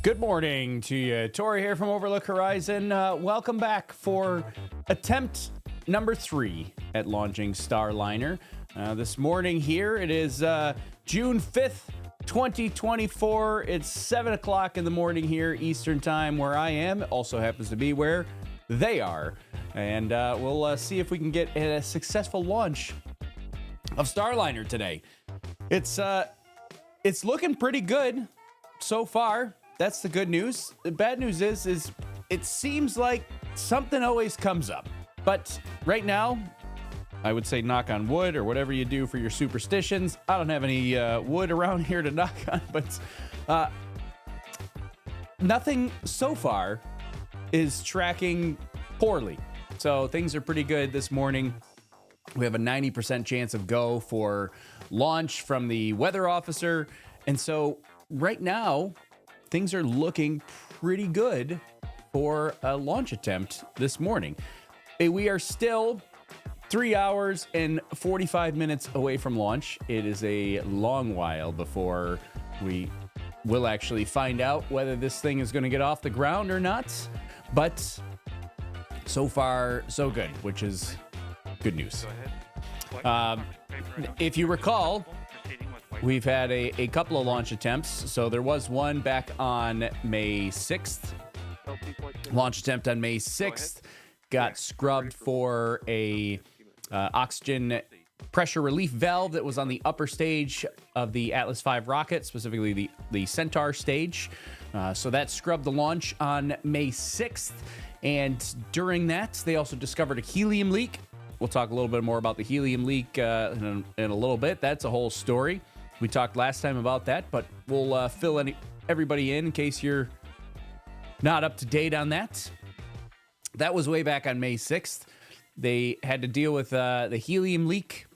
Good morning to you. Tori here from Overlook Horizon. Welcome back for attempt number 3 at launching Starliner. This morning here, it is June 5th, 2024. It's 7 o'clock in the morning here, Eastern Time, where I am. It also happens to be where they are. And we'll see if we can get a successful launch of Starliner today. It's looking pretty good so far. That's the good news. The bad news is it seems like something always comes up. But right now, I would say knock on wood or whatever you do for your superstitions. I don't have any wood around here to knock on, but nothing so far is tracking poorly. So things are pretty good this morning. We have a 90% chance of go for launch from the weather officer. And so right now, things are looking pretty good for a launch attempt this morning. We are still 3 hours and 45 minutes away from launch. It is a long while before we will actually find out whether this thing is going to get off the ground or not. But so far, so good, which is good news. If you recall, we've had a couple of launch attempts. So there was one back on May 6th. Launch attempt on May 6th got scrubbed for a oxygen pressure relief valve that was on the upper stage of the Atlas V rocket, specifically the Centaur stage. So that scrubbed the launch on May 6th. And during that, they also discovered a helium leak. We'll talk a little bit more about the helium leak in a little bit. That's a whole story. We talked last time about that, but we'll fill everybody in case you're not up to date on that. That was way back on May 6th. They had to deal with the helium leak.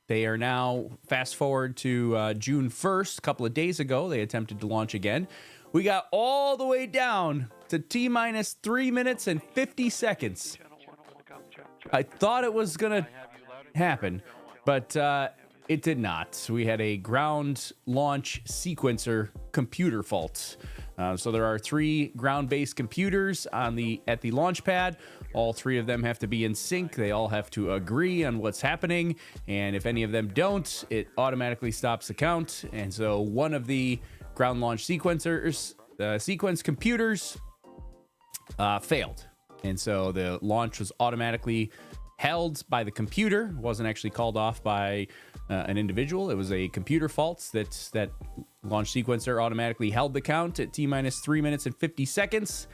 They are now fast forward to June 1st. A couple of days ago, they attempted to launch again. We got all the way down to T-minus 3 minutes and 50 seconds. I thought it was going to happen, but it did not. We had a ground launch sequencer computer fault. So there are 3 ground-based computers at the launch pad. All 3 of them have to be in sync. They all have to agree on what's happening. And if any of them don't, it automatically stops the count. And so one of the ground launch sequence computers failed. And so the launch was automatically held by the computer. It wasn't actually called off by an individual. It was a computer fault that launch sequencer automatically held the count at T-minus 3 minutes and 50 seconds.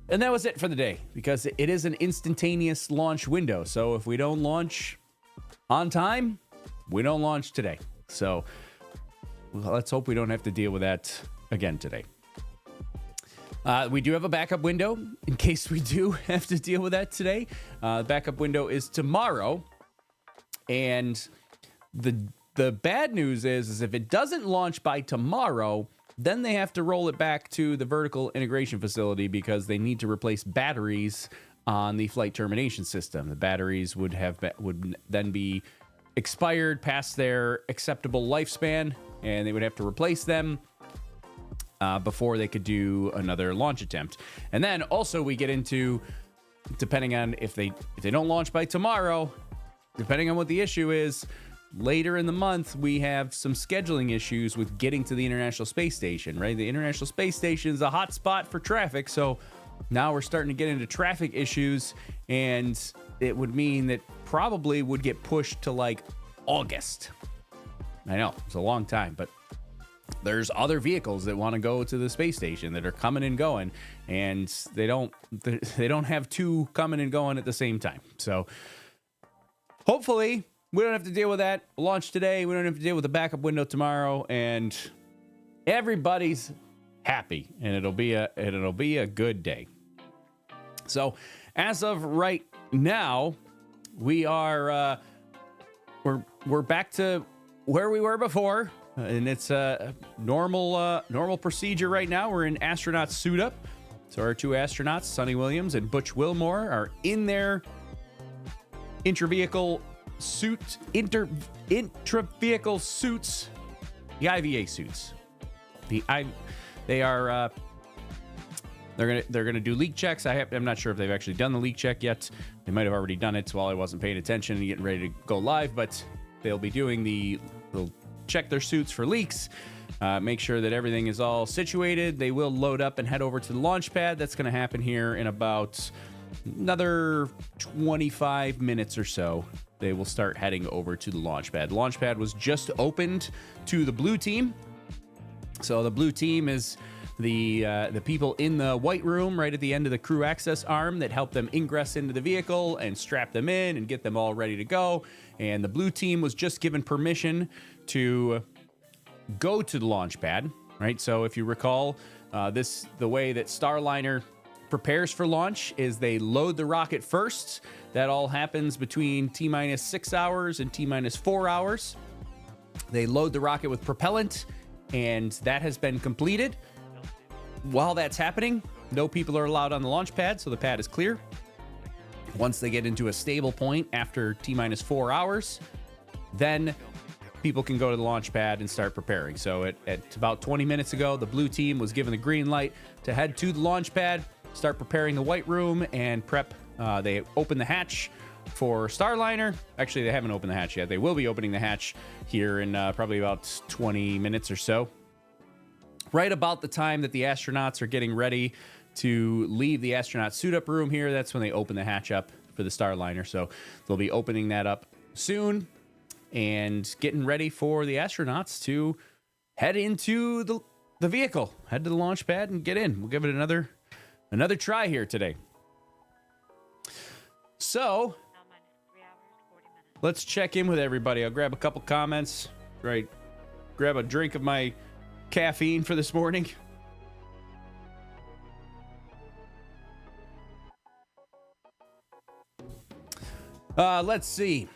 And that was it for the day, because it is an instantaneous launch window. So if we don't launch on time, we don't launch today. So let's hope we don't have to deal with that again today. We do have a backup window in case we do have to deal with that today. The backup window is tomorrow. And the bad news is if it doesn't launch by tomorrow, then they have to roll it back to the vertical integration facility because they need to replace batteries on the flight termination system. The batteries would then be expired past their acceptable lifespan, and they would have to replace them before they could do another launch attempt. And then also we get into, depending on if they don't launch by tomorrow, depending on what the issue is, later in the month, we have some scheduling issues with getting to the International Space Station, right? The International Space Station is a hot spot for traffic, so now we're starting to get into traffic issues, and it would mean that probably would get pushed to like August. I know, it's a long time, but there's other vehicles that want to go to the space station that are coming and going, and they don't have 2 coming and going at the same time. So hopefully we don't have to deal with that. Launch today. We don't have to deal with the backup window tomorrow, and everybody's happy, and it'll be a good day. So as of right now, we are we're back to where we were before, and it's a normal procedure right now. We're in astronaut suit up. So our 2 astronauts, Sonny Williams and Butch Wilmore, are in their intravehicle suits, the IVA suits. They are They're gonna do leak checks. I'm not sure if they've actually done the leak check yet. They might have already done it while I wasn't paying attention and getting ready to go live, but they'll be doing they'll check their suits for leaks, make sure that everything is all situated. They will load up and head over to the launch pad. That's going to happen here in about another 25 minutes or so. They will start heading over to the launch pad. The launch pad was just opened to the blue team. So the blue team is the people in the white room right at the end of the crew access arm that help them ingress into the vehicle and strap them in and get them all ready to go. And the blue team was just given permission to go to the launch pad, right? So if you recall, the way that Starliner prepares for launch is they load the rocket first. That all happens between T-minus 6 hours and T-minus 4 hours. They load the rocket with propellant, and that has been completed. While that's happening, no people are allowed on the launch pad, so the pad is clear. Once they get into a stable point after T-minus 4 hours, then people can go to the launch pad and start preparing. So at about 20 minutes ago, the blue team was given the green light to head to the launch pad, start preparing the white room, and prep. They open the hatch for Starliner. Actually, they haven't opened the hatch yet. They will be opening the hatch here in probably about 20 minutes or so. Right about the time that the astronauts are getting ready to leave the astronaut suit-up room here, that's when they open the hatch up for the Starliner. So they'll be opening that up soon and getting ready for the astronauts to head into the vehicle, head to the launch pad and get in. We'll give it another try here today. So let's check in with everybody. I'll grab a couple comments, right? Grab a drink of my caffeine for this morning. Let's see.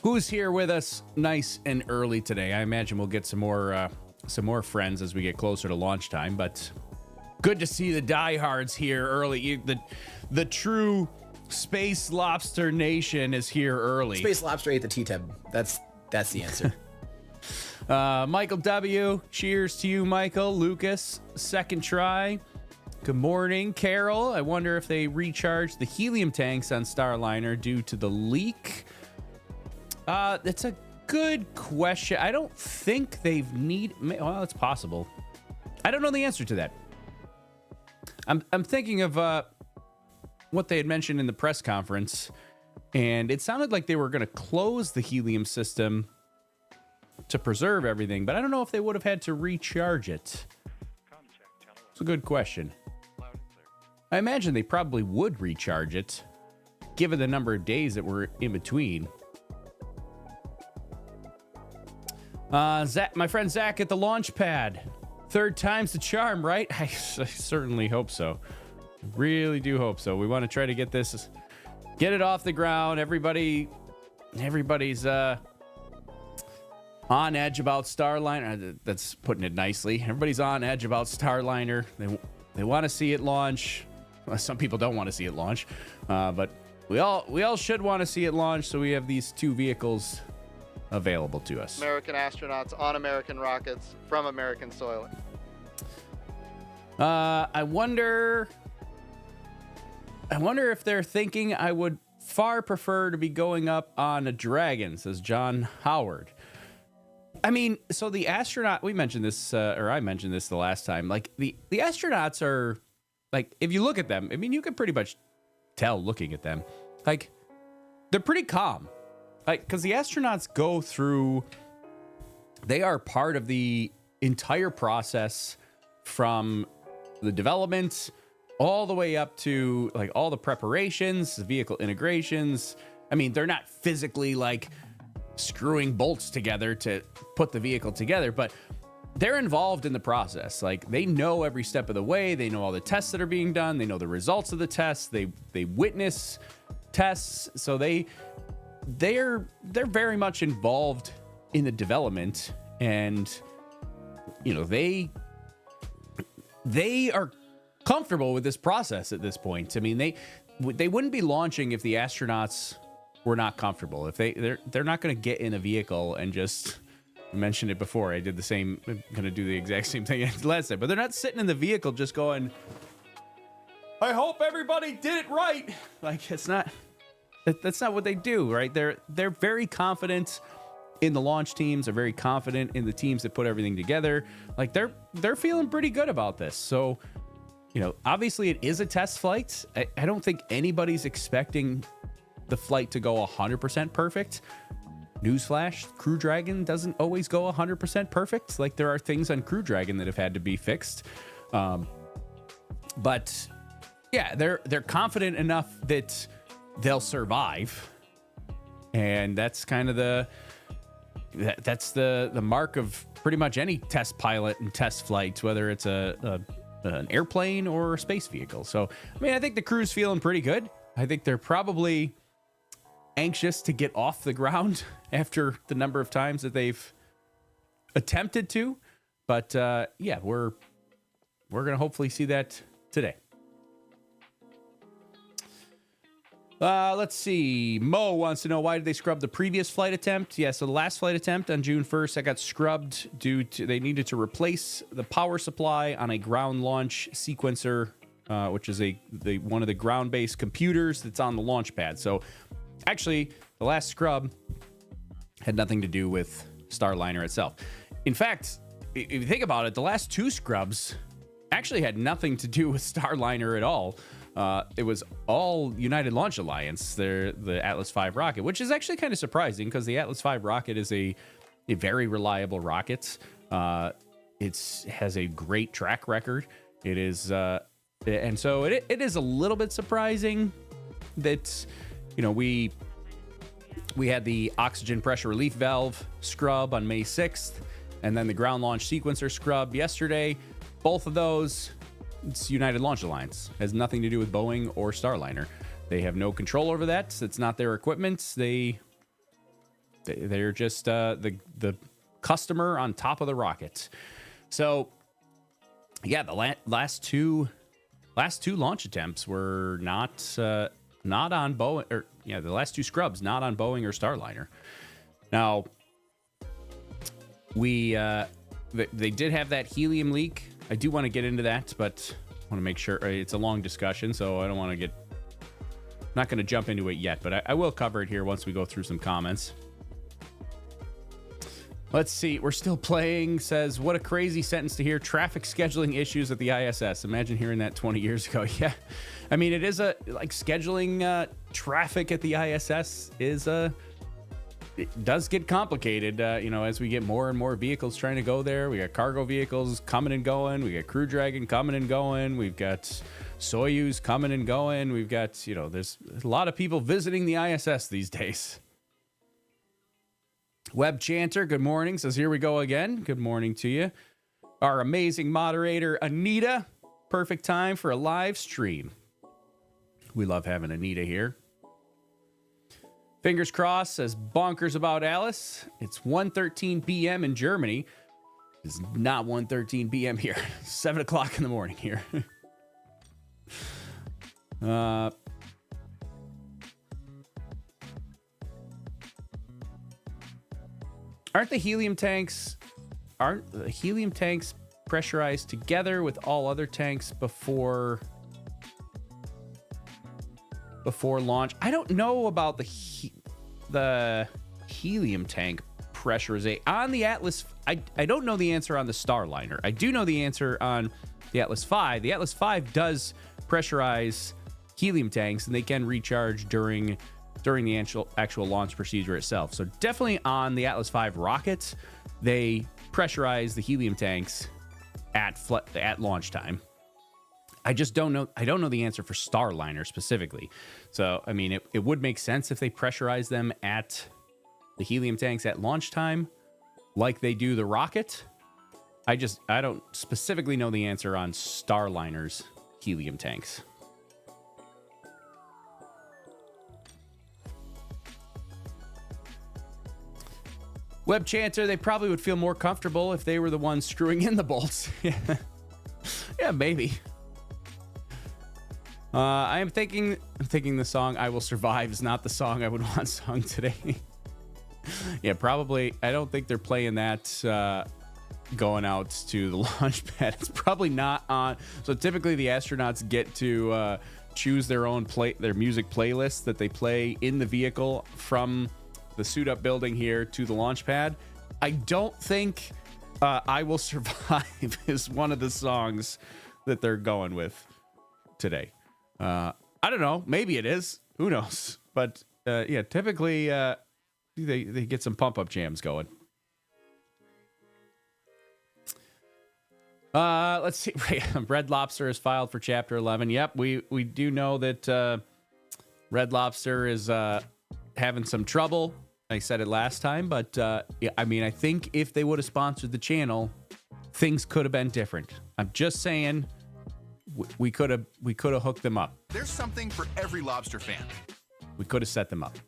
Who's here with us nice and early today? I imagine we'll get some more friends as we get closer to launch time, but good to see the diehards here early. The true Space Lobster Nation is here early. Space Lobster ate the T-Teb. That's the answer. Michael W. Cheers to you, Michael. Lucas, second try. Good morning, Carol. I wonder if they recharged the helium tanks on Starliner due to the leak. That's a good question. I don't think they've well, it's possible. I don't know the answer to that. I'm thinking of what they had mentioned in the press conference, and it sounded like they were going to close the helium system to preserve everything, but I don't know if they would have had to recharge it. It's a good question. I imagine they probably would recharge it, given the number of days that were in between. Zach, my friend Zach at the launch pad. Third time's the charm, right? I certainly hope so. Really do hope so. We want to try to get it off the ground. Everybody's on edge about Starliner. That's putting it nicely. Everybody's on edge about Starliner. They want to see it launch. Well, some people don't want to see it launch, but we all should want to see it launch. So we have these two vehicles available to us. American astronauts on American rockets from American soil. I wonder if they're thinking I would far prefer to be going up on a Dragon, says John Howard. I mean, so the astronaut, we mentioned this, or I mentioned this the last time, like the astronauts are, like, if you look at them, I mean, you can pretty much tell looking at them, like, they're pretty calm. Like, because the astronauts go through, they are part of the entire process from the development all the way up to, like, all the preparations, the vehicle integrations. I mean, they're not physically, like, screwing bolts together to put the vehicle together, but they're involved in the process. Like, they know every step of the way. They know all the tests that are being done. They know the results of the tests. They witness tests. So they're very much involved in the development, and you know, they are comfortable with this process at this point. I mean, they wouldn't be launching if the astronauts were not comfortable. If they're not going to get in a vehicle and just mentioned it before. I did the same, I'm going to do the exact same thing as last time. But they're not sitting in the vehicle just going, I hope everybody did it right. Like, it's not, that's not what they do, right? They're very confident in the launch teams. They're very confident in the teams that put everything together. Like, they're feeling pretty good about this. So, you know, obviously it is a test flight. I don't think anybody's expecting the flight to go 100% perfect. Newsflash, Crew Dragon doesn't always go 100% perfect. Like, there are things on Crew Dragon that have had to be fixed. But yeah, they're confident enough that they'll survive. And that's kind of that's the mark of pretty much any test pilot and test flight, whether it's an airplane or a space vehicle. So, I mean, I think the crew's feeling pretty good. I think they're probably anxious to get off the ground after the number of times that they've attempted to. But yeah, we're gonna hopefully see that today. Let's see. Mo wants to know, why did they scrub the previous flight attempt? Yeah, so the last flight attempt on June 1st, that got scrubbed due to they needed to replace the power supply on a ground launch sequencer, which is one of the ground-based computers that's on the launch pad. So actually, the last scrub had nothing to do with Starliner itself. In fact, if you think about it, the last two scrubs actually had nothing to do with Starliner at all. It was all United Launch Alliance, the Atlas V rocket, which is actually kind of surprising because the Atlas V rocket is a very reliable rocket. It has a great track record. It is, and so it is a little bit surprising that, you know, we had the oxygen pressure relief valve scrub on May 6th, and then the ground launch sequencer scrub yesterday. Both of those, it's United Launch Alliance. Has nothing to do with Boeing or Starliner. They have no control over that. It's not their equipment. They're just the customer on top of the rocket. So yeah, the last two launch attempts were not on Boeing, or yeah, the last two scrubs not on Boeing or Starliner. Now they did have that helium leak. I do want to get into that, but I want to make sure it's a long discussion, so I don't want to get. I'm not going to jump into it yet, but I will cover it here once we go through some comments. Let's see. We're still playing. Says, what a crazy sentence to hear. Traffic scheduling issues at the ISS. Imagine hearing that 20 years ago. Yeah. I mean, it is scheduling traffic at the ISS is it does get complicated, you know, as we get more and more vehicles trying to go there. We got cargo vehicles coming and going. We got Crew Dragon coming and going. We've got Soyuz coming and going. We've got, you know, there's a lot of people visiting the ISS these days. Web Chanter, good morning. Says, here we go again. Good morning to you. Our amazing moderator, Anita. Perfect time for a live stream. We love having Anita here. Fingers crossed, says bonkers about Alice. It's 1:13 p.m. in Germany. It's not 1:13 p.m. here. 7 o'clock in the morning here. Aren't the helium tanks pressurized together with all other tanks before launch? I don't know about the helium tank pressurization on the Atlas. I don't know the answer on the Starliner. I do know the answer on the Atlas V. The Atlas V does pressurize helium tanks, and they can recharge during the actual launch procedure itself. So definitely on the Atlas V rockets, they pressurize the helium tanks at launch time. I just don't know. I don't know the answer for Starliner specifically. So, I mean, it would make sense if they pressurize them at the helium tanks at launch time, like they do the rocket. I don't specifically know the answer on Starliner's helium tanks. Web Chanter, they probably would feel more comfortable if they were the ones screwing in the bolts. Yeah, maybe. I'm thinking the song "I Will Survive" is not the song I would want sung today. Yeah, probably. I don't think they're playing that going out to the launch pad. It's probably not on. So typically the astronauts get to choose their own their music playlist that they play in the vehicle from the suit up building here to the launch pad. I don't think I Will Survive is one of the songs that they're going with today. I don't know. Maybe it is. Who knows? But yeah, typically they get some pump up jams going. Let's see. Red Lobster is filed for Chapter 11. Yep, we do know that Red Lobster is having some trouble. I said it last time, but yeah, I mean, I think if they would have sponsored the channel, things could have been different. I'm just saying, we could have hooked them up. There's something for every lobster fan. We could have set them up.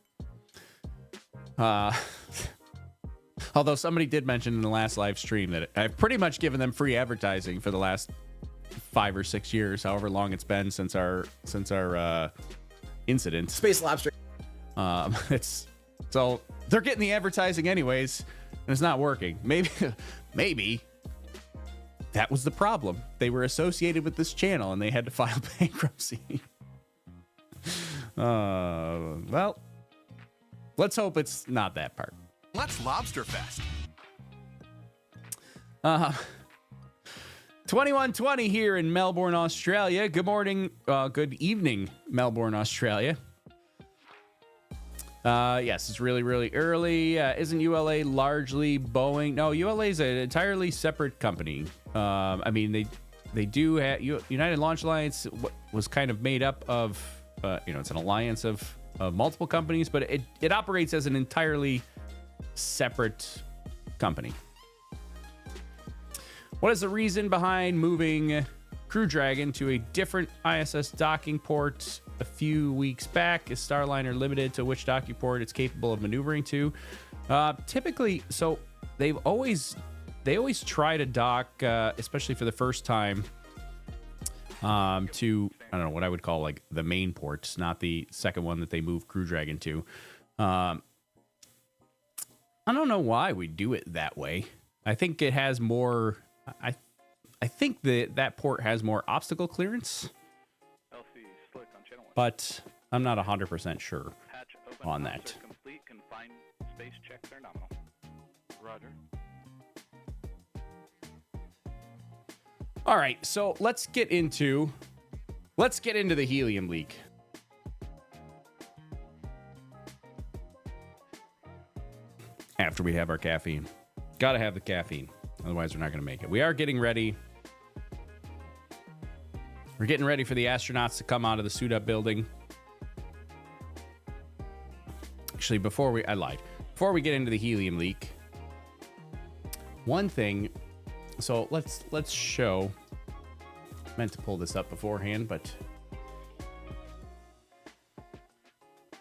Although somebody did mention in the last live stream that I've pretty much given them free advertising for the last 5 or 6 years, however long it's been since our incident. Space Lobster. It's so they're getting the advertising anyways, and it's not working. Maybe that was the problem. They were associated with this channel and they had to file bankruptcy. Well, let's hope it's not that part. Let's Lobster Fest. 2120 here in Melbourne, Australia. Good morning, good evening, Melbourne, Australia. Yes, it's really, really early. Isn't ULA largely Boeing? No, ULA is an entirely separate company. I mean, they do have United Launch Alliance was kind of made up of, it's an alliance of multiple companies, but it operates as an entirely separate company. What is the reason behind moving Crew Dragon to a different ISS docking port a few weeks back? Is Starliner limited to which docking port it's capable of maneuvering to? Typically, so they always try to dock, especially for the first time, to, I don't know, what I would call like the main ports, not the second one that they move Crew Dragon to. I don't know why we do it that way. I think it has more. I think that port has more obstacle clearance. But I'm not 100% sure on that. Complete, confined space checks are nominal. Roger. All right, so let's get into the helium leak. After we have our caffeine. Gotta have the caffeine. Otherwise, we're not going to make it. We are getting ready. We're getting ready for the astronauts to come out of the suit-up building. Actually, I lied. Before we get into the helium leak, one thing. So let's show. Meant to pull this up beforehand, but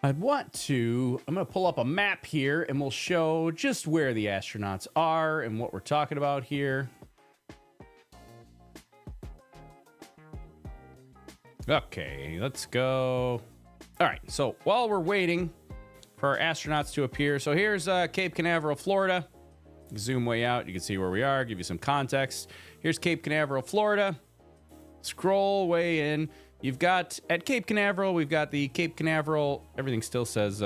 I'm going to pull up a map here and we'll show just where the astronauts are and what we're talking about here. Okay, let's go. All right, so while we're waiting for our astronauts to appear, so here's Cape Canaveral, Florida. Zoom way out, you can see where we are, give you some context. Here's Cape Canaveral, Florida. Scroll way in. You've got, at Cape Canaveral, we've got the Cape Canaveral, everything still says,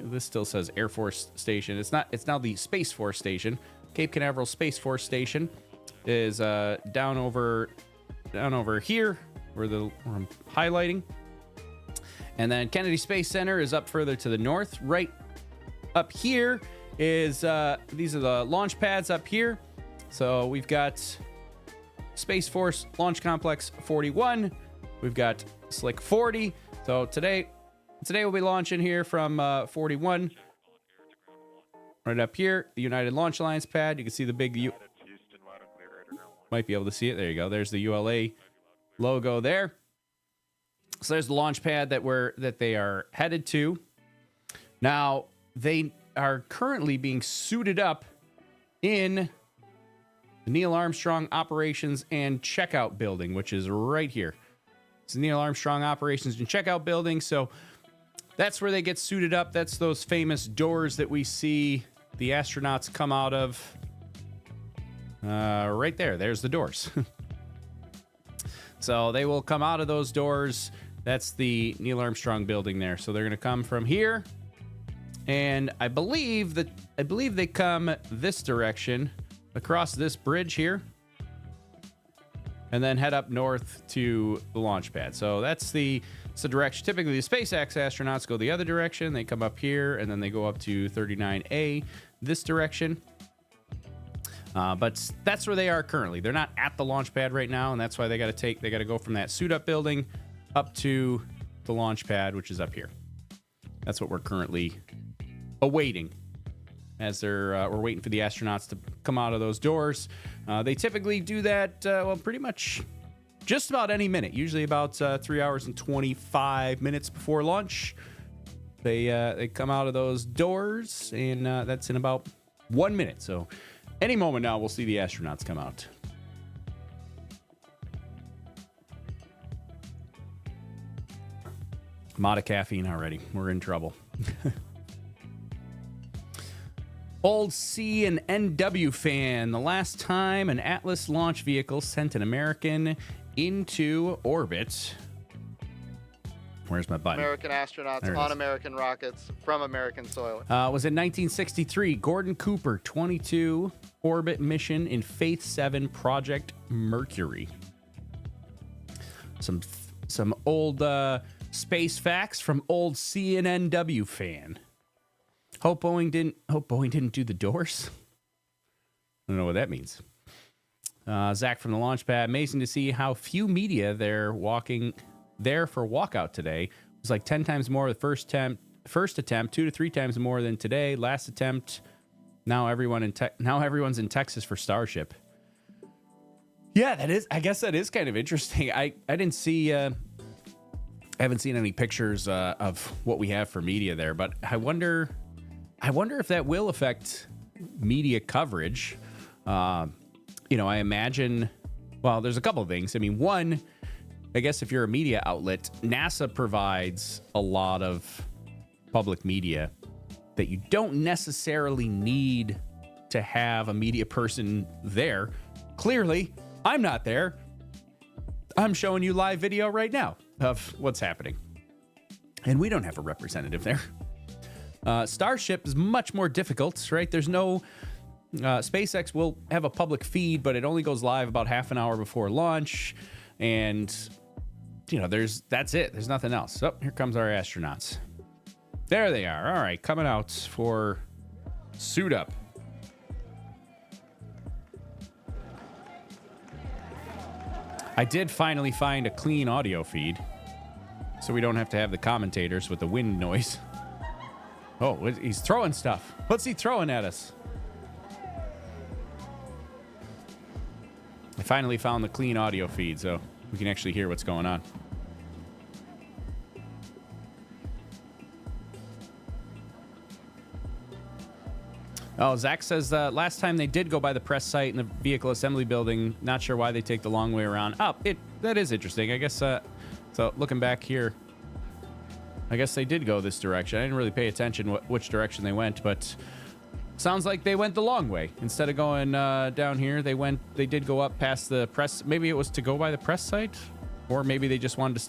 this still says Air Force Station. It's now the Space Force Station. Cape Canaveral Space Force Station is down over here, where I'm highlighting. And then Kennedy Space Center is up further to the north. Right up here is, these are the launch pads up here. So we've got Space Force Launch Complex 41. We've got Slick 40. So today we'll be launching here from 41. Right up here, the United Launch Alliance pad. You can see the big might be able to see it. There you go. There's the ULA logo there. So there's the launch pad that they are headed to. Now, they are currently being suited up in the Neil Armstrong Operations and Checkout Building, which is right here. It's the Neil Armstrong Operations and Checkout Building. So That's where they get suited up. That's those famous doors that we see the astronauts come out of. Right there. There's the doors. So they will come out of those doors. That's the Neil Armstrong building there. So they're going to come from here. And I believe they come this direction across this bridge here. And then head up north to the launch pad. So that's the direction. Typically, the SpaceX astronauts go the other direction. They come up here, and then they go up to 39A this direction. But that's where they are currently. They're not at the launch pad right now, and that's why they got to go from that suit-up building up to the launch pad, which is up here. That's what we're currently awaiting. As we're waiting for the astronauts to come out of those doors. They typically do that, pretty much just about any minute. Usually about 3 hours and 25 minutes before launch. They come out of those doors, and that's in about 1 minute. So any moment now, we'll see the astronauts come out. I'm out of caffeine already. We're in trouble. Old C and NW fan. The last time an Atlas launch vehicle sent an American into orbit. Where's my button? American astronauts on American rockets from American soil. Was in 1963. Gordon Cooper, 22 orbit mission in Faith 7 Project Mercury. Some old space facts from old C and NW fan. Hope Boeing didn't do the doors. I don't know what that means. Zach from the launch pad. Amazing to see how few media there for walkout today. It was like 10 times more the first attempt, 2 to 3 times more than today. Last attempt. Now everyone's in Texas for Starship. Yeah, I guess that is kind of interesting. I didn't see. I haven't seen any pictures of what we have for media there, but I wonder if that will affect media coverage. I imagine, well, there's a couple of things. I mean, one, I guess if you're a media outlet, NASA provides a lot of public media that you don't necessarily need to have a media person there. Clearly, I'm not there. I'm showing you live video right now of what's happening. And we don't have a representative there. Starship is much more difficult, right? There's no... SpaceX will have a public feed, but it only goes live about half an hour before launch. And, that's it. There's nothing else. So, here comes our astronauts. There they are. All right, coming out for suit up. I did finally find a clean audio feed, so we don't have to have the commentators with the wind noise. Oh, he's throwing stuff. What's he throwing at us? I finally found the clean audio feed, so we can actually hear what's going on. Oh, Zach says last time they did go by the press site in the vehicle assembly building. Not sure why they take the long way around. Oh, that is interesting. I guess, so looking back here, I guess they did go this direction. I didn't really pay attention which direction they went, but sounds like they went the long way. Instead of going down here, they did go up past the press. Maybe it was to go by the press site, or maybe they just wanted to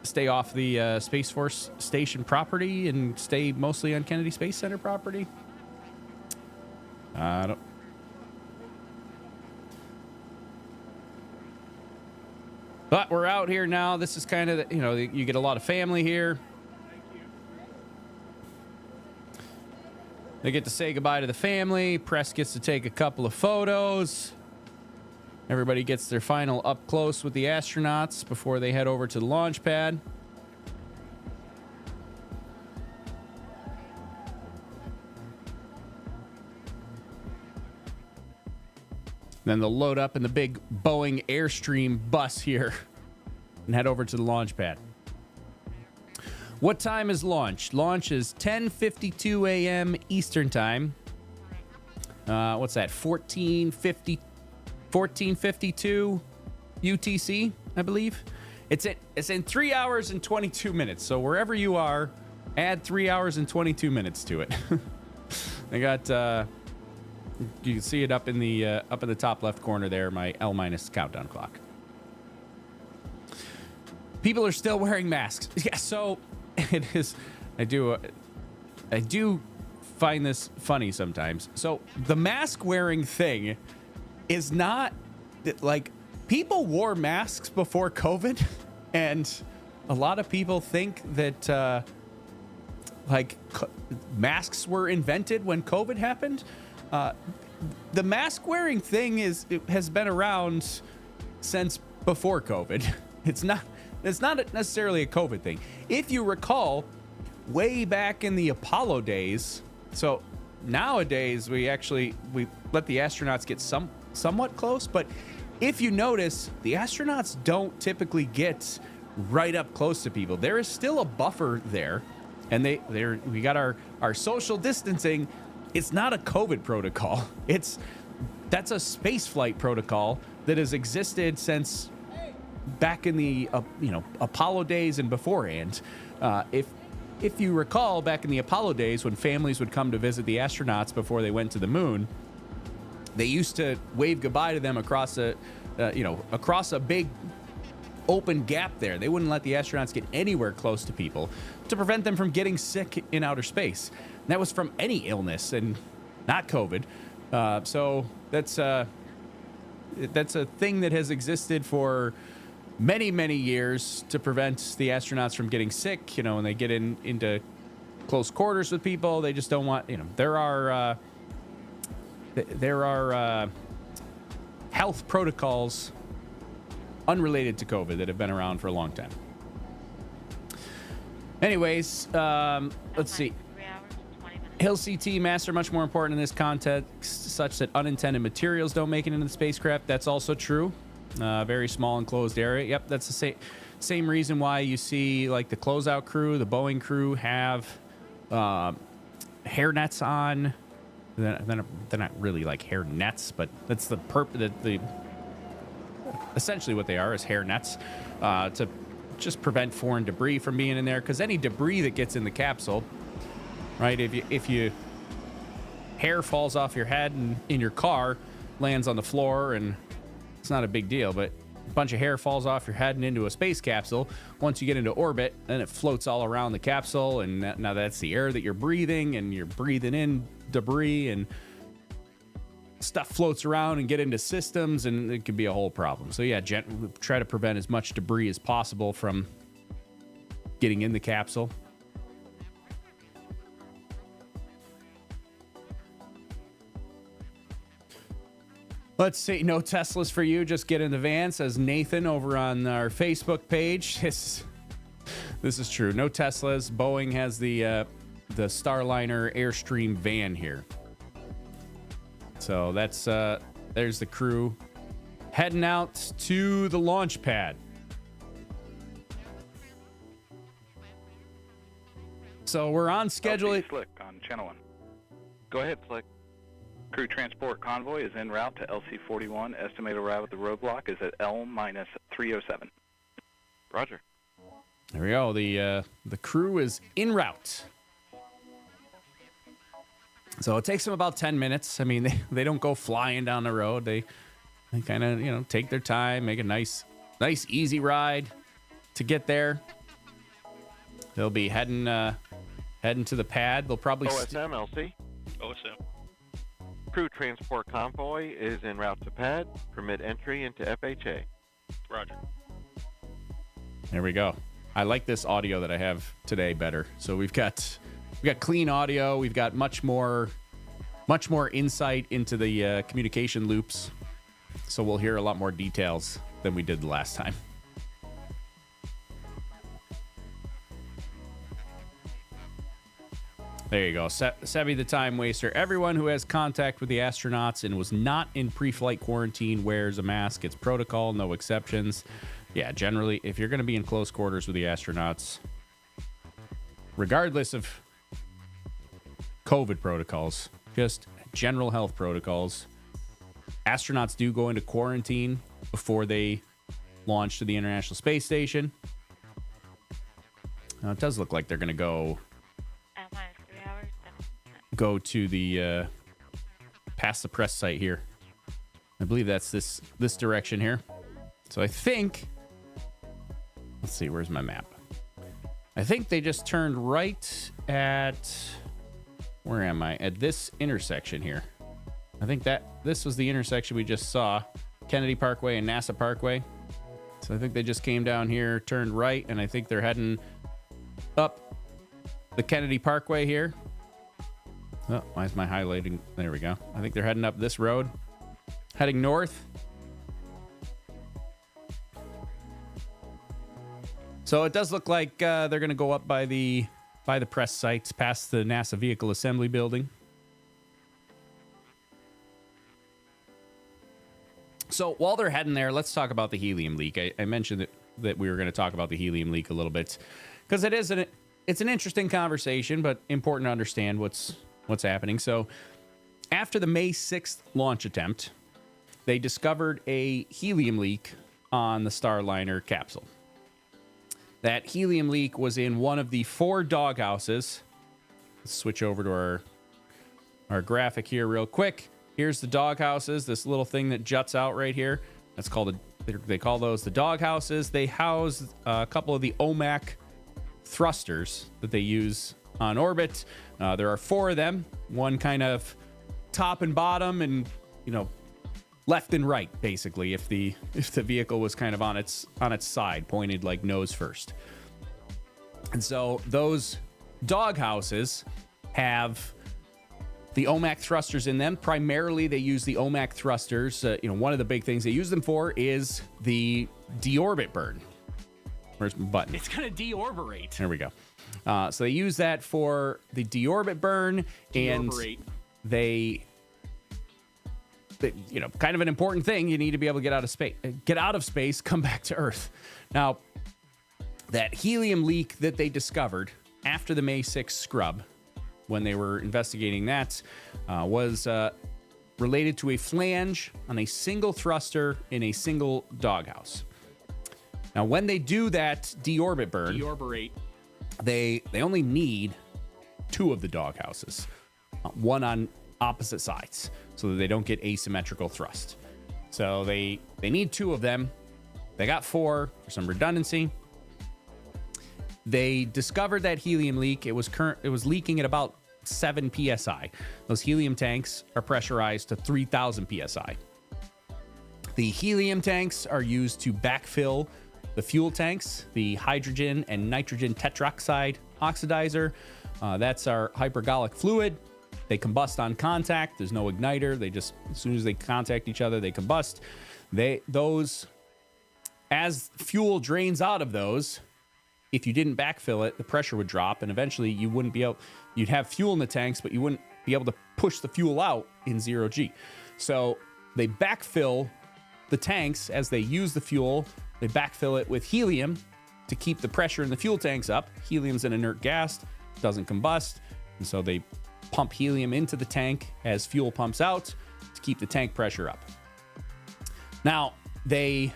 stay off the Space Force Station property and stay mostly on Kennedy Space Center property. I don't. But we're out here now. This is kind of, you get a lot of family here. They get to say goodbye to the family. Press gets to take a couple of photos. Everybody gets their final up close with the astronauts before they head over to the launch pad. Then they'll load up in the big Boeing Airstream bus here and head over to the launch pad. What time is launch? Launch is 10:52 a.m. Eastern Time. What's that? 14:52 UTC, I believe. It's in 3 hours and 22 minutes. So wherever you are, add 3 hours and 22 minutes to it. I got you can see it up in the top left corner there, my L- countdown clock. People are still wearing masks. Yeah, so it is. I do find this funny sometimes. So the mask wearing thing is not like, people wore masks before COVID, and a lot of people think that masks were invented when COVID happened. The mask wearing thing has been around since before COVID. It's not necessarily a COVID thing. If you recall, way back in the Apollo days, so nowadays we let the astronauts get somewhat close, but if you notice, the astronauts don't typically get right up close to people. There is still a buffer there, and we got our social distancing. It's not a COVID protocol. That's a space flight protocol that has existed since back in the Apollo days and beforehand. If you recall, back in the Apollo days, when families would come to visit the astronauts before they went to the moon, they used to wave goodbye to them across a big open gap there. They wouldn't let the astronauts get anywhere close to people to prevent them from getting sick in outer space. And that was from any illness and not COVID. So that's a thing that has existed for many, many years to prevent the astronauts from getting sick. When they get into close quarters with people, they just don't want, there are health protocols unrelated to COVID that have been around for a long time. Anyways, let's see. Hill CT masks are much more important in this context, such that unintended materials don't make it into the spacecraft. That's also true. Very small enclosed area. Yep, that's the same reason why you see like the closeout crew, the Boeing crew have hair nets on. They're not really like hair nets, but that's the essentially what they are is hair nets to just prevent foreign debris from being in there. Because any debris that gets in the capsule, right? If you hair falls off your head and in your car lands on the floor, and it's not a big deal, but a bunch of hair falls off your head and into a space capsule. Once you get into orbit, then it floats all around the capsule, and now that's the air that you're breathing, and you're breathing in debris, and stuff floats around and get into systems, and it could be a whole problem. So yeah, try to prevent as much debris as possible from getting in the capsule. Let's see. No Teslas for you. Just get in the van, says Nathan over on our Facebook page. This is true. No Teslas. Boeing has the Starliner Airstream van here. So that's there's the crew heading out to the launch pad. So we're on schedule. Slick on channel 1. Go ahead, Slick. Crew transport convoy is en route to LC-41. Estimated arrival at the roadblock is at L-307. Roger. There we go. The crew is en route. So it takes them about 10 minutes. I mean, they don't go flying down the road. They kind of, take their time, make a nice easy ride to get there. They'll be heading to the pad. They'll probably OSM, LC. OSM. Crew transport convoy is en route to pad. Permit entry into FHA. Roger. There we go. I like this audio that I have today better. So we've got clean audio. We've got much more insight into the communication loops. So we'll hear a lot more details than we did the last time. There you go. Sebi the Time Waster. Everyone who has contact with the astronauts and was not in pre-flight quarantine wears a mask. It's protocol, no exceptions. Yeah, generally, if you're going to be in close quarters with the astronauts, regardless of COVID protocols, just general health protocols, astronauts do go into quarantine before they launch to the International Space Station. Now, it does look like they're going to go to the past the press site here. I believe that's this direction here. So I think, let's see, where's my map? I think they just turned right at, where am I? At this intersection here. I think that this was the intersection we just saw, Kennedy Parkway and NASA Parkway. So I think they just came down here, turned right, and I think they're heading up the Kennedy Parkway here. Oh, why is my highlighting? There we go. I think they're heading up this road, heading north. So it does look like they're going to go up by the press sites, past the NASA Vehicle Assembly Building. So while they're heading there, let's talk about the helium leak. I mentioned that we were going to talk about the helium leak a little bit because it's an interesting conversation, but important to understand what's happening. So after the May 6th launch attempt, they discovered a helium leak on the Starliner capsule. That helium leak was in one of the 4 doghouses. Let's switch over to our graphic here real quick. Here's the doghouses, this little thing that juts out right here. That's called they call those the doghouses. They house a couple of the OMAC thrusters that they use on orbit. There are 4 of them, one kind of top and bottom and, left and right, basically, if the vehicle was kind of on its side, pointed like nose first. And so those doghouses have the OMAC thrusters in them. Primarily, they use the OMAC thrusters. One of the big things they use them for is the deorbit burn. Where's my button? It's going to deorbit. There we go. So they use that for the deorbit burn, and they kind of an important thing. You need to be able to get out of space, come back to Earth. Now, that helium leak that they discovered after the May 6th scrub, when they were investigating that, was related to a flange on a single thruster in a single doghouse. Now, when they do that deorbit burn, they only need 2 of the doghouses, one on opposite sides, so that they don't get asymmetrical thrust. So they need 2 of them. They got 4 for some redundancy. They discovered that helium leak. It was leaking at about 7 psi. Those helium tanks are pressurized to 3,000 psi. The helium tanks are used to backfill the fuel tanks, the hydrogen and nitrogen tetroxide oxidizer. That's our hypergolic fluid. They combust on contact. There's no igniter. They just, as soon as they contact each other, they combust. As fuel drains out of those, if you didn't backfill it, the pressure would drop, and eventually you'd have fuel in the tanks, but you wouldn't be able to push the fuel out in 0G. So they backfill the tanks as they use the fuel. They backfill it with helium to keep the pressure in the fuel tanks up. Helium's an inert gas, doesn't combust, and so they pump helium into the tank as fuel pumps out to keep the tank pressure up. Now, it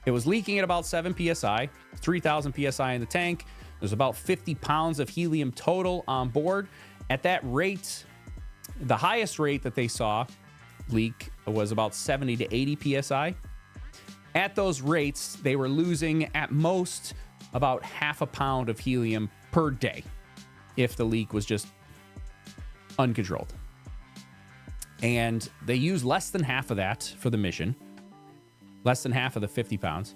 was leaking at about 7 psi, 3,000 psi in the tank. There's about 50 pounds of helium total on board. At that rate, the highest rate that they saw leak was about 70 to 80 psi. At those rates, they were losing at most about half a pound of helium per day if the leak was just uncontrolled. And they used less than half of that for the mission, less than half of the 50 pounds.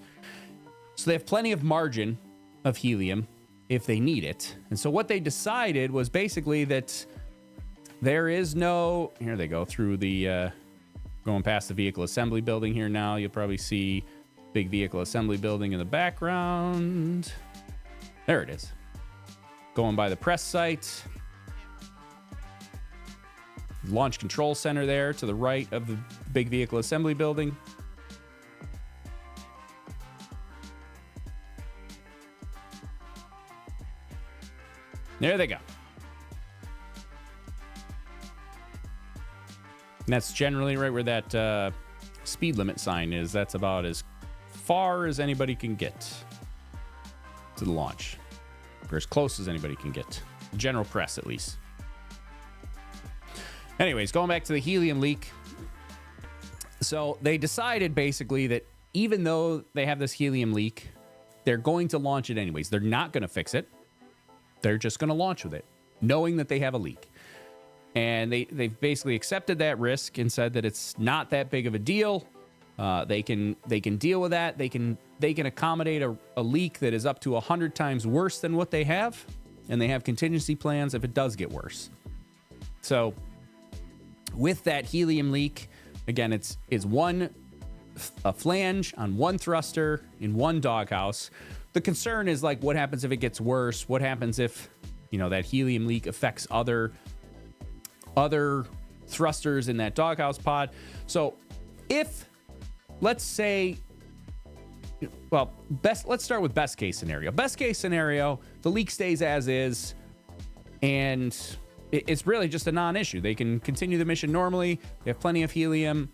So they have plenty of margin of helium if they need it. And so what they decided was basically that there is no, here they go through the, going past the vehicle assembly building here now. You'll probably see big vehicle assembly building in the background. There it is. Going by the press site. Launch control center there to the right of the big vehicle assembly building. There they go. And that's generally right where that speed limit sign is. That's about as far as anybody can get to the launch, or as close as anybody can get. General press, at least. Anyways, going back to the helium leak. So they decided basically that even though they have this helium leak, they're going to launch it anyways. They're not going to fix it. They're just going to launch with it, knowing that they have a leak. And they've basically accepted that risk and said that it's not that big of a deal. They can deal with that. They can accommodate a leak that is up to 100 times worse than what they have, and they have contingency plans if it does get worse. So with that helium leak, again, it's a flange on one thruster in one doghouse. The concern is like, what happens if it gets worse? What happens if, that helium leak affects other thrusters in that doghouse pod? So if, let's say, let's start with best case scenario. Best case scenario, the leak stays as is, and it's really just a non-issue. They can continue the mission normally. They have plenty of helium,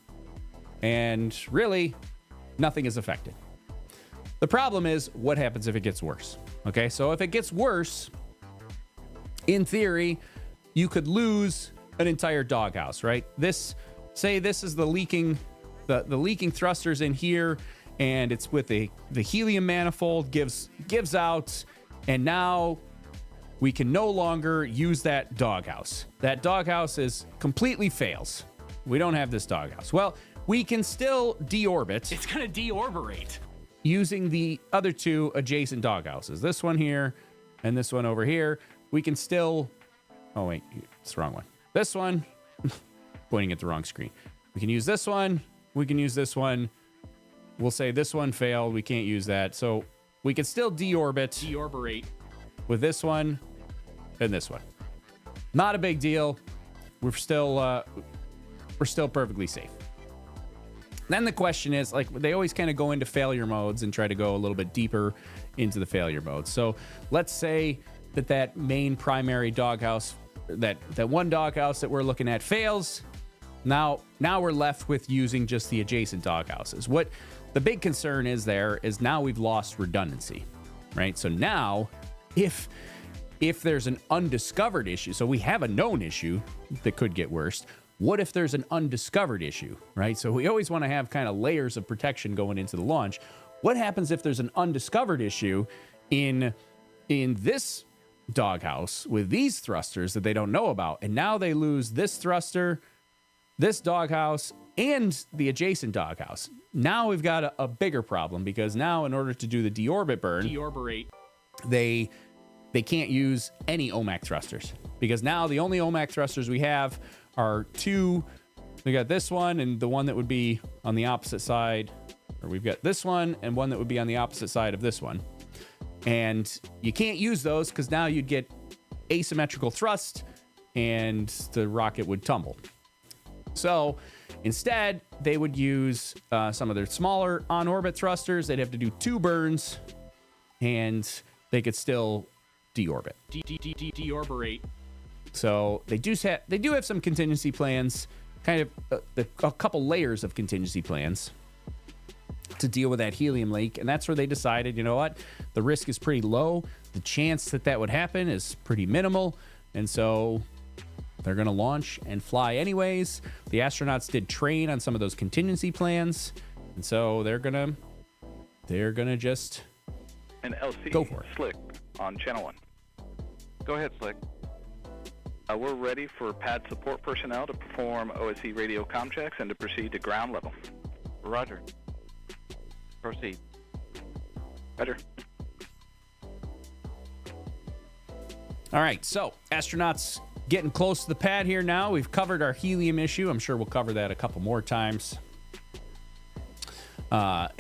and really nothing is affected. The problem is, what happens if it gets worse? Okay, so if it gets worse, in theory, you could lose an entire doghouse, right? This is the leaking thrusters in here, and it's with the helium manifold gives out, and now we can no longer use that doghouse. That doghouse completely fails. We don't have this doghouse. Well, we can still deorbit. It's gonna deorbit. Using the other two adjacent doghouses. This one here and this one over here. We can still... Oh, wait. It's the wrong one. This one. Pointing at the wrong screen. We can use this one. We can use this one. We'll say this one failed. We can't use that. So we can still deorbit with this one and this one. Not a big deal. We're still perfectly safe. Then the question is, like, they always kind of go into failure modes and try to go a little bit deeper into the failure mode. So let's say that main primary doghouse, that one doghouse that we're looking at fails. Now we're left with using just the adjacent doghouses. What the big concern is now we've lost redundancy, right? So now if there's an undiscovered issue, so we have a known issue that could get worse. What if there's an undiscovered issue, right? So we always want to have kind of layers of protection going into the launch. What happens if there's an undiscovered issue in this doghouse with these thrusters that they don't know about? And now they lose this thruster, this doghouse, and the adjacent doghouse. Now we've got a bigger problem, because now in order to do the deorbit burn, they can't use any OMAC thrusters, because now the only OMAC thrusters we have are two. We got this one and the one that would be on the opposite side, or we've got this one and one that would be on the opposite side of this one. And you can't use those because now you'd get asymmetrical thrust and the rocket would tumble. So instead, they would use some of their smaller on-orbit thrusters. They'd have to do two burns, and they could still deorbit. Deorbit. So they do have some contingency plans, kind of a couple layers of contingency plans to deal with that helium leak. And that's where they decided, you know what, the risk is pretty low. The chance that would happen is pretty minimal. And so they're going to launch and fly anyways. The astronauts did train on some of those contingency plans. And so they're going to just And LC, go for it. Slick on channel 1. Go ahead, Slick. We're ready for pad support personnel to perform OSE radio comm checks and to proceed to ground level. Roger. Proceed. Roger. All right, so astronauts getting close to the pad here now. We've covered our helium issue. I'm sure we'll cover that a couple more times. But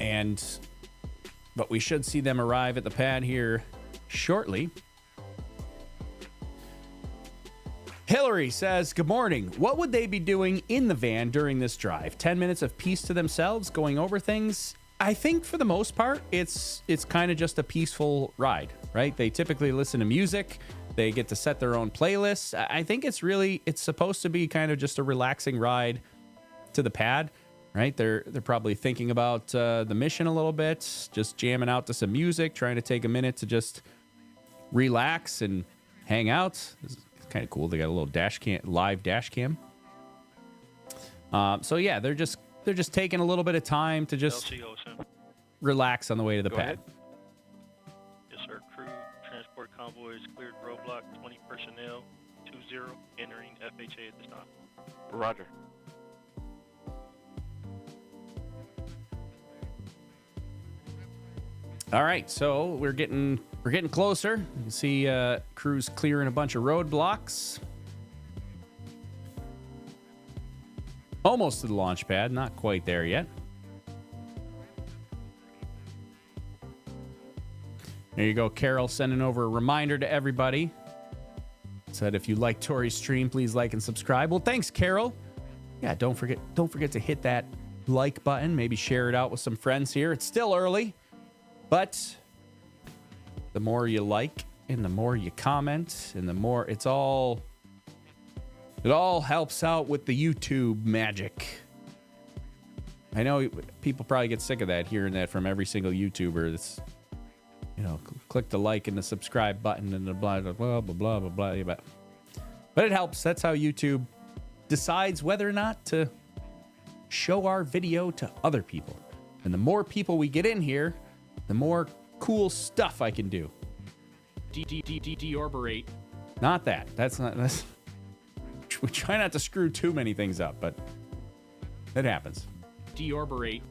we should see them arrive at the pad here shortly. Hillary says, good morning. What would they be doing in the van during this drive? 10 minutes of peace to themselves, going over things? I think for the most part, it's kind of just a peaceful ride, right? They typically listen to music. They get to set their own playlists. I think it's supposed to be kind of just a relaxing ride to the pad, right? They're probably thinking about the mission a little bit, just jamming out to some music, trying to take a minute to just relax and hang out. It's kind of cool. They got a little live dash cam. So yeah, they're just taking a little bit of time to just relax on the way to the pad. Ahead. Yes, sir. Crew transport convoys cleared roadblock. 20 personnel. 20 entering FHA at this time. Roger. All right, so we're getting closer. You can see crews clearing a bunch of roadblocks. Almost to the launch pad, not quite there yet. There you go, Carol sending over a reminder to everybody. Said if you like Tori's stream, please like and subscribe. Well, thanks, Carol. Yeah, don't forget to hit that like button. Maybe share it out with some friends here. It's still early, but the more you like and the more you comment and the more it all helps out with the YouTube magic. I know people probably get sick of that, hearing that from every single YouTuber. That's, click the like and the subscribe button and the blah, blah, blah, blah, blah, blah, blah. But it helps. That's how YouTube decides whether or not to show our video to other people. And the more people we get in here, the more cool stuff I can do. Deorberate. Not that. That's we try not to screw too many things up, but it happens. Deorberate.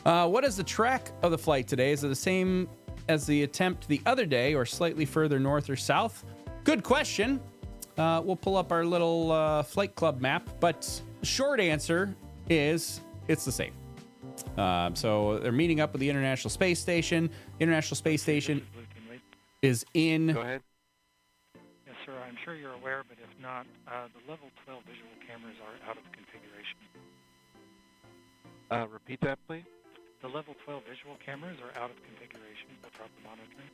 What is the track of the flight today? Is it the same as the attempt the other day or slightly further north or south? Good question. We'll pull up our little flight club map, but the short answer is it's the same. So they're meeting up with the International Space Station. The International Space Station is in... Go ahead. Yes, sir. I'm sure you're aware, but if not, the level 12 visual cameras are out of configuration. Repeat that, please. The level 12 visual cameras are out of configuration for proper monitoring.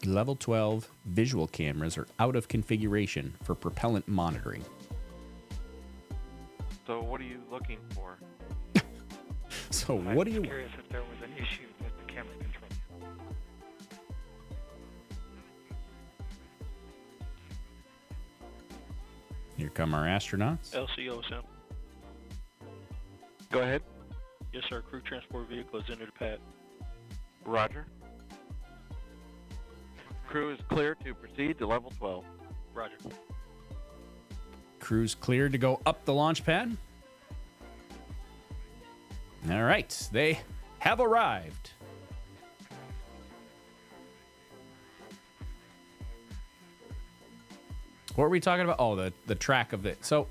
Level 12 visual cameras are out of configuration for propellant monitoring. So what are you looking for? So what do you... I'm curious if there was an issue with the camera control. Here come our astronauts. LCO, Sam. Go ahead. Yes, sir. Crew transport vehicle is into the pad. Roger. Crew is clear to proceed to level 12. Roger. Crew's cleared to go up the launch pad. All right, they have arrived. What were we talking about? Oh, the track of it. So,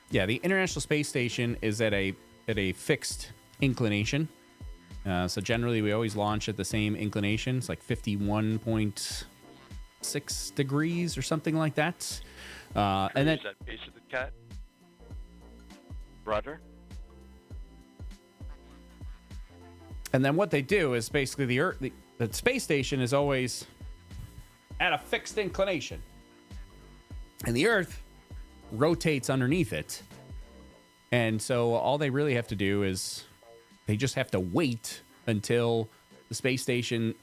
yeah, the International Space Station is at a fixed inclination. So generally, we always launch at the same inclination. It's like 51.6 degrees or something like that. And then Is that base of the cat? Roger. And then what they do is basically the space station is always at a fixed inclination. And the Earth rotates underneath it. And so all they really have to do is they just have to wait until the space station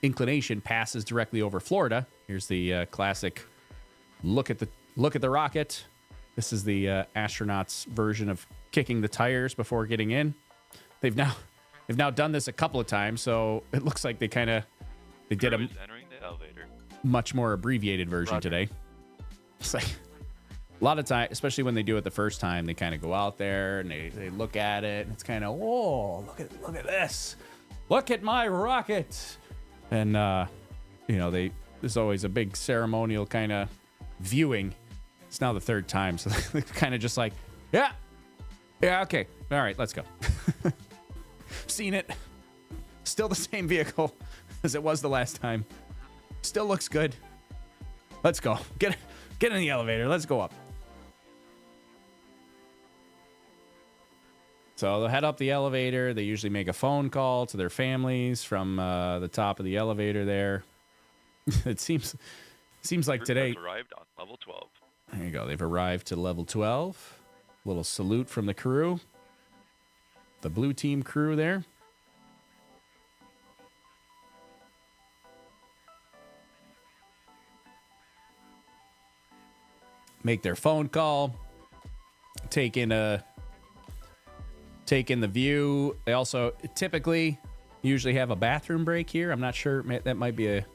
inclination passes directly over Florida. Here's the classic look at the rocket. This is the astronauts' version of kicking the tires before getting in. They've now done this a couple of times, so it looks like they did a entering the elevator. much more abbreviated version today. It's like a lot of time, especially when they do it the first time, they kind of go out there and they look at it, and it's kind of, whoa, look at this, look at my rocket, and there's always a big ceremonial kind of viewing. It's now the third time, so they're kind of just like, yeah, okay, all right, let's go. Seen it. Still the same vehicle as it was the last time. Still looks good. Let's go. Get in the elevator. Let's go up. So they'll head up the elevator. They usually make a phone call to their families from the top of the elevator there. It seems like today. Arrived on level 12. There you go. They've arrived to level 12. Little salute from the crew. The blue team crew there. Make their phone call. Take in the view. They also typically usually have a bathroom break here. I'm not sure. That might be a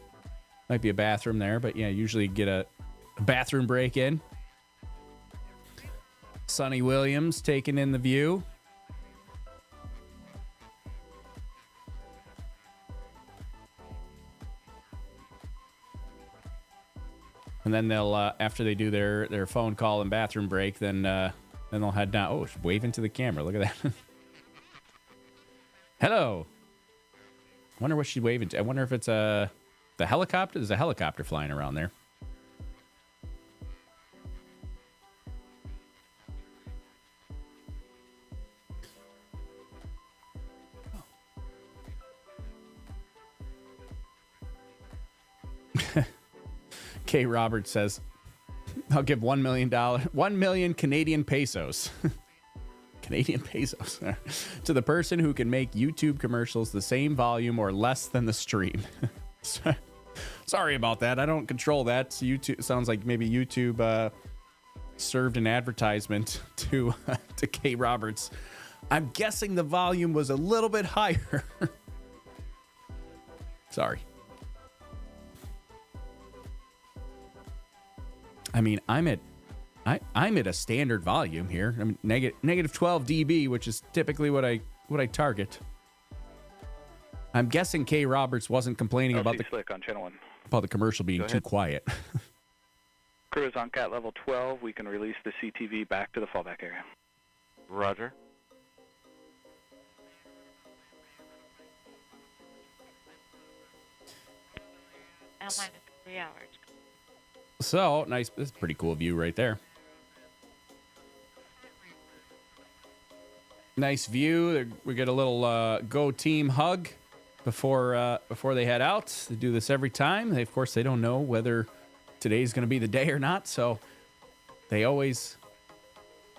bathroom there, but yeah, usually get a bathroom break in. Sonny Williams taking in the view. And then they'll, after they do their phone call and bathroom break, then they'll head down. Oh, she's waving to the camera. Look at that. Hello. I wonder what she's waving to. I wonder if it's the helicopter. There's a helicopter flying around there. K. Roberts says, I'll give $1 million Canadian pesos. Canadian pesos to the person who can make YouTube commercials the same volume or less than the stream. Sorry about that. I don't control that. YouTube sounds like maybe YouTube served an advertisement to K. Roberts. I'm guessing the volume was a little bit higher. Sorry. I mean, I'm at a standard volume here. I mean, negative 12 dB, which is typically what I target. I'm guessing K. Roberts wasn't complaining about Slick on channel 1. About the commercial being too quiet. Crew is on CAT level 12. We can release the CTV back to the fallback area. Roger. -3 hours. So, nice. This is a pretty cool view right there. Nice view. We get a little Go team hug before they head out. They do this every time. Of course, they don't know whether today's going to be the day or not, so they always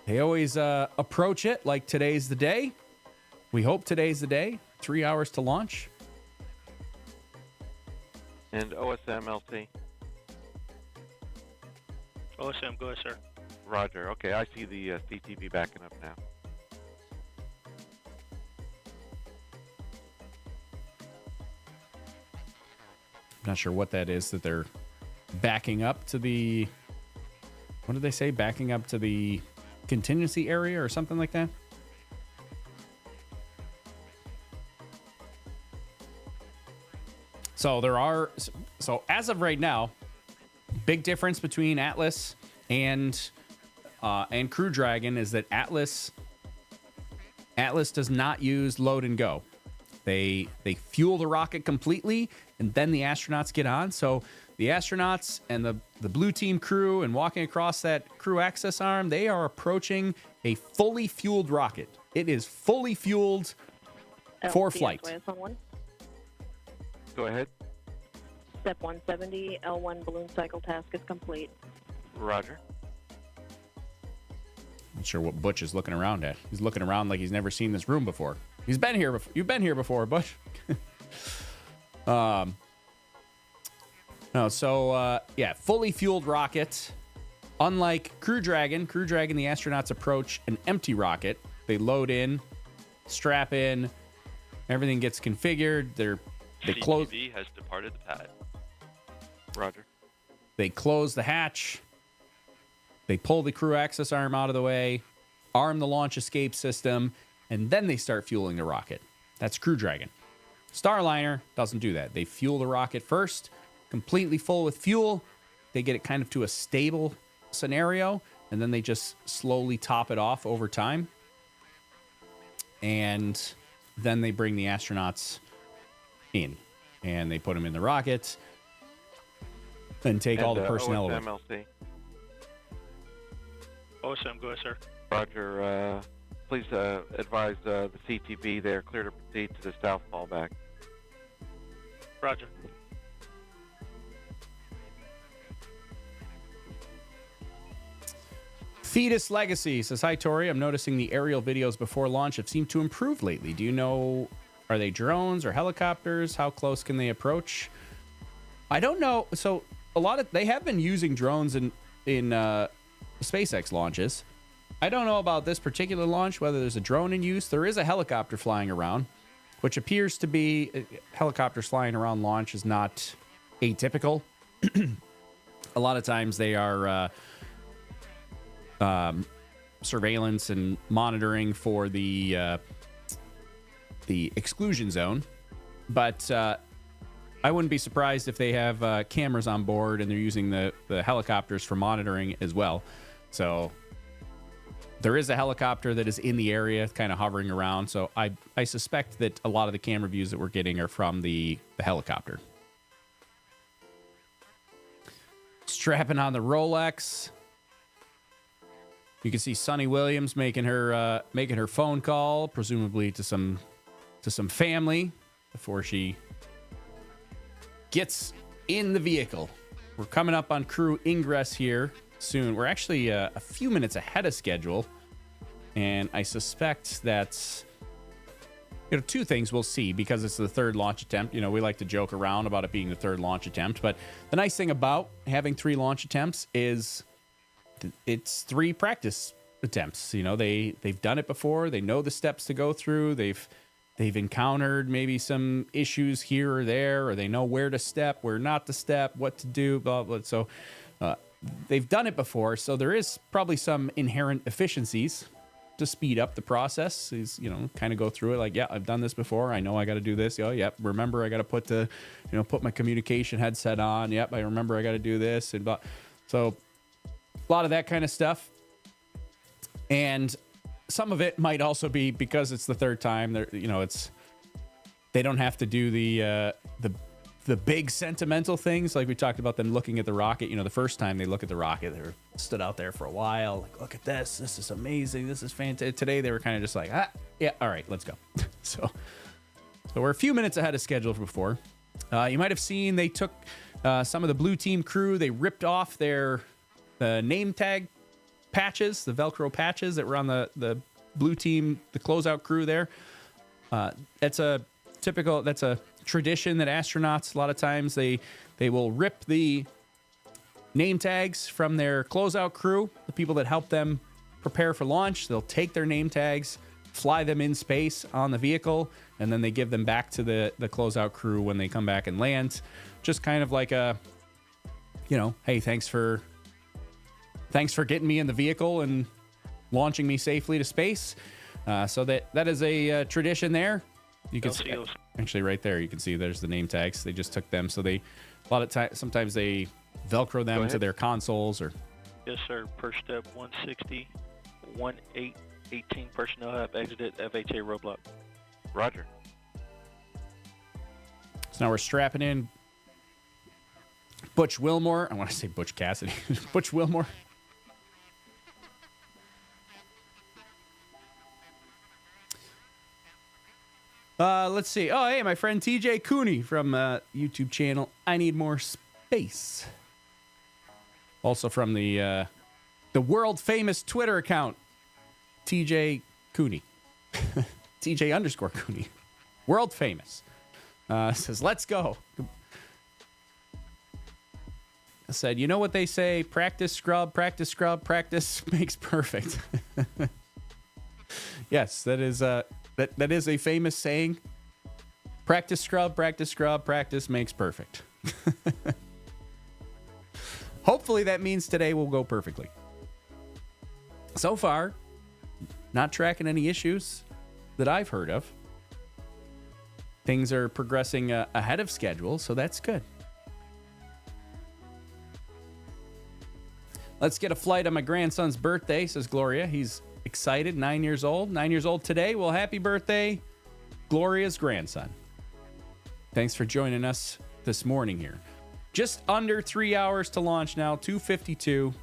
approach it like today's the day. We hope today's the day. 3 hours to launch. And OSM LT. OSM, go ahead, sir. Roger. Okay, I see the CTV backing up now. I'm not sure what that is that they're backing up to the... What did they say? Backing up to the contingency area or something like that? So as of right now, big difference between Atlas and Crew Dragon is that Atlas does not use load and go. They fuel the rocket completely, and then the astronauts get on. So the astronauts and the blue team crew and walking across that crew access arm, they are approaching a fully fueled rocket. It is fully fueled for flight. Go ahead. Step 170, L1 balloon cycle task is complete. Roger. Not sure what Butch is looking around at. He's looking around like he's never seen this room before. He's been here before. You've been here before, Butch. Yeah, fully fueled rocket. Unlike Crew Dragon, the astronauts approach an empty rocket. They load in, strap in, everything gets configured. They close. CTV has departed the pad. Roger. They close the hatch. They pull the crew access arm out of the way, arm the launch escape system, and then they start fueling the rocket. That's Crew Dragon. Starliner doesn't do that. They fuel the rocket first, completely full with fuel. They get it kind of to a stable scenario, and then they just slowly top it off over time. And then they bring the astronauts in, and they put them in the rocket, and take all the personnel away. OSM, OSM, go ahead, sir. Roger. Please advise the CTV they are clear to proceed to the south fallback. Roger. Fetus Legacy says, hi, Tori. I'm noticing the aerial videos before launch have seemed to improve lately. Do you know, are they drones or helicopters? How close can they approach? I don't know. So they have been using drones in SpaceX launches. I don't know about this particular launch, whether there's a drone in use. There is a helicopter flying around, which appears to be helicopters flying around launch is not atypical. A lot of times they are surveillance and monitoring for the exclusion zone, but I wouldn't be surprised if they have cameras on board and they're using the helicopters for monitoring as well. So there is a helicopter that is in the area kind of hovering around, so I suspect that a lot of the camera views that we're getting are from the helicopter. Strapping on the Rolex. You can see Sunny Williams making her phone call, presumably to some family before she gets in the vehicle. We're coming up on crew ingress here soon. We're actually a few minutes ahead of schedule, and I suspect that's two things we'll see because it's the third launch attempt. We like to joke around about it being the third launch attempt, but the nice thing about having 3 launch attempts is it's 3 practice attempts. They've done it before. They know the steps to go through. They've encountered maybe some issues here or there, or they know where to step, where not to step, what to do, blah, blah. So they've done it before. So there is probably some inherent efficiencies to speed up the process. Is kind of go through it like, yeah, I've done this before. I know I got to do this. Oh, yeah. Remember, I got to put my communication headset on. Yep, I remember I got to do this and blah. So a lot of that kind of stuff. And some of it might also be because it's the third time. They don't have to do the big sentimental things like we talked about them looking at the rocket. The first time they look at the rocket, they stood out there for a while. Like, look at this. This is amazing. This is fantastic. Today they were kind of just like, yeah, all right, let's go. So we're a few minutes ahead of schedule before. You might have seen they took some of the blue team crew. They ripped off their name tag patches, the Velcro patches that were on the blue team, the closeout crew there. That's a tradition that astronauts, a lot of times they will rip the name tags from their closeout crew, the people that help them prepare for launch. They'll take their name tags, fly them in space on the vehicle, and then they give them back to the closeout crew when they come back and land. Just kind of like a, hey, thanks for getting me in the vehicle and launching me safely to space. So that is a tradition there. You can see, actually right there, you can see there's the name tags. They just took them. So sometimes they Velcro them to their consoles or. Yes, sir. Per step 160, 18 personnel have exited FHA roadblock. Roger. So now we're strapping in Butch Wilmore. I want to say Butch Cassidy. Butch Wilmore. Let's see. Oh, hey, my friend TJ Cooney from YouTube channel I Need More Space. Also from the world famous Twitter account TJ Cooney. TJ _Cooney. World famous. Says, let's go. I said, you know what they say? Practice, scrub, practice, scrub, practice makes perfect. Yes, that is a famous saying. Practice, scrub, practice makes perfect. Hopefully that means today will go perfectly. So far, not tracking any issues that I've heard of. Things are progressing ahead of schedule, so that's good. Let's get a flight on my grandson's birthday, says Gloria. He's excited, 9 years old. 9 years old today. Well, happy birthday, Gloria's grandson. Thanks for joining us this morning here. Just under 3 hours to launch now, 2:52.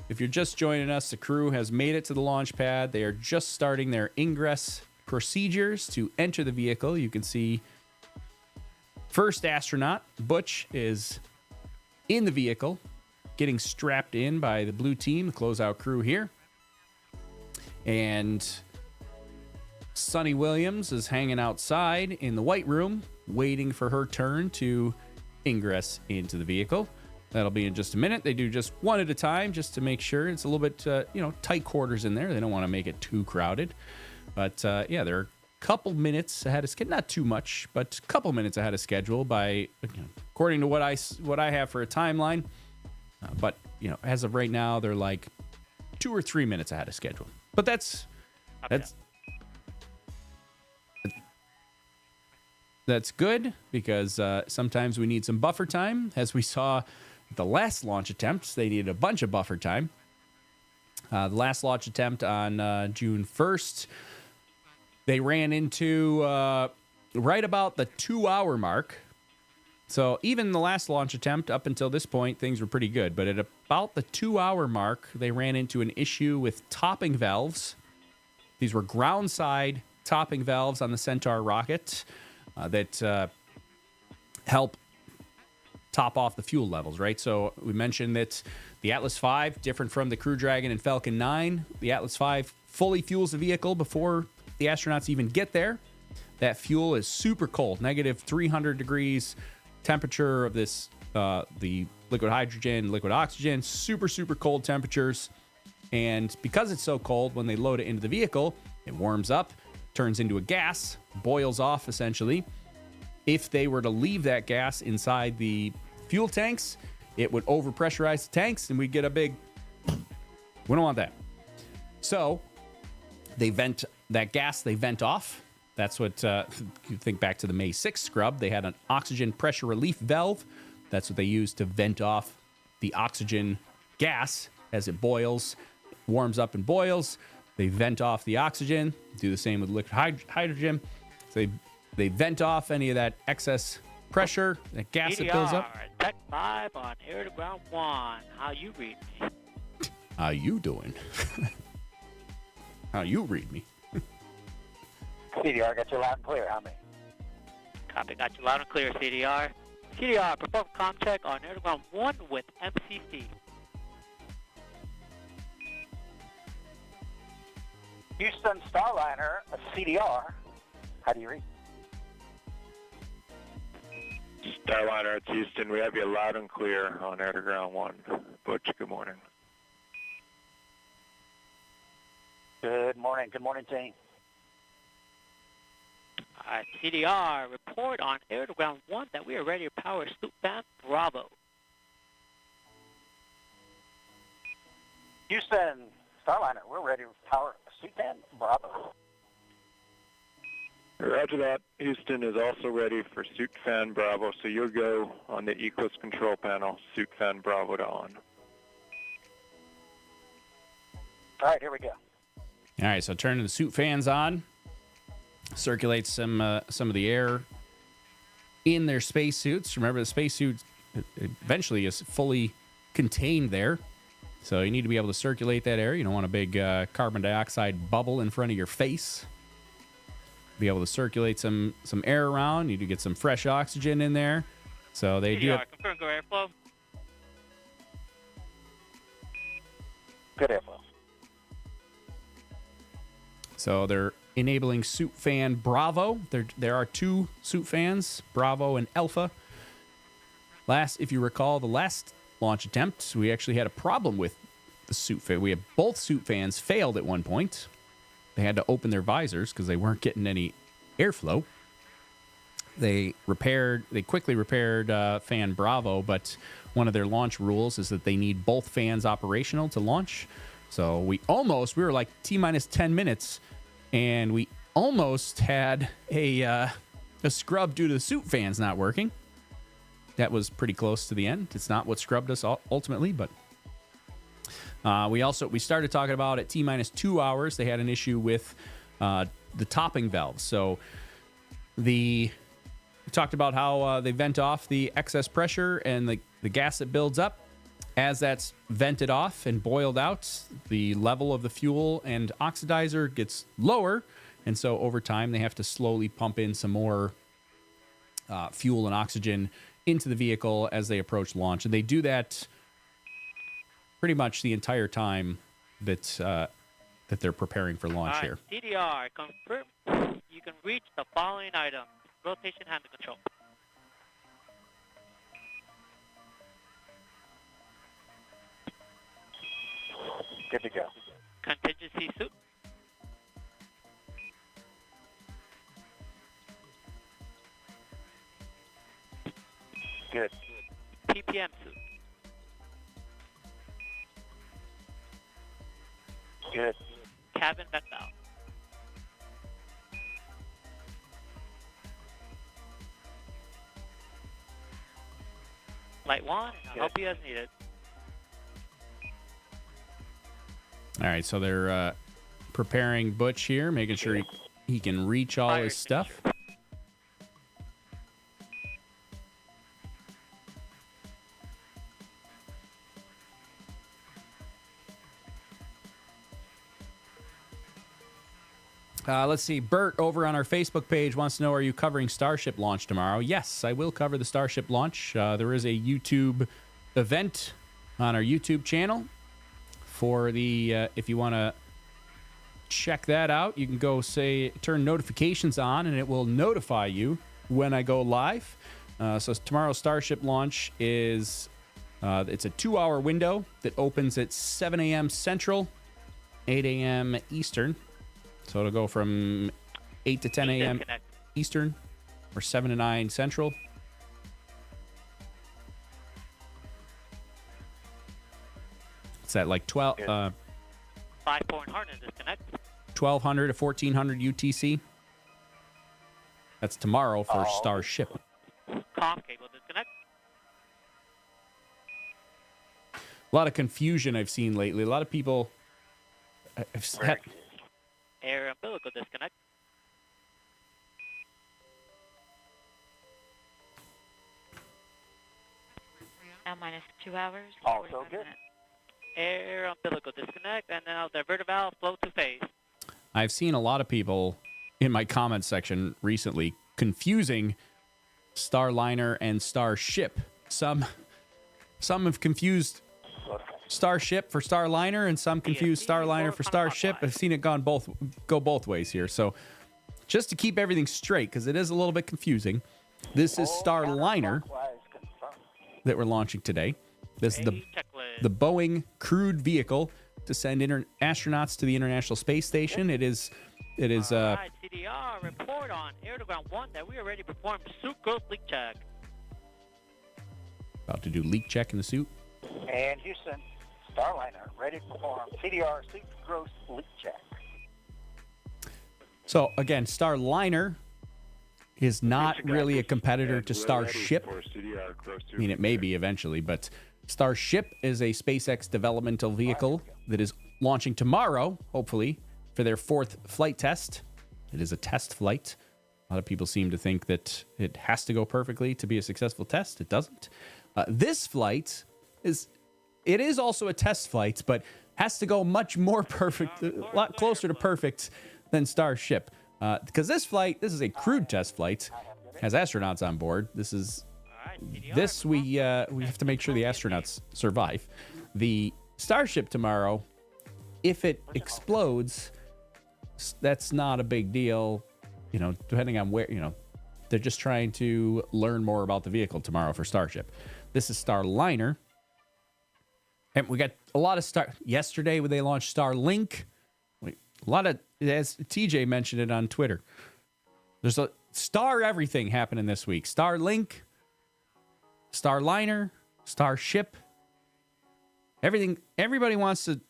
If you're just joining us, the crew has made it to the launch pad. They are just starting their ingress procedures to enter the vehicle. You can see first astronaut, Butch, is in the vehicle. getting strapped in by the blue team, the closeout crew here. And Sunny Williams is hanging outside in the white room, waiting for her turn to ingress into the vehicle. That'll be in just a minute. They do just one at a time just to make sure. It's a little bit, tight quarters in there. They don't want to make it too crowded. But, yeah, they're a couple minutes ahead of schedule. Not too much, but a couple minutes ahead of schedule by, according to what I have for a timeline. But, as of right now, they're like 2 or 3 minutes ahead of schedule. But that's good because sometimes we need some buffer time. As we saw the last launch attempt, they needed a bunch of buffer time. The last launch attempt on June 1st, they ran into right about the 2-hour mark. So even the last launch attempt up until this point, things were pretty good. But at about the 2-hour mark, they ran into an issue with topping valves. These were ground side topping valves on the Centaur rocket that help top off the fuel levels, right? So we mentioned that the Atlas V, different from the Crew Dragon and Falcon 9, the Atlas V fully fuels the vehicle before the astronauts even get there. That fuel is super cold, negative 300 degrees temperature of this, the liquid hydrogen, liquid oxygen, super, super cold temperatures. And because it's so cold, when they load it into the vehicle, it warms up, turns into a gas, boils off essentially. If they were to leave that gas inside the fuel tanks, it would overpressurize the tanks and we'd get a big, we don't want that. So they vent that gas, they vent off. That's what, you think back to the May 6th scrub, they had an oxygen pressure relief valve. That's what they used to vent off the oxygen gas as it boils, warms up and boils. They vent off the oxygen, do the same with liquid hydrogen. So they vent off any of that excess pressure, that gas that builds up. Tech 5 on air to ground 1. How you read me? How you doing? How you read me? CDR, got you loud and clear. How many? Copy, got you loud and clear, CDR. CDR, perform comm check on air to ground 1 with MCC. Houston Starliner, a CDR. How do you read? Starliner, it's Houston. We have you loud and clear on air to ground 1. Butch, good morning. Good morning. Good morning, team. CDR, report on air to ground 1 that we are ready to power Sloop Fan Bravo. Houston Starliner, we're ready to power Sloop Fan Bravo. Roger that. Houston is also ready for Suit Fan Bravo, so you'll go on the Eclipse control panel, Suit Fan Bravo to on. All right, here we go. All right, so turning the suit fans on, circulate some of the air in their spacesuits. Remember, the spacesuit eventually is fully contained there, so you need to be able to circulate that air. You don't want a big carbon dioxide bubble in front of your face. Be able to circulate some air around. You need to get some fresh oxygen in there. So they do. Confirm go airflow. Good airflow. So they're enabling suit fan Bravo. There are 2 suit fans, Bravo and Alpha. If you recall, the last launch attempt, we actually had a problem with the suit fan. We had both suit fans failed at one point. They had to open their visors because they weren't getting any airflow. They quickly repaired fan Bravo, but one of their launch rules is that they need both fans operational to launch. So we were like T-minus 10 minutes, and we almost had a scrub due to the suit fans not working. That was pretty close to the end. It's not what scrubbed us ultimately, but we started talking about at T-minus 2 hours, they had an issue with the topping valves. So we talked about how they vent off the excess pressure and the gas that builds up. As that's vented off and boiled out, the level of the fuel and oxidizer gets lower. And so over time, they have to slowly pump in some more fuel and oxygen into the vehicle as they approach launch. And they do that pretty much the entire time that they're preparing for launch here. CDR, confirm you can reach the following items. Rotation handle control. Good to go. Contingency suit. Good. PPM suit. Good. Cabin vent valve. Light 1, I'll help you as needed. All right, so they're preparing Butch here, making sure he can reach all his stuff. Let's see. Bert over on our Facebook page wants to know, are you covering Starship launch tomorrow? Yes, I will cover the Starship launch. There is a YouTube event on our YouTube channel for the, if you want to check that out, you can go turn notifications on and it will notify you when I go live. So tomorrow's Starship launch is, it's a 2-hour window that opens at 7 a.m. Central, 8 a.m. Eastern. So it'll go from 8 to 10 a.m. Eastern or 7 to 9 Central. It's at like 12... 5-point harness disconnect. 1200 to 1400 UTC. That's tomorrow for Starship. Comm cable disconnect. A lot of confusion I've seen lately. A lot of people... Air umbilical disconnect. Now minus 2 hours. Also good. Air umbilical disconnect, and now diverter valve flow to phase. I've seen a lot of people in my comments section recently confusing Starliner and Starship. Some have confused Starship for Starliner, and some confuse Starliner for Starship. I've seen it go both ways here. So just to keep everything straight, because it is a little bit confusing, this is Starliner that we're launching today. This is the Boeing crewed vehicle to send astronauts to the International Space Station. It is All right, CDR, report on air to ground 1 that we already performed suit growth leak check. About to do leak check in the suit. And Houston, Starliner, ready to perform CDR suit growth leak check. So, again, Starliner is not really a competitor to Starship. I mean, it may be eventually, but Starship is a SpaceX developmental vehicle that is launching tomorrow, hopefully, for their 4th flight test. It is a test flight. A lot of people seem to think that it has to go perfectly to be a successful test. It doesn't. This flight is also a test flight, but has to go much more perfect, a lot closer to perfect than Starship. Because this is a crewed test flight, has astronauts on board. We have to make sure the astronauts survive. The Starship tomorrow, if it explodes, that's not a big deal, depending on where, they're just trying to learn more about the vehicle tomorrow for Starship. This is Starliner. And we got a lot of yesterday when they launched Starlink. A lot of, as TJ mentioned it on Twitter, there's a everything happening this week. Starlink, Starliner, Starship. Everything. Everybody wants to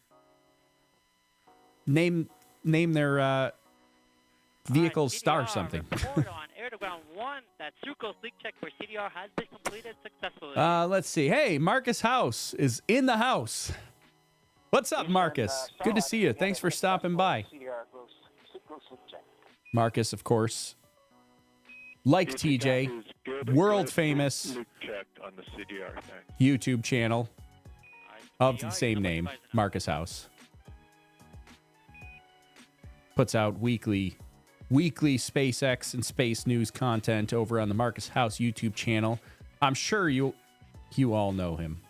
name their vehicles Star something. Report on air to ground 1 that suit leak check for CDR has been completed successfully. Let's see. Hey, Marcus House is in the house. What's up, Marcus? Good to see you. Thanks for stopping by. Marcus, of course, like TJ, world famous YouTube channel of the same name, Marcus House. Puts out weekly SpaceX and space news content over on the Marcus House YouTube channel. I'm sure you all know him.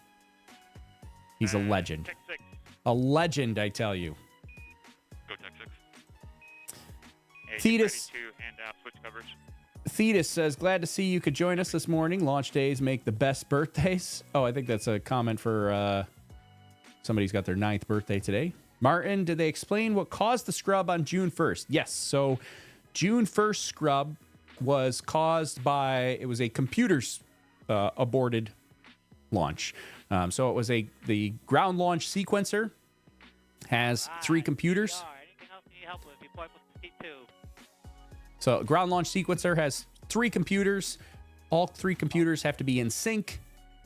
He's a legend. A legend, I tell you. Go Tech 6. Thetis. To hand out switch covers. Thetis says, glad to see you could join us this morning. Launch days make the best birthdays. Oh, I think that's a comment for somebody's got their 9th birthday today. Martin, did they explain what caused the scrub on June 1st? Yes. So June 1st scrub was caused by, it was a computer's aborted launch. So it was the ground launch sequencer has 3 computers. So ground launch sequencer has 3 computers. All 3 computers have to be in sync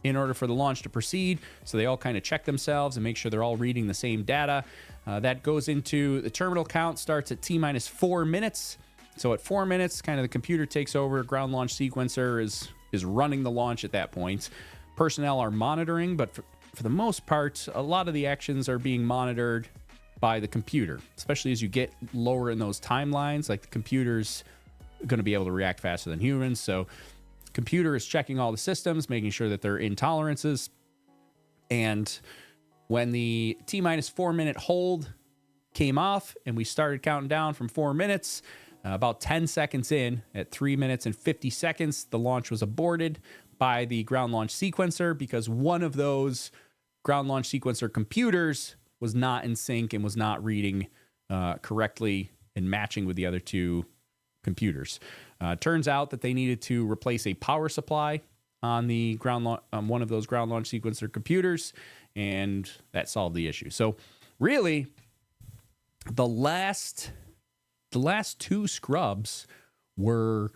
in order for the launch to proceed. So they all kind of check themselves and make sure they're all reading the same data. That goes into the terminal count, starts at T minus 4 minutes. So at 4 minutes, kind of the computer takes over. Ground launch sequencer is running the launch at that point. Personnel are monitoring, but for the most part, a lot of the actions are being monitored by the computer, especially as you get lower in those timelines. Like the computer's going to be able to react faster than humans. So computer is checking all the systems, making sure that they're in tolerances. And when the T minus 4 minute hold came off and we started counting down from 4 minutes, about 10 seconds in, at 3 minutes and 50 seconds, the launch was aborted by the ground launch sequencer because one of those ground launch sequencer computers was not in sync and was not reading correctly and matching with the other 2 computers. Turns out that they needed to replace a power supply on the one of those ground launch sequencer computers, and that solved the issue. So really, the last 2 scrubs were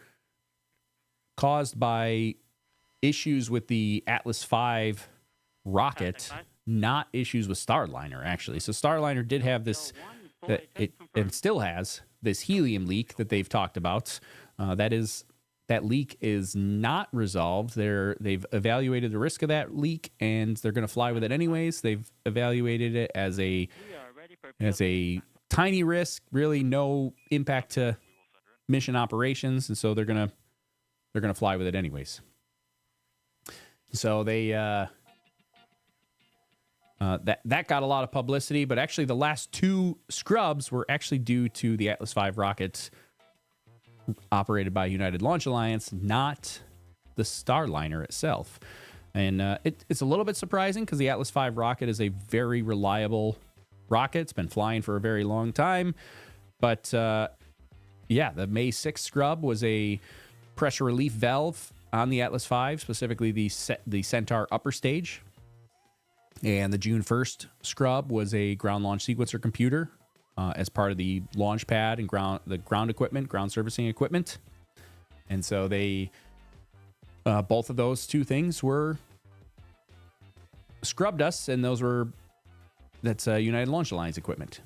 caused by issues with the Atlas V rocket, not issues with Starliner, actually. So Starliner did have this, it still has this helium leak that they've talked about. That leak is not resolved. They've evaluated the risk of that leak, and they're going to fly with it anyways. They've evaluated it as a tiny risk, really no impact to mission operations, and so they're gonna fly with it anyways. So they that got a lot of publicity, but actually the last 2 scrubs were actually due to the Atlas V rockets operated by United Launch Alliance, not the Starliner itself. And it's a little bit surprising because the Atlas V rocket is a very reliable rocket. It's been flying for a very long time. But yeah, the May 6th scrub was a pressure relief valve on the Atlas V, specifically the Centaur upper stage. And the June 1st scrub was a ground launch sequencer computer as part of the launch pad and ground equipment, ground servicing equipment. And so they both of those 2 things were scrubbed us, and that's United Launch Alliance equipment.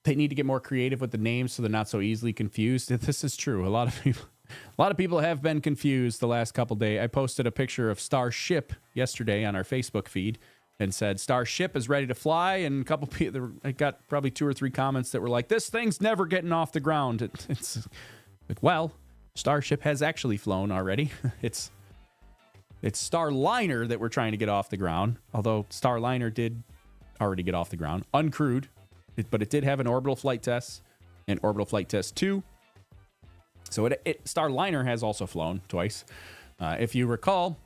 They need to get more creative with the names so they're not so easily confused. This is true. A lot of people have been confused the last couple days. I posted a picture of Starship yesterday on our Facebook feed and said Starship is ready to fly, and a couple people, I got probably 2 or 3 comments that were like, "This thing's never getting off the ground." It's like, well, Starship has actually flown already. It's Starliner that we're trying to get off the ground, although Starliner did already get off the ground, uncrewed. But it did have an orbital flight test and orbital flight test 2. So Starliner has also flown twice. If you recall,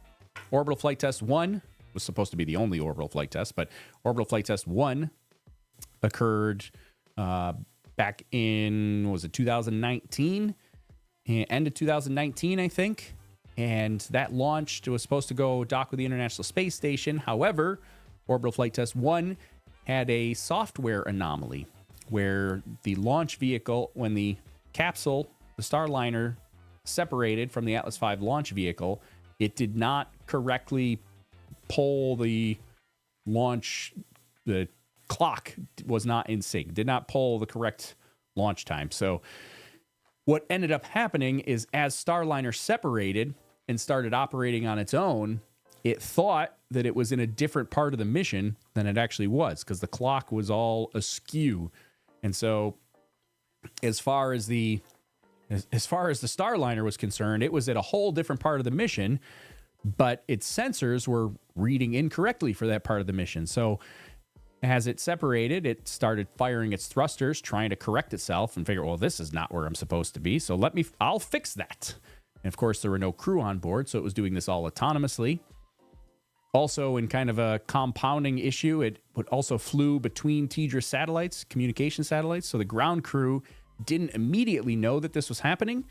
orbital flight test 1 was supposed to be the only orbital flight test, but orbital flight test 1 occurred back in, 2019? End of 2019, I think. And that launched, it was supposed to go dock with the International Space Station. However, orbital flight test 1 had a software anomaly where the launch vehicle, when the capsule, the Starliner, separated from the Atlas V launch vehicle, it did not correctly pull the launch, the clock was not in sync, did not pull the correct launch time. So what ended up happening is as Starliner separated and started operating on its own, it thought that it was in a different part of the mission than it actually was because the clock was all askew. And so as far as the As far as the Starliner was concerned, it was at a whole different part of the mission, but its sensors were reading incorrectly for that part of the mission. So as it separated, it started firing its thrusters, trying to correct itself and figure, well, this is not where I'm supposed to be. So I'll fix that. And of course, there were no crew on board, so it was doing this all autonomously. Also, in kind of a compounding issue, it also flew between TDRS satellites, communication satellites. So the ground crew didn't immediately know that this was happening.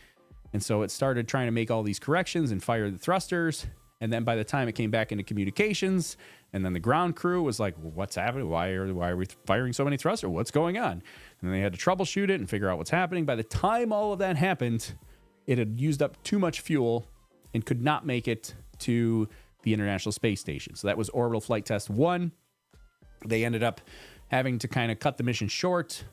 And so it started trying to make all these corrections and fire the thrusters. And then by the time it came back into communications, and then the ground crew was like, well, what's happening? Why are we firing so many thrusters? What's going on? And then they had to troubleshoot it and figure out what's happening. By the time all of that happened, it had used up too much fuel and could not make it to the International Space Station. So that was Orbital Flight Test 1. They ended up having to kind of cut the mission short,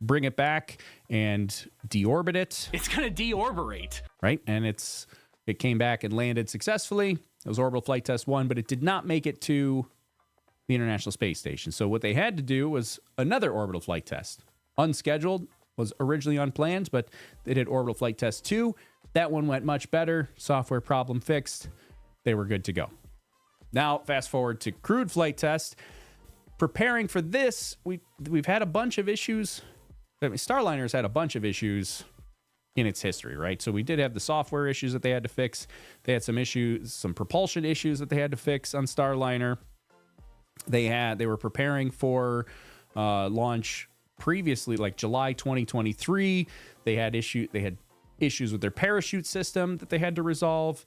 bring it back, and deorbit it. It's going to deorbit. Right? And it came back and landed successfully. It was Orbital Flight Test 1, but it did not make it to the International Space Station. So what they had to do was another orbital flight test. Unscheduled, was originally unplanned, but they did Orbital Flight Test 2. That one went much better. Software problem fixed. They were good to go. Now, fast forward to crewed flight test. Preparing for this, we've had a bunch of issues. I mean, Starliner's had a bunch of issues in its history, right? So we did have the software issues that they had to fix. They had some issues, some propulsion issues that they had to fix on Starliner. They were preparing for launch previously, like July 2023. They had issues with their parachute system that they had to resolve.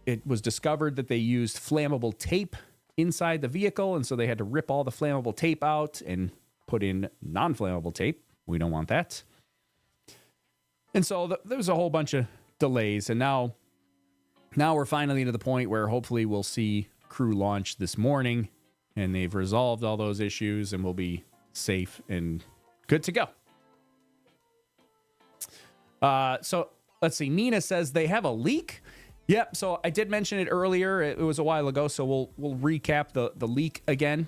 It was discovered that they used flammable tape inside the vehicle, and so they had to rip all the flammable tape out and put in non-flammable tape. We don't want that. And so there was a whole bunch of delays, and now we're finally to the point where hopefully we'll see crew launch this morning, and they've resolved all those issues, and we'll be safe and good to go. So let's see. Nina says they have a leak. Yep. So I did mention it earlier. It was a while ago, so we'll recap the leak again.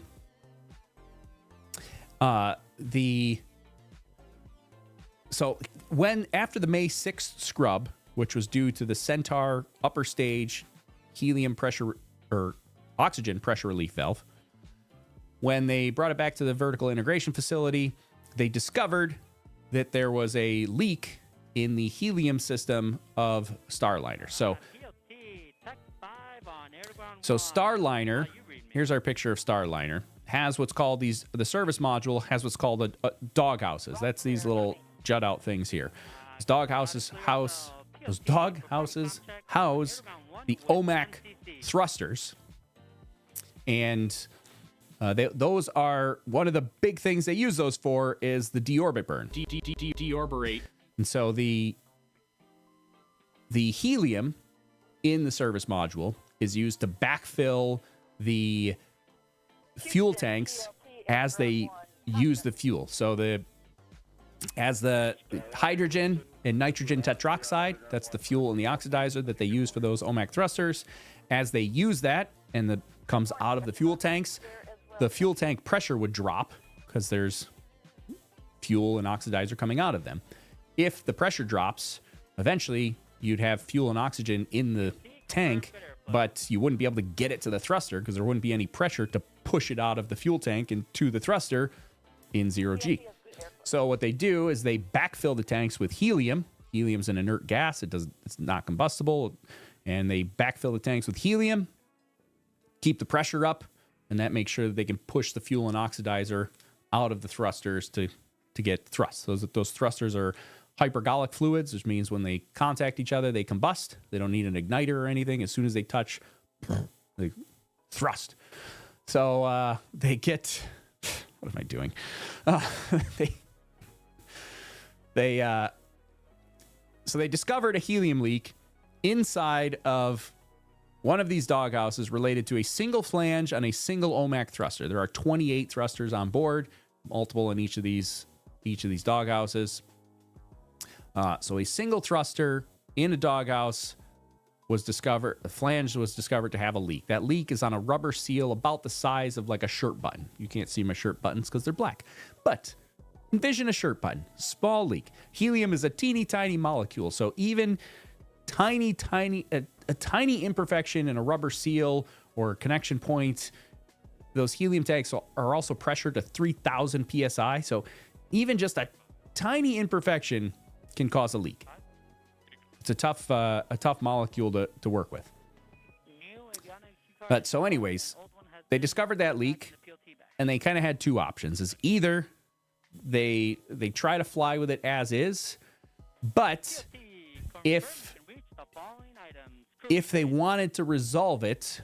So after the May 6th scrub, which was due to the Centaur upper stage helium pressure or oxygen pressure relief valve, when they brought it back to the vertical integration facility, they discovered that there was a leak in the helium system of Starliner. So Starliner, here's our picture of Starliner, has what's called the service module has what's called a dog houses. That's these little jut out things here. Those dog houses house the OMAC thrusters. And those are one of the big things they use those for is the deorbit burn. Deorbit. And so the helium in the service module is used to backfill the fuel tanks as they use the fuel. So as the hydrogen and nitrogen tetroxide, that's the fuel in the oxidizer that they use for those OMAC thrusters. As they use that and that comes out of the fuel tanks, the fuel tank pressure would drop because there's fuel and oxidizer coming out of them. If the pressure drops, eventually you'd have fuel and oxygen in the tank, but you wouldn't be able to get it to the thruster because there wouldn't be any pressure to push it out of the fuel tank and to the thruster in 0G. So what they do is they backfill the tanks with helium. Helium's an inert gas. It's not combustible. And they backfill the tanks with helium, keep the pressure up, and that makes sure that they can push the fuel and oxidizer out of the thrusters to get thrust. Those thrusters are hypergolic fluids, which means when they contact each other, they combust. They don't need an igniter or anything. As soon as they touch, they thrust. So they get... What am I doing? So they discovered a helium leak inside of one of these doghouses related to a single flange on a single OMAC thruster. There are 28 thrusters on board, multiple in each of these doghouses. So a single thruster in a doghouse was discovered. The flange was discovered to have a leak. That leak is on a rubber seal about the size of like a shirt button. You can't see my shirt buttons because they're black. But envision a shirt button, small leak. Helium is a teeny tiny molecule, so even a tiny imperfection in a rubber seal or connection point, those helium tanks are also pressured to 3,000 psi. So even just a tiny imperfection can cause a leak. It's a tough molecule to work with. But so anyways, they discovered that leak, and they kind of had two options. Is either they try to fly with it as is, but if they wanted to resolve it,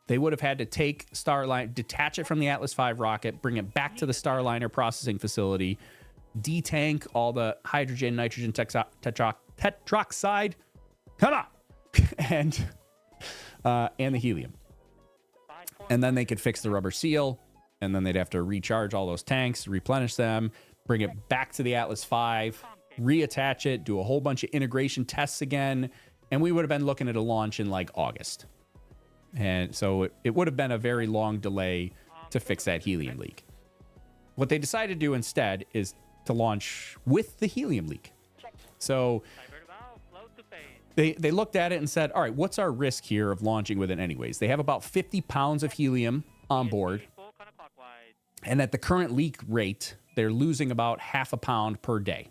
they would have had to take Starliner, detach it from the Atlas V rocket, bring it back to the Starliner processing facility, detank all the hydrogen, nitrogen tetroxide, and the helium. And then they could fix the rubber seal, and then they'd have to recharge all those tanks, replenish them, bring it back to the Atlas V, reattach it, do a whole bunch of integration tests again, and we would have been looking at a launch in like August. And so it would have been a very long delay to fix that helium leak. What they decided to do instead is to launch with the helium leak. So they looked at it and said, all right, what's our risk here of launching with it anyways? They have about 50 pounds of helium on board. And at the current leak rate, they're losing about half a pound per day.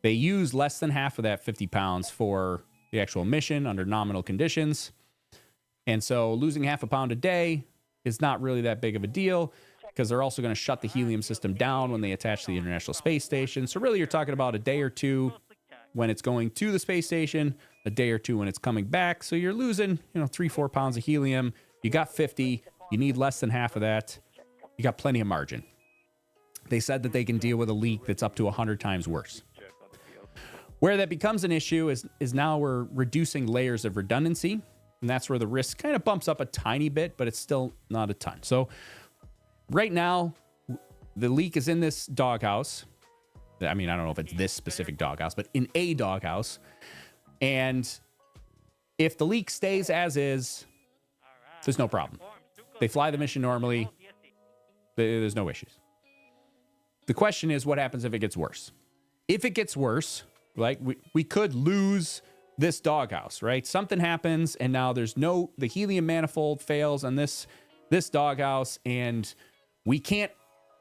They use less than half of that 50 pounds for the actual mission under nominal conditions. And so losing half a pound a day is not really that big of a deal, because they're also going to shut the helium system down when they attach to the International Space Station. So really you're talking about a day or two when it's going to the space station, a day or two when it's coming back. So you're losing, 3-4 pounds of helium. You got 50. You need less than half of that. You got plenty of margin. They said that they can deal with a leak that's up to 100 times worse. Where that becomes an issue is now we're reducing layers of redundancy, and that's where the risk kind of bumps up a tiny bit, but it's still not a ton. So right now, the leak is in this doghouse. I mean, I don't know if it's this specific doghouse, but in a doghouse. And if the leak stays as is, there's no problem. They fly the mission normally. There's no issues. The question is, what happens if it gets worse? If it gets worse, like we could lose this doghouse, right? Something happens, and now the helium manifold fails on this doghouse, and we can't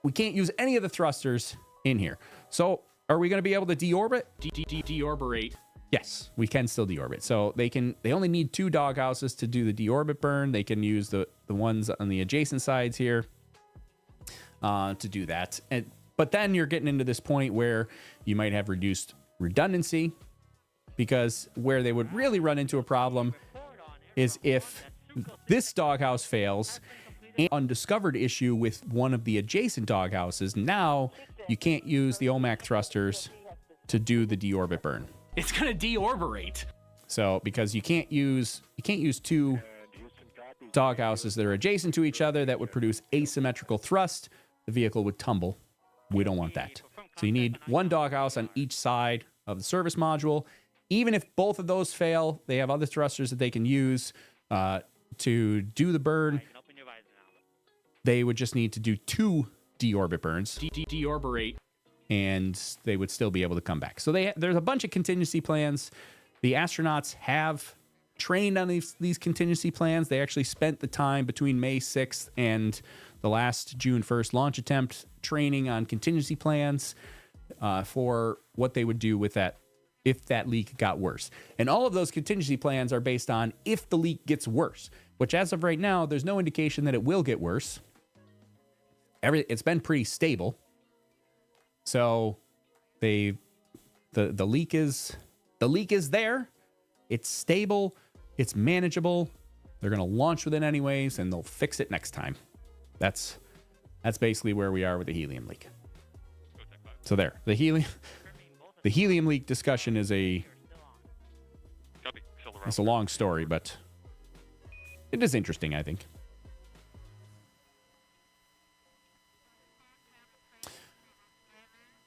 use any of the thrusters in here. So are we going to be able to deorbit? Deorbit. Yes, we can still deorbit. So they only need 2 doghouses to do the deorbit burn. They can use the ones on the adjacent sides here to do that. But then you're getting into this point where you might have reduced redundancy, because where they would really run into a problem is if this doghouse fails, an undiscovered issue with one of the adjacent doghouses. Now you can't use the OMAC thrusters to do the deorbit burn. It's gonna deorbit. So because you can't use 2 doghouses that are adjacent to each other that would produce asymmetrical thrust, the vehicle would tumble. We don't want that. So you need 1 doghouse on each side of the service module. Even if both of those fail, they have other thrusters that they can use to do the burn. They would just need to do 2 deorbit burns. Deorbit. And they would still be able to come back. So there's a bunch of contingency plans. The astronauts have trained on these contingency plans. They actually spent the time between May 6th and the last June 1st launch attempt training on contingency plans for what they would do with that if that leak got worse. And all of those contingency plans are based on if the leak gets worse, which as of right now, there's no indication that it will get worse. It's been pretty stable. So the leak is there. It's stable. It's manageable. They're going to launch with it anyways, and they'll fix it next time. That's basically where we are with the helium leak. So there, the helium leak discussion is it's a long story, but it is interesting, I think.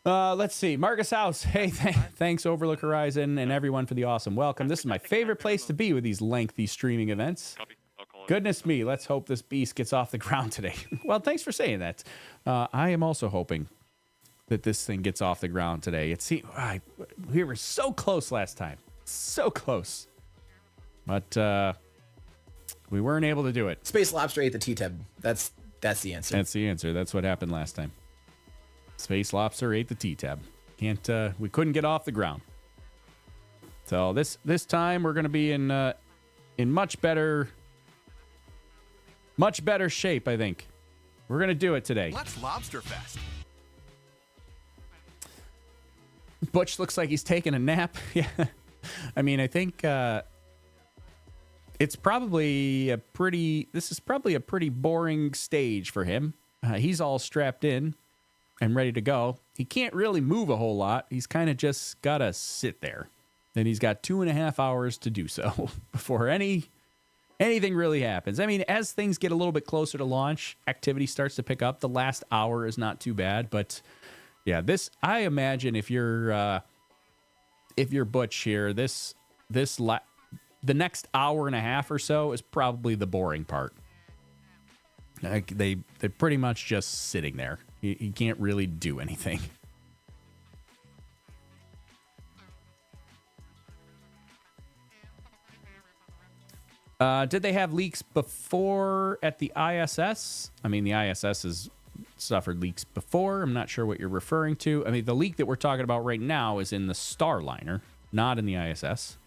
Let's see. Marcus House. Hey, thanks Overlook Horizon and everyone for the awesome welcome. This is my favorite place to be with these lengthy streaming events. Goodness me. Let's hope this beast gets off the ground today. Well, thanks for saying that. I am also hoping that this thing gets off the ground today. We were so close last time. So close. But we weren't able to do it. Space Lobster ate the T-Teb. That's the answer. That's the answer. That's what happened last time. Space Lobster ate the T-Tab. We couldn't get off the ground. So this time we're going to be in much better shape, I think. We're going to do it today. Let's Lobster Fest. Butch looks like he's taking a nap. Yeah. I mean, I think it's probably this is probably a pretty boring stage for him. He's all strapped in and ready to go. He can't really move a whole lot. He's kind of just got to sit there. And he's got 2.5 hours to do so before anything really happens. I mean, as things get a little bit closer to launch, activity starts to pick up. The last hour is not too bad, but yeah, I imagine if you're Butch here, the next hour and a half or so is probably the boring part. Like they're pretty much just sitting there. You can't really do anything. Did they have leaks before at the ISS? I mean, the ISS has suffered leaks before. I'm not sure what you're referring to. I mean, the leak that we're talking about right now is in the Starliner, not in the ISS.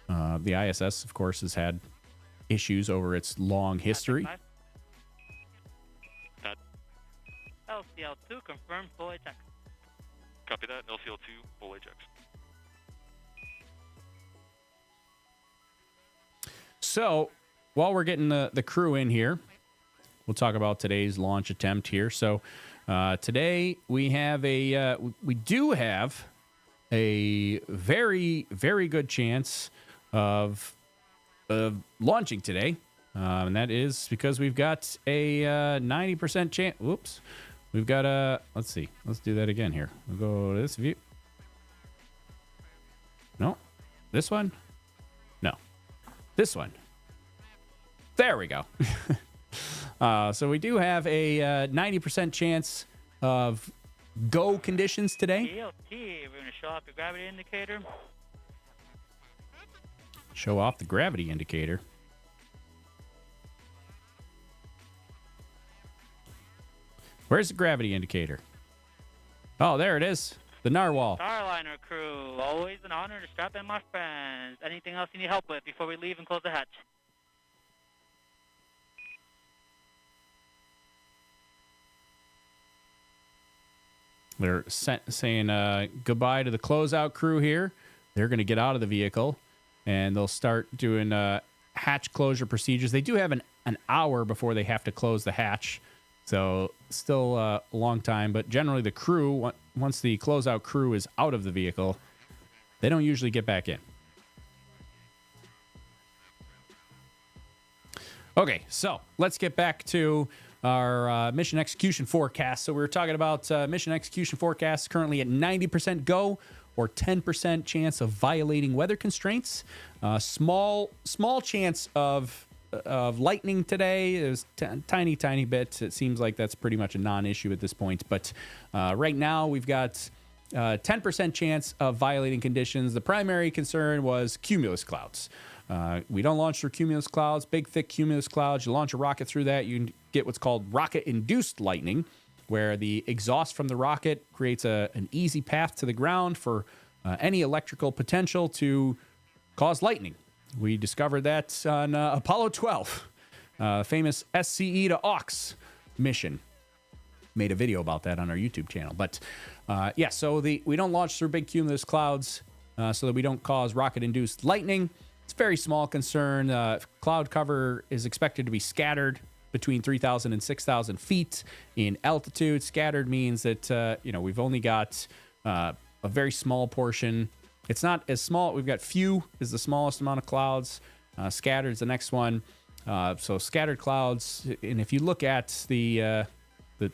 The ISS, of course, has had issues over its long history. LCL2 confirmed full eject. Copy that. LCL2 full eject. So, while we're getting the crew in here, we'll talk about today's launch attempt here. So, today we do have a very, very good chance of launching today. And that is because we've got a 90% chance. Whoops. We've got a, let's see. Let's do that again here. We'll go to this view. No. This one? No. This one. There we go. So we do have a 90% chance of go conditions today. ELT, we're going to show off the gravity indicator. Show off the gravity indicator. Where's the gravity indicator? Oh, there it is. The narwhal. Starliner crew, always an honor to strap in, my friends. Anything else you need help with before we leave and close the hatch? They're saying goodbye to the closeout crew here. They're going to get out of the vehicle, and they'll start doing hatch closure procedures. They do have an hour before they have to close the hatch, so still a long time. But generally, the crew, once the closeout crew is out of the vehicle, they don't usually get back in. Okay, so let's get back to our mission execution forecast. So we were talking about mission execution forecast currently at 90% go or 10% chance of violating weather constraints. Small chance of lightning today. There's tiny bit. It seems like that's pretty much a non-issue at this point. But right now we've got 10% chance of violating conditions. The primary concern was cumulus clouds. We don't launch through cumulus clouds, big, thick cumulus clouds. You launch a rocket through that, you can get what's called rocket-induced lightning, where the exhaust from the rocket creates an easy path to the ground for any electrical potential to cause lightning. We discovered that on Apollo 12, famous SCE to AUX mission. Made a video about that on our YouTube channel. But yeah, so we don't launch through big cumulus clouds so that we don't cause rocket-induced lightning. It's a very small concern. Cloud cover is expected to be scattered between 3,000 and 6,000 feet in altitude. Scattered means that, we've only got a very small portion. It's not as small. We've got few is the smallest amount of clouds. Scattered is the next one. So scattered clouds. And if you look at the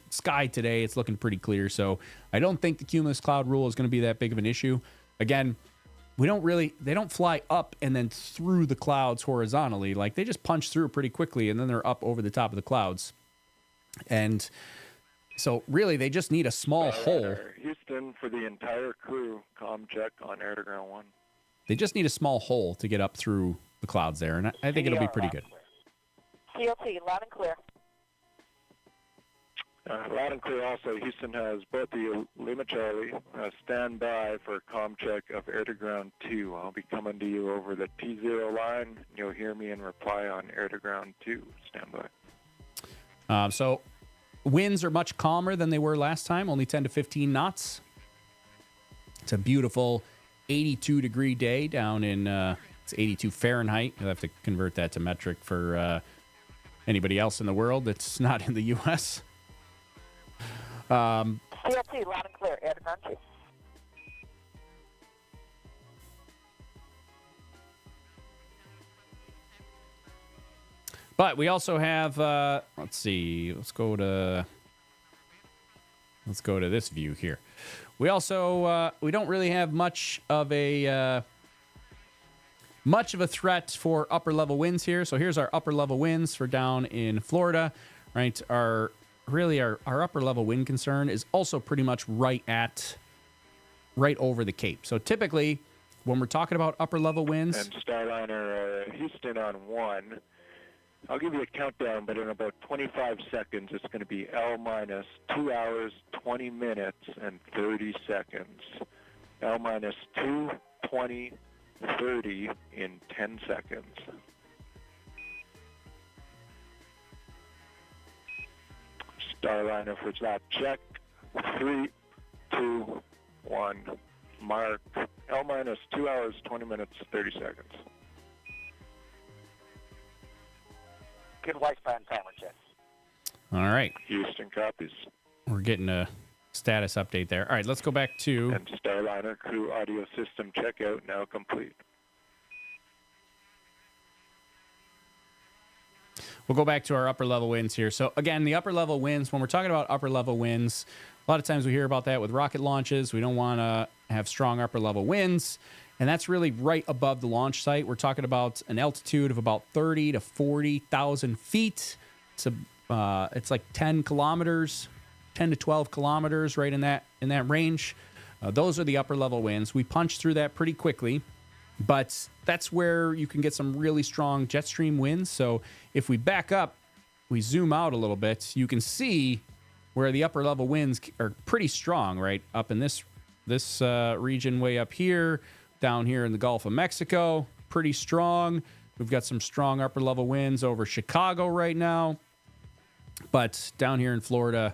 sky today, it's looking pretty clear. So I don't think the cumulus cloud rule is going to be that big of an issue. Again, they don't fly up and then through the clouds horizontally. Like, they just punch through pretty quickly and then they're up over the top of the clouds. And So really, they just need a small hole. Houston, for the entire crew, comm check on air to ground 1. They just need a small hole to get up through the clouds there, and I think it'll be pretty good. CLT, loud and clear. Loud and clear also. Houston has both the Lima Charlie stand by for comm check of air to ground 2. I'll be coming to you over the T0 line. You'll hear me in reply on air to ground 2. Stand by. So winds are much calmer than they were last time, only 10 to 15 knots. It's a beautiful 82-degree day down in, it's 82 Fahrenheit. You'll have to convert that to metric for anybody else in the world that's not in the U.S. CLT, loud and clear, air to ground 2. But we also have, let's see, let's go to this view here. We also, we don't really have much of a threat for upper level winds here. So here's our upper level winds for down in Florida, right? Our upper level wind concern is also pretty much right over the Cape. So typically, when we're talking about upper level winds, and Starliner Houston on 1. I'll give you a countdown, but in about 25 seconds, it's going to be L minus 2 hours, 20 minutes, and 30 seconds. L minus 2, 20, 30 in 10 seconds. Starliner for that check. 3, 2, 1. Mark. L minus 2 hours, 20 minutes, 30 seconds. Good white span timer check. all right, Houston copies. we're getting a status update there. All right, let's go back to And Starliner crew audio system checkout now complete. We'll go back to our upper level winds here. So again, the upper level winds, when we're talking about upper level winds, a lot of times we hear about that with rocket launches. We don't want to have strong upper level winds. And that's really right above the launch site. We're talking about an altitude of about 30 to 40,000 feet. It's like 10 kilometers, 10 to 12 kilometers, right in that range. Those are the upper level winds. We punch through that pretty quickly, but that's where you can get some really strong jet stream winds. So if we back up, we zoom out a little bit, you can see where the upper level winds are pretty strong, right? Up in this region way up here, down here in the Gulf of Mexico, pretty strong. We've got some strong upper level winds over Chicago right now. But down here in Florida,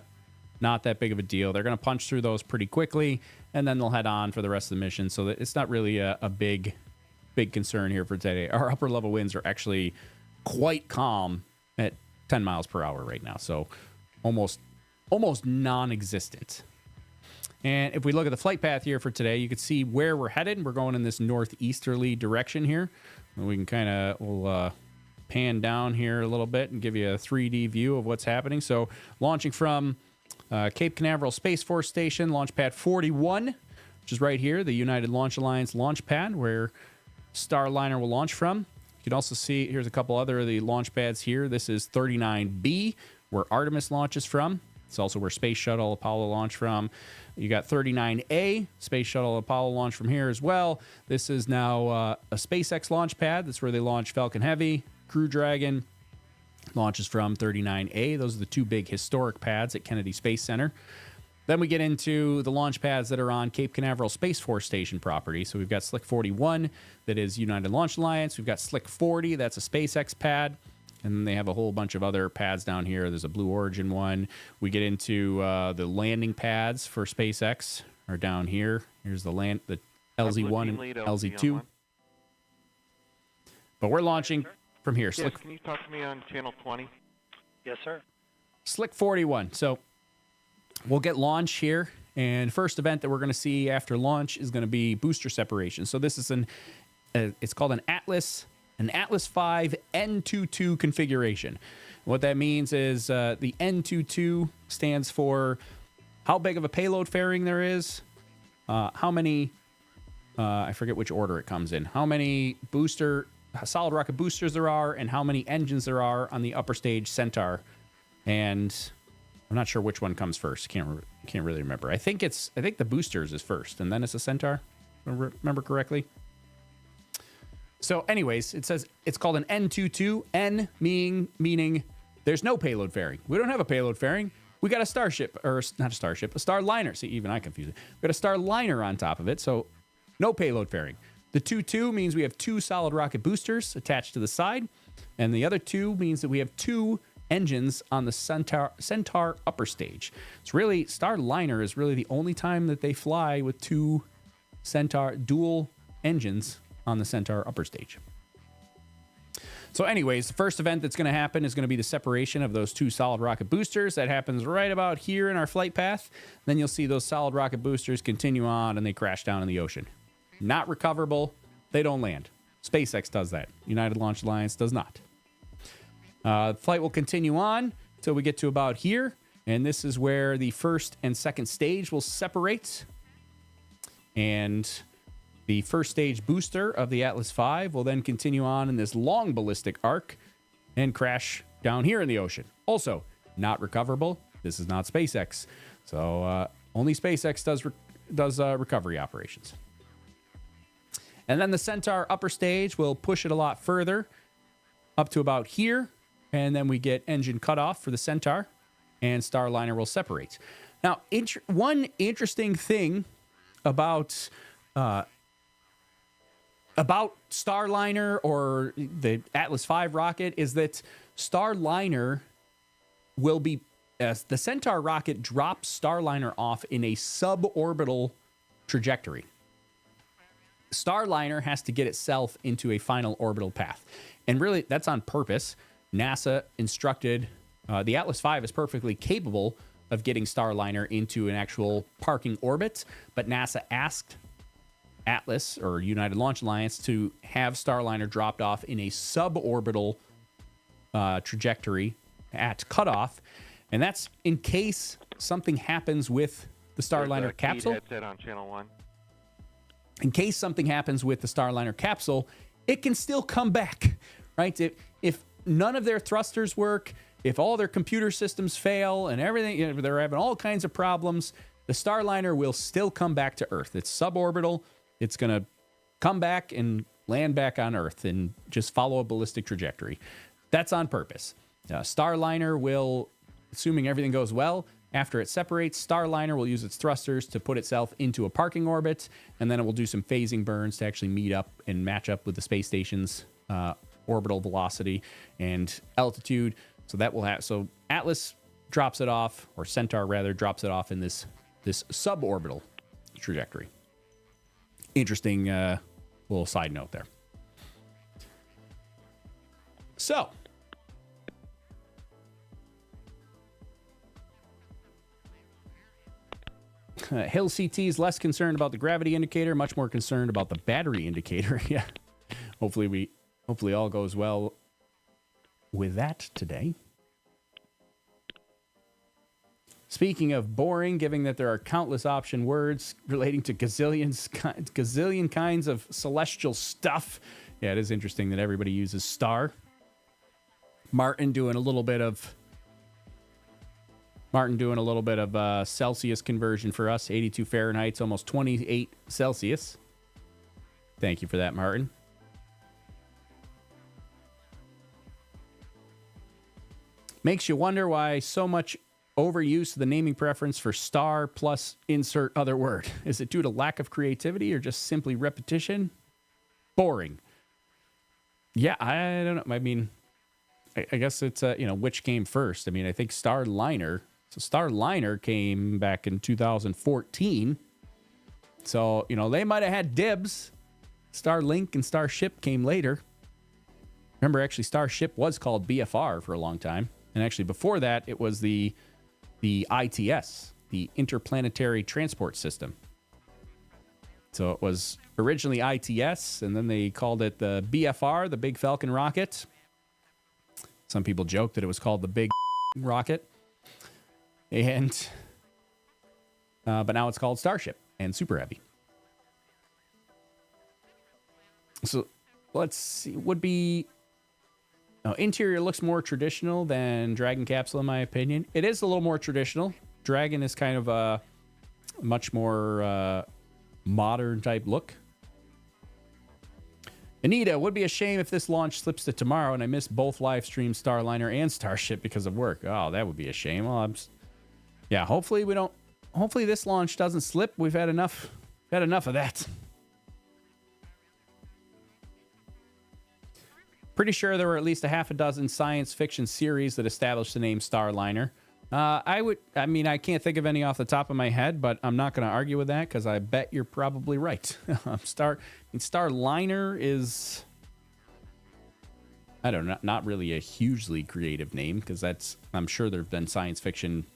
not that big of a deal. They're going to punch through those pretty quickly, and then they'll head on for the rest of the mission. So it's not really a big concern here for today. Our upper level winds are actually quite calm at 10 miles per hour right now. So almost non-existent. And if we look at the flight path here for today, you can see where we're headed. We're going in this northeasterly direction here. And we can we'll pan down here a little bit and give you a 3D view of what's happening. So launching from Cape Canaveral Space Force Station, launch pad 41, which is right here, the United Launch Alliance launch pad where Starliner will launch from. You can also see, here's a couple other of the launch pads here. This is 39B, where Artemis launches from. It's also where Space Shuttle Apollo launched from. You got 39A, Space Shuttle Apollo launch from here as well. This is now a SpaceX launch pad. That's where they launch Falcon Heavy. Crew Dragon launches from 39A. Those are the two big historic pads at Kennedy Space Center. Then we get into the launch pads that are on Cape Canaveral Space Force Station property. So we've got Slick 41, that is United Launch Alliance. We've got Slick 40, that's a SpaceX pad. And then they have a whole bunch of other pads down here. There's a Blue Origin one. We get into the landing pads for SpaceX are down here. Here's the LZ1 and LZ2. But we're launching from here. Yes, Slick, can you talk to me on channel 20? Yes, sir. Slick 41. So we'll get launch here. And first event that we're going to see after launch is going to be booster separation. So this is it's called an Atlas 5 N22 configuration. What that means is the N22 stands for how big of a payload fairing there is, how many, I forget which order it comes in, how many solid rocket boosters there are, and how many engines there are on the upper stage Centaur. And I'm not sure which one comes first. Can't really remember. I think the boosters is first, and then it's a Centaur. If I remember correctly. So, anyways, it says it's called an N22. N meaning there's no payload fairing. We don't have a payload fairing. We got a starship, or not a starship, a Starliner. See, even I confuse it. We got a Starliner on top of it, so no payload fairing. The 2-2 means we have 2 solid rocket boosters attached to the side, and the other 2 means that we have 2 engines on the Centaur upper stage. It's really, Starliner is really the only time that they fly with 2 Centaur dual engines on the Centaur upper stage. So anyways, the first event that's going to happen is going to be the separation of those 2 solid rocket boosters. That happens right about here in our flight path. Then you'll see those solid rocket boosters continue on and they crash down in the ocean. Not recoverable. They don't land. SpaceX does that. United Launch Alliance does not. Flight will continue on until we get to about here. And this is where the first and second stage will separate. And the first stage booster of the Atlas V will then continue on in this long ballistic arc and crash down here in the ocean. Also, not recoverable. This is not SpaceX. So only SpaceX does recovery operations. And then the Centaur upper stage will push it a lot further up to about here. And then we get engine cutoff for the Centaur and Starliner will separate. Now, one interesting thing about Starliner or the Atlas V rocket is that Starliner will be, as the Centaur rocket drops Starliner off in a suborbital trajectory. Starliner has to get itself into a final orbital path. And really, that's on purpose. NASA instructed, the Atlas V is perfectly capable of getting Starliner into an actual parking orbit, but NASA asked Atlas or United Launch Alliance to have Starliner dropped off in a suborbital trajectory at cutoff, and that's in case something happens with the Starliner capsule. Headset on channel 1. In case something happens with the Starliner capsule, it can still come back, right? If none of their thrusters work, if all their computer systems fail and everything, they're having all kinds of problems, the Starliner will still come back to Earth. It's suborbital. It's going to come back and land back on Earth and just follow a ballistic trajectory. That's on purpose. Starliner will, assuming everything goes well, after it separates, Starliner will use its thrusters to put itself into a parking orbit, and then it will do some phasing burns to actually meet up and match up with the space station's orbital velocity and altitude. So that will have, so Atlas drops it off, or Centaur rather, drops it off in this suborbital trajectory. Interesting little side note there. So, Hill CT is less concerned about the gravity indicator, much more concerned about the battery indicator. Yeah. Hopefully all goes well with that today. Speaking of boring, given that there are countless option words relating to gazillion kinds of celestial stuff. Yeah, it is interesting that everybody uses star. Martin doing a little bit of Celsius conversion for us. 82 Fahrenheit, almost 28 Celsius. Thank you for that, Martin. Makes you wonder why so much overuse of the naming preference for star plus insert other word. Is it due to lack of creativity or just simply repetition? Boring. Yeah, I don't know. I mean, I guess it's, which came first? I mean, I think Starliner. So Starliner came back in 2014. So, they might have had dibs. Starlink and Starship came later. Remember, actually, Starship was called BFR for a long time. And actually, before that, it was the ITS, the Interplanetary Transport System. So it was originally ITS, and then they called it the BFR, the Big Falcon Rocket. Some people joke that it was called the Big Rocket. And but now it's called Starship and Super Heavy. So let's see, would be Now, interior looks more traditional than Dragon capsule, in my opinion. It is a little more traditional. Dragon is kind of a much more modern type look. Anita, would be a shame if this launch slips to tomorrow and I miss both live streams, Starliner and Starship, because of work. Oh, that would be a shame. Well, yeah, hopefully we don't. Hopefully this launch doesn't slip. We've had enough. Had enough of that. Pretty sure there were at least a half a dozen science fiction series that established the name Starliner. I mean, I can't think of any off the top of my head, but I'm not going to argue with that because I bet you're probably right. Starliner is, I don't know, not really a hugely creative name because I'm sure there have been science fiction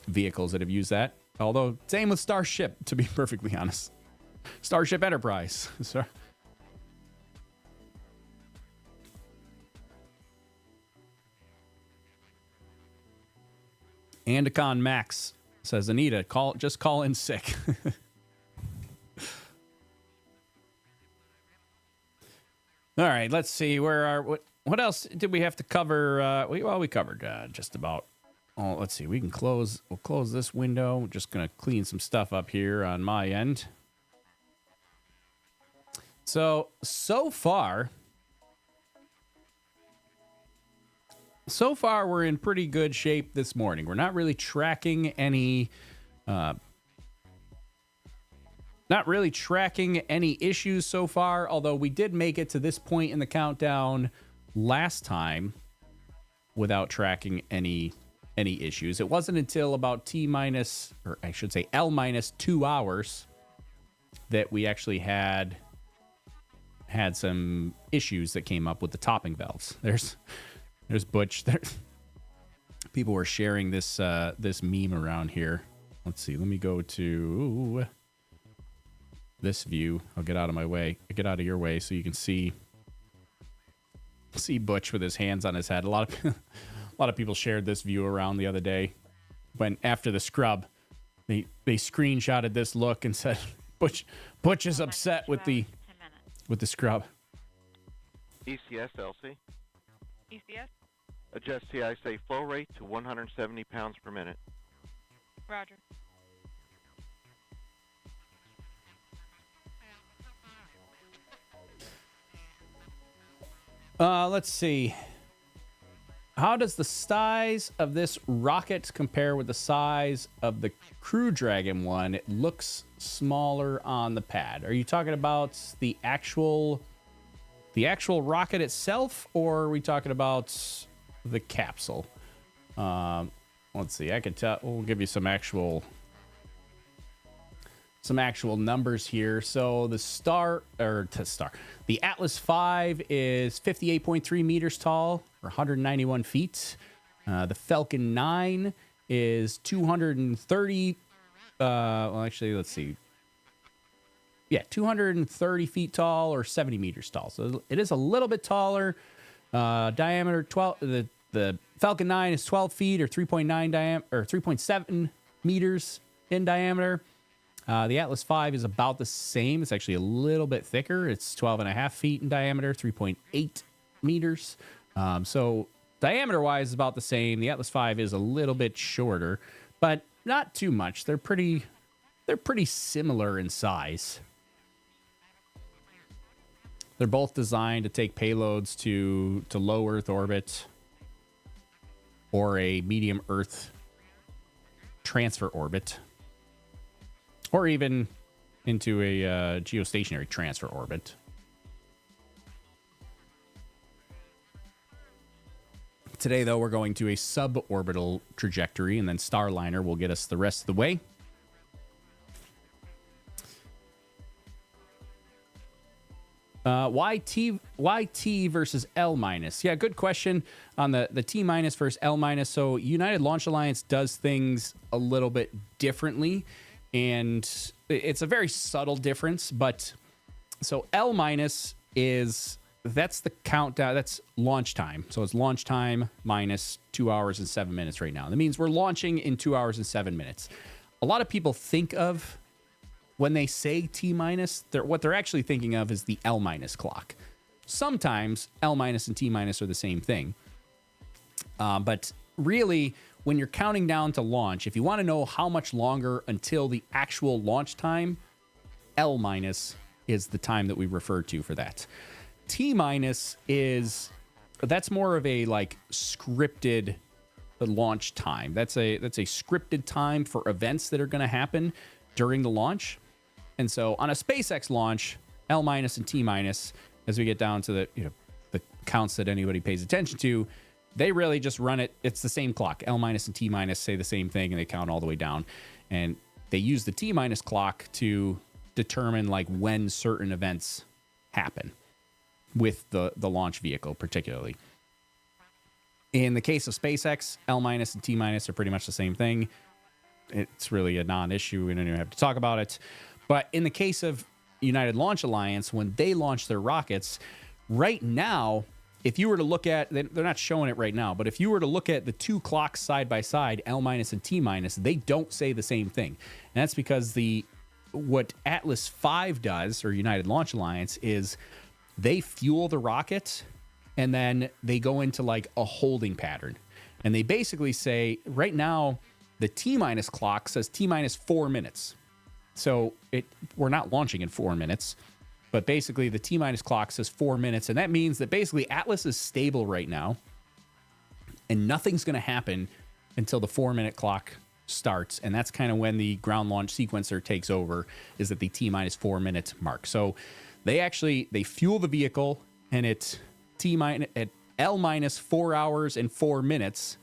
vehicles that have used that. Although, same with Starship, to be perfectly honest. Starship Enterprise. Sorry. Andicon Max says, Anita, just call in sick. All right, let's see. What else did we have to cover? We covered just about. Oh, let's see. We'll close this window. We're just gonna clean some stuff up here on my end. So far, we're in pretty good shape this morning. We're not really tracking any issues so far, although we did make it to this point in the countdown last time without tracking any issues. It wasn't until about L minus 2 hours that we actually had some issues that came up with the topping valves. There's Butch. People were sharing this meme around here. Let's see. Let me go to this view. I'll get out of my way. Get out of your way so you can see Butch with his hands on his head. A lot of people shared this view around the other day when after the scrub, they screenshotted this look and said Butch is upset with the scrub. ECS, LC. ECS? Adjust CISA flow rate to 170 pounds per minute. Roger. Let's see. How does the size of this rocket compare with the size of the Crew Dragon one? It looks smaller on the pad. Are you talking about the actual rocket itself, or are we talking about the capsule? Let's see. I can tell. We'll give you some actual numbers here. So the the Atlas V is 58.3 meters tall, or 191 feet. The Falcon 9 is 230. Let's see. Yeah, 230 feet tall, or 70 meters tall. So it is a little bit taller. Diameter 12. The Falcon 9 is 12 feet, or 3.7 meters in diameter. The Atlas V is about the same. It's actually a little bit thicker. It's 12.5 feet in diameter, 3.8 meters. So diameter-wise, is about the same. The Atlas V is a little bit shorter, but not too much. They're pretty similar in size. They're both designed to take payloads to low Earth orbit or a medium Earth transfer orbit, or even into a geostationary transfer orbit. Today, though, we're going to a suborbital trajectory, and then Starliner will get us the rest of the way. Why T versus L minus? Yeah, good question on the T minus versus L minus. So United Launch Alliance does things a little bit differently, and it's a very subtle difference. But so L minus that's the countdown. That's launch time. So it's launch time minus 2 hours and 7 minutes right now. That means we're launching in 2 hours and 7 minutes. A lot of people think of, when they say T minus, what they're actually thinking of is the L minus clock. sometimes L minus and T minus are the same thing. But really, when you're counting down to launch, if you want to know how much longer until the actual launch time, L minus is the time that we refer to for that. T minus that's more of a like scripted launch time. That's a scripted time for events that are going to happen during the launch. And so on a SpaceX launch, L minus and T minus, as we get down to the counts that anybody pays attention to, they really just run it. It's the same clock. L minus and T minus say the same thing, and they count all the way down. And they use the T minus clock to determine like when certain events happen with the launch vehicle, particularly. In the case of SpaceX, L minus and T minus are pretty much the same thing. It's really a non-issue. We don't even have to talk about it. But in the case of United Launch Alliance, when they launch their rockets, right now, if you were to look at, they're not showing it right now, but if you were to look at the two clocks side by side, L minus and T minus, they don't say the same thing. And that's because what Atlas V does, or United Launch Alliance, is they fuel the rocket and then they go into like a holding pattern. And they basically say, right now, the T minus clock says T minus 4 minutes. So we're not launching in 4 minutes. But basically, the T minus clock says 4 minutes, and that means that basically Atlas is stable right now, and nothing's going to happen until the 4 minute clock starts, and that's kind of when the ground launch sequencer takes over, is at the T minus 4 minute mark. So they fuel the vehicle, and at L minus 4 hours and 4 minutes,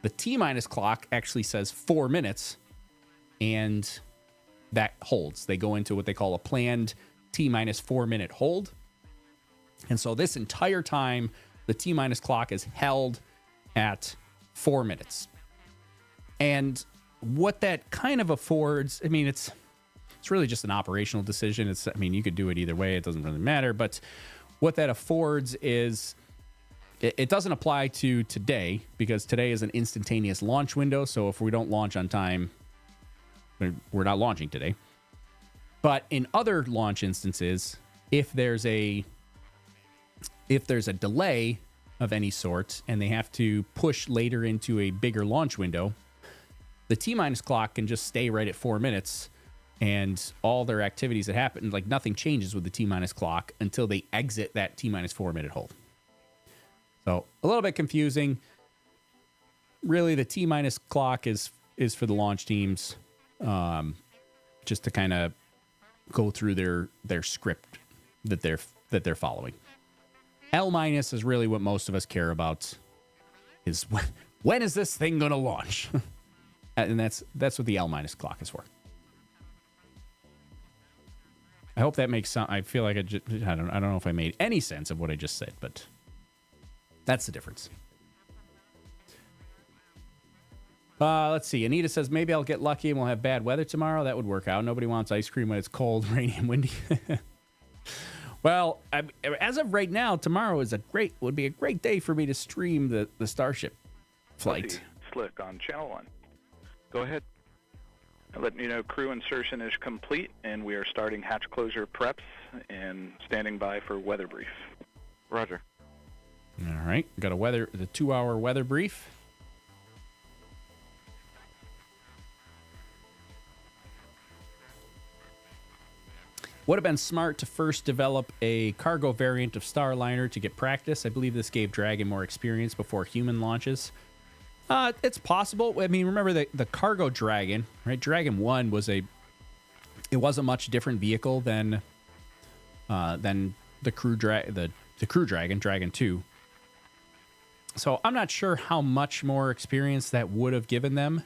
the T minus clock actually says 4 minutes, and that holds. They go into what they call a planned T minus 4 minute hold. And so this entire time, the T minus clock is held at 4 minutes. And what that kind of affords, I mean, it's really just an operational decision. You could do it either way. It doesn't really matter. But what that affords is, it doesn't apply to today, because today is an instantaneous launch window. So if we don't launch on time, we're not launching today. But in other launch instances, if there's a delay of any sort and they have to push later into a bigger launch window, the T minus clock can just stay right at 4 minutes, and all their activities that happen, like nothing changes with the T minus clock until they exit that T minus 4 minute hold. So a little bit confusing. Really, the T minus clock is for the launch teams, just to kind of go through their script that they're following. L minus is really what most of us care about, is when is this thing going to launch? And that's what the L minus clock is for. I hope that makes sense. I feel like I don't know if I made any sense of what I just said, but that's the difference. Let's see. Anita says, maybe I'll get lucky and we'll have bad weather tomorrow. That would work out. Nobody wants ice cream when it's cold, rainy, and windy. Well, as of right now, tomorrow would be a great day for me to stream the Starship flight. Slick on Channel 1. Go ahead. I'll let you know crew insertion is complete, and we are starting hatch closure preps and standing by for weather brief. Roger. All right. Got the 2-hour weather brief. Would have been smart to first develop a cargo variant of Starliner to get practice. I believe this gave Dragon more experience before human launches. It's possible. I mean, remember the cargo Dragon, right? Dragon 1 was a much different vehicle than the crew Dragon, Dragon 2. So I'm not sure how much more experience that would have given them.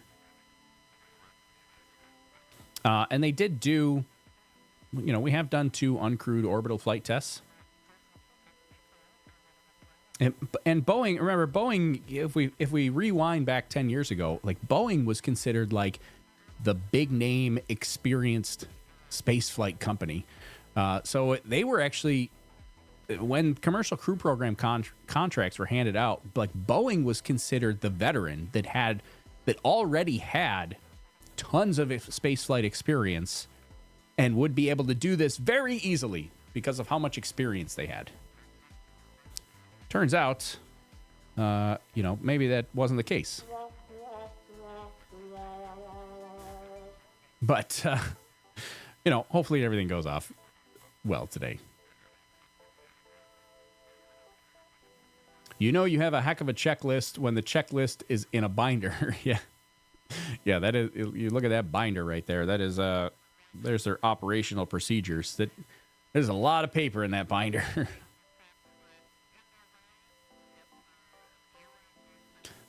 And they did do, we have done 2 uncrewed orbital flight tests. And Boeing, remember Boeing, if we rewind back 10 years ago, like Boeing was considered like the big name experienced spaceflight company. So they were actually, when commercial crew program contracts were handed out, like Boeing was considered the veteran that already had tons of spaceflight experience and would be able to do this very easily because of how much experience they had. Turns out, maybe that wasn't the case. But, hopefully everything goes off well today. You have a heck of a checklist when the checklist is in a binder. Yeah. Yeah, that is, you look at that binder right there. That is, there's their operational procedures. There's a lot of paper in that binder.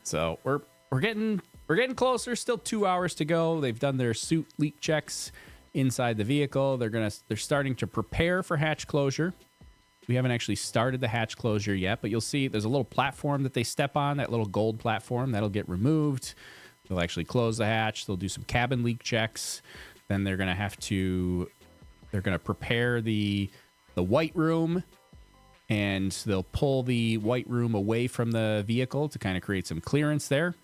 So we're getting closer. Still 2 hours to go. They've done their suit leak checks inside the vehicle. They're starting to prepare for hatch closure. We haven't actually started the hatch closure yet, but you'll see there's a little platform that they step on, that little gold platform. That'll get removed. They'll actually close the hatch. They'll do some cabin leak checks. Then they're going to prepare the white room, and they'll pull the white room away from the vehicle to kind of create some clearance there.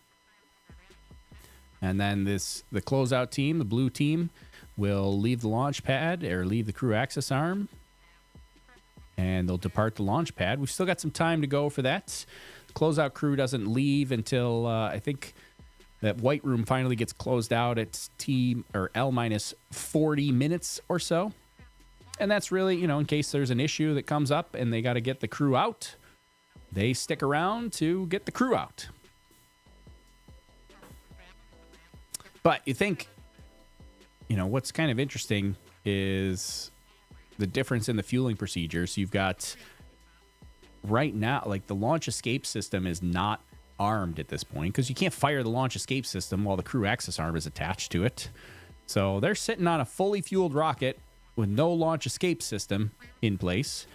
And then the closeout team, the blue team, will leave the launch pad or leave the crew access arm, and they'll depart the launch pad. We've still got some time to go for that. The closeout crew doesn't leave until I think that white room finally gets closed out at L minus 40 minutes or so. And that's really, in case there's an issue that comes up and they got to get the crew out, they stick around to get the crew out. But you think, what's kind of interesting is the difference in the fueling procedures. You've got right now, like the launch escape system is not armed at this point because you can't fire the launch escape system while the crew access arm is attached to it. So they're sitting on a fully fueled rocket with no launch escape system in place.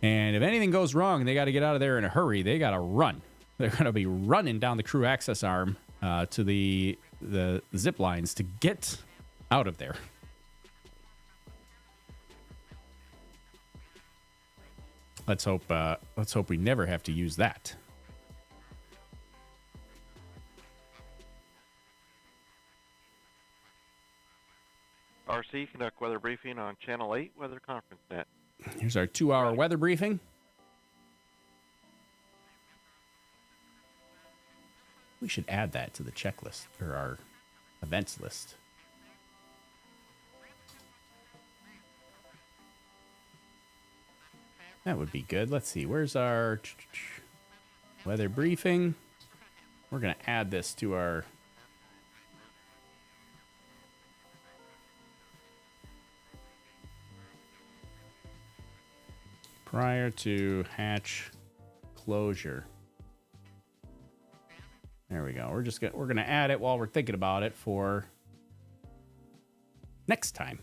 And if anything goes wrong and they got to get out of there in a hurry, they got to run. They're going to be running down the crew access arm to the zip lines to get out of there. Let's hope we never have to use that. RC, conduct weather briefing on Channel 8 Weather Conference Net. Here's our 2-hour weather briefing. We should add that to the checklist or our events list. That would be good. Let's see. Where's our weather briefing? We're going to add this to our prior to hatch closure. There we go. We're gonna add it while we're thinking about it for next time.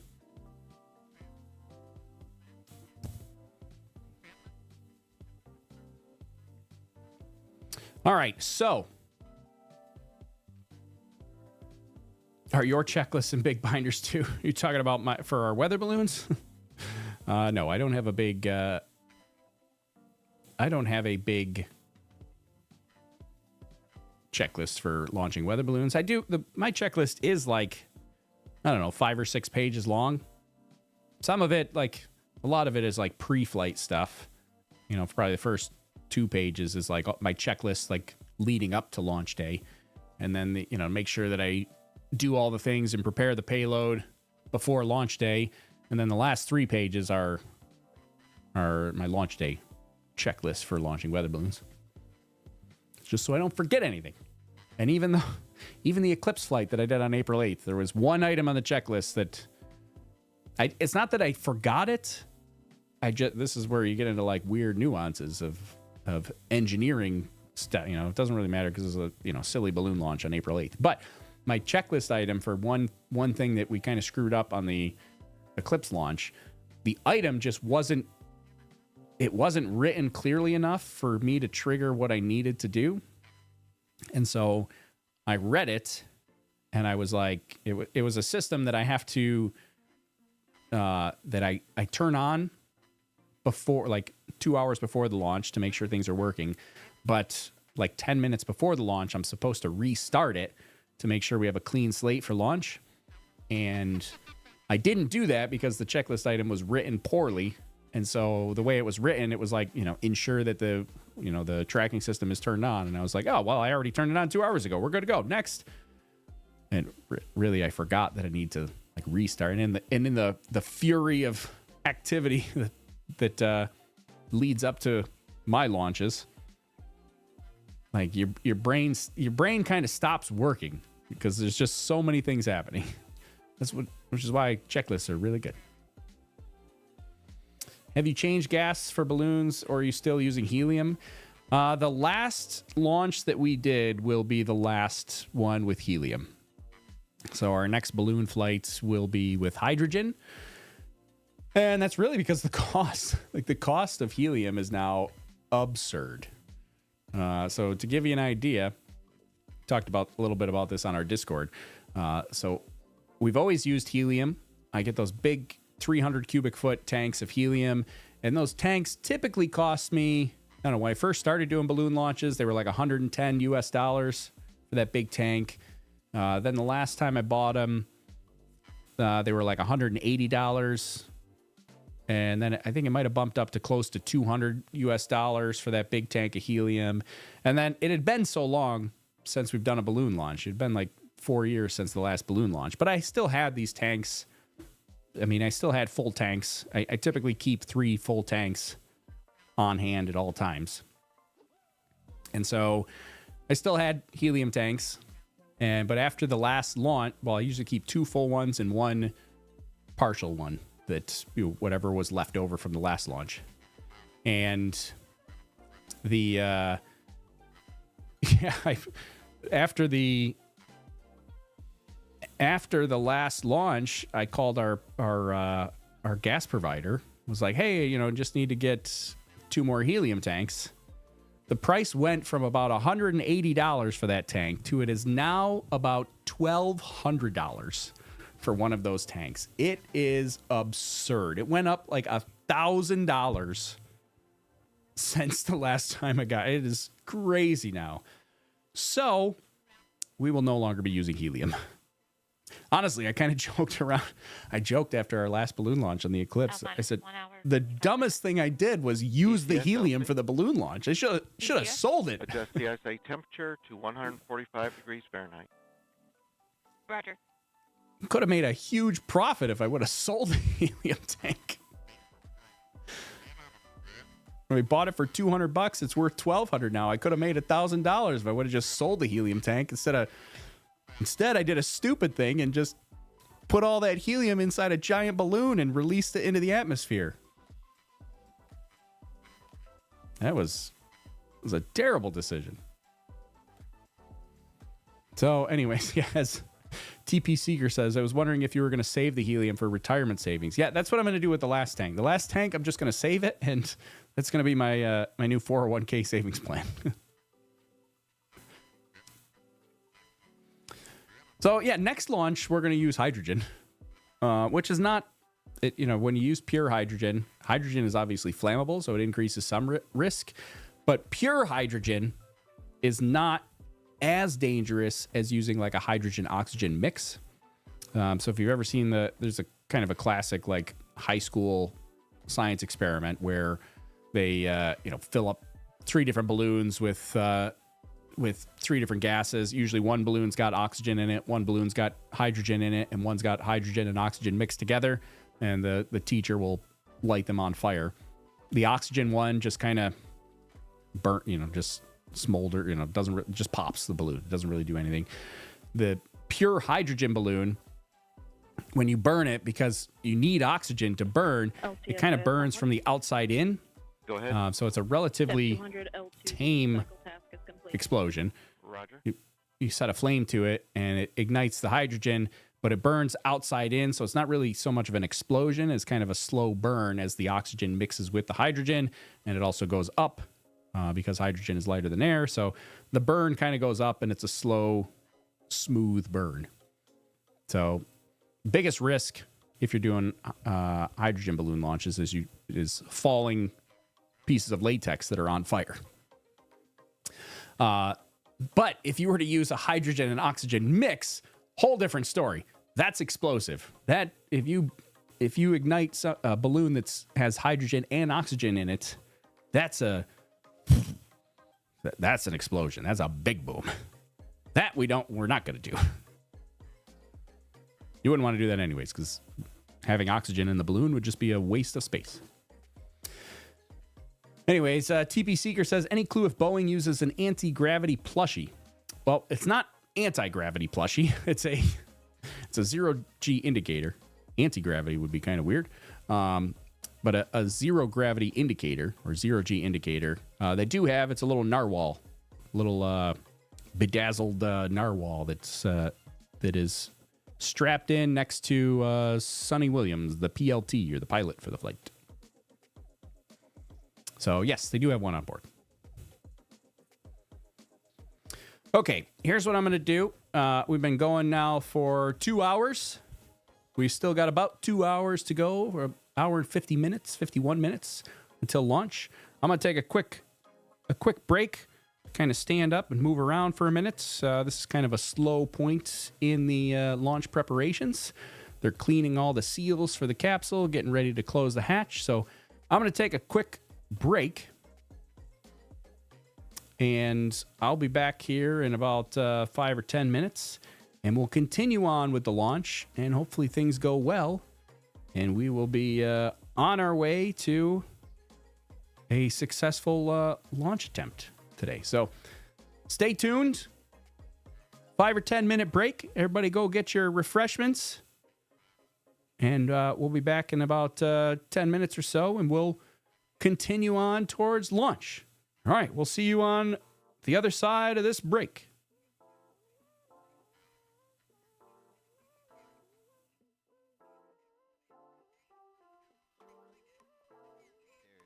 All right, so are your checklists and big binders too? You talking about for our weather balloons? No, I don't have a big. I don't have a big checklist for launching weather balloons. I do. My checklist is like, I don't know, 5 or 6 pages long. Some of it, like a lot of it, is like pre-flight stuff. Probably the first 2 pages is like my checklist, like leading up to launch day, and then make sure that I do all the things and prepare the payload before launch day, and then the last 3 pages are my launch day checklist for launching weather balloons, just so I don't forget anything. And even the eclipse flight that I did on April 8th, there was one item on the checklist that it's not that I forgot it. This is where you get into like weird nuances of engineering stuff. It doesn't really matter because it's a silly balloon launch on April 8th. But my checklist item for one thing that we kind of screwed up on the eclipse launch, the item just wasn't written clearly enough for me to trigger what I needed to do. And so I read it and I was like, it was a system that I have to, that I turn on before, like 2 hours before the launch to make sure things are working. But like 10 minutes before the launch, I'm supposed to restart it to make sure we have a clean slate for launch. And I didn't do that because the checklist item was written poorly. And so the way it was written, it was like, ensure that the tracking system is turned on. And I was like, oh, well, I already turned it on 2 hours ago. We're good to go. Next. And really, I forgot that I need to like restart. And in the fury of activity that leads up to my launches, like your brain kind of stops working because there's just so many things happening. Which is why checklists are really good. Have you changed gas for balloons, or are you still using helium? The last launch that we did will be the last one with helium. So our next balloon flights will be with hydrogen. And that's really because the cost of helium is now absurd. So to give you an idea, talked about a little bit about this on our Discord. So we've always used helium. I get those big 300 cubic foot tanks of helium, and those tanks typically cost me, I don't know, when I first started doing balloon launches, they were like $110 for that big tank. Then the last time I bought them, they were like $180. And then I think it might have bumped up to close to $200 for that big tank of helium. And then it had been so long since we've done a balloon launch. It had been like 4 years since the last balloon launch. But I still had these tanks. I mean, I still had full tanks. I typically keep 3 full tanks on hand at all times. And so I still had helium tanks. But after the last launch, well, I usually keep 2 full ones and 1 partial one. That whatever was left over from the last launch. And the after the last launch, I called our gas provider. Was like, hey, just need to get 2 more helium tanks. The price went from about $180 for that tank to it is now about $1,200 for one of those tanks. It is absurd. It went up like $1,000 since the last time I got it. It is crazy now. So we will no longer be using helium. Honestly, I kind of joked around. I joked after our last balloon launch on the Eclipse. I said, the dumbest thing I did was use the helium for the balloon launch. I should have sold it. Adjust the ISA temperature to 145 degrees Fahrenheit. Roger. Could have made a huge profit if I would have sold the helium tank. When we bought it for $200, it's worth $1,200 now. I could have made $1,000 if I would have just sold the helium tank Instead, I did a stupid thing and just put all that helium inside a giant balloon and released it into the atmosphere. That was a terrible decision. So, anyways, as TP Seeker says, I was wondering if you were going to save the helium for retirement savings. Yeah, that's what I'm going to do with the last tank. The last tank, I'm just going to save it, and that's going to be my my new 401k savings plan. So, yeah, next launch, we're going to use hydrogen, which is not, when you use pure hydrogen, hydrogen is obviously flammable, so it increases some risk. But pure hydrogen is not as dangerous as using like a hydrogen-oxygen mix. So if you've ever seen there's a kind of a classic like high school science experiment where they, fill up 3 different balloons with 3 different gases. Usually one balloon's got oxygen in it, one balloon's got hydrogen in it, and one's got hydrogen and oxygen mixed together, and the teacher will light them on fire. The oxygen one just kind of burnt, just smolder, just pops the balloon. It doesn't really do anything. The pure hydrogen balloon, when you burn it, because you need oxygen to burn, it kind of burns from the outside in. Go ahead. So it's a relatively tame explosion. Roger. You set a flame to it and it ignites the hydrogen, but it burns outside in. So it's not really so much of an explosion as kind of a slow burn as the oxygen mixes with the hydrogen. And it also goes up because hydrogen is lighter than air. So the burn kind of goes up and it's a slow, smooth burn. So biggest risk if you're doing hydrogen balloon launches is falling pieces of latex that are on fire. But if you were to use a hydrogen and oxygen mix, whole different story. That's explosive. That if you if you ignite a balloon that has hydrogen and oxygen in it, that's an explosion. That's a big boom. That we're not going to do. You wouldn't want to do that anyways, because having oxygen in the balloon would just be a waste of space. Anyways, TP Seeker says, any clue if Boeing uses an anti-gravity plushie? Well, it's not anti-gravity plushie. It's a zero-G indicator. Anti-gravity would be kind of weird. But a zero-gravity indicator, or zero-G indicator, they do have. It's a little narwhal. Little bedazzled narwhal that is strapped in next to Sonny Williams, the PLT, or the pilot for the flight. So, yes, they do have one on board. Okay, here's what I'm going to do. We've been going now for 2 hours. We've still got about 2 hours to go, or an hour and 50 minutes, 51 minutes until launch. I'm going to take a quick break, kind of stand up and move around for a minute. This is kind of a slow point in the launch preparations. They're cleaning all the seals for the capsule, getting ready to close the hatch. So I'm going to take a quick break, and I'll be back here in about 5 or 10 minutes, and we'll continue on with the launch, and hopefully things go well, and we will be on our way to a successful launch attempt today. So stay tuned. 5 or 10 minute break. Everybody go get your refreshments, and we'll be back in about 10 minutes or so, and we'll continue on towards launch. All right, we'll see you on the other side of this break.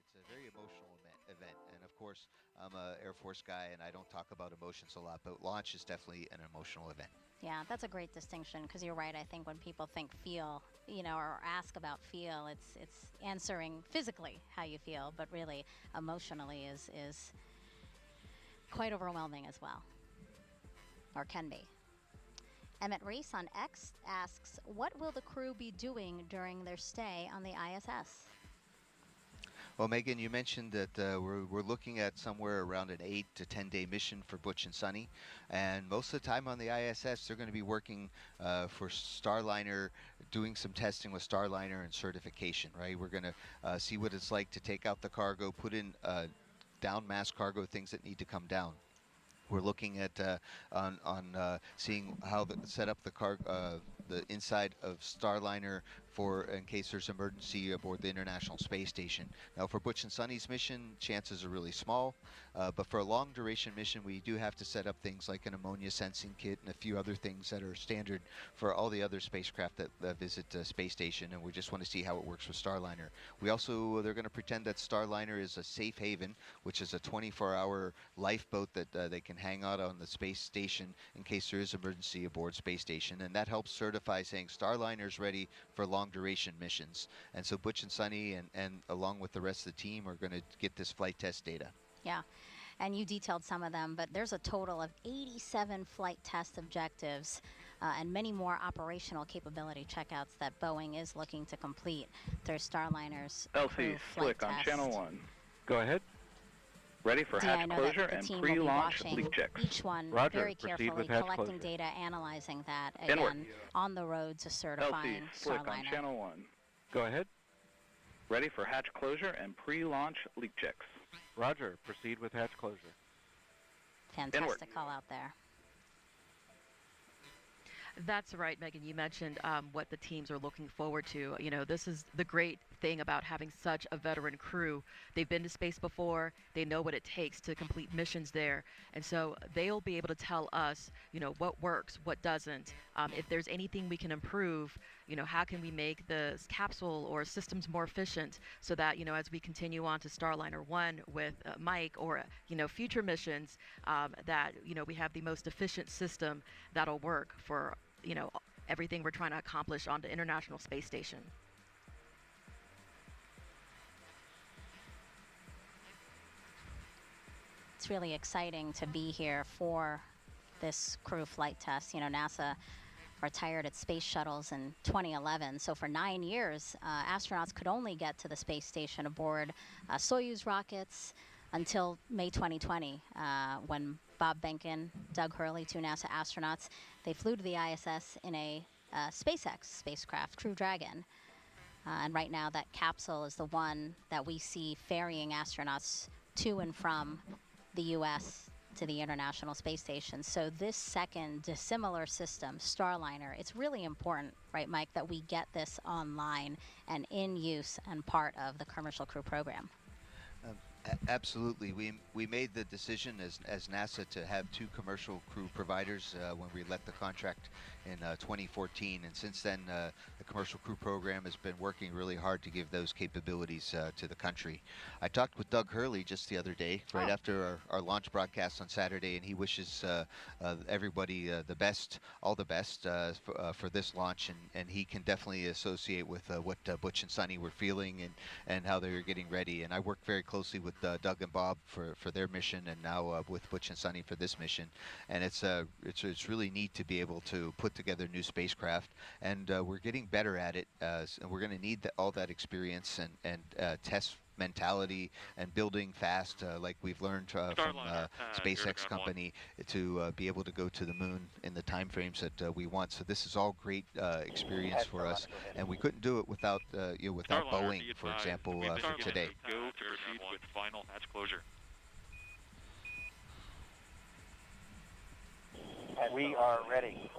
It's a very emotional event, and of course, I'm an Air Force guy, and I don't talk about emotions a lot, but launch is definitely an emotional event. Yeah, that's a great distinction, because you're right. I think when people think feel, or ask about feel, it's answering physically how you feel, but really emotionally is quite overwhelming as well, or can be. Emmett Reese on X asks, what will the crew be doing during their stay on the ISS? Well, Megan, you mentioned that we're looking at somewhere around an 8 to 10 day mission for Butch and Sonny, and most of the time on the ISS they're going to be working for Starliner, doing some testing with Starliner and certification. Right, we're going to see what it's like to take out the cargo, put in down mass cargo, things that need to come down. We're looking at seeing how to set up the inside of Starliner for in case there's emergency aboard the International Space Station. Now, for Butch and Sonny's mission, chances are really small, but for a long duration mission, we do have to set up things like an ammonia sensing kit and a few other things that are standard for all the other spacecraft that visit the space station, and we just want to see how it works with Starliner. We also, they're going to pretend that Starliner is a safe haven, which is a 24-hour lifeboat that they can hang out on the space station in case there is emergency aboard space station, and that helps certify saying Starliner's ready for long duration missions. And so Butch and Sonny and along with the rest of the team are going to get this flight test data. Yeah, and you detailed some of them, but there's a total of 87 flight test objectives and many more operational capability checkouts that Boeing is looking to complete through Starliner's Crew Flight Slick on Test. channel 1. Go ahead. Ready for Yeah, I hatch know closure that the and team will be pre-launch watching leak checks. each one Roger, very proceed carefully, with hatch collecting closure. data, analyzing that, Inward. again, on the road to certifying Slick on Starliner. channel 1. Go ahead. Ready for hatch closure and pre-launch leak checks. Roger, proceed with hatch closure. Fantastic call out there. That's right, Megan. You mentioned what the teams are looking forward to. You know, this is the great thing about having such a veteran crew. They've been to space before. They know what it takes to complete missions there. And so they'll be able to tell us, you know, what works, what doesn't. If there's anything we can improve, you know, how can we make the capsule or systems more efficient so that, you know, as we continue on to Starliner 1 with Mike or, you know, future missions, that, you know, we have the most efficient system that'll work for, you know, everything we're trying to accomplish on the International Space Station. It's really exciting to be here for this crew flight test. You know, NASA retired its space shuttles in 2011. So for 9 years, astronauts could only get to the space station aboard Soyuz rockets until May 2020, when Bob Behnken, Doug Hurley, 2 NASA astronauts, they flew to the ISS in a SpaceX spacecraft, Crew Dragon. And right now that capsule is the one that we see ferrying astronauts to and from the U.S. to the International Space Station. So this second dissimilar system, Starliner, it's really important, right, Mike, that we get this online and in use and part of the commercial crew program. Absolutely. We made the decision as NASA to have 2 commercial crew providers when we let the contract in 2014, and since then the commercial crew program has been working really hard to give those capabilities to the country. I talked with Doug Hurley just the other day, right after our launch broadcast on Saturday, and he wishes everybody the best, all the best for this launch, and he can definitely associate with what Butch and Sonny were feeling and how they were getting ready. And I worked very closely with Doug and Bob for their mission, and now with Butch and Sonny for this mission. And it's really neat to be able to put together new spacecraft, and we're getting better at it, and we're going to need all that experience and test mentality and building fast, like we've learned from SpaceX company, to be able to go to the moon in the time frames that we want. So this is all great experience for us, and we couldn't do it without without Boeing, for example, for today. Go to proceed with final hatch closure. We are ready.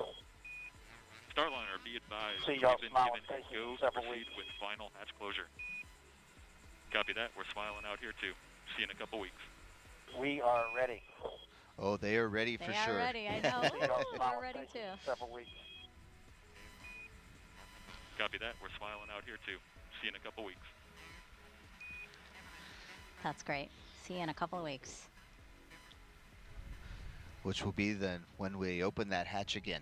Starliner, be advised. See We've y'all been smiling given faces go in to several proceed weeks. with final hatch closure. Copy that. We're smiling out here too. See you in a couple weeks. We are ready. Oh, they are ready for sure. They are ready, I know. We're ready too. Several weeks. Copy that. We're smiling out here too. See you in a couple weeks. That's great. See you in a couple of weeks. Which will be then when we open that hatch again.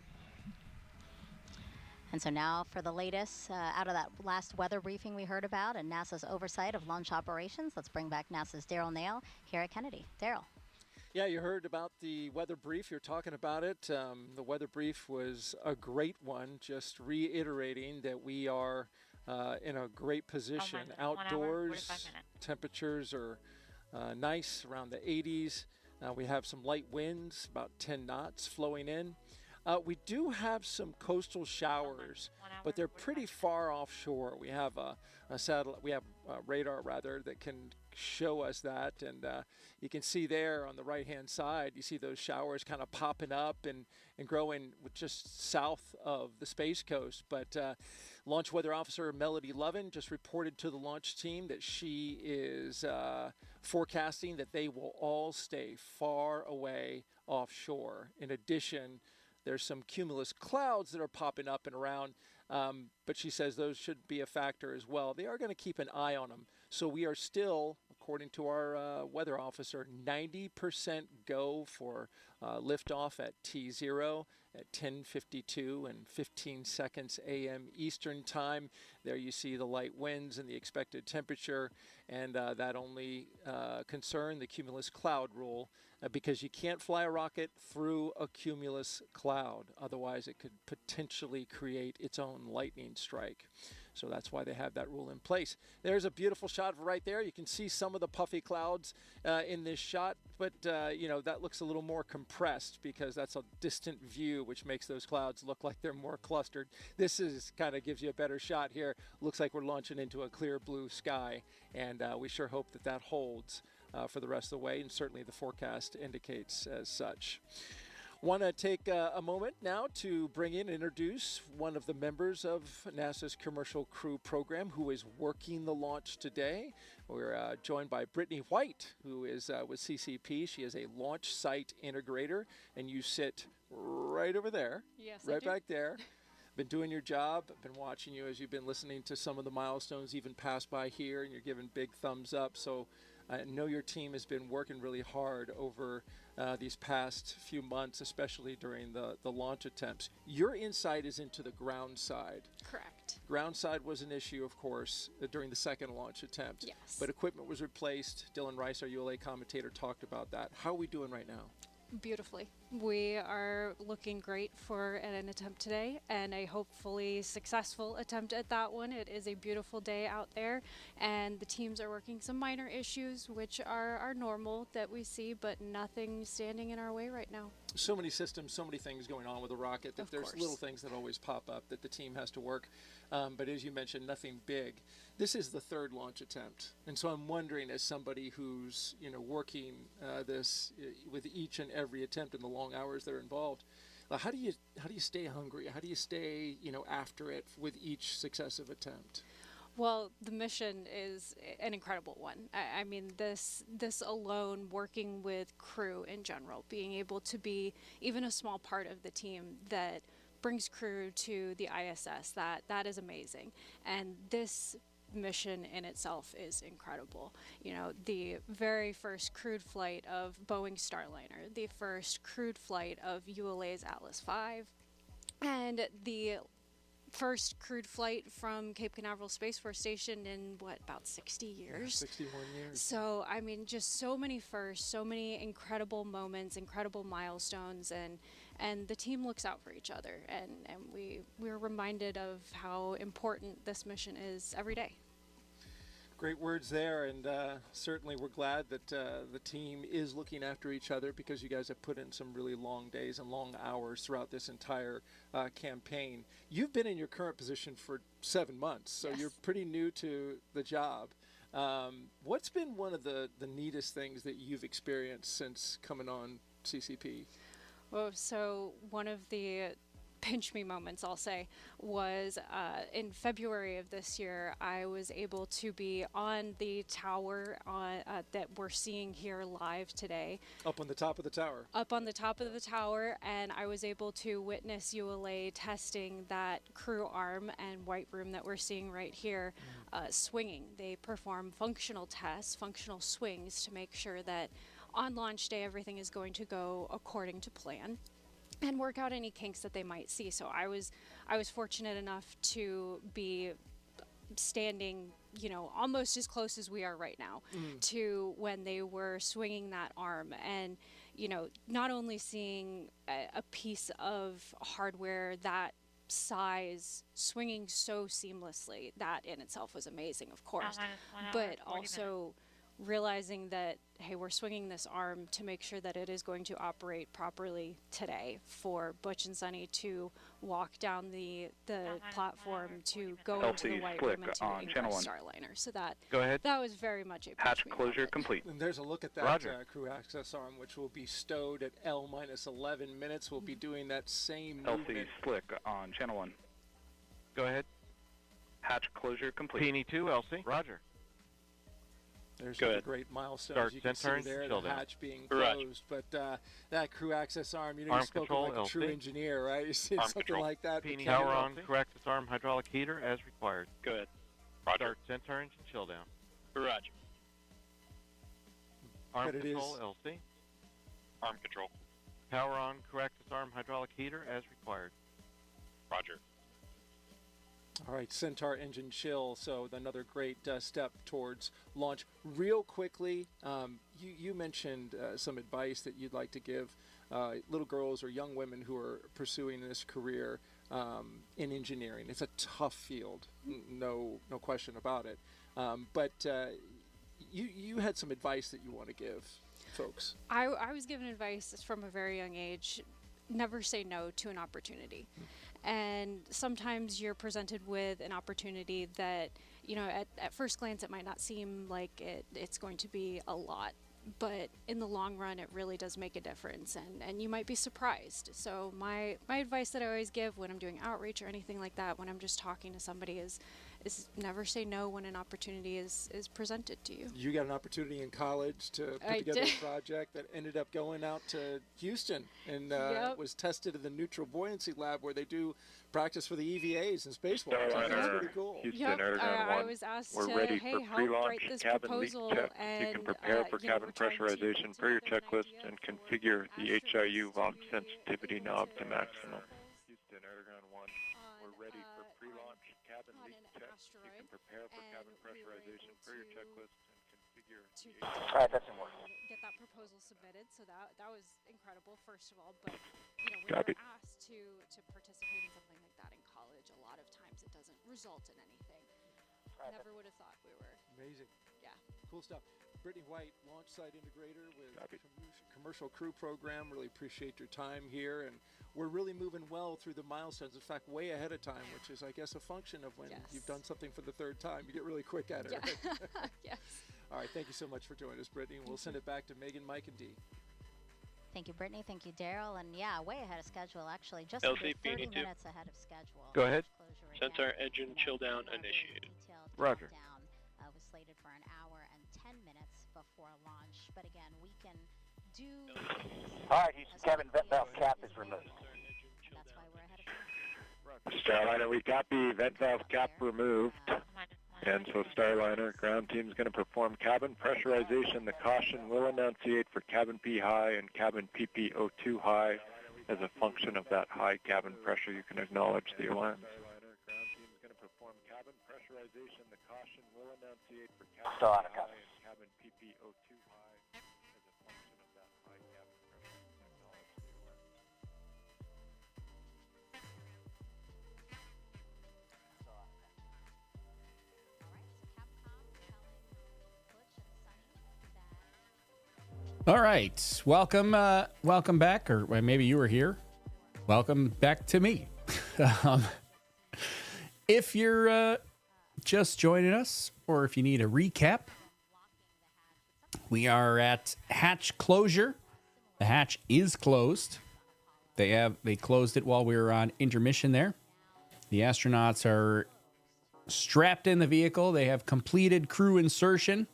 And so now for the latest out of that last weather briefing we heard about and NASA's oversight of launch operations, let's bring back NASA's Daryl Nail here at Kennedy. Daryl. Yeah, you heard about the weather brief. You're talking about it. The weather brief was a great one, just reiterating that we are in a great position. Outdoors, temperatures are nice, around the 80s. We have some light winds, about 10 knots flowing in. We do have some coastal showers, but they're pretty far offshore. We have a satellite, we have radar rather, that can show us that, and you can see there on the right-hand side, you see those showers kind of popping up and growing just south of the Space Coast. But Launch Weather Officer Melody Lovin just reported to the launch team that she is forecasting that they will all stay far away offshore. In addition, there's some cumulus clouds that are popping up and around, but she says those should be a factor as well. They are going to keep an eye on them. So we are still, according to our weather officer, 90% go for liftoff at T0 at 10:52 and 15 seconds a.m. Eastern Time. There you see the light winds and the expected temperature, and that only concern the cumulus cloud rule, because you can't fly a rocket through a cumulus cloud. Otherwise, it could potentially create its own lightning strike. So that's why they have that rule in place. There's a beautiful shot right there. You can see some of the puffy clouds in this shot, but you know, that looks a little more compressed because that's a distant view, which makes those clouds look like they're more clustered. This is kind of gives you a better shot here. Looks like we're launching into a clear blue sky, and we sure hope that that holds for the rest of the way, and certainly the forecast indicates as such. Want to take a moment now to bring in and introduce one of the members of NASA's Commercial Crew Program who is working the launch today. We're joined by Brittany White, who is with CCP. She is a launch site integrator, and you sit right over there. Yes, right I do. back there. Been doing your job. I've been watching you as you've been listening to some of the milestones even pass by here, and you're giving big thumbs up. So I know your team has been working really hard over these past few months, especially during the launch attempts. Your insight is into the ground side. Correct. Ground side was an issue, of course, during the second launch attempt. Yes. But equipment was replaced. Dylan Rice, our ULA commentator, talked about that. How are we doing right now? Beautifully. We are looking great for an attempt today, and a hopefully successful attempt at that one. It is a beautiful day out there, and the teams are working some minor issues, which are normal that we see, but nothing standing in our way right now. So many systems, so many things going on with a rocket that there's little things that always pop up that the team has to work. But as you mentioned, nothing big. This is the third launch attempt, and so I'm wondering, as somebody who's working this with each and every attempt and the long hours that are involved, how do you stay hungry? How do you stay after it with each successive attempt? Well, the mission is an incredible one. I mean, this alone, working with crew in general, being able to be even a small part of the team that brings crew to the ISS, that is amazing. And this mission in itself is incredible. The very first crewed flight of Boeing Starliner, the first crewed flight of ULA's Atlas V, and the first crewed flight from Cape Canaveral Space Force Station in about 60 years? 61 years. So, I mean, just so many firsts, so many incredible moments, incredible milestones, and the team looks out for each other, and we're reminded of how important this mission is every day. Great words there, and certainly we're glad that the team is looking after each other, because you guys have put in some really long days and long hours throughout this entire campaign. You've been in your current position for 7 months, so you're pretty new to the job. What's been one of the neatest things that you've experienced since coming on CCP? Well, so one of the pinch me moments, I'll say, was in February of this year. I was able to be on the tower that we're seeing here live today. Up on the top of the tower. Up on the top of the tower, and I was able to witness ULA testing that crew arm and white room that we're seeing right here, swinging. They perform functional tests, functional swings, to make sure that on launch day everything is going to go according to plan, and work out any kinks that they might see. So I was fortunate enough to be standing, almost as close as we are right now to when they were swinging that arm, and not only seeing a piece of hardware that size swinging so seamlessly, that in itself was amazing, of course, but also realizing that, hey, we're swinging this arm to make sure that it is going to operate properly today for Butch and Sunny to walk down the platform to go into the white room into Ingress Starliner. So that was very much a hatch closure complete. And there's a look at that crew access arm, which will be stowed at L-11 minutes. We'll be doing that same movement. LC slick on channel 1. Go ahead. Hatch closure complete. PNE2, LC. Roger. There's some great milestones you can see there, the hatch being closed, but that crew access arm, you spoke like a true engineer, right? You see something like that. Power on, crew access arm, hydraulic heater as required. Go ahead. Roger. Start center engine chill down. Roger. Arm control, LC. Arm control. Power on, crew access arm, hydraulic heater as required. Roger. All right, Centaur engine chill, so another great step towards launch. Real quickly, you mentioned some advice that you'd like to give little girls or young women who are pursuing this career in engineering. It's a tough field, no question about it. But you had some advice that you want to give folks. I was given advice from a very young age: never say no to an opportunity. And sometimes you're presented with an opportunity that, at first glance it might not seem like it's going to be a lot, but in the long run it really does make a difference, and you might be surprised. So my advice that I always give when I'm doing outreach or anything like that, when I'm just talking to somebody, is never say no when an opportunity is presented to you. You got an opportunity in college to put together a project that ended up going out to Houston and was tested in the neutral buoyancy lab, where they do practice for the EVAs and spacewalks. That's pretty cool. Houston, I was asked We're to, ready hey, for help pre-launch write this cabin proposal, leak test. and you can prepare for cabin pressurization per your checklist and configure the HIU valve sensitivity knob to maximum. Houston, Aragon 1, we're ready for pre-launch cabin leak test. You can prepare for cabin pressurization per your checklist and configure All right, that's in work. Get that proposal submitted. So that was incredible, first of all. But you know, when Copy. you're asked to participate in something like that in college, a lot of times it doesn't result in anything. Never would have thought we were. Amazing. Yeah. Cool stuff. Brittany White, launch site integrator with commercial crew program. Really appreciate your time here, and we're really moving well through the milestones. In fact, way ahead of time, which is, I guess, a function of when you've done something for the third time. You get really quick at it. Yeah. Right? Yes. All right. Thank you so much for joining us, Brittany. We'll send it back to Megan, Mike, and Dee. Thank you, Brittany. Thank you, Daryl. And yeah, way ahead of schedule, actually, just LC, under 30 PD2. minutes ahead of schedule. Go ahead. Sensor engine chill down initiated. Roger. Countdown was slated for an hour and 10 minutes before launch. But again, we can do. All right, Houston, cabin vent valve cap is removed. That's why we're ahead of time. Starliner, we got the vent valve cap removed. And so Starliner, ground team's going to perform cabin pressurization. The caution will enunciate for cabin P high and cabin PPO2 high. As a function of that high cabin pressure, you can acknowledge the alarm. Starliner, ground team's going to perform cabin pressurization. The caution will enunciate for cabin P high and cabin PPO2 high. As a function of that high cabin pressure, you can acknowledge the alarm. All right, welcome back, or maybe you were here. Welcome back to me. If you're just joining us, or if you need a recap, we are at hatch closure. The hatch is closed. They closed it while we were on intermission there. The astronauts are strapped in the vehicle. They have completed crew insertion.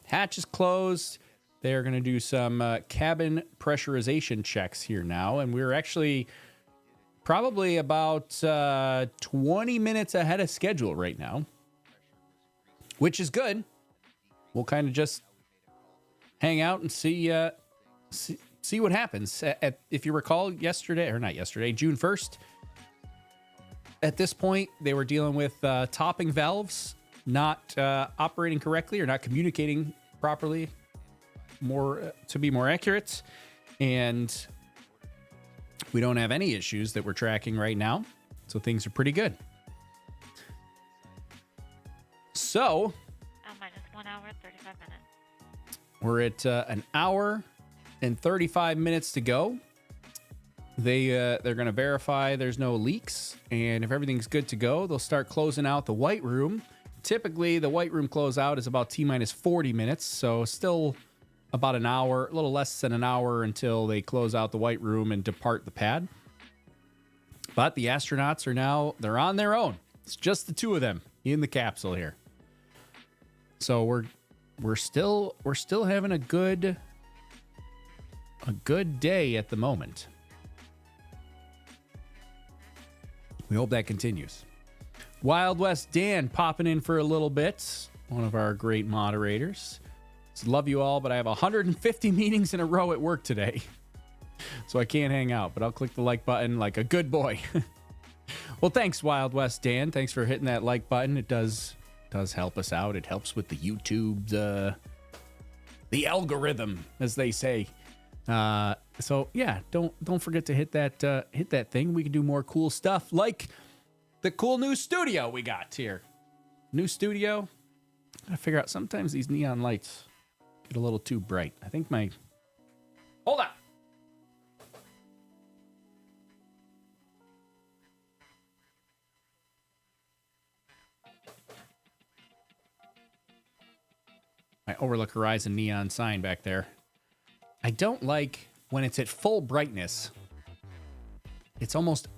Hatch is closed. They're going to do some cabin pressurization checks here now. And we're actually probably about 20 minutes ahead of schedule right now, which is good. We'll kind of just hang out and see what happens. If you recall June 1st, at this point, they were dealing with topping valves not operating correctly or not communicating properly, to be more accurate, and we don't have any issues that we're tracking right now, so things are pretty good. So minus 1 hour 35 minutes. We're at an hour and 35 minutes to go. They're going to verify there's no leaks, and if everything's good to go, they'll start closing out the white room. Typically, the white room closeout is about T-minus 40 minutes, so still about an hour, a little less than an hour until they close out the white room and depart the pad. But the astronauts they're on their own. It's just the two of them in the capsule here. So we're still having a good day at the moment. We hope that continues. Wild West Dan popping in for a little bit. One of our great moderators. Love you all, but I have 150 meetings in a row at work today, so I can't hang out, but I'll click the like button like a good boy. Well, thanks, Wild West Dan. Thanks for hitting that like button. It does help us out. It helps with the YouTube, the algorithm, as they say. So yeah, don't forget to hit that thing. We can do more cool stuff, like the cool new studio we got here. New studio. Gotta figure out, sometimes these neon lights get a little too bright. I think hold on. My Overlook Horizon neon sign back there. I don't like when it's at full brightness. It's almost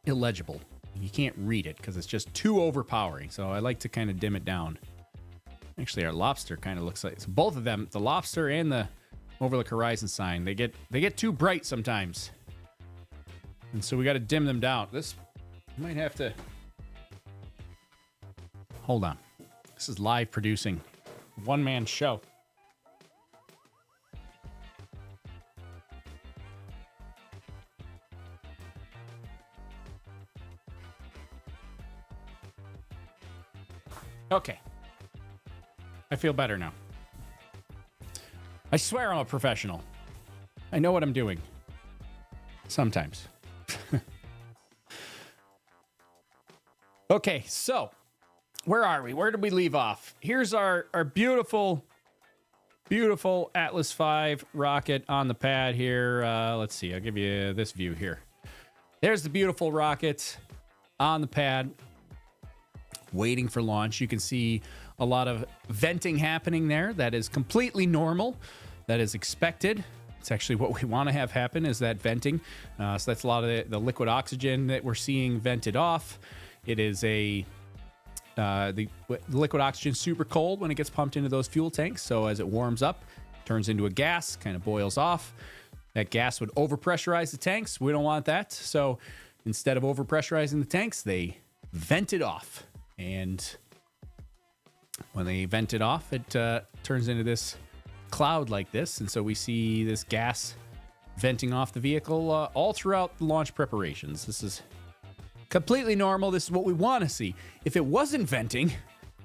illegible. You can't read it because it's just too overpowering. So I like to kind of dim it down. Actually, our lobster kind of looks like, so both of them, the lobster and the Overlook Horizon sign, they get too bright sometimes, and so we got to dim them down. This might have to hold on. This is live producing, one-man show. Okay. I feel better now. I swear I'm a professional. I know what I'm doing. Sometimes. Okay, so where are we? Where did we leave off? Here's our beautiful, beautiful Atlas V rocket on the pad here. Let's see. I'll give you this view here. There's the beautiful rocket on the pad waiting for launch. You can see a lot of venting happening there. That is completely normal. That is expected. It's actually what we want to have happen is that venting. So that's a lot of the liquid oxygen that we're seeing vented off. It is the liquid oxygen super cold when it gets pumped into those fuel tanks. So as it warms up, turns into a gas, kind of boils off. That gas would overpressurize the tanks. We don't want that. So instead of overpressurizing the tanks, they vent it off. And when they vent it off, it turns into this cloud like this. And so we see this gas venting off the vehicle all throughout the launch preparations. This is completely normal. This is what we want to see. If it wasn't venting,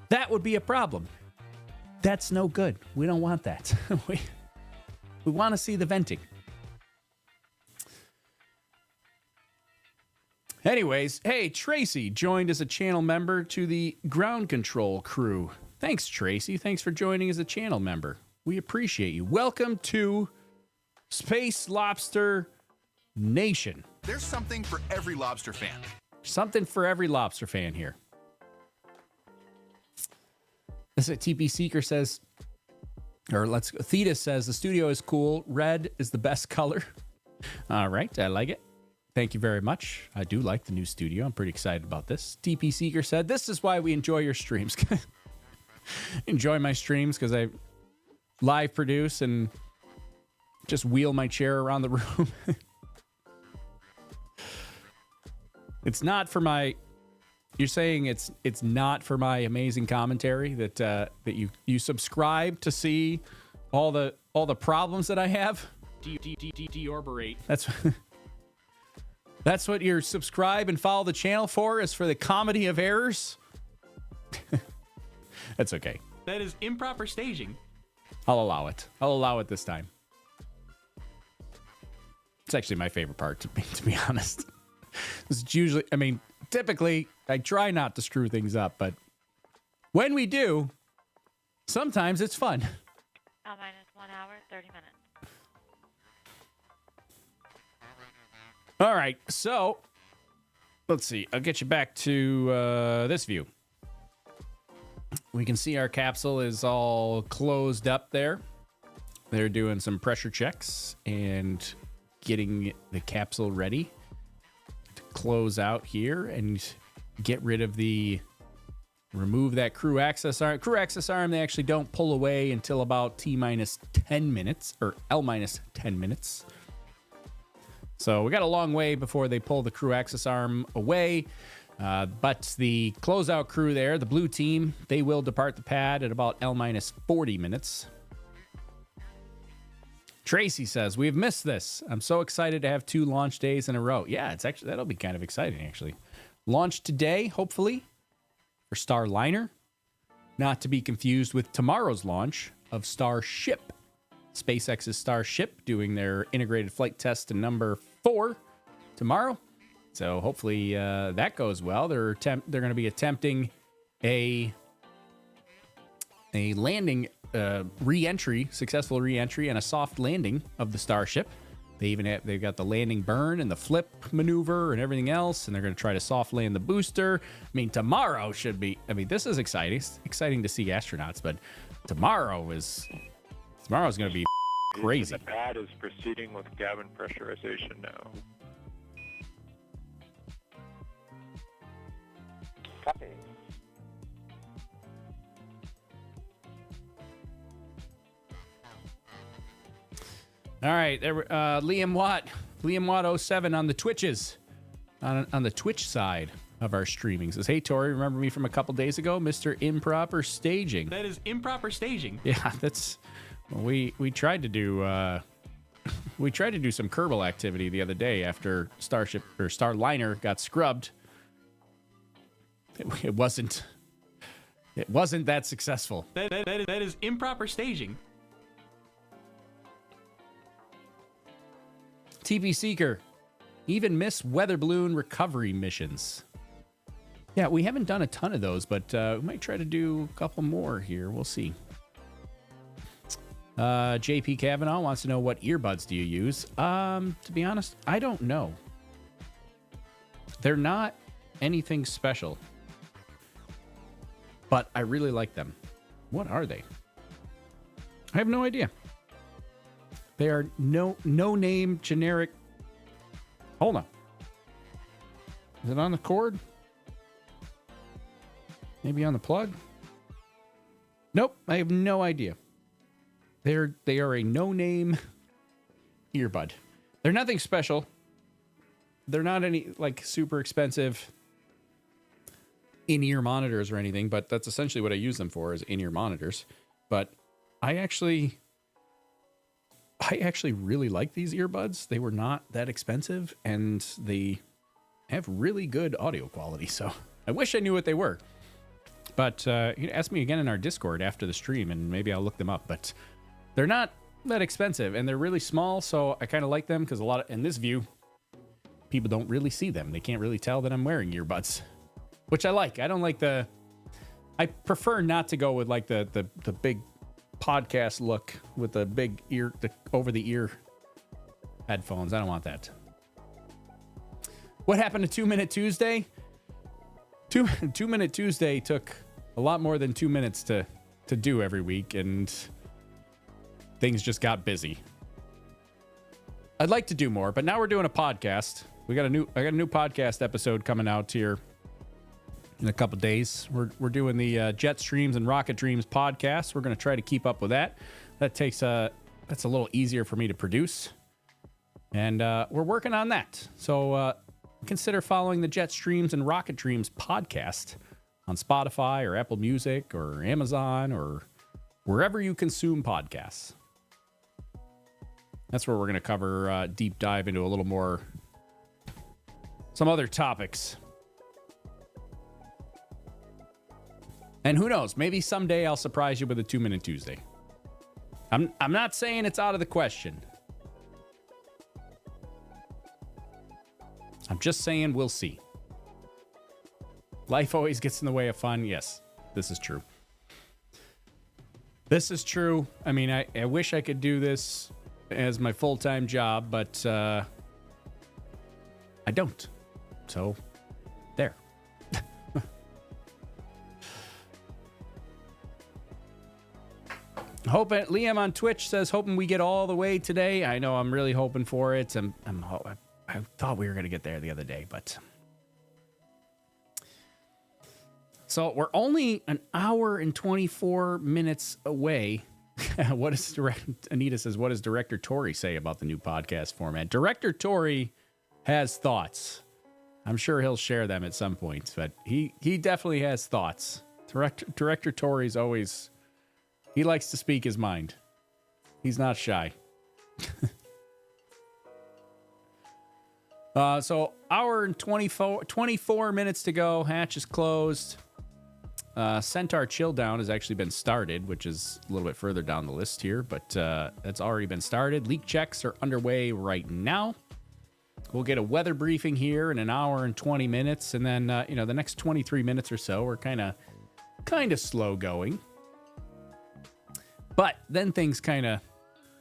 that would be a problem. That's no good. We don't want that. we want to see the venting. Anyways, hey, Tracy joined as a channel member to the ground control crew. Thanks, Tracy. Thanks for joining as a channel member. We appreciate you. Welcome to Space Lobster Nation. There's something for every lobster fan. Something for every lobster fan here. This is TP Seeker says, Theta says, the studio is cool. Red is the best color. All right, I like it. Thank you very much. I do like the new studio. I'm pretty excited about this. TP Seeker said, this is why we enjoy your streams. Enjoy my streams because I live produce and just wheel my chair around the room. It's not for my... You're saying it's not for my amazing commentary that you subscribe to see all the problems that I have? Deorberate. That's what you're subscribe and follow the channel for, is for the comedy of errors? That's okay. That is improper staging. I'll allow it. I'll allow it this time. It's actually my favorite part, to be honest. It's usually, typically, I try not to screw things up, but when we do, sometimes it's fun. -1 hour, 30 minutes. All right, so let's see. I'll get you back to this view. We can see our capsule is all closed up there. They're doing some pressure checks and getting the capsule ready to close out here and get rid of remove that crew access arm. Crew access arm, they actually don't pull away until about T-10 minutes, or L-10 minutes. So we got a long way before they pull the crew access arm away. But the closeout crew there, the blue team, they will depart the pad at about L-40 minutes. Tracy says, we've missed this. I'm so excited to have 2 launch days in a row. Yeah, that'll be kind of exciting, actually. Launch today, hopefully, for Starliner. Not to be confused with tomorrow's launch of Starship. SpaceX's Starship doing their integrated flight test in number 4 tomorrow. So hopefully that goes well. They're going to be attempting a landing successful re-entry and a soft landing of the Starship. They've got the landing burn and the flip maneuver and everything else, and they're going to try to soft land the booster. Tomorrow should be. this is exciting. It's exciting to see astronauts, but tomorrow's going to be crazy. The pad is proceeding with cabin pressurization now. Copy. All right, there. Liam Watt 07 on the Twitches, on the Twitch side of our streaming says, "Hey Tori, remember me from a couple days ago, Mr. Improper Staging?" That is improper staging. Yeah, that's we tried to do some Kerbal activity the other day after Starship or Starliner got scrubbed. It wasn't that successful. That is improper staging. TP Seeker. Even miss weather balloon recovery missions. Yeah, we haven't done a ton of those, but we might try to do a couple more here. We'll see. JP Kavanaugh wants to know, what earbuds do you use? To be honest, I don't know. They're not anything special, but I really like them. What are they? I have no idea. They are no name generic. Hold on. Is it on the cord? Maybe on the plug? Nope, I have no idea. They are a no-name earbud. They're nothing special. They're not any like super expensive in-ear monitors or anything, but that's essentially what I use them for, is in-ear monitors. But I actually really like these earbuds. They were not that expensive, and they have really good audio quality. So I wish I knew what they were. But you can ask me again in our Discord after the stream, and maybe I'll look them up. But they're not that expensive, and they're really small, so I kind of like them because in this view, people don't really see them. They can't really tell that I'm wearing earbuds, which I like. I don't like I prefer not to go with like the big podcast look with the big over-the-ear headphones. I don't want that. What happened to 2 Minute Tuesday? 2 Minute Tuesday took a lot more than 2 minutes to do every week, and things just got busy. I'd like to do more, but now we're doing a podcast. I got a new podcast episode coming out here in a couple days. We're doing the Jet Streams and Rocket Dreams podcast. We're going to try to keep up with that. That's a little easier for me to produce, and we're working on that. So consider following the Jet Streams and Rocket Dreams podcast on Spotify or Apple Music or Amazon or wherever you consume podcasts. That's where we're going to cover deep dive into a little more, some other topics. And who knows, maybe someday I'll surprise you with a 2 Minute Tuesday. I'm not saying it's out of the question. I'm just saying we'll see. Life always gets in the way of fun. Yes, this is true. This is true. I mean, I wish I could do this as my full-time job, but I don't. So, there. Liam on Twitch says, hoping we get all the way today. I know, I'm really hoping for it. I thought we were going to get there the other day, but... So we're only an hour and 24 minutes away. Anita says, what does Director Tory say about the new podcast format? Director Tory has thoughts. I'm sure he'll share them at some point, but he definitely has thoughts. Director Tory's always... He likes to speak his mind. He's not shy. So hour and 24 minutes to go. Hatch is closed. Centaur Chill Down has actually been started, which is a little bit further down the list here, but that's already been started. Leak checks are underway right now. We'll get a weather briefing here in an hour and 20 minutes, and then the next 23 minutes or so are kind of slow going. But then things the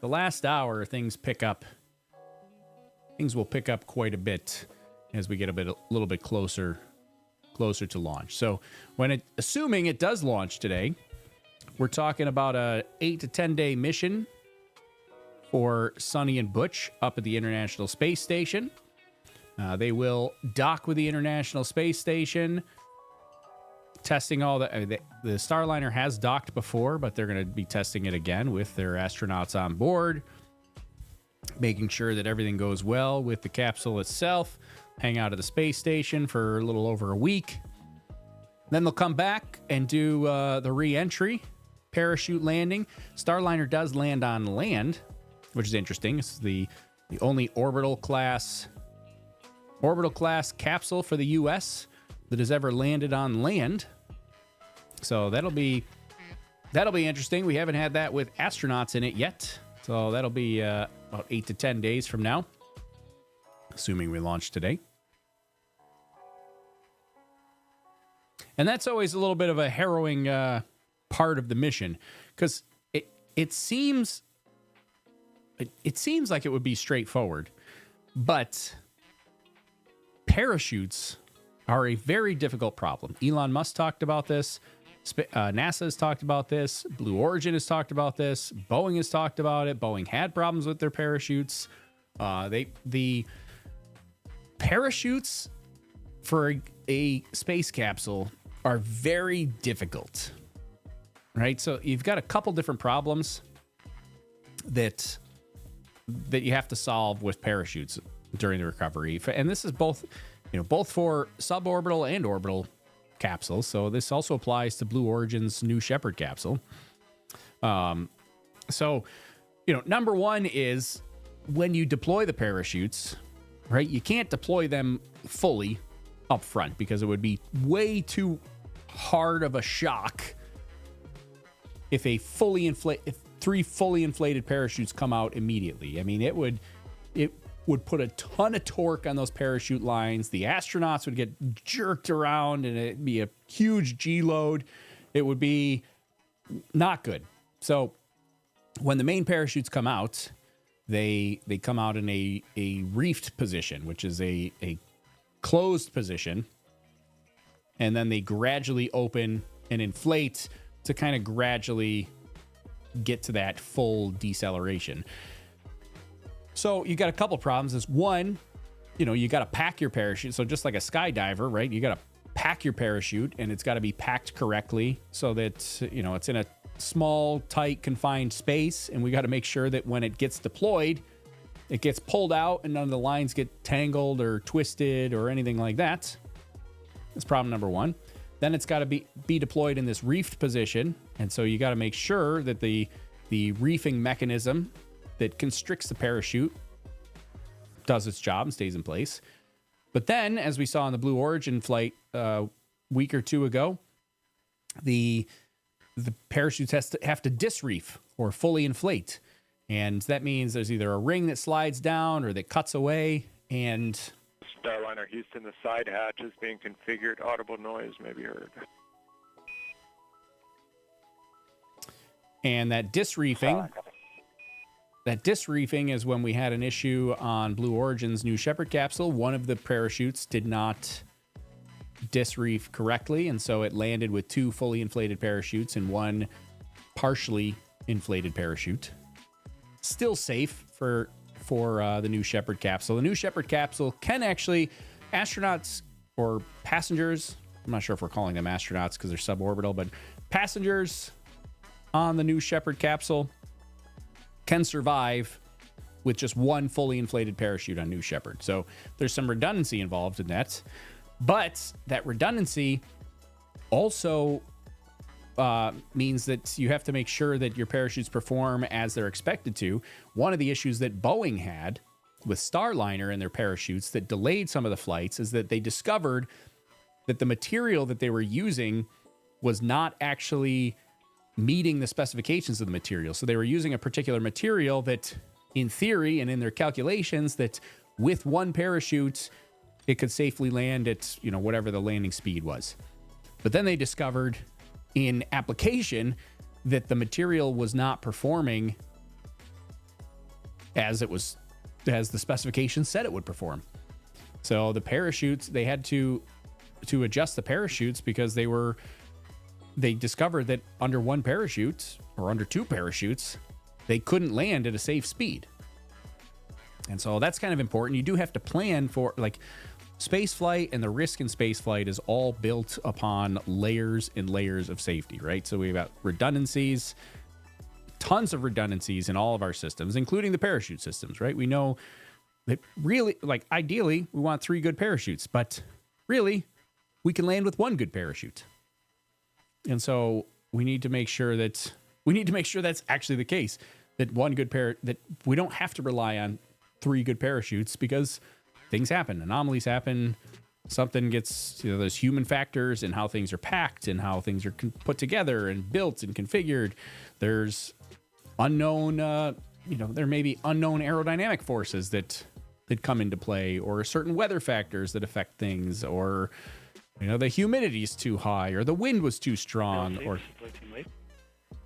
last hour, things pick up. Things will pick up quite a bit as we get a little bit closer to launch. So assuming it does launch today, we're talking about a 8 to 10 day mission for Sonny and Butch up at the International Space Station. They will dock with the International Space Station, testing all the Starliner has docked before, but they're going to be testing it again with their astronauts on board, making sure that everything goes well with the capsule itself. Hang out at the space station for a little over a week. Then they'll come back and do the re-entry, parachute landing. Starliner does land on land, which is interesting. It's the only orbital class capsule for the U.S. that has ever landed on land. So that'll be interesting. We haven't had that with astronauts in it yet. So that'll be about 8 to 10 days from now. assuming we launch today. And that's always a little bit of a harrowing part of the mission, because it seems like it would be straightforward, but parachutes are a very difficult problem. Elon Musk talked about this. NASA has talked about this. Blue Origin has talked about this. Boeing has talked about it. Boeing had problems with their parachutes. The parachutes for a space capsule are very difficult, right? So you've got a couple different problems that you have to solve with parachutes during the recovery. And this is both for suborbital and orbital capsules. So this also applies to Blue Origin's New Shepard capsule. So number one is when you deploy the parachutes, right? You can't deploy them fully up front because it would be way too hard of a shock if three fully inflated parachutes come out immediately. I mean, it would put a ton of torque on those parachute lines. The astronauts would get jerked around and it'd be a huge G load. It would be not good. So when the main parachutes come out, they come out in a reefed position, which is a closed position. And then they gradually open and inflate to kind of gradually get to that full deceleration. So you got a couple problems. Is one, you got to pack your parachute. So just like a skydiver, right? You got to pack your parachute, and it's got to be packed correctly so that, it's in a small, tight, confined space. And we got to make sure that when it gets deployed, it gets pulled out and none of the lines get tangled or twisted or anything like that. That's problem number one. Then it's got to be deployed in this reefed position. And so you got to make sure that the reefing mechanism that constricts the parachute does its job and stays in place. But then, as we saw in the Blue Origin flight a week or two ago, the parachutes have to disreef or fully inflate. And that means there's either a ring that slides down or that cuts away. And Starliner Houston, the side hatch is being configured. Audible noise may be heard. And that disreefing is when we had an issue on Blue Origin's New Shepard capsule. One of the parachutes did not disreef correctly, and so it landed with two fully inflated parachutes and one partially inflated parachute. Still safe for the New Shepard capsule. The New Shepard capsule can actually, astronauts or passengers, I'm not sure if we're calling them astronauts because they're suborbital, but passengers on the New Shepard capsule can survive with just one fully inflated parachute on New Shepard. So there's some redundancy involved in that. But that redundancy also means that you have to make sure that your parachutes perform as they're expected to. One of the issues that Boeing had with Starliner and their parachutes that delayed some of the flights is that they discovered that the material that they were using was not actually meeting the specifications of the material. So they were using a particular material that, in theory and in their calculations, that with one parachute, it could safely land at, whatever the landing speed was. But then they discovered in application that the material was not performing as the specifications said it would perform. So the parachutes, they had to adjust the parachutes because they discovered that under one parachute or under two parachutes, they couldn't land at a safe speed. And so that's kind of important. You do have to plan for, space flight, and the risk in space flight is all built upon layers and layers of safety, right? So we've got redundancies, tons of redundancies in all of our systems, including the parachute systems, right? We know that really, ideally, we want 3 good parachutes, but really, we can land with 1 good parachute. And so we need to make sure that's actually the case, that that we don't have to rely on 3 good parachutes because things happen, anomalies happen, something gets, there's human factors in how things are packed and how things are put together and built and configured. There's unknown, there may be unknown aerodynamic forces that that come into play, or certain weather factors that affect things, or the humidity is too high, or the wind was too strong, or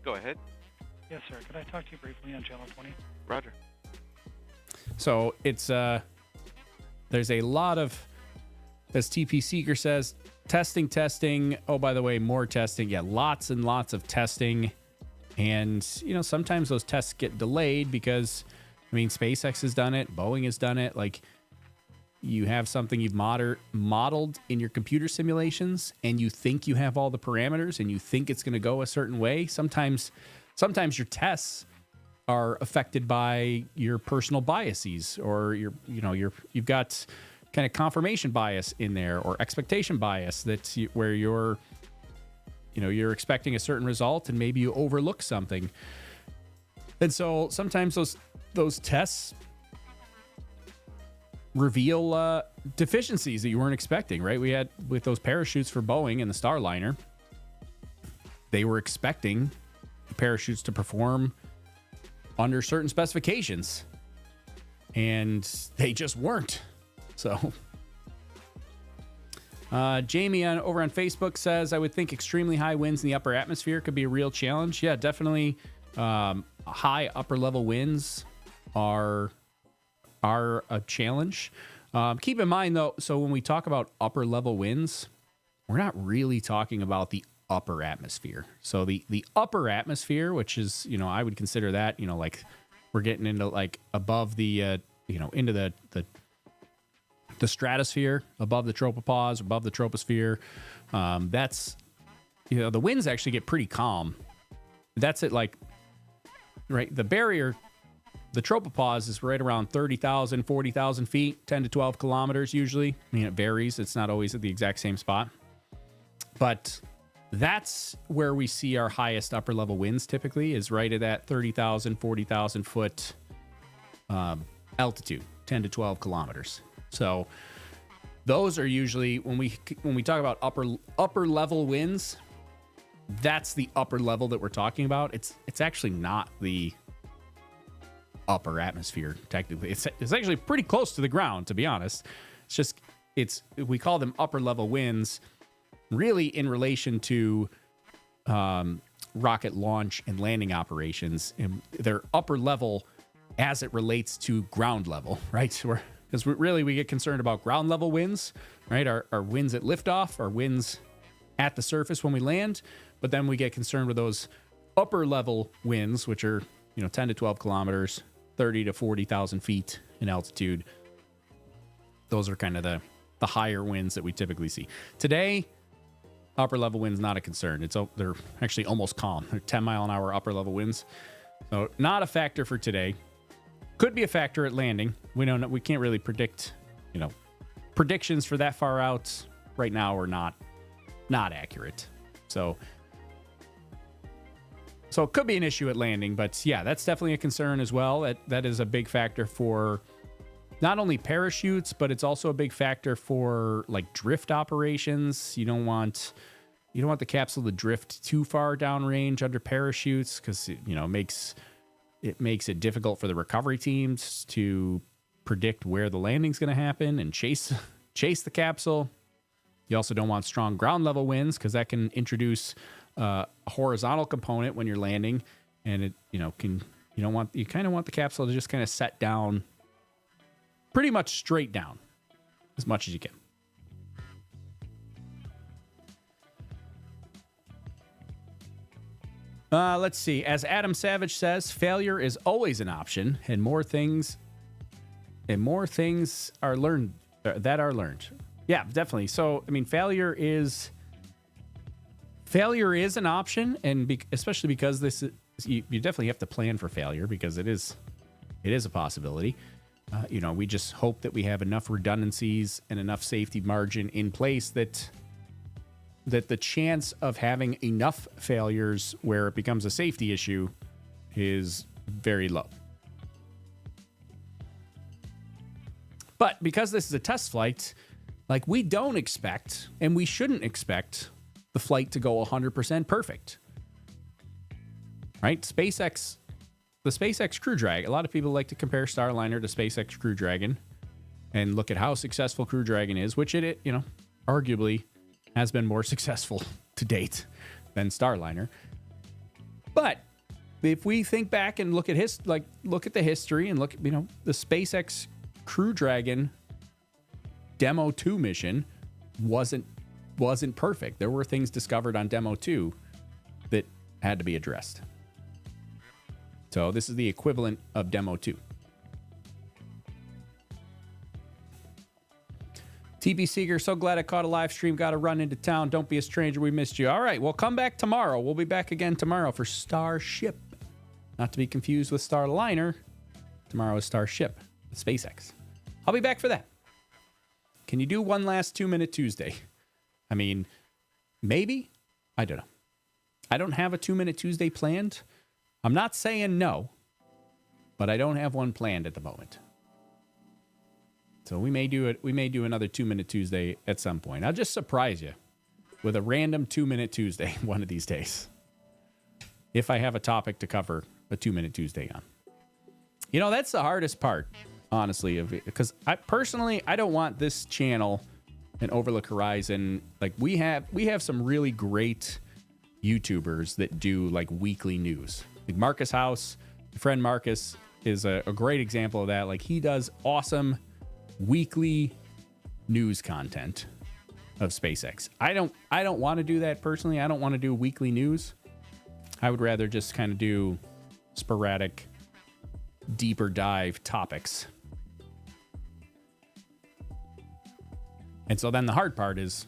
Go ahead. Yes, sir. Could I talk to you briefly on channel 20? Roger. so it's there's a lot of, as TP Seeker says, testing. Oh, by the way, more testing. Yeah, lots and lots of testing. And, sometimes those tests get delayed because, SpaceX has done it. Boeing has done it. Like, you have something you've modeled in your computer simulations, and you think you have all the parameters, and you think it's going to go a certain way. Sometimes your tests are affected by your personal biases, or you've got kind of confirmation bias in there, or expectation bias where you're expecting a certain result and maybe you overlook something. And so sometimes those tests reveal deficiencies that you weren't expecting, right? We had with those parachutes for Boeing and the Starliner, they were expecting the parachutes to perform under certain specifications, and they just weren't. So Jamie over on Facebook says, I would think extremely high winds in the upper atmosphere could be a real challenge. Yeah, definitely. High upper level winds are a challenge. Keep in mind, though, so when we talk about upper level winds, we're not really talking about the upper atmosphere. So the upper atmosphere, which is, I would consider that, like we're getting into like above the, into the stratosphere, above the tropopause, above the troposphere. That's, the winds actually get pretty calm. That's it, like, right, the barrier, the tropopause is right around 30,000, 40,000 feet, 10 to 12 kilometers usually. It varies. It's not always at the exact same spot. But that's where we see our highest upper level winds typically, is right at that 30,000, 40,000 foot altitude, 10 to 12 kilometers. So those are usually, when we talk about upper level winds, that's the upper level that we're talking about. It's actually not the upper atmosphere technically. It's actually pretty close to the ground, to be honest. We call them upper level winds really in relation to rocket launch and landing operations, and they're upper level as it relates to ground level, right? Because we get concerned about ground level winds, right? Our winds at liftoff, our winds at the surface when we land, but then we get concerned with those upper level winds, which are 10 to 12 kilometers, 30 to 40,000 feet in altitude. Those are kind of the higher winds that we typically see. Today, upper level winds not a concern. They're actually almost calm. They're 10 mile an hour upper level winds, so not a factor for today. Could be a factor at landing. We don't know. We can't really predict. Predictions for that far out right now are not accurate. So it could be an issue at landing, but yeah, that's definitely a concern as well. That is a big factor for not only parachutes, but it's also a big factor for like drift operations. You don't want the capsule to drift too far downrange under parachutes, because it makes it difficult for the recovery teams to predict where the landing's going to happen and chase the capsule. You also don't want strong ground level winds, because that can introduce a horizontal component when you're landing, and it you kind of want the capsule to just kind of set down pretty much straight down as much as you can. Let's see. As Adam Savage says, failure is always an option, and more things are learned that are learned. Yeah, definitely. So, failure is an option, and especially because this is, you definitely have to plan for failure, because it is a possibility. We just hope that we have enough redundancies and enough safety margin in place that the chance of having enough failures where it becomes a safety issue is very low. But because this is a test flight, like, we don't expect, and we shouldn't expect, the flight to go 100% perfect. Right? The SpaceX Crew Dragon. A lot of people like to compare Starliner to SpaceX Crew Dragon. and look at how successful Crew Dragon is, which it arguably has been more successful to date than Starliner. But if we think back and look at the history and look at, the SpaceX Crew Dragon Demo 2 mission wasn't perfect. There were things discovered on Demo 2 that had to be addressed. So this is the equivalent of Demo 2. TB Seeger, so glad I caught a live stream. Got to run into town. Don't be a stranger. We missed you. All right, well, come back tomorrow. We'll be back again tomorrow for Starship. Not to be confused with Starliner. Tomorrow is Starship with SpaceX. I'll be back for that. Can you do one last 2-minute Tuesday? I mean, maybe. I don't know. I don't have a 2-minute Tuesday planned. I'm not saying no, but I don't have one planned at the moment. So we may do it. We may do another 2-minute Tuesday at some point. I'll just surprise you with a random 2-minute Tuesday one of these days. If I have a topic to cover a 2-minute Tuesday on. That's the hardest part, honestly, of it, because I don't want this channel and Overlook Horizon. Like we have some really great YouTubers that do like weekly news. Like Marcus House, my friend Marcus is a great example of that. Like he does awesome weekly news content of SpaceX. I don't want to do that personally. I don't want to do weekly news. I would rather just kind of do sporadic, deeper dive topics. And so then the hard part is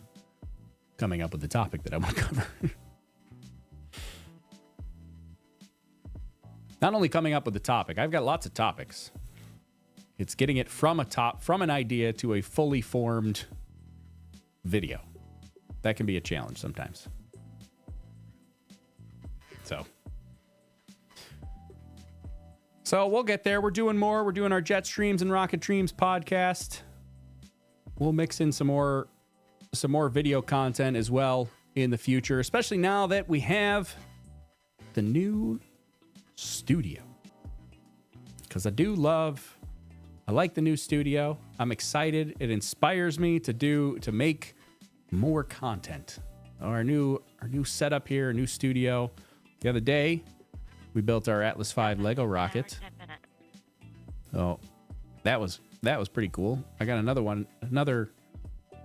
coming up with the topic that I want to cover. Not only coming up with the topic, I've got lots of topics. It's getting it from an idea to a fully formed video. That can be a challenge sometimes. So we'll get there. We're doing more. We're doing our Jet Streams and Rocket Dreams podcast. We'll mix in some more video content as well in the future, especially now that we have the new studio. Because I like the new studio. I'm excited. It inspires me to make more content. Our new setup here, a new studio. The other day, we built our Atlas V Lego rocket. Oh, that was pretty cool. I got another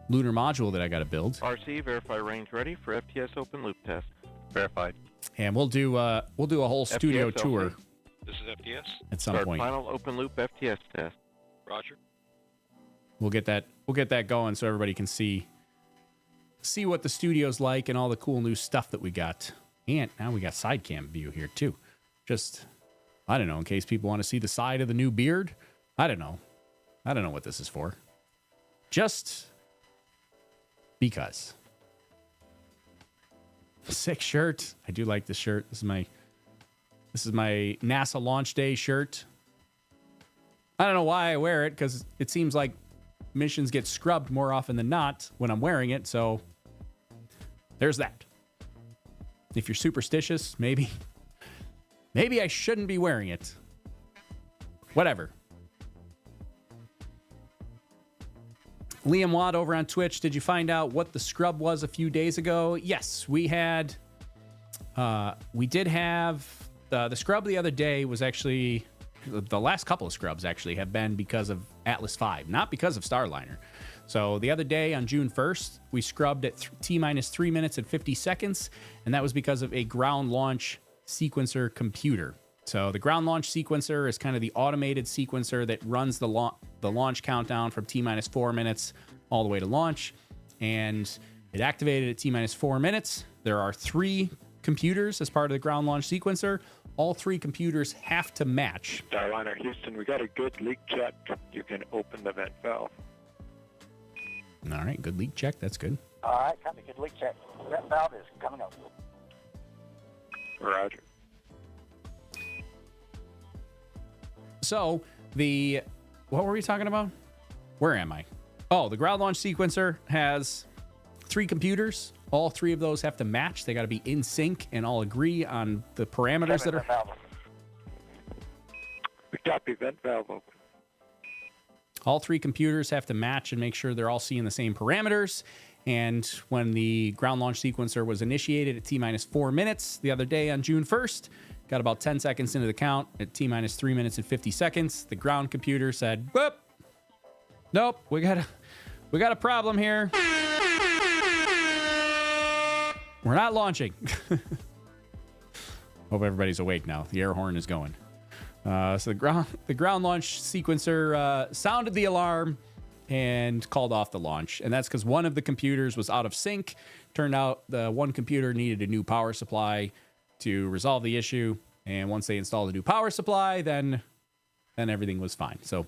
lunar module that I got to build. RC, verify range ready for FTS open loop test. Verified. And we'll do a whole studio FTS tour. LC. This is FTS. At some point. Final open loop FTS test. Roger. We'll get that going so everybody can see what the studio's like and all the cool new stuff that we got. And now we got side cam view here too. Just, I don't know, in case people want to see the side of the new beard. I don't know what this is for. Just because. Sick shirt. I do like this shirt. This is my NASA launch day shirt. I don't know why I wear it, because it seems like missions get scrubbed more often than not when I'm wearing it. So there's that. If you're superstitious, maybe I shouldn't be wearing it. Whatever. Liam Watt over on Twitch, did you find out what the scrub was a few days ago? Yes, we did have the scrub the other day. Was actually the last couple of scrubs actually have been because of Atlas V, not because of Starliner. So the other day on June 1st, we scrubbed at T-minus 3 minutes and 50 seconds, and that was because of a ground launch sequencer computer. So the ground launch sequencer is kind of the automated sequencer that runs the launch countdown from T-minus 4 minutes all the way to launch, and it activated at T-minus 4 minutes. There are 3 computers as part of the ground launch sequencer. All 3 computers have to match. Starliner Houston, we got a good leak check. You can open the vent valve. All right, good leak check. That's good. All right, copy. Good leak check. Vent valve is coming up. Roger. So what were we talking about? Where am I? Oh, the ground launch sequencer has 3 computers. All 3 of those have to match. They got to be in sync and all agree on the parameters that are. We copy. Vent valve open. All three computers have to match and make sure they're all seeing the same parameters. And when the ground launch sequencer was initiated at T-minus 4 minutes the other day on June 1st, got about 10 seconds into the count at T-minus 3 minutes and 50 seconds, the ground computer said, whoop, nope, we got a problem here. We're not launching. Hope everybody's awake now. The air horn is going. So the ground launch sequencer sounded the alarm and called off the launch. And that's because one of the computers was out of sync. Turned out the one computer needed a new power supply to resolve the issue. And once they installed a new power supply, then everything was fine. So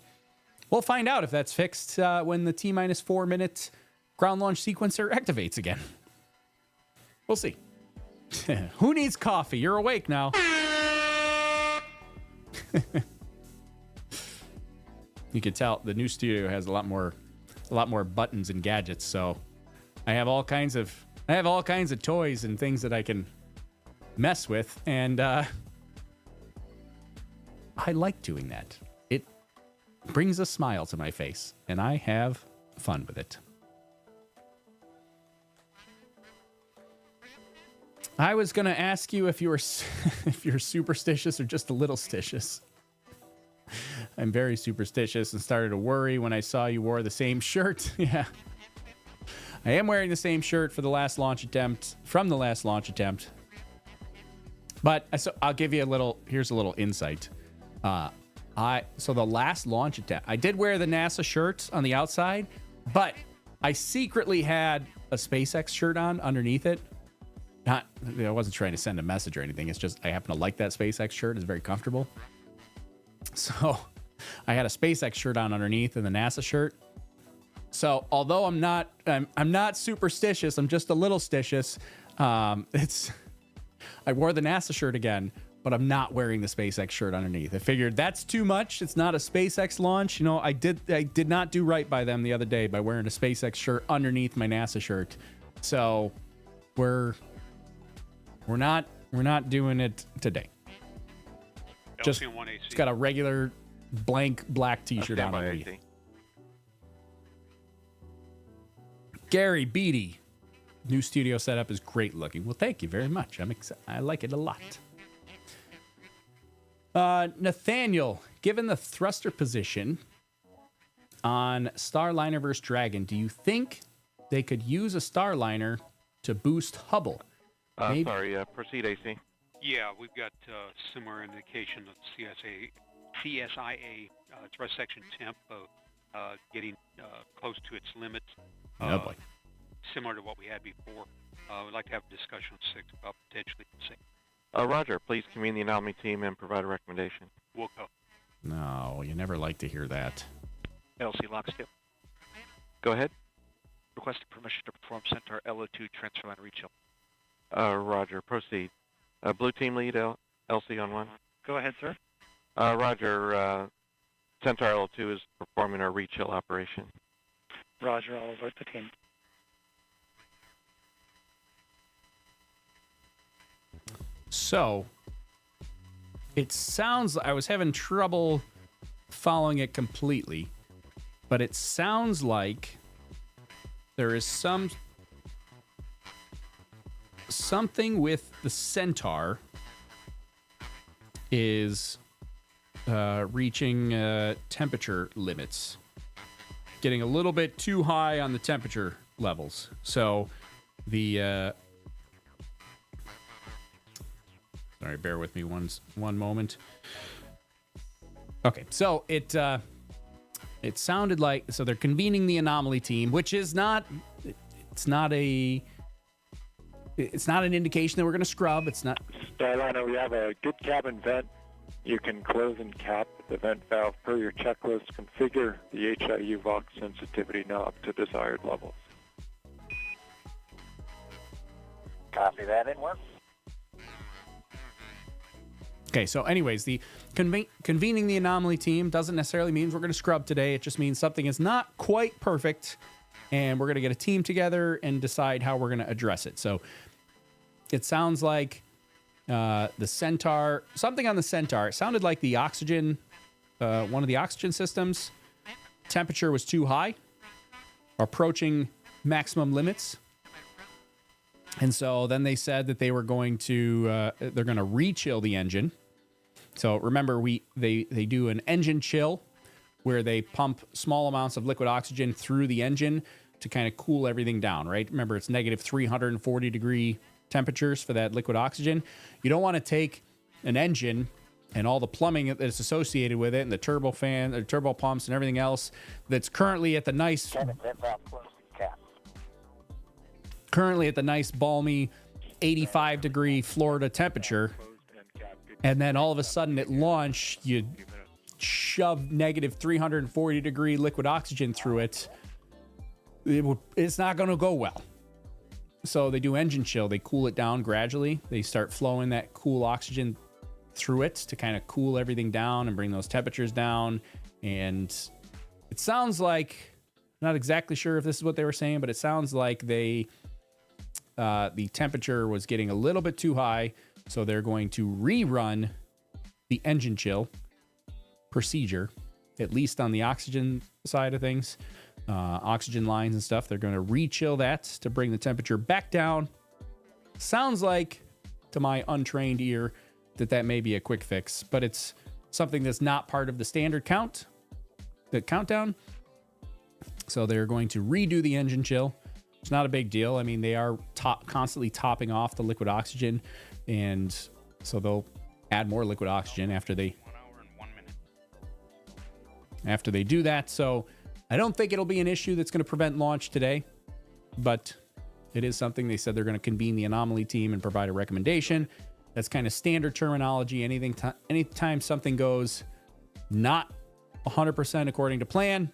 we'll find out if that's fixed when the T-minus 4 minute ground launch sequencer activates again. We'll see. Who needs coffee? You're awake now. You can tell the new studio has a lot more buttons and gadgets. So I have all kinds of toys and things that I can mess with, and I like doing that. It brings a smile to my face, and I have fun with it. I was going to ask you if you're superstitious or just a little stitious. I'm very superstitious and started to worry when I saw you wore the same shirt. Yeah. I am wearing the same shirt from the last launch attempt. But I'll give you here's a little insight. So the last launch attempt, I did wear the NASA shirt on the outside, but I secretly had a SpaceX shirt on underneath it. I wasn't trying to send a message or anything. It's just I happen to like that SpaceX shirt. It's very comfortable. So I had a SpaceX shirt on underneath and the NASA shirt. So although I'm not superstitious, I'm just a little stitious. I wore the NASA shirt again, but I'm not wearing the SpaceX shirt underneath. I figured that's too much. It's not a SpaceX launch. I did not do right by them the other day by wearing a SpaceX shirt underneath my NASA shirt. So we're not doing it today. Just it's got a regular blank black t-shirt on underneath. Gary Beatty, new studio setup is great looking. Well, thank you very much. I like it a lot. Nathaniel, given the thruster position on Starliner versus Dragon, do you think they could use a Starliner to boost Hubble? Proceed, AC. Yeah, we've got similar indication of CSIA thrust section temp getting close to its limits. Oh boy. Similar to what we had before. We'd like to have a discussion on 6 about potentially the 6. Roger, please convene the anomaly team and provide a recommendation. We'll go. No, you never like to hear that. LC Lockstep. Go ahead. Requested permission to perform Centaur LO2 transfer line reach up. Roger, proceed. Blue team lead, LC on 1. Go ahead, sir. Roger, Centaur LO2 is performing our reach hill operation. Roger, I'll alert the team. So, it sounds, I was having trouble following it completely, but it sounds like there is something with the Centaur is reaching temperature limits, getting a little bit too high on the temperature levels. So the sorry, bear with me one moment. Okay, so it sounded like, so they're convening the anomaly team, which is not an indication that we're going to scrub. It's not. Starliner, we have a good cabin vent. You can close and cap the vent valve per your checklist. Configure the HIU Vox sensitivity knob to desired levels. Copy that, in work. Okay, so anyways, the convening the anomaly team doesn't necessarily mean we're going to scrub today. It just means something is not quite perfect, and we're going to get a team together and decide how we're going to address it. So it sounds like the Centaur, something on the Centaur. It sounded like the oxygen, one of the oxygen systems temperature was too high, approaching maximum limits. And so then they said that they were going to, they're going to re-chill the engine. So remember, they do an engine chill where they pump small amounts of liquid oxygen through the engine to kind of cool everything down, right? Remember, it's negative 340 degree temperatures for that liquid oxygen. You don't want to take an engine and all the plumbing that's associated with it and the turbo fan, the turbo pumps and everything else that's currently at the nice balmy 85 degree Florida temperature. And then all of a sudden at launch, you shove negative 340 degree liquid oxygen through it. It's not going to go well. So they do engine chill. They cool it down gradually. They start flowing that cool oxygen through it to kind of cool everything down and bring those temperatures down. And it sounds like, not exactly sure if this is what they were saying, but it sounds like the temperature was getting a little bit too high. So they're going to rerun the engine chill procedure, at least on the oxygen side of things, oxygen lines and stuff. They're going to re-chill that to bring the temperature back down. Sounds like, to my untrained ear, that may be a quick fix, but it's something that's not part of the standard countdown. So they're going to redo the engine chill. It's not a big deal. I mean, they are constantly topping off the liquid oxygen, and so they'll add more liquid oxygen after they do that. So I don't think it'll be an issue that's going to prevent launch today, but it is something. They said they're going to convene the anomaly team and provide a recommendation. That's kind of standard terminology. Anytime something goes not 100% according to plan,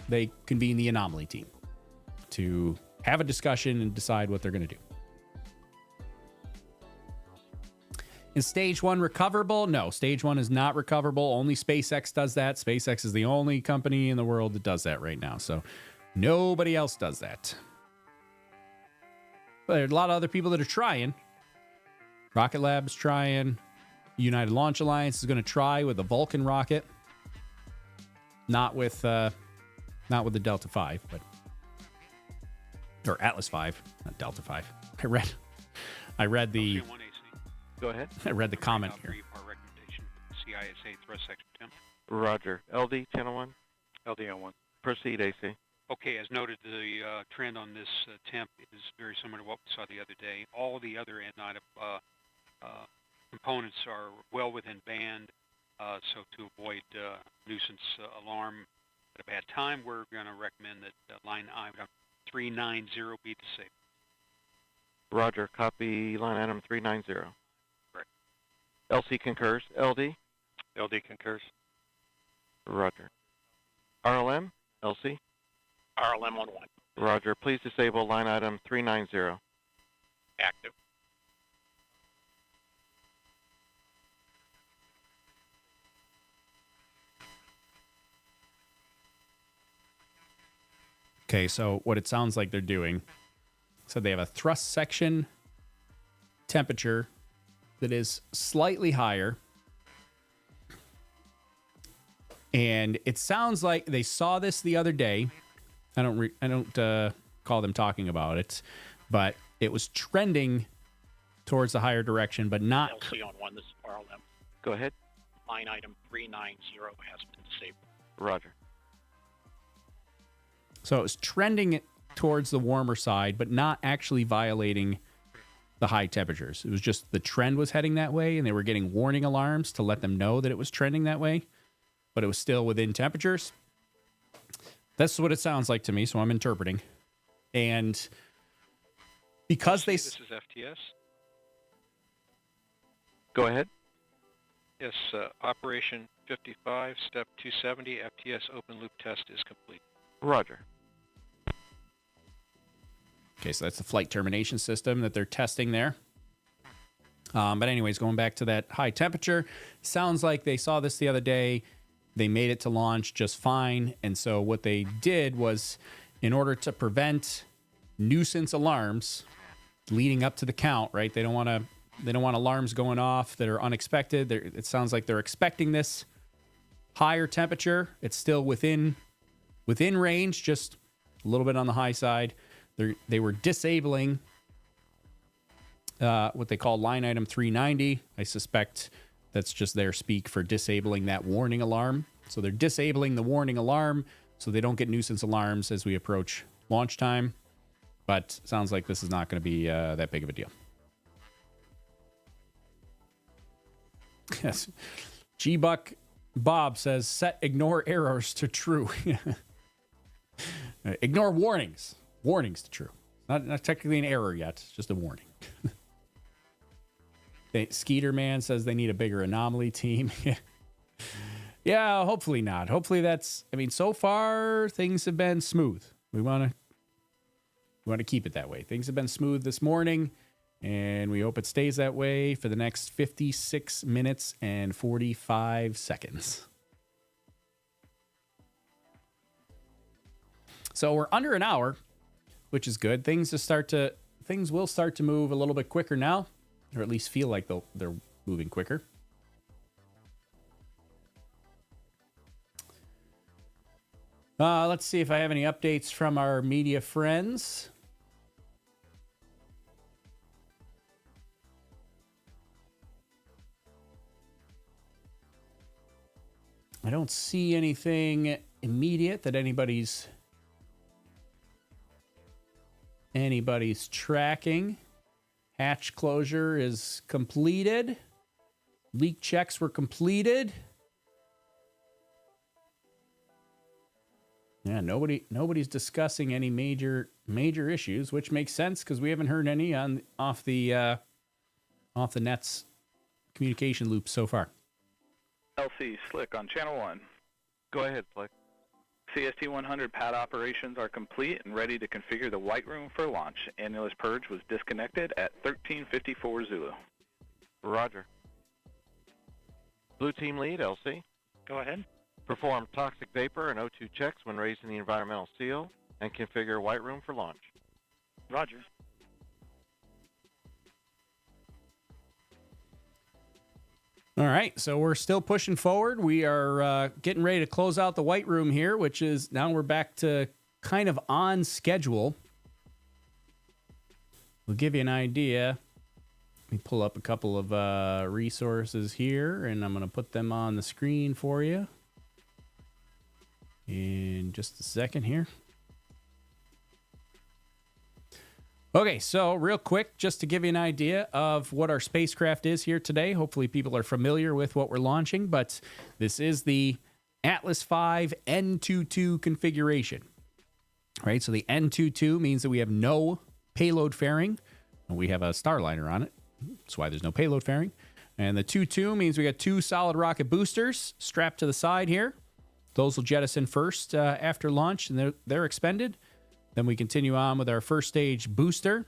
they convene the anomaly team to have a discussion and decide what they're going to do. Is stage one recoverable? No, stage one is not recoverable. Only SpaceX does that. SpaceX is the only company in the world that does that right now. So nobody else does that. But there's a lot of other people that are trying. Rocket Lab's trying. United Launch Alliance is going to try with the Vulcan rocket. Not with the Delta V, but or Atlas V, not Delta V. I read the. Go ahead. I read the comment here. Our recommendation for the CISA thrust section temp. Roger. LD, channel 1. LD on 1. Proceed, AC. Okay, as noted, the trend on this temp is very similar to what we saw the other day. All the other end components are well within band, so to avoid nuisance alarm at a bad time, we're going to recommend that line item 390 be disabled. Roger. Copy line item 390. Correct. LC concurs. LD? LD concurs. Roger. RLM? LC? RLM on 1. Roger. Please disable line item 390. Active. Okay, so what it sounds like they're doing, so they have a thrust section temperature that is slightly higher. And it sounds like they saw this the other day. I don't call them talking about it, but it was trending towards the higher direction, but not. LC on 1, this is RLM. Go ahead. Line item 390 has been disabled. Roger. So it was trending towards the warmer side, but not actually violating the high temperatures. It was just the trend was heading that way, and they were getting warning alarms to let them know that it was trending that way, but it was still within temperatures. That's what it sounds like to me, so I'm interpreting. And because This is FTS. Go ahead. Yes, Operation 55, Step 270, FTS open loop test is complete. Roger. Okay, so that's the flight termination system that they're testing there. But anyways, going back to that high temperature, sounds like they saw this the other day. They made it to launch just fine. And so what they did was, in order to prevent nuisance alarms leading up to the count, right? They don't want alarms going off that are unexpected. It sounds like they're expecting this higher temperature. It's still within within range, just a little bit on the high side. They were disabling what they call line item 390. I suspect that's just their speak for disabling that warning alarm. So they're disabling the warning alarm so they don't get nuisance alarms as we approach launch time. But sounds like this is not going to be that big of a deal. Yes. G-Buck Bob says, set ignore errors to true. Ignore warnings. Warnings to true. Not technically an error yet. It's just a warning. Skeeter Man says they need a bigger anomaly team. Yeah, hopefully not. Hopefully that's... I mean, so far, things have been smooth. We want to keep it that way. Things have been smooth this morning, and we hope it stays that way for the next 56 minutes and 45 seconds. So we're under an hour, which is good. Things will start to move a little bit quicker now, or at least feel like they're moving quicker. Let's see if I have any updates from our media friends. I don't see anything immediate that anybody's tracking. Hatch closure is completed. Leak checks were completed. Yeah, nobody's discussing any major issues, which makes sense because we haven't heard any off the net's communication loop so far. LC Slick on channel 1. Go ahead, Slick. CST-100 pad operations are complete and ready to configure the white room for launch. Annulus purge was disconnected at 1354 Zulu. Roger. Blue team lead, LC. Go ahead. Perform toxic vapor and O2 checks when raising the environmental seal and configure white room for launch. Roger. All right, so we're still pushing forward. We are getting ready to close out the white room here, which is now we're back to kind of on schedule. We'll give you an idea. Let me pull up a couple of resources here, and I'm going to put them on the screen for you in just a second here. Okay, so real quick, just to give you an idea of what our spacecraft is here today. Hopefully people are familiar with what we're launching, but this is the Atlas V N22 configuration. All right, so the N22 means that we have no payload fairing. We have a Starliner on it. That's why there's no payload fairing. And the 22 means we got two solid rocket boosters strapped to the side here. Those will jettison first after launch, and they're expended. Then we continue on with our first stage booster.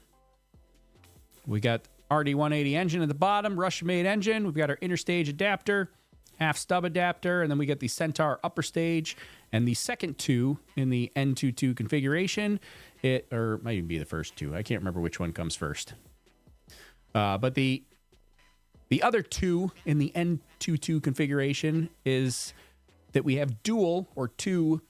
We got RD-180 engine at the bottom, Russian-made engine. We've got our interstage adapter, half stub adapter, and then we get the Centaur upper stage. And the second two in the N22 configuration, or it might even be the first two. I can't remember which one comes first. But the other two in the N22 configuration is that we have dual or two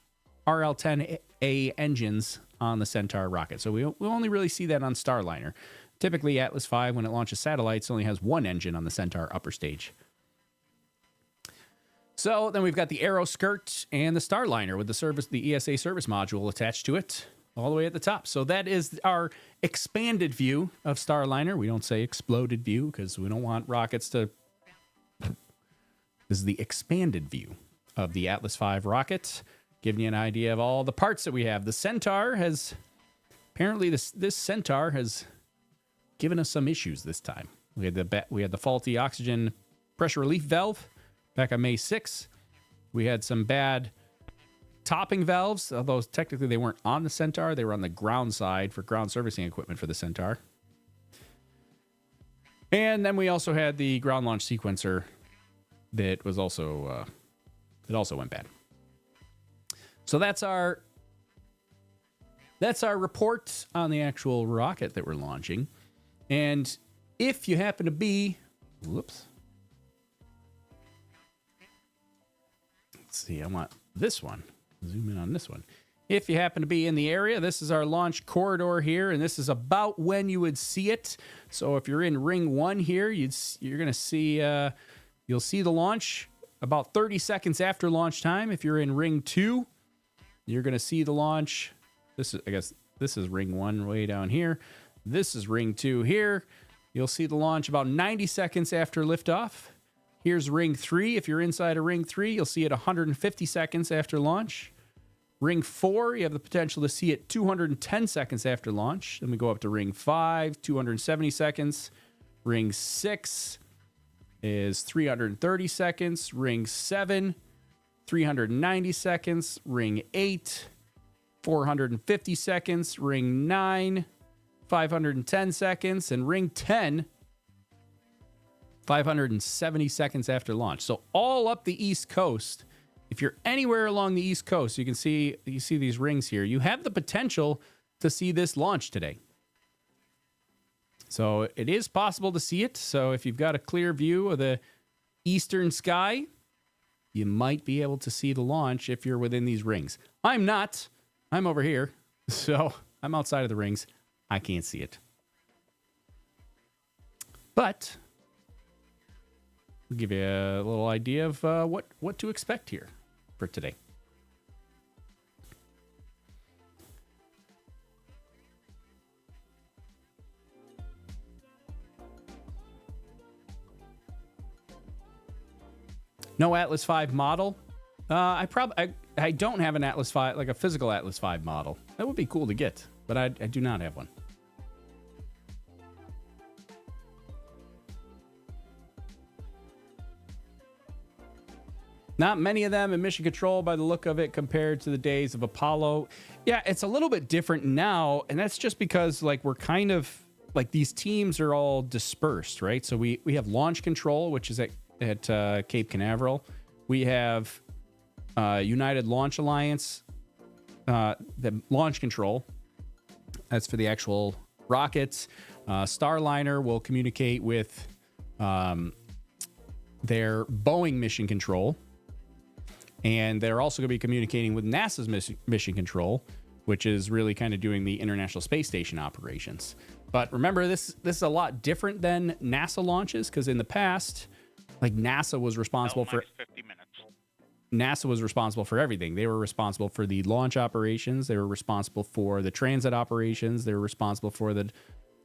RL-10A engines on the Centaur rocket. So we'll only really see that on Starliner. Typically, Atlas V, when it launches satellites, only has one engine on the Centaur upper stage. So then we've got the aero skirt and the Starliner with the ESA service module attached to it all the way at the top. So that is our expanded view of Starliner. We don't say exploded view because we don't want rockets to... This is the expanded view of the Atlas V rocket. Giving you an idea of all the parts that we have. The Centaur has... Apparently, this Centaur has given us some issues this time. We had the faulty oxygen pressure relief valve back on May 6th. We had some bad topping valves, although technically they weren't on the Centaur. They were on the ground side for ground servicing equipment for the Centaur. And then we also had the ground launch sequencer that was also... it also went bad. So that's our report on the actual rocket that we're launching. And if you happen to be... Whoops. Let's see, I want this one. zoom in on this one. If you happen to be in the area, this is our launch corridor here, and this is about when you would see it. So if you're in ring 1 here, you're going to see, you'll see the launch about 30 seconds after launch time. If you're in ring 2, you're going to see the launch. I guess this is ring 1 way down here. This is ring 2 here. You'll see the launch about 90 seconds after liftoff. Here's ring 3. If you're inside of ring 3, you'll see it 150 seconds after launch. Ring 4, you have the potential to see it 210 seconds after launch. Then we go up to ring 5, 270 seconds. Ring 6 is 330 seconds. Ring 7, 390 seconds. Ring 8, 450 seconds. Ring 9, 510 seconds. And ring 10, 570 seconds after launch. So all up the East Coast. If you're anywhere along the East Coast, you see these rings here. You have the potential to see this launch today. So it is possible to see it. So if you've got a clear view of the eastern sky, you might be able to see the launch if you're within these rings. I'm not. I'm over here. So I'm outside of the rings. I can't see it. But I'll give you a little idea of what to expect here for today. No Atlas V model. I don't have an Atlas V, like a physical Atlas V model. That would be cool to get, but I do not have one. Not many of them in mission control by the look of it compared to the days of Apollo. Yeah, it's a little bit different now, and that's just because like we're kind of like these teams are all dispersed, right? So we have launch control, which is at Cape Canaveral. We have United Launch Alliance, the launch control. That's for the actual rockets. Starliner will communicate with their Boeing mission control. And they're also going to be communicating with NASA's mission control, which is really kind of doing the International Space Station operations. But remember, this is a lot different than NASA launches, because in the past, like NASA was responsible for 50 minutes. NASA was responsible for everything. They were responsible for the launch operations. They were responsible for the transit operations. They were responsible for the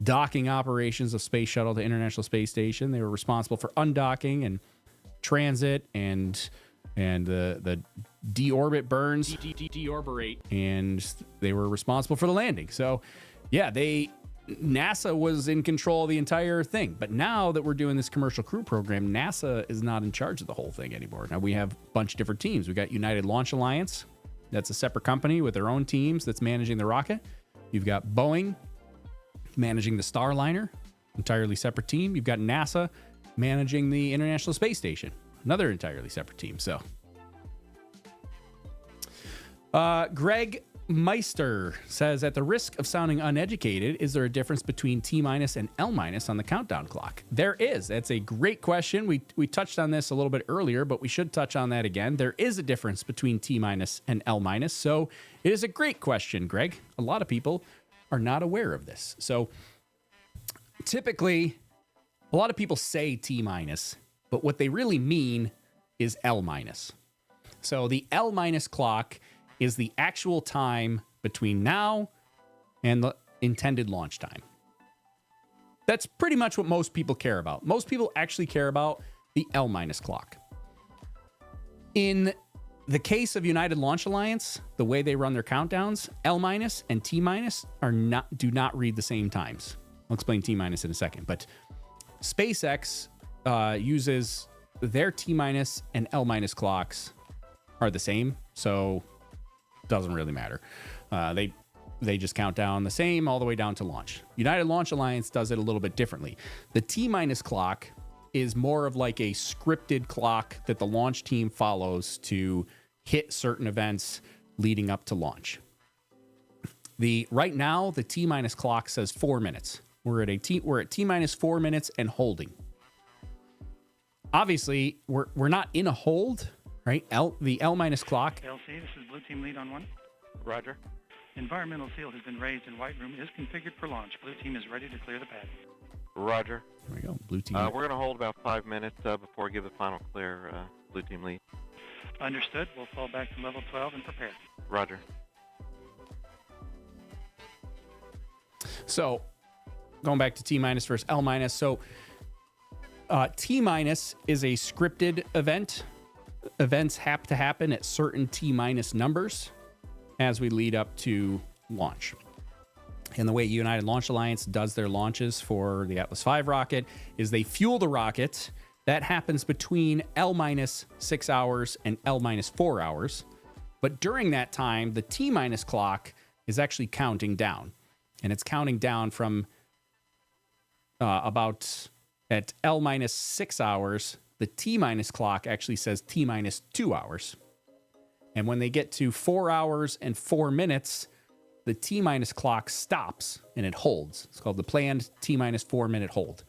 docking operations of Space Shuttle to International Space Station. They were responsible for undocking and transit and the deorbit burns. Deorberate. And they were responsible for the landing. So, yeah, NASA was in control of the entire thing. But now that we're doing this commercial crew program, NASA is not in charge of the whole thing anymore. Now we have a bunch of different teams. We got United Launch Alliance. That's a separate company with their own teams that's managing the rocket. You've got Boeing managing the Starliner, entirely separate team. You've got NASA managing the International Space Station, another entirely separate team. So, Greg Meister says, at the risk of sounding uneducated, is there a difference between T- and L- on the countdown clock? There is. That's a great question. We touched on this a little bit earlier, but we should touch on that again. There is a difference between T- and L-. So it is a great question, Greg. A lot of people are not aware of this. So typically, a lot of people say T-, but what they really mean is L-. So the L- clock is the actual time between now and the intended launch time. That's pretty much what most people care about. Most people actually care about the L- clock. In the case of United Launch Alliance, the way they run their countdowns, L- and T- do not read the same times. I'll explain T- in a second, but SpaceX uses their T- and L- clocks are the same, so doesn't really matter. They just count down the same all the way down to launch. United Launch Alliance does it a little bit differently. The T- clock is more of like a scripted clock that the launch team follows to hit certain events leading up to launch. Right now, the T- clock says 4 minutes. We're at T- 4 minutes and holding. Obviously, we're not in a hold, right? The L- clock. LC, this is Blue Team lead on 1. Roger. Environmental field has been raised and White Room is configured for launch. Blue Team is ready to clear the pad. Roger. There we go. Blue Team. We're going to hold about 5 minutes before we give the final clear. Blue Team lead. Understood. We'll fall back to level 12 and prepare. Roger. So, going back to T- versus L-. So, T- is a scripted event. Events have to happen at certain T- numbers as we lead up to launch. And the way United Launch Alliance does their launches for the Atlas V rocket is they fuel the rocket. That happens between L- 6 hours and L- 4 hours. But during that time, the T- clock is actually counting down. And it's counting down from about at L- 6 hours, the T- clock actually says T- 2 hours. And when they get to 4 hours and 4 minutes, the T- clock stops and it holds. It's called the planned T- 4 minute hold.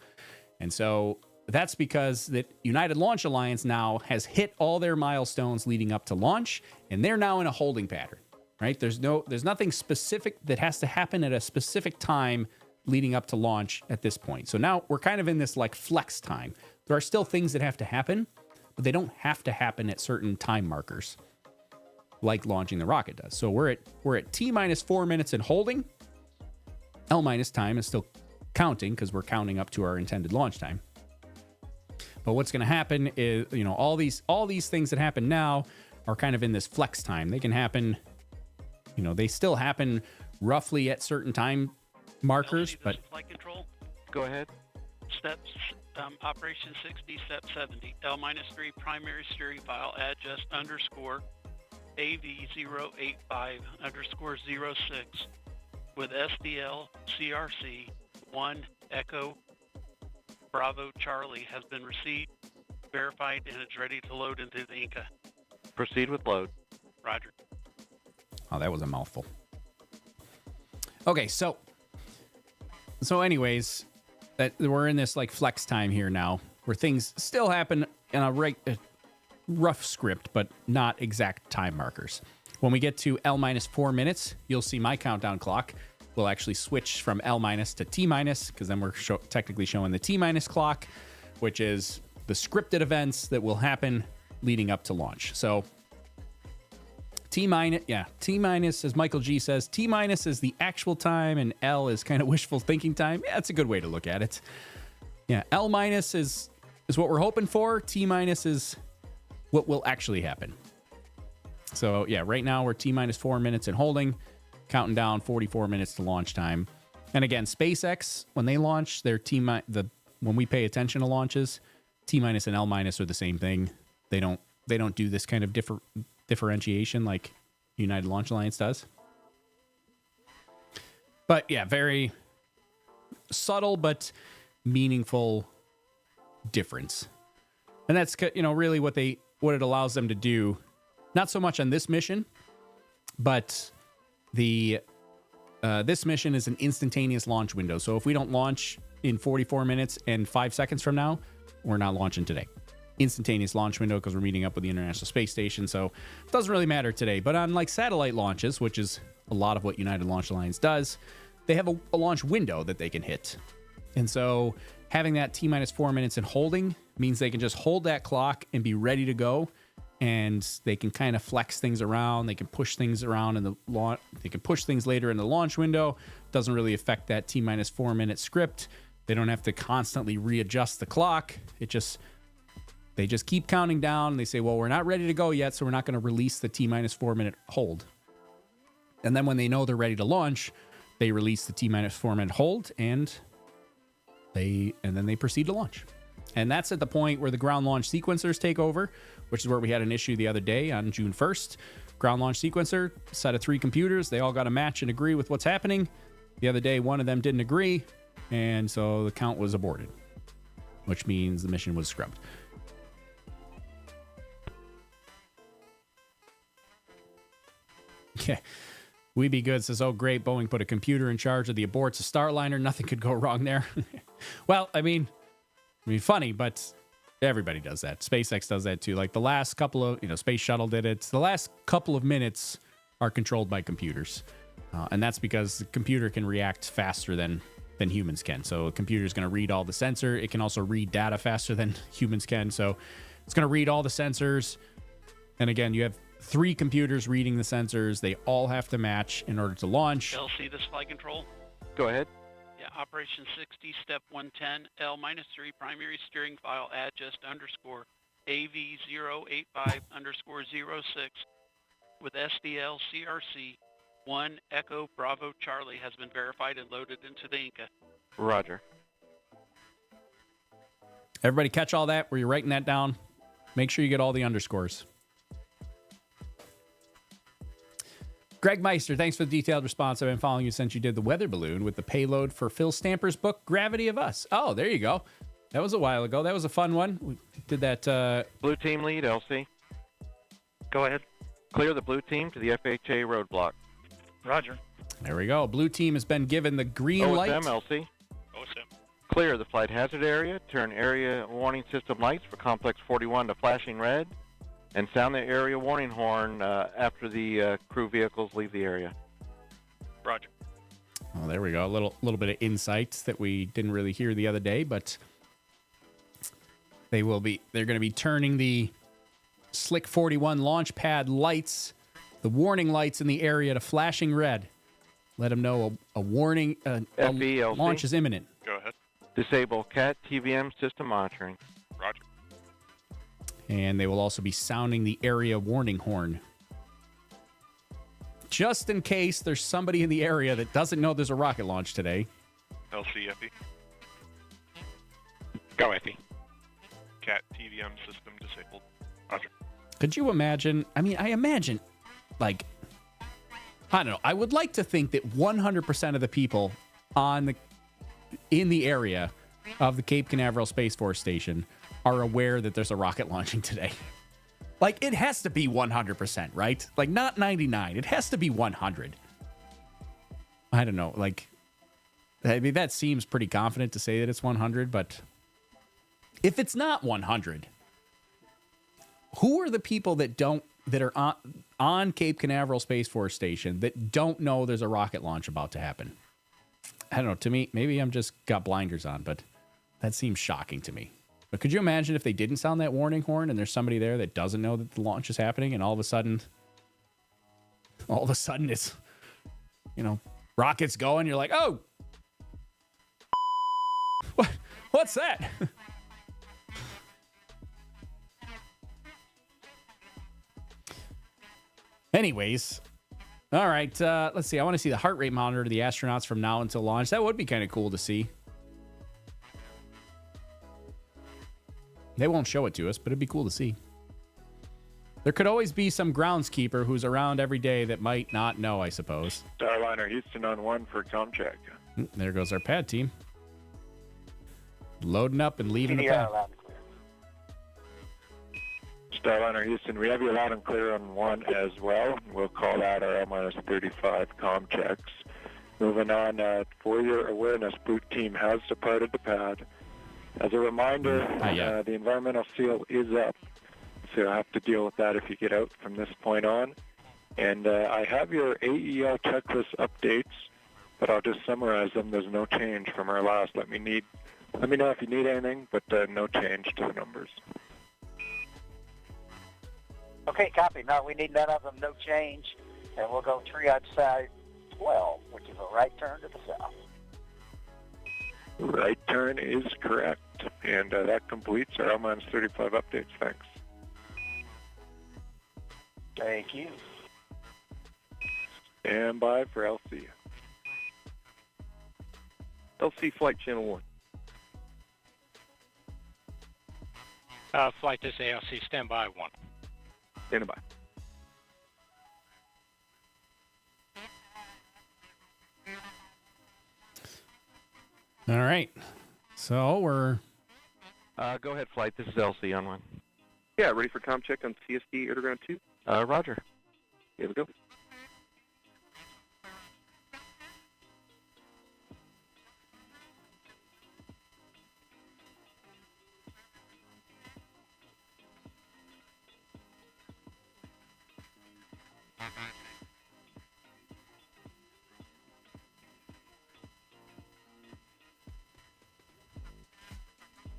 And so that's because the United Launch Alliance now has hit all their milestones leading up to launch, and they're now in a holding pattern, right? There's nothing specific that has to happen at a specific time leading up to launch at this point. So now we're kind of in this like flex time. There are still things that have to happen, but they don't have to happen at certain time markers like launching the rocket does. So we're at T- 4 minutes and holding. L- time is still counting because we're counting up to our intended launch time. But what's going to happen is, all these things that happen now are kind of in this flex time. They can happen, they still happen roughly at certain time markers, but flight control. Go ahead. Steps, operation 60, step 70. L-3 primary steering file adjust underscore AV085 underscore 06 with SDL CRC 1 Echo Bravo Charlie has been received, verified, and it's ready to load into the Inca. Proceed with load. Roger. Oh, that was a mouthful. Okay, so anyways, we're in this like flex time here now, where things still happen in a rough script, but not exact time markers. When we get to L- 4 minutes, you'll see my countdown clock will actually switch from L- to T-, because then we're technically showing the T- clock, which is the scripted events that will happen leading up to launch. So T-, as Michael G says, T- is the actual time and L is kind of wishful thinking time. Yeah, that's a good way to look at it. Yeah, L- is what we're hoping for. T- is what will actually happen. So yeah, right now we're T- 4 minutes and holding, counting down 44 minutes to launch time. And again, SpaceX, when they launch their when we pay attention to launches, T- and L- are the same thing. They don't do this kind of differentiation like United Launch Alliance does. But yeah, very subtle but meaningful difference. And that's really what it allows them to do. Not so much on this mission, but this mission is an instantaneous launch window. So if we don't launch in 44 minutes and 5 seconds from now, we're not launching today. Instantaneous launch window because we're meeting up with the International Space Station. So it doesn't really matter today. But on like satellite launches, which is a lot of what United Launch Alliance does, they have a launch window that they can hit. And so having that T- 4 minutes and holding means they can just hold that clock and be ready to go. And they can kind of flex things around. They can push things around in the launch. They can push things later in the launch window. Doesn't really affect that T- 4 minute script. They don't have to constantly readjust the clock. They just keep counting down. They say, well, we're not ready to go yet, so we're not going to release the T- 4 minute hold. And then when they know they're ready to launch, they release the T- 4 minute hold, and then they proceed to launch. And that's at the point where the ground launch sequencers take over, which is where we had an issue the other day on June 1st. Ground launch sequencer, set of 3 computers. They all got to match and agree with what's happening. The other day, one of them didn't agree, and so the count was aborted, which means the mission was scrubbed. Yeah. We Be Good says, oh, great. Boeing put a computer in charge of the aborts of Starliner. Nothing could go wrong there. Well, I mean, funny, but Everybody does that. SpaceX does that too. Like the last couple of, Space Shuttle did it. The last couple of minutes are controlled by computers. And that's because the computer can react faster than humans can. So a computer is going to read all the sensor. It can also read data faster than humans can. So it's going to read all the sensors. And again, you have 3 computers reading the sensors. They all have to match in order to launch. LC, this flight control. Go ahead. Yeah, Operation 60, Step 110, L-3, primary steering file adjust _ AV085 _ 06 with SDL CRC 1 Echo Bravo Charlie has been verified and loaded into the Inca. Roger. Everybody catch all that where you're writing that down. Make sure you get all the underscores. Greg Meister, thanks for the detailed response. I've been following you since you did the weather balloon with the payload for Phil Stamper's book, Gravity of Us. Oh, there you go. That was a while ago. That was a fun one. We did that. Blue team lead, LC. Go ahead. Clear the blue team to the FHA roadblock. Roger. There we go. Blue team has been given the green light. OSM, LC. OSM. Clear the flight hazard area. Turn area warning system lights for complex 41 to flashing red. And sound the area warning horn after the crew vehicles leave the area. Roger. Oh, there we go. A little bit of insight that we didn't really hear the other day, but they're going to be turning the Slick 41 launch pad lights, the warning lights in the area, to flashing red. Let them know a warning, a launch is imminent. Go ahead. Disable CAT TVM system monitoring. Roger. And they will also be sounding the area warning horn. Just in case there's somebody in the area that doesn't know there's a rocket launch today. LCFE. Go Effie. CAT TVM system disabled. Roger. Could you imagine? I mean, I imagine, like, I don't know. I would like to think that 100% of the people in the area of the Cape Canaveral Space Force Station are aware that there's a rocket launching today. Like, it has to be 100%, right? Like, not 99. It has to be 100. I don't know. Like, I mean, that seems pretty confident to say that it's 100, but if it's not 100, who are the people that are on Cape Canaveral Space Force Station that don't know there's a rocket launch about to happen? I don't know. To me, maybe I'm just got blinders on, but that seems shocking to me. But could you imagine if they didn't sound that warning horn and there's somebody there that doesn't know that the launch is happening, and all of a sudden it's, rockets going. You're like, oh, what's that? Anyways, all right, let's see. I want to see the heart rate monitor to the astronauts from now until launch. That would be kind of cool to see. They won't show it to us, but it'd be cool to see. There could always be some groundskeeper who's around every day that might not know, I suppose. Starliner Houston on 1 for comm check. There goes our pad team. Loading up and leaving the pad. Starliner Houston, we have you loud and clear on 1 as well. We'll call out our L-35 comm checks. Moving on, for your awareness, boot team has departed the pad. As a reminder, the environmental seal is up, so you'll have to deal with that if you get out from this point on. And I have your AEL checklist updates, but I'll just summarize them. There's no change from our last. Let me know if you need anything, but no change to the numbers. Okay, copy. No, we need none of them, no change. And we'll go triage side 12, which is a right turn to the south. Right turn is correct. And that completes our L-35 updates. Thanks. Thank you. Stand by for LC. LC Flight Channel 1. Flight this ALC, stand by 1. Stand by. All right. So we're... Go ahead, flight. This is LC on 1. Yeah, ready for comm check on CST Underground 2? Roger. Here we go.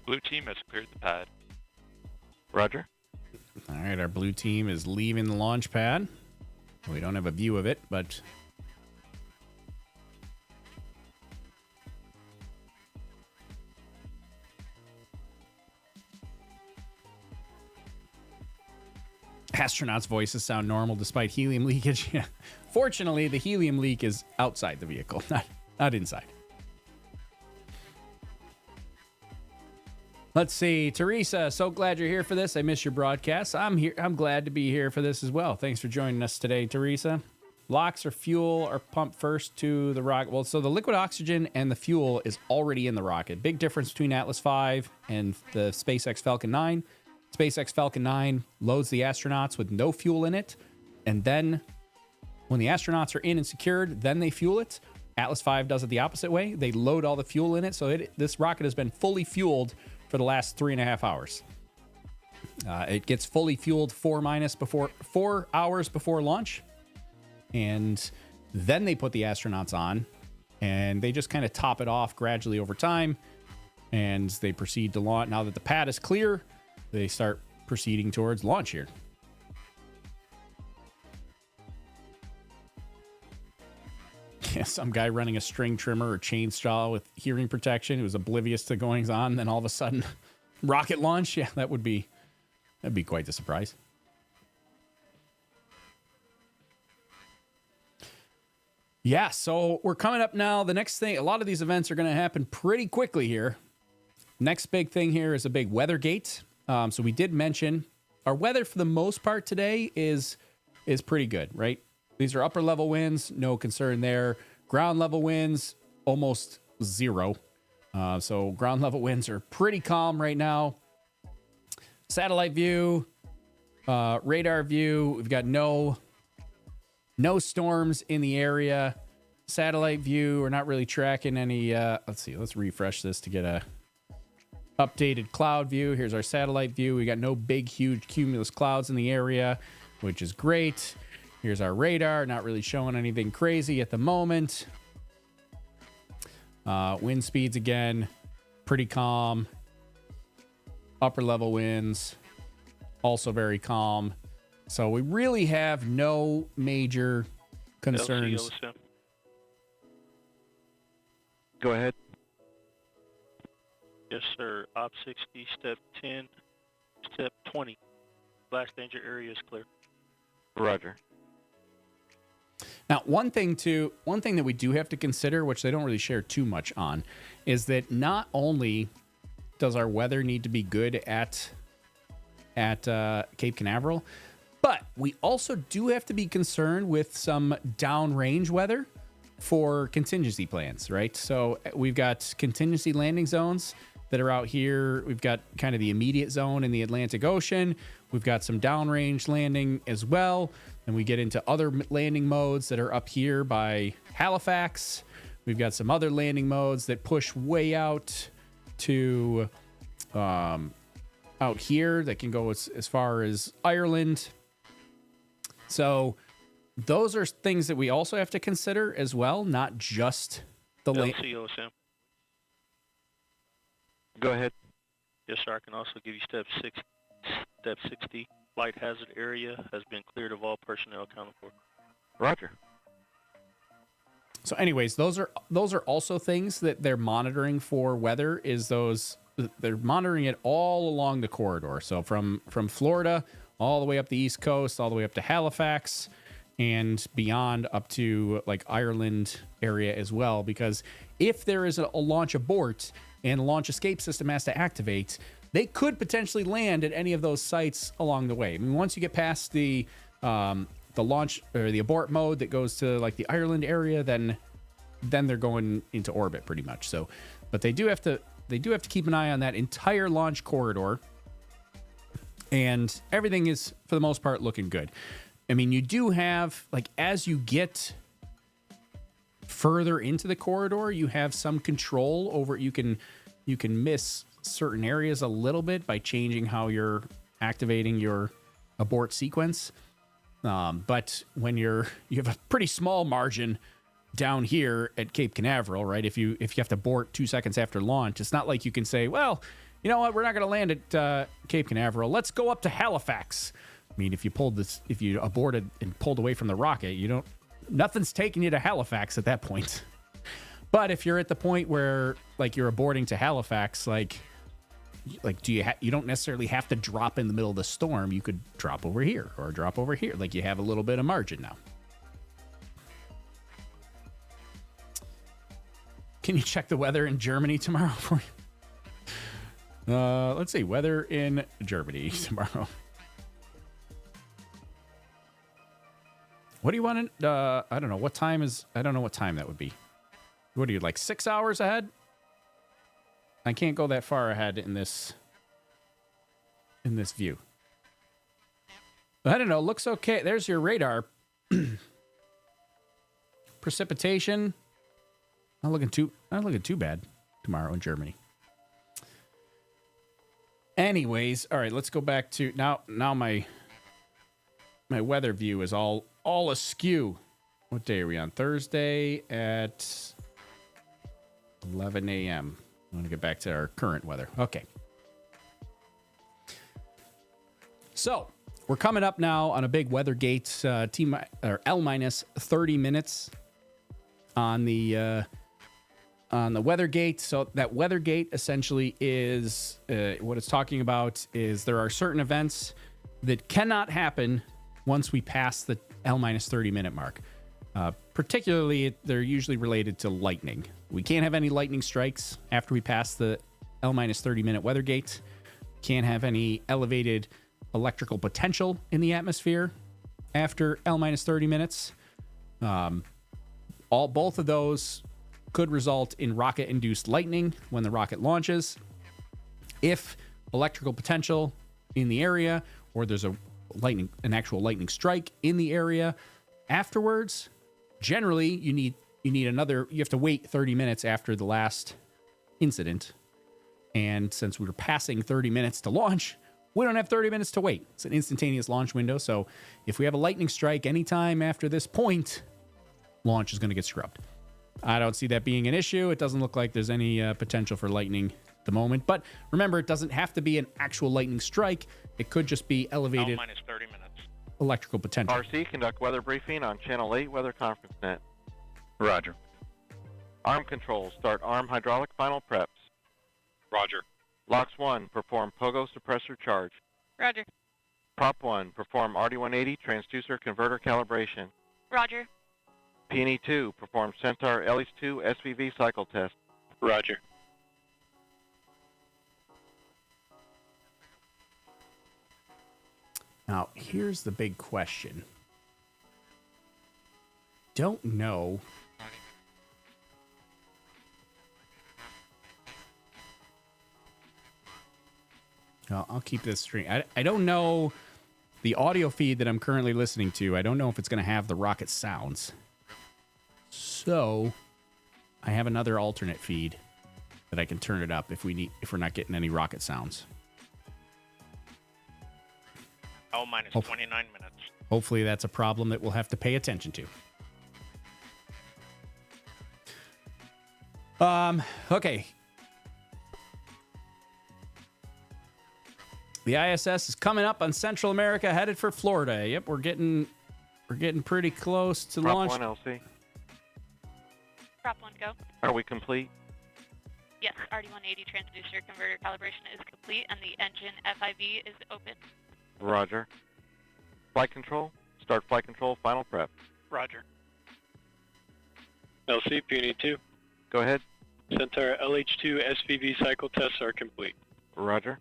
Blue team has cleared the pad. Roger. All right, our blue team is leaving the launch pad. We don't have a view of it, but astronauts' voices sound normal despite helium leakage. Yeah. Fortunately, the helium leak is outside the vehicle, not inside. Let's see, Teresa, so glad you're here for this. I miss your broadcast. I'm here. I'm glad to be here for this as well. Thanks for joining us today, Teresa. LOX or fuel are pumped first to the rocket. Well, so the liquid oxygen and the fuel is already in the rocket. Big difference between Atlas V and the SpaceX Falcon 9. SpaceX Falcon 9 loads the astronauts with no fuel in it, and then when the astronauts are in and secured, then they fuel it. Atlas V does it the opposite way. They load all the fuel in it, so this rocket has been fully fueled for the last 3.5 hours. It gets fully fueled 4 hours before launch, and then they put the astronauts on, and they just kind of top it off gradually over time, and they proceed to launch. Now that the pad is clear, they start proceeding towards launch here. Yeah, some guy running a string trimmer or chainsaw with hearing protection who was oblivious to goings on, and then all of a sudden, rocket launch. Yeah, that'd be quite the surprise. Yeah, so we're coming up now. The next thing, a lot of these events are going to happen pretty quickly here. Next big thing here is a big weather gate. So we did mention our weather for the most part today is pretty good, right? These are upper level winds, no concern there. Ground level winds, almost zero. So ground level winds are pretty calm right now. Satellite view, radar view, we've got no storms in the area. Satellite view, we're not really tracking any, let's see, let's refresh this to get a updated cloud view. Here's our satellite view. We got no big, huge cumulus clouds in the area, which is great. Here's our radar, not really showing anything crazy at the moment. Wind speeds, again, pretty calm. Upper level winds, also very calm. So we really have no major concerns. Go ahead. Yes, sir. Op 60, step 10, step 20. Blast danger area is clear. Roger. Now, one thing that we do have to consider, which they don't really share too much on, is that not only does our weather need to be good at Cape Canaveral, but we also do have to be concerned with some downrange weather for contingency plans, right? So we've got contingency landing zones that are out here. We've got kind of the immediate zone in the Atlantic Ocean. We've got some downrange landing as well. And we get into other landing modes that are up here by Halifax. We've got some other landing modes that push way out to out here that can go as far as Ireland. So those are things that we also have to consider as well, not just the LCOSM. Go ahead. Yes, sir. I can also give you step 60. Flight hazard area has been cleared of all personnel accounted for. Roger. So anyways, those are also things that they're monitoring for weather. They're monitoring it all along the corridor. So from Florida all the way up the East Coast, all the way up to Halifax, and beyond up to like Ireland area as well. Because if there is a launch abort and a launch escape system has to activate, they could potentially land at any of those sites along the way. I mean, once you get past the launch or the abort mode that goes to like the Ireland area, then they're going into orbit pretty much. So, but they do have to keep an eye on that entire launch corridor, and everything is for the most part looking good. I mean, you do have, like, as you get further into the corridor, you have some control over, you can miss certain areas a little bit by changing how you're activating your abort sequence. But when you have a pretty small margin down here at Cape Canaveral, right? If you have to abort 2 seconds after launch, it's not like you can say, well, you know what, we're not going to land at Cape Canaveral. Let's go up to Halifax. I mean, if you aborted and pulled away from the rocket, nothing's taking you to Halifax at that point. But if you're at the point where like you're aborting to Halifax, like you don't necessarily have to drop in the middle of the storm. You could drop over here or drop over here. Like you have a little bit of margin now. Can you check the weather in Germany tomorrow for you? Let's see. Weather in Germany tomorrow. What do you want to... I don't know. What time is... I don't know what time that would be. What are you, like 6 hours ahead? I can't go that far ahead in this view. I don't know. Looks okay. There's your radar. Precipitation. Not looking too bad tomorrow in Germany. Anyways, all right, let's go back to now my weather view is all askew. What day are we on? Thursday at 11 a.m. I'm going to get back to our current weather. Okay. So, we're coming up now on a big weather gate, L minus 30 minutes on the weather gate. So that weather gate essentially is what it's talking about is there are certain events that cannot happen once we pass the L minus 30 minute mark. Particularly, they're usually related to lightning. We can't have any lightning strikes after we pass the L minus 30 minute weather gate. Can't have any elevated electrical potential in the atmosphere after L minus 30 minutes. Both of those could result in rocket-induced lightning when the rocket launches. If electrical potential in the area, or there's an actual lightning strike in the area afterwards, generally you have to wait 30 minutes after the last incident. And since we were passing 30 minutes to launch, we don't have 30 minutes to wait. It's an instantaneous launch window. So if we have a lightning strike anytime after this point, launch is going to get scrubbed. I don't see that being an issue. It doesn't look like there's any potential for lightning at the moment. But remember, it doesn't have to be an actual lightning strike. It could just be elevated minus 30 minutes. Electrical potential. RC, conduct weather briefing on Channel 8 Weather Conference Net. Roger. Arm control, start arm hydraulic final preps. Roger. LOX 1, perform pogo suppressor charge. Roger. Prop 1, perform RD180 transducer converter calibration. Roger. PNE 2, perform Centaur LH2 SVV cycle test. Roger. Now, here's the big question. Don't know. I'll keep this straight. I don't know the audio feed that I'm currently listening to. I don't know if it's going to have the rocket sounds. So I have another alternate feed that I can turn it up if we're not getting any rocket sounds. L minus 29 minutes. Hopefully that's a problem that we'll have to pay attention to. Okay. The ISS is coming up on Central America, headed for Florida. Yep, we're getting pretty close to launch. Prop 1 LC. Prop 1 go. Are we complete? Yes, RD180 transducer converter calibration is complete and the engine FIV is open. Roger. Flight control, start flight control final prep. Roger. LC, PNE 2. Go ahead. Centaur LH2 SVV cycle tests are complete. Roger.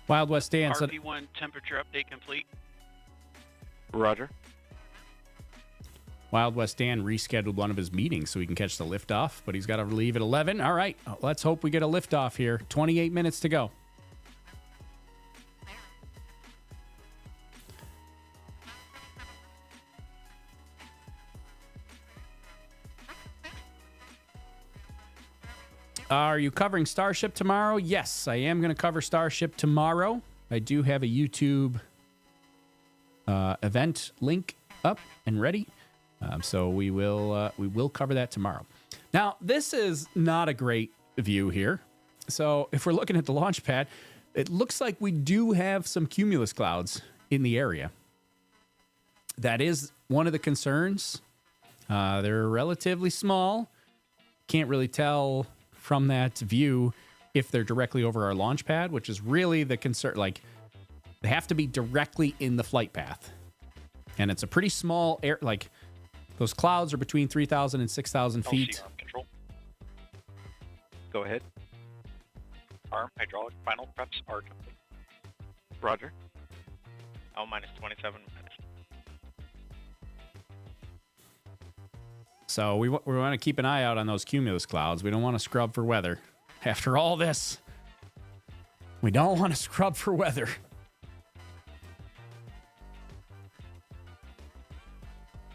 Wild West Dan. RP1 temperature update complete. Roger. Wild West Dan rescheduled one of his meetings so he can catch the liftoff, but he's got to leave at 11. All right, let's hope we get a liftoff here. 28 minutes to go. Are you covering Starship tomorrow? Yes, I am going to cover Starship tomorrow. I do have a YouTube event link up and ready. So we will cover that tomorrow. Now, this is not a great view here. So if we're looking at the launch pad, it looks like we do have some cumulus clouds in the area. That is one of the concerns. They're relatively small. Can't really tell from that view if they're directly over our launch pad, which is really the concern. Like, they have to be directly in the flight path. And it's a pretty small air, like, those clouds are between 3,000 and 6,000 feet. Arm control. Go ahead. Arm hydraulic final preps are complete. Roger. L minus 27 minutes. So we want to keep an eye out on those cumulus clouds. We don't want to scrub for weather. After all this, we don't want to scrub for weather.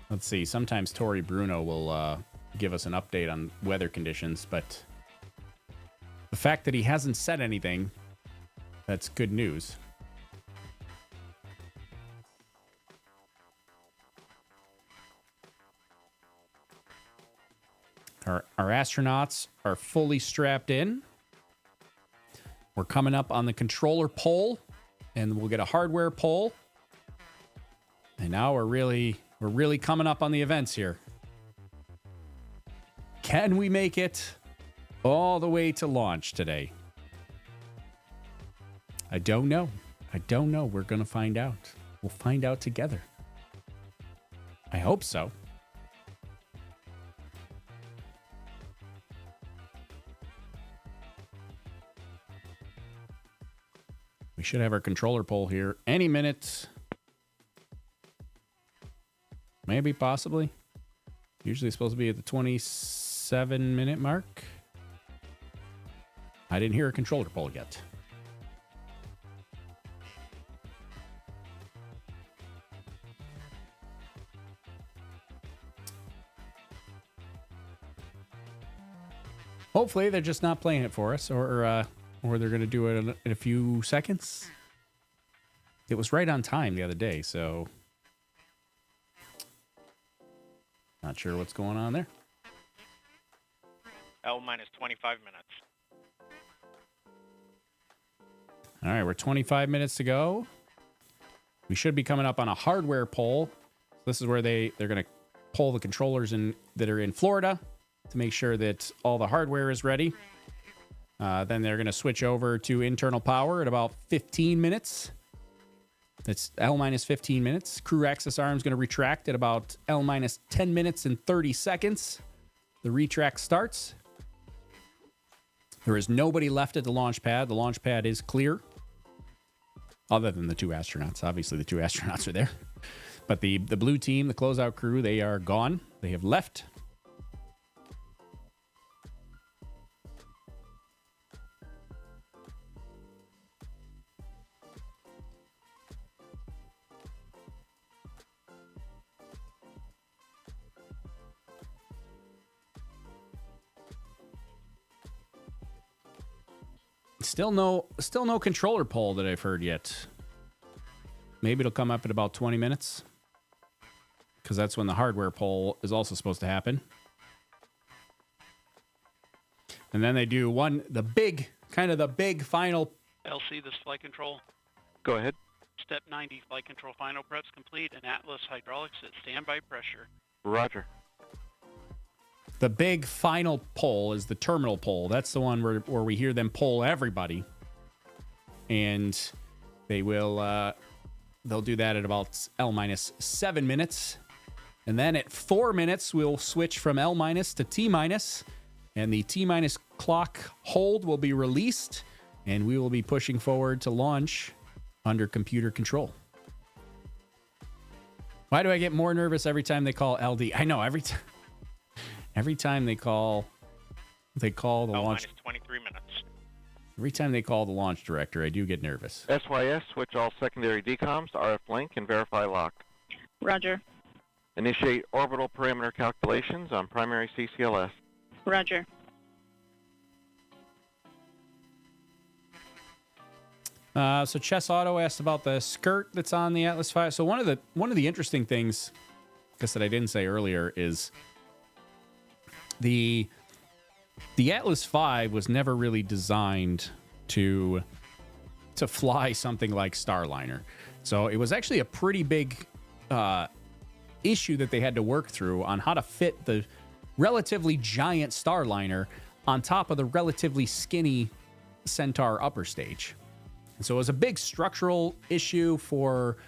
Let's see. Sometimes Tori Bruno will give us an update on weather conditions, but the fact that he hasn't said anything, that's good news. Our astronauts are fully strapped in. We're coming up on the controller pole, and we'll get a hardware pole. And now we're really coming up on the events here. Can we make it all the way to launch today? I don't know. We're going to find out. We'll find out together. I hope so. We should have our controller pole here any minute. Maybe, possibly. Usually it's supposed to be at the 27-minute mark. I didn't hear a controller pole yet. Hopefully they're just not playing it for us, or they're going to do it in a few seconds. It was right on time the other day, so not sure what's going on there. L minus 25 minutes. All right, we're 25 minutes to go. We should be coming up on a hardware poll. This is where they're going to pull the controllers that are in Florida to make sure that all the hardware is ready. Then they're going to switch over to internal power at about 15 minutes. That's L minus 15 minutes. Crew access arm is going to retract at about L minus 10 minutes and 30 seconds. The retract starts. There is nobody left at the launch pad. The launch pad is clear. Other than the two astronauts. Obviously, the two astronauts are there. But the blue team, the closeout crew, they are gone. They have left. Still no controller poll that I've heard yet. Maybe it'll come up in about 20 minutes. Because that's when the hardware poll is also supposed to happen. And then they do the big final. LC, this flight control. Go ahead. Step 90, flight control final preps complete, and Atlas hydraulics at standby pressure. Roger. The big final poll is the terminal poll. That's the one where we hear them poll everybody. And they'll do that at about L minus 7 minutes. And then at 4 minutes, we'll switch from L minus to T minus. And the T minus clock hold will be released. And we will be pushing forward to launch under computer control. Why do I get more nervous every time they call LD? I know, every time they call the launch. Minus 23 minutes. Every time they call the launch director, I do get nervous. SYS, switch all secondary decoms to RF link and verify lock. Roger. Initiate orbital parameter calculations on primary CCLS. Roger. So Chess Auto asked about the skirt that's on the Atlas V. So one of the interesting things, I guess, that I didn't say earlier is the Atlas V was never really designed to fly something like Starliner. So it was actually a pretty big issue that they had to work through on how to fit the relatively giant Starliner on top of the relatively skinny Centaur upper stage. And so it was a big structural issue for,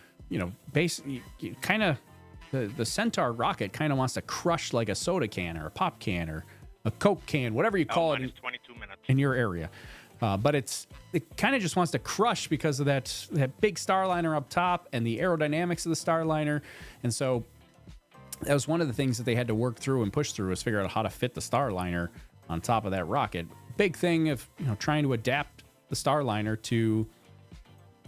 basically kind of the Centaur rocket kind of wants to crush like a soda can or a pop can or a Coke can, whatever you call it 22 minutes. in your area. But it kind of just wants to crush because of that big Starliner up top and the aerodynamics of the Starliner. And so that was one of the things that they had to work through and push through, was figure out how to fit the Starliner on top of that rocket. Big thing of trying to adapt the Starliner to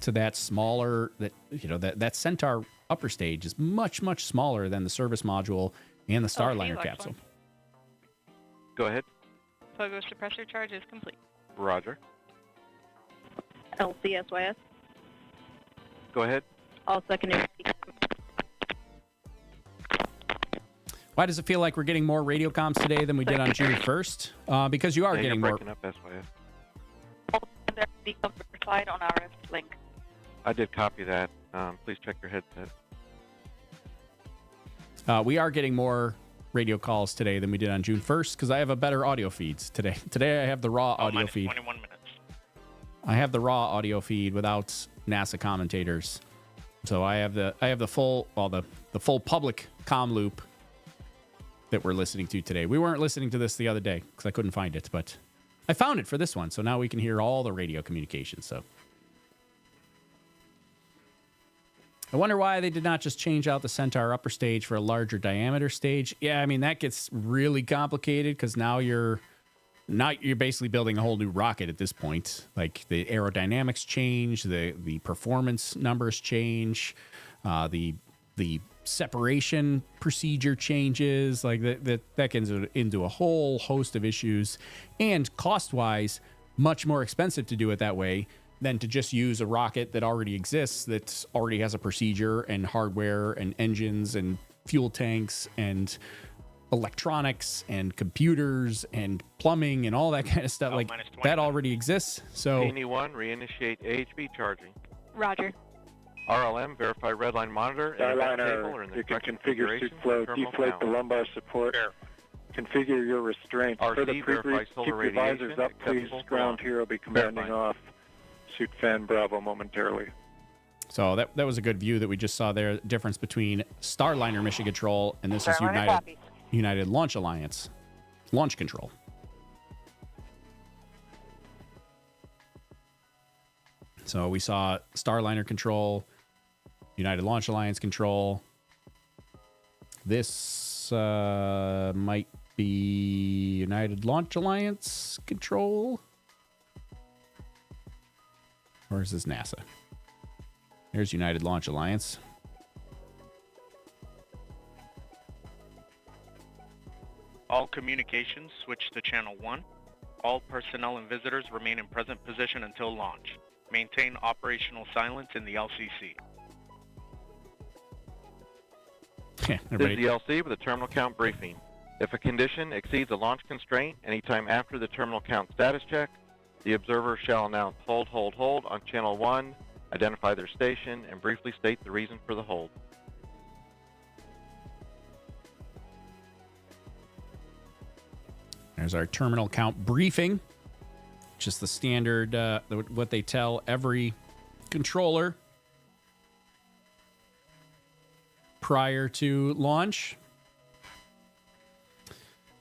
that smaller, that Centaur upper stage is much, much smaller than the service module and the Starliner capsule. Go ahead. Pogo suppressor charge is complete. Roger. LCSYS. Go ahead. All secondary. Why does it feel like we're getting more radio comms today than we did on June 1st? Because you are getting more. Breaking up, SYS. Slide on RF link. I did copy that. Please check your headset. We are getting more radio calls today than we did on June 1st because I have a better audio feeds today. Today I have the raw audio feed. 21 minutes. I have the raw audio feed without NASA commentators. So I have the full public comm loop that we're listening to today. We weren't listening to this the other day because I couldn't find it, but I found it for this one. So now we can hear all the radio communications. So I wonder why they did not just change out the Centaur upper stage for a larger diameter stage. Yeah, I mean, that gets really complicated because now you're basically building a whole new rocket at this point. Like the aerodynamics change, the performance numbers change, the separation procedure changes. Like that gets into a whole host of issues, and cost-wise, much more expensive to do it that way than to just use a rocket that already exists, that already has a procedure and hardware and engines and fuel tanks and electronics and computers and plumbing and all that kind of stuff. Like that already exists. So P1, reinitiate AHB charging. Roger. RLM, verify redline monitor and event table or in the you can correct configure suit flow, deflate the lumbar support, configure your restraint. RC, For the verify keep solar your visors radiation, up, please. acceptable Ground hero be commanding Verifying. off. Suit fan Bravo momentarily. So that was a good view that we just saw there. Difference between Starliner mission control and this is United Launch Alliance launch control. So we saw Starliner control, United Launch Alliance control. This might be United Launch Alliance control. Or is this NASA? There's United Launch Alliance. All communications switch to channel 1. All personnel and visitors remain in present position until launch. Maintain operational silence in the LCC. Yeah, This is the LC with a terminal count briefing. If a condition exceeds a launch constraint anytime after the terminal count status check, the observer shall announce hold on channel 1, identify their station, and briefly state the reason for the hold. There's our terminal count briefing. Just the standard, what they tell every controller prior to launch.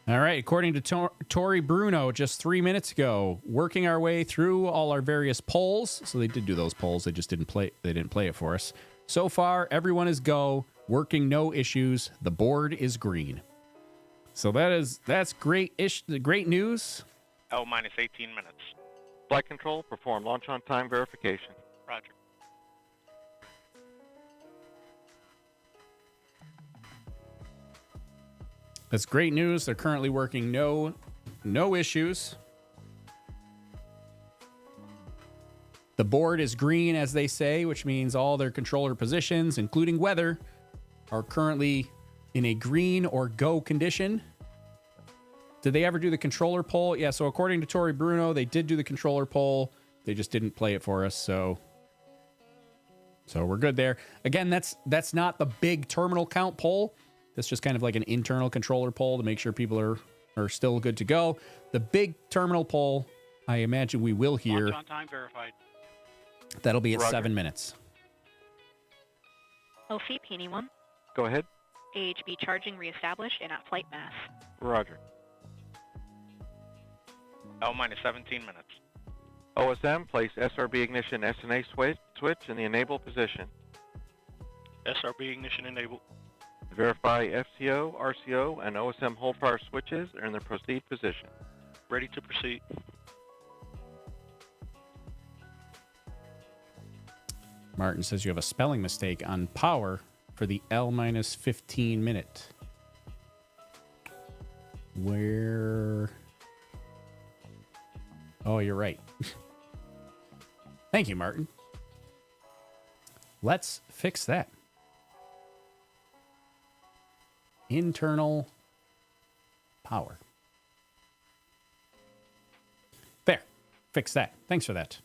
All right, according to Tori Bruno just 3 minutes ago, working our way through all our various polls. So they did do those polls, they just didn't play it for us. So far, everyone is go, working no issues. The board is green. So that's great news. L minus 18 minutes. Flight control, perform launch on time verification. Roger. That's great news. They're currently working no issues. The board is green, as they say, which means all their controller positions, including weather, are currently in a green or go condition. Did they ever do the controller poll? Yeah, so according to Tori Bruno, they did do the controller poll. They just didn't play it for us, so we're good there. Again, that's not the big terminal count poll. That's just kind of like an internal controller poll to make sure people are still good to go. The big terminal poll, I imagine we will hear. Launch on time verified. That'll be at Roger. 7 minutes. OC Peony 1. Go ahead. AHB charging reestablished and at flight mass. Roger. L minus 17 minutes. OSM, place SRB ignition SNA switch in the enable position. SRB ignition enabled. Verify FCO, RCO, and OSM hold power switches are in their proceed position. Ready to proceed. Martin says you have a spelling mistake on power for the L minus 15 minute. Where? Oh, you're right. Thank you, Martin. Let's fix that. Internal power. There. Fix that. Thanks for that.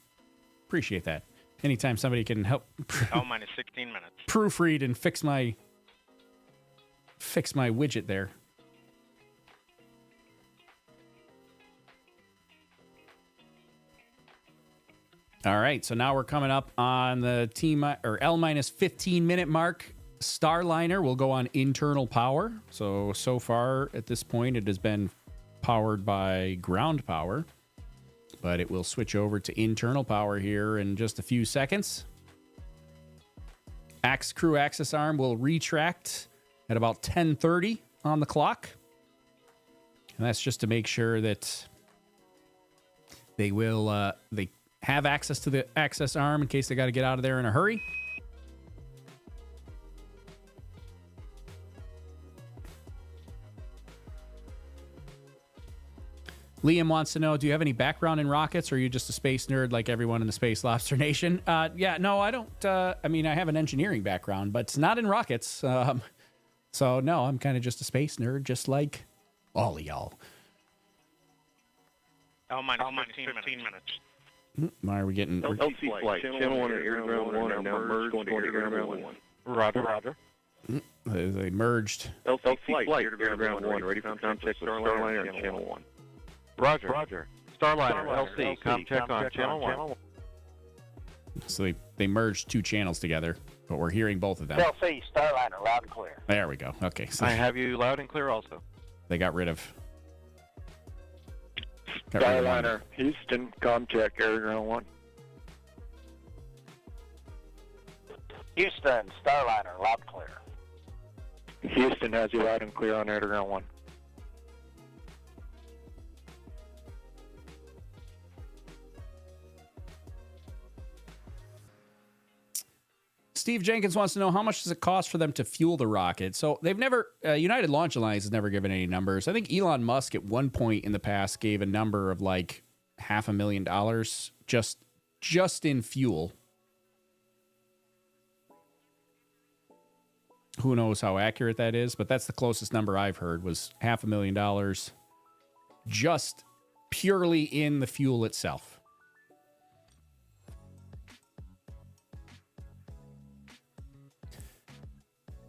Appreciate that. Anytime somebody can help L minus 16 minutes. proofread and fix my widget there. All right, so now we're coming up on the L minus 15 minute mark. Starliner will go on internal power. So far at this point, it has been powered by ground power, but it will switch over to internal power here in just a few seconds. Crew axis arm will retract at about 10:30 on the clock. And that's just to make sure that they have access to the access arm in case they got to get out of there in a hurry. Liam wants to know, do you have any background in rockets, or are you just a space nerd like everyone in the Space Lobster Nation? Yeah, no, I don't. I mean, I have an engineering background, but it's not in rockets. So, no, I'm kind of just a space nerd, just like all of y'all. L minus 15 minutes. Why are we getting... LC flight. Channel 1 and air ground 1 are now merged going to air ground 1. Roger. They merged. LC flight, air ground 1, ready for contact with Starliner on channel 1. Roger. Starliner, LC, com check on channel 1. So they merged two channels together, but we're hearing both of them. LC, Starliner, loud and clear. There we go. Okay. So I have you loud and clear also. they got rid of... Starliner, Houston, com check, air ground 1. Houston, Starliner, loud and clear. Houston has you loud and clear on air ground 1. Steve Jenkins wants to know, how much does it cost for them to fuel the rocket? So they've never, United Launch Alliance has never given any numbers. I think Elon Musk at one point in the past gave a number of like $500,000 just in fuel. Who knows how accurate that is, but that's the closest number I've heard was $500,000 just purely in the fuel itself.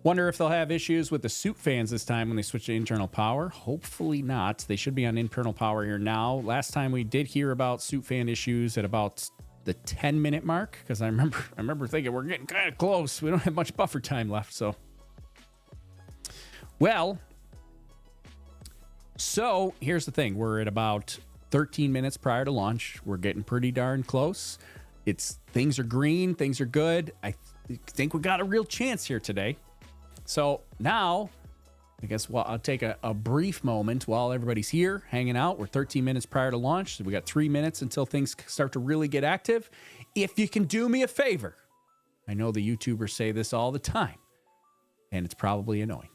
Wonder if they'll have issues with the suit fans this time when they switch to internal power. Hopefully not. They should be on internal power here now. Last time we did hear about suit fan issues at about the 10-minute mark, because I remember thinking we're getting kind of close. We don't have much buffer time left, so. Well, so here's the thing. We're at about 13 minutes prior to launch. We're getting pretty darn close. Things are green. Things are good. I think we got a real chance here today. So now, I guess I'll take a brief moment while everybody's here hanging out. We're 13 minutes prior to launch. So we got 3 minutes until things start to really get active. If you can do me a favor, I know the YouTubers say this all the time, and it's probably annoying.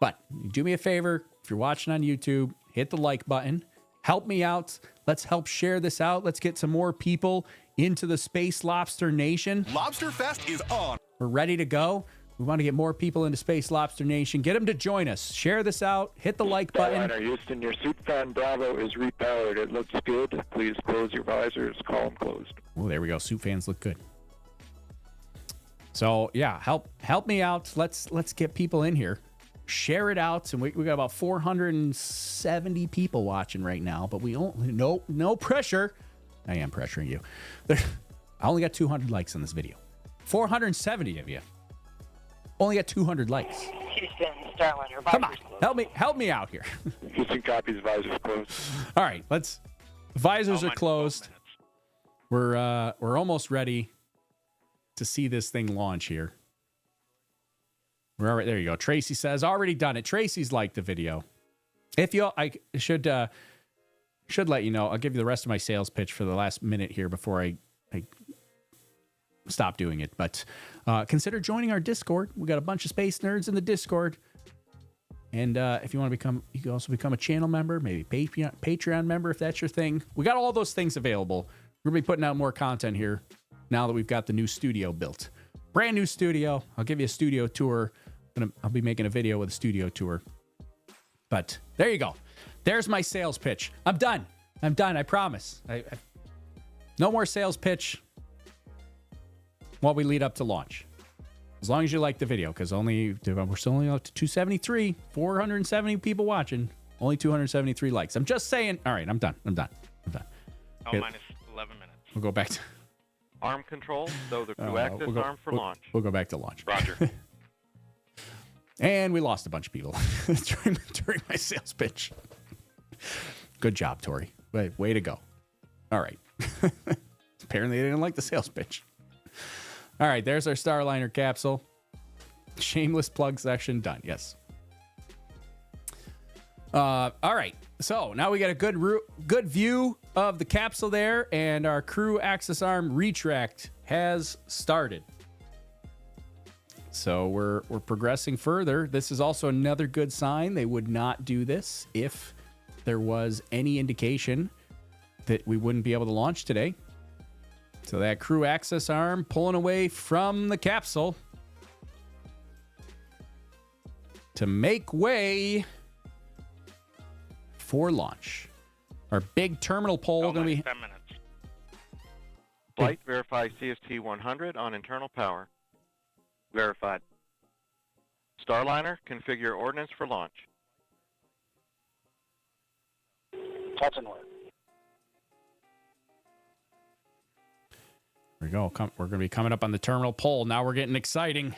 But do me a favor, if you're watching on YouTube, hit the like button. Help me out. Let's help share this out. Let's get some more people into the Space Lobster Nation. Lobster Fest is on. We're ready to go. We want to get more people into Space Lobster Nation. Get them to join us. Share this out. Hit the like button. Starliner Houston, your suit fan Bravo is repowered. It looks good. Please close your visors. Call them closed. Oh, there we go. Suit fans look good. So yeah, help me out. Let's get people in here. Share it out. And we got about 470 people watching right now, but we don't no pressure. I am pressuring you. I only got 200 likes on this video. 470 of you only got 200 likes. Houston, Starliner. Come on, help me out here. Houston copies, visors closed. All right, visors are closed. We're almost ready to see this thing launch here. We're already, there you go. Tracy says already done it. Tracy's liked the video. I should let you know. I'll give you the rest of my sales pitch for the last minute here before I stop doing it. But consider joining our Discord. We got a bunch of space nerds in the Discord. And if you want to you can also become a channel member, maybe Patreon member if that's your thing. We got all those things available. We're going to be putting out more content here now that we've got the new studio built. Brand new studio. I'll give you a studio tour. I'll be making a video with a studio tour. But there you go. There's my sales pitch. I'm done. I promise. No more sales pitch while we lead up to launch. As long as you like the video, because we're still only up to 273, 470 people watching, only 273 likes. I'm just saying. All right, I'm done. Oh, minus 11 minutes. We'll go back to arm control, so the crew access arm for launch. We'll go back to launch. Roger. And we lost a bunch of people during my sales pitch. Good job, Tori. Way to go. All right. Apparently they didn't like the sales pitch. All right, there's our Starliner capsule. Shameless plug section done. Yes. All right. So now we got a good view of the capsule there, and our crew access arm retract has started. So we're progressing further. This is also another good sign. They would not do this if there was any indication that we wouldn't be able to launch today. So that crew access arm pulling away from the capsule to make way for launch. Our big terminal pole going to be 10 minutes. Flight verify CST-100 on internal power. Verified. Starliner, configure ordnance for launch. Touch and wait. There we go. We're going to be coming up on the terminal pole. Now we're getting exciting.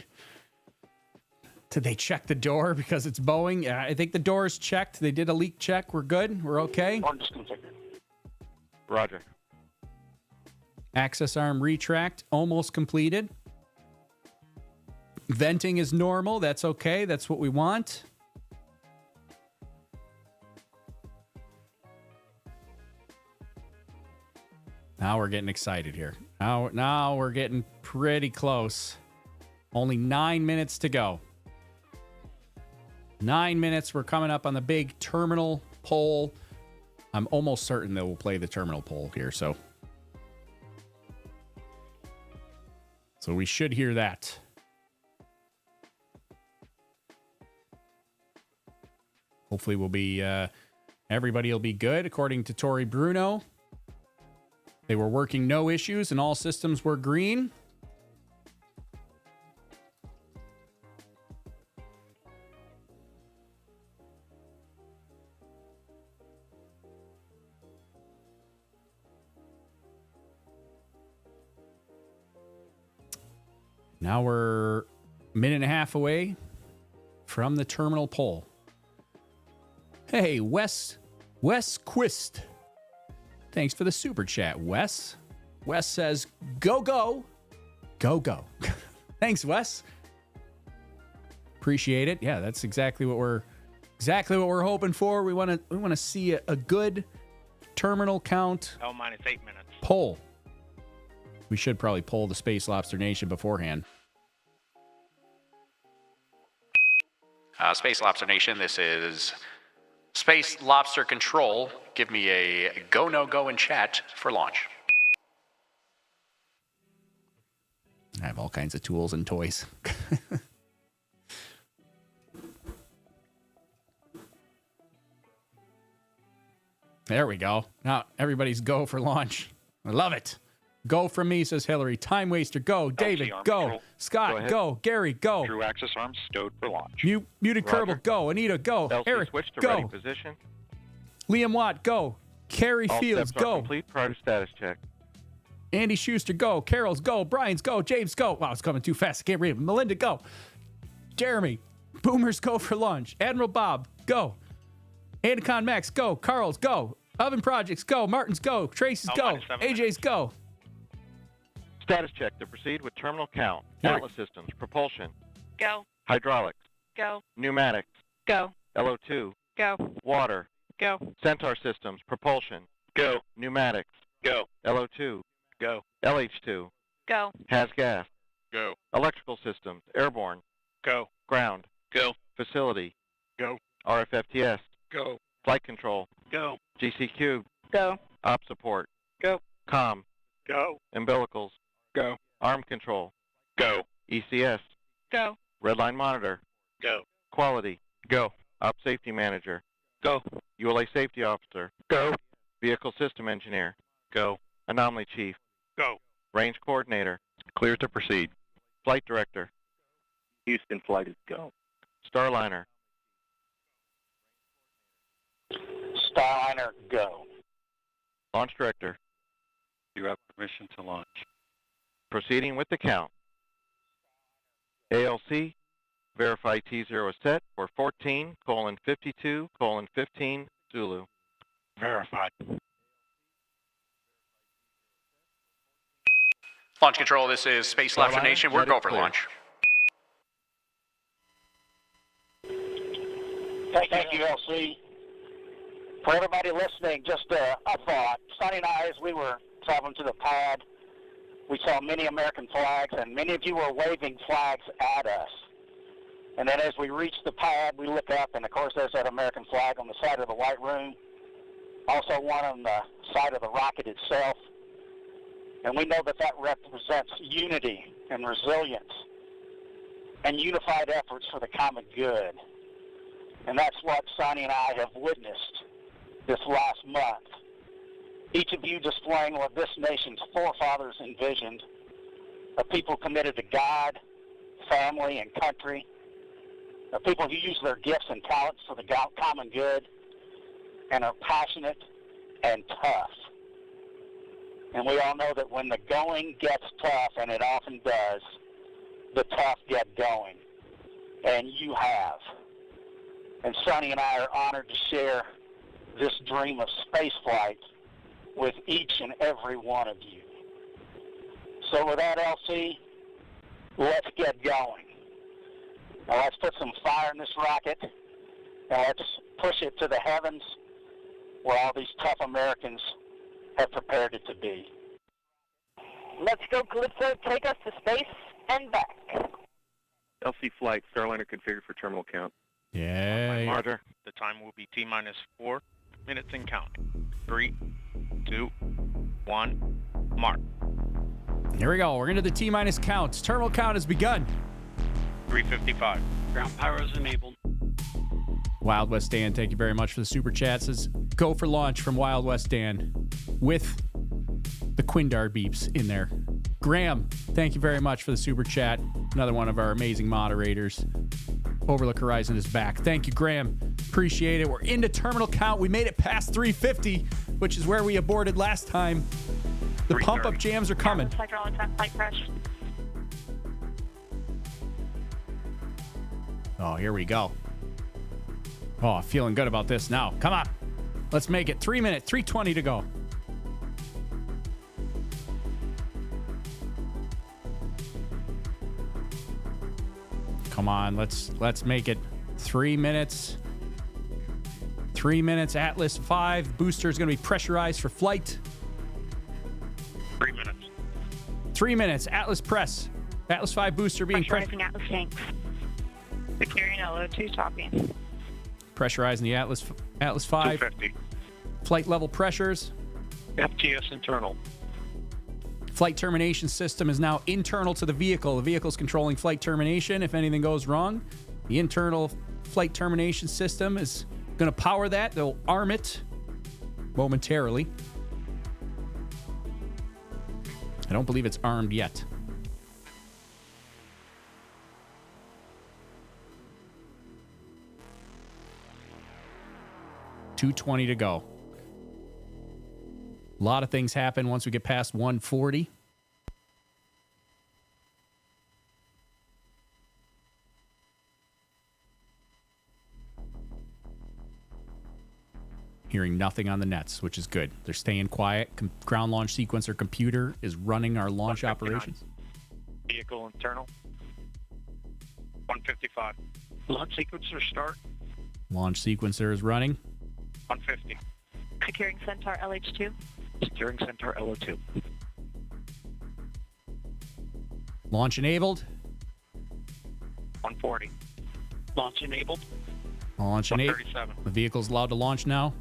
Did they check the door because it's Boeing? I think the door is checked. They did a leak check. We're good. We're okay. Roger. Access arm retract almost completed. Venting is normal. That's okay. That's what we want. Now we're getting excited here. Now we're getting pretty close. Only 9 minutes to go. 9 minutes. We're coming up on the big terminal pole. I'm almost certain that we'll play the terminal pole here. So we should hear that. Hopefully we'll be, everybody will be good. According to Tori Bruno, they were working no issues and all systems were green. Now we're a minute and a half away from the terminal pole. Hey, Wes Quist. Thanks for the super chat, Wes. Wes says, go, go. Go, go. Thanks, Wes. Appreciate it. Yeah, that's exactly what we're hoping for. We want to see a good terminal count. Oh, minus 8 minutes. Poll. We should probably poll the Space Lobster Nation beforehand. Space Lobster Nation, this is Space Lobster Control. Give me a go, no go in chat for launch. I have all kinds of tools and toys. There we go. Now everybody's go for launch. I love it. Go from me, says Hillary. Time waster, go. David, go. Control. Scott, go. Gary, go. Crew axis arms stowed for launch. Muted Kerbal, go. Anita, go. LC Eric, switch to go. ready position. Liam Watt, go. Carrie All Fields, steps are go. complete prior to status check. Andy Schuster, go. Carol's, go. Brian's, go. James, go. Wow, it's coming too fast. I can't read it. Melinda, go. Jeremy, Boomers, go for launch. Admiral Bob, go. Anacon Max, go. Carl's, go. Oven Projects, go. Martin's, go. Tracy's, go. AJ's, go. Status check to proceed with terminal count. All Atlas systems, propulsion, Go. hydraulics, Go. pneumatics, Go. LO2, Go. water, Go. Centaur systems, propulsion, Go. pneumatics, Go. LO2, Go. LH2, Go. has gas, Go. electrical systems, airborne, Go. ground, Go. facility, Go. RFFTS, Go. flight control, Go. GCQ, Go. op support, Go. comm, Go. umbilicals, Go. arm control, Go. ECS, Go. redline monitor, Go. quality, Go. op safety manager, Go. ULA safety officer, Go. vehicle system engineer, Go. anomaly chief, Go. range coordinator, Clear to proceed. flight director, Houston flight is go. Starliner, Starliner, go. launch director, You have permission to launch. proceeding with the count. ALC, verify T0 is set for 14:52:15 Zulu. Verified. Launch control, this is Space Lobster Starliner, Nation. We're let it go for clear. launch. Thank you, LC. For everybody listening, just a thought. Sonny and I, as we were traveling to the pad, we saw many American flags, and many of you were waving flags at us. And then as we reached the pad, we look up, and of course there's that American flag on the side of the White Room, also one on the side of the rocket itself. And we know that that represents unity and resilience and unified efforts for the common good. And that's what Sonny and I have witnessed this last month. Each of you displaying what this nation's forefathers envisioned, a people committed to God, family, and country, a people who use their gifts and talents for the common good, and are passionate and tough. And we all know that when the going gets tough, and it often does, the tough get going. And you have. And Sonny and I are honored to share this dream of spaceflight with each and every one of you. So with that, LC, let's get going. Now let's put some fire in this rocket, and let's push it to the heavens where all these tough Americans have prepared it to be. Let's go, Calypso. Take us to space and back. LC flight, Starliner configured for terminal count. Yeah. Roger. The time will be T-minus 4 minutes and counting. 3, 2, 1, mark. Here we go. We're into the T-minus counts. Terminal count has begun. 3:55. Ground power is enabled. Wild West Dan, thank you very much for the super chat. Says go for launch from Wild West Dan with the Quindar beeps in there. Graham, thank you very much for the super chat. Another one of our amazing moderators. Overlook Horizon is back. Thank you, Graham. Appreciate it. We're into terminal count. We made it past 350, which is where we aborted last time. The pump-up jams are coming. Hydraulics on flight crash. Oh, here we go. Oh, feeling good about this now. Come on. Let's make it 3 minutes, 3:20 to go. Come on, let's make it 3 minutes. 3 minutes, Atlas 5. Booster is going to be pressurized for flight. 3 minutes. 3 minutes, Atlas press. Atlas 5 booster being Pressurizing Atlas tanks. Securing LO2 topping. pressurizing the Atlas 5. 250. Flight level pressures. FTS internal. Flight termination system is now internal to the vehicle. The vehicle's controlling flight termination. If anything goes wrong, the internal flight termination system is going to power that. They'll arm it momentarily. I don't believe it's armed yet. $2:20 to go. A lot of things happen once we get past 140. Hearing nothing on the nets, which is good. They're staying quiet. Ground launch sequencer computer is running our launch operations. Vehicle internal. 155. Launch sequencer start. Launch sequencer is running. 150. Securing Centaur LH2. Securing Centaur LO2. Launch enabled. 140. Launch enabled. Launch enabled. 137. The vehicle's allowed to launch now.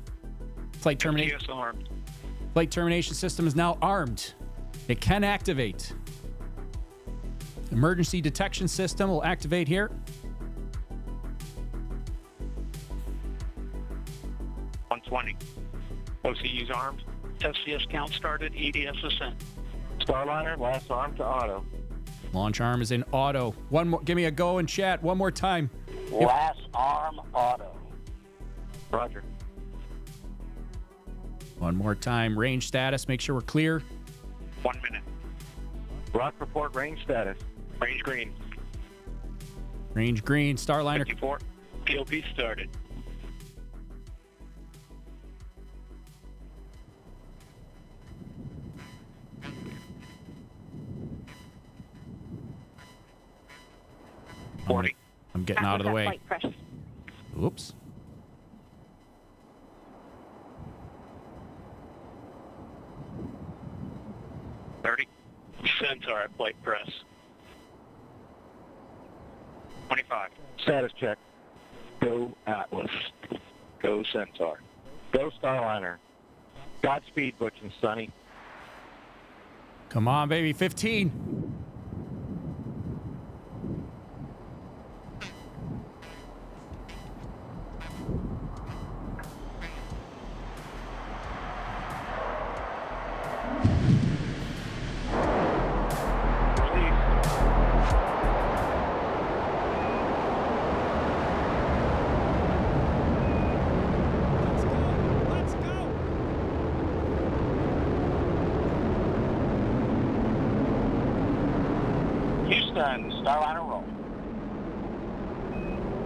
Flight termination. MTS armed. Flight termination system is now armed. It can activate. Emergency detection system will activate here. 120. OCU's armed. FCS count started. EDS ascent. Starliner, last arm to auto. Launch arm is in auto. One more. Give me a go in chat. One more time. Last arm auto. Roger. One more time. Range status. Make sure we're clear. 1 minute. Rock report range status. Range green. Range green. Starliner. 54. POP started. I'm getting out of the way. Oops. Centaur at flight press. 25. Status check. Go Atlas. Go Centaur. Go Starliner. Godspeed, Butch and Sonny. Come on, baby. 15. Starliner roll.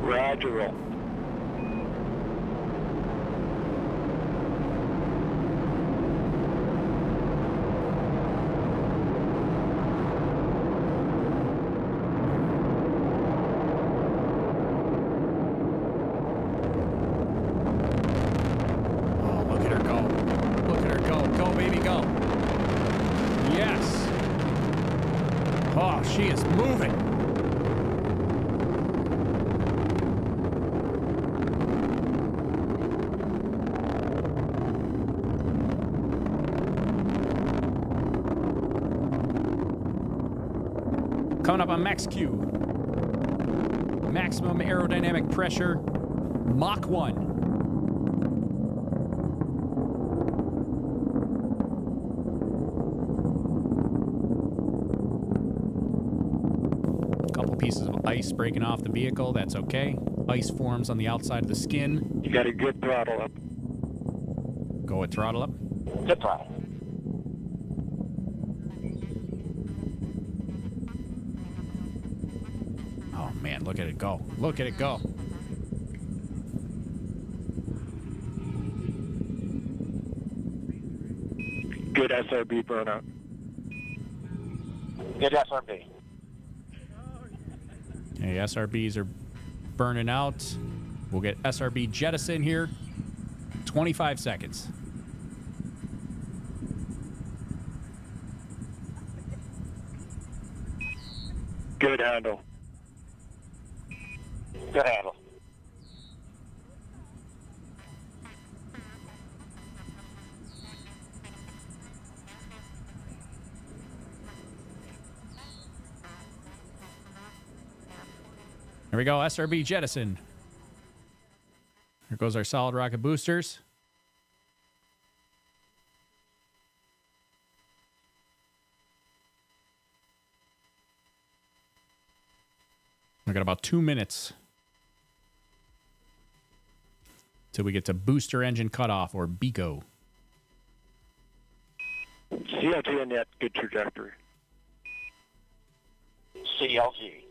Roger roll. Oh, look at her go. Look at her go. Go, baby, go. Yes. Oh, she is moving. Coming up on max Q. Maximum aerodynamic pressure, Mach 1. Pieces of ice breaking off the vehicle. That's okay. Ice forms on the outside of the skin. You got a good throttle up. Go with throttle up. Good throttle. Oh man, look at it go. Look at it go. Good SRB burnout. Good SRB. Okay, SRBs are burning out. We'll get SRB Jettison here. 25 seconds. Good handle. Good handle. There we go, SRB Jettison. Here goes our solid rocket boosters. We got about 2 minutes till we get to booster engine cutoff, or MECO. CLT and net, good trajectory. CLG.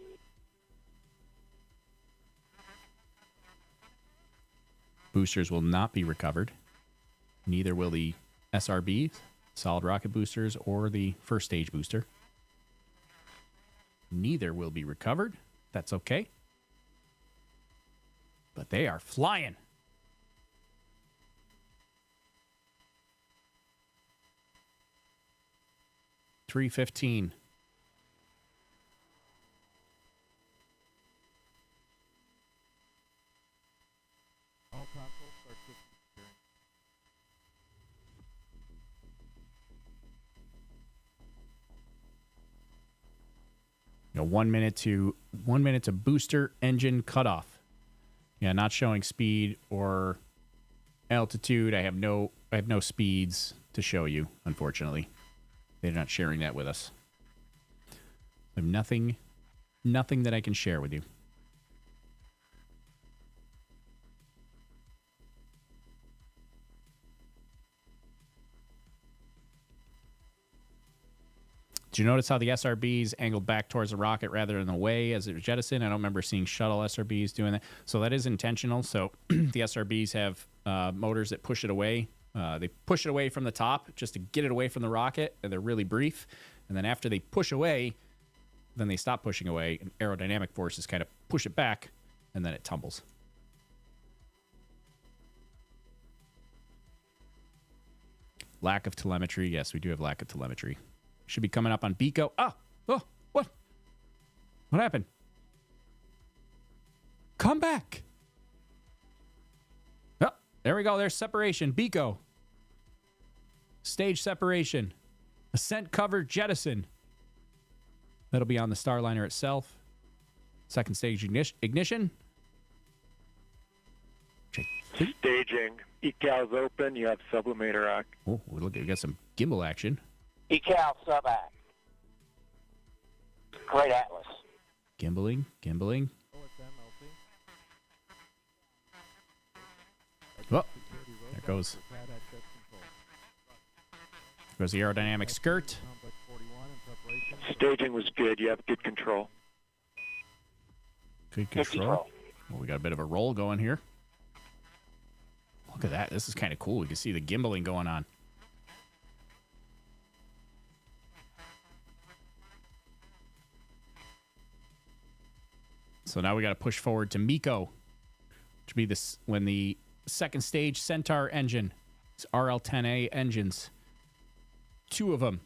Boosters will not be recovered. Neither will the SRB, solid rocket boosters, or the first stage booster. Neither will be recovered. That's okay. But they are flying. $3:15. You know, 1 minute to booster engine cutoff. Yeah, not showing speed or altitude. I have no speeds to show you, unfortunately. They're not sharing that with us. I have nothing that I can share with you. Did you notice how the SRBs angled back towards the rocket rather than away as it was jettisoned? I don't remember seeing shuttle SRBs doing that. So that is intentional. So the SRBs have motors that push it away. They push it away from the top just to get it away from the rocket, and they're really brief. And then after they push away, then they stop pushing away, and aerodynamic forces kind of push it back, and then it tumbles. Lack of telemetry. Yes, we do have lack of telemetry. Should be coming up on MECO. Oh, what? What happened? Come back. Oh, there we go. There's separation. MECO. Stage separation. Ascent cover jettison. That'll be on the Starliner itself. Second stage ignition. Staging. ECAL's open. You have sublimator act. Oh, look, we got some gimbal action. ECAL sub-act. Great Atlas. Gimbaling. Oh, there goes. Goes the aerodynamic skirt. Staging was good. You have good control. Good control. Well, we got a bit of a roll going here. Look at that. This is kind of cool. We can see the gimbaling going on. So now we got to push forward to MECO, which will be this when the second stage Centaur engine, it's RL-10A engines, 2 of them.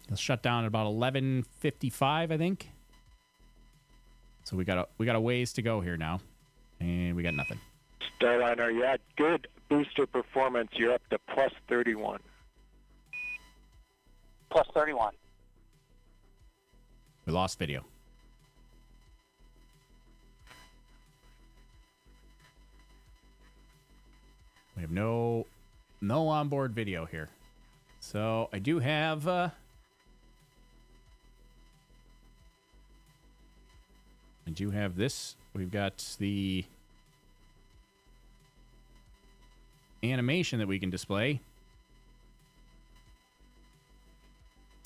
They'll shut down at about 11:55, I think. So we got a ways to go here now, and we got nothing. Starliner, you had good booster performance. You're up to plus 31. Plus 31. We lost video. We have no onboard video here. So I do have this. We've got the animation that we can display.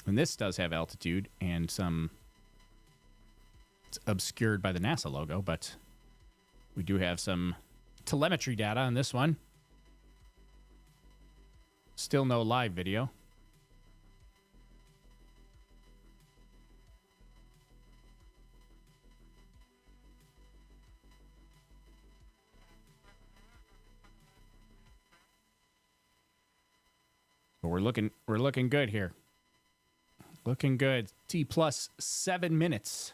And this does have altitude and some, it's obscured by the NASA logo, but we do have some telemetry data on this one. Still no live video. But we're looking good here. Looking good. T plus 7 minutes.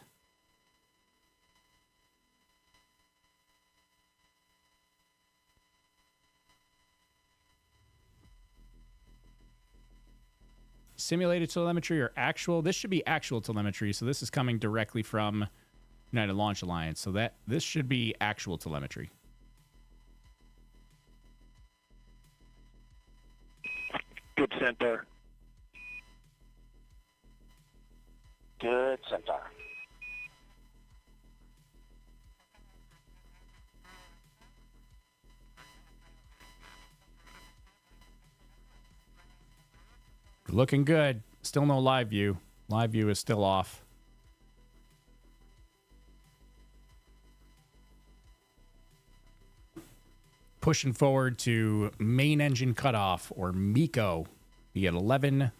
Simulated telemetry or actual? This should be actual telemetry, so this is coming directly from United Launch Alliance. So this should be actual telemetry. Good Centaur. Good Centaur. Looking good. Still no live view. Live view is still off. Pushing forward to main engine cutoff, or MECO. Be at 11:55.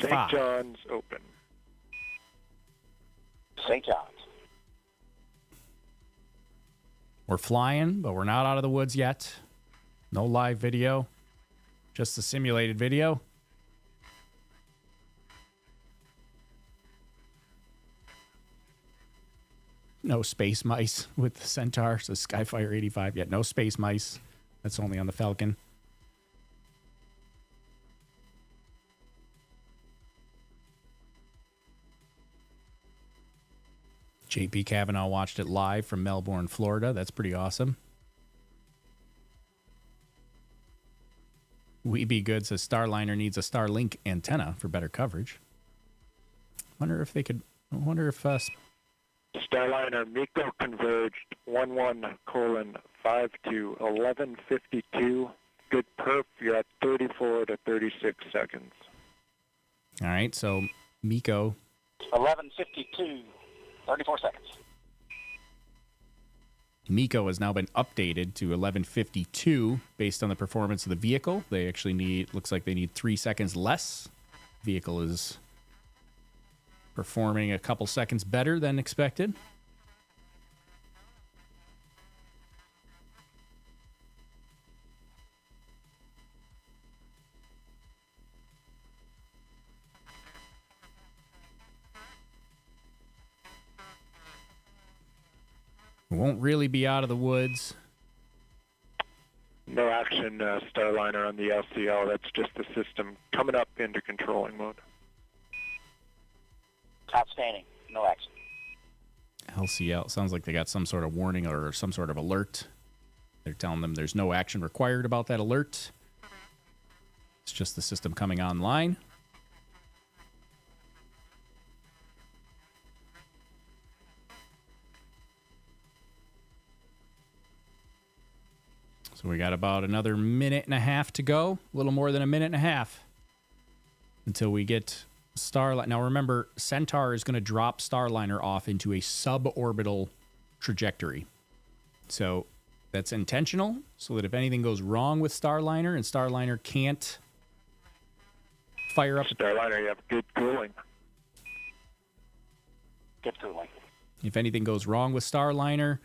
St. John's open. St. John's. We're flying, but we're not out of the woods yet. No live video. Just the simulated video. No space mice with the Centaur. So Skyfire 85 yet. No space mice. That's only on the Falcon. JP Cavanaugh watched it live from Melbourne, Florida. That's pretty awesome. We Be Good says Starliner needs a Starlink antenna for better coverage. Wonder if Starliner MECO converged 11:5 to 11:52. Good perf. You're at 34 to 36 seconds. All right, so MECO. 11:52. 34 seconds. MECO has now been updated to 11:52 based on the performance of the vehicle. They actually looks like they need 3 seconds less. Vehicle is performing a couple seconds better than expected. We won't really be out of the woods. No action, Starliner on the LCL. That's just the system coming up into controlling mode. Outstanding. No action. LCL. Sounds like they got some sort of warning or some sort of alert. They're telling them there's no action required about that alert. It's just the system coming online. So we got about another minute and a half to go. A little more than a minute and a half until we get Starliner. Now remember, Centaur is going to drop Starliner off into a suborbital trajectory. So that's intentional, so that if anything goes wrong with Starliner and Starliner can't fire up... Starliner, you have good cooling. Good cooling. If anything goes wrong with Starliner,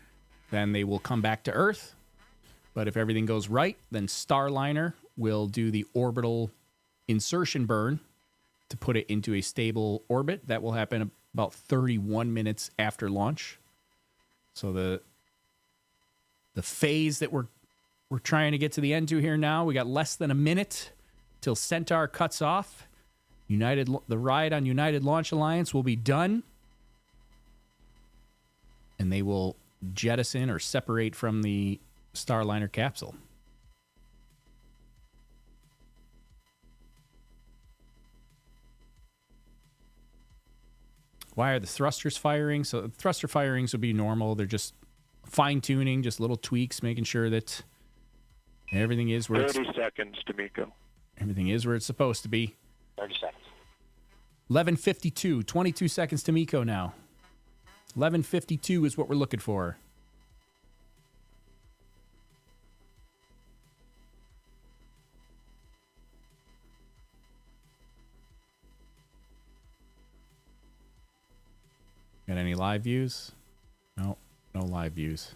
then they will come back to Earth. But if everything goes right, then Starliner will do the orbital insertion burn to put it into a stable orbit. That will happen about 31 minutes after launch. So the phase that we're trying to get to the end to here now, we got less than a minute till Centaur cuts off. The ride on United Launch Alliance will be done. And they will jettison or separate from the Starliner capsule. Why are the thrusters firing? So thruster firings would be normal. They're just fine-tuning, just little tweaks, making sure that everything is where 30 seconds to MECO. Everything is where it's supposed to be. 30 seconds. 11:52, 22 seconds to MECO now. 11:52 is what we're looking for. Got any live views? No, no live views.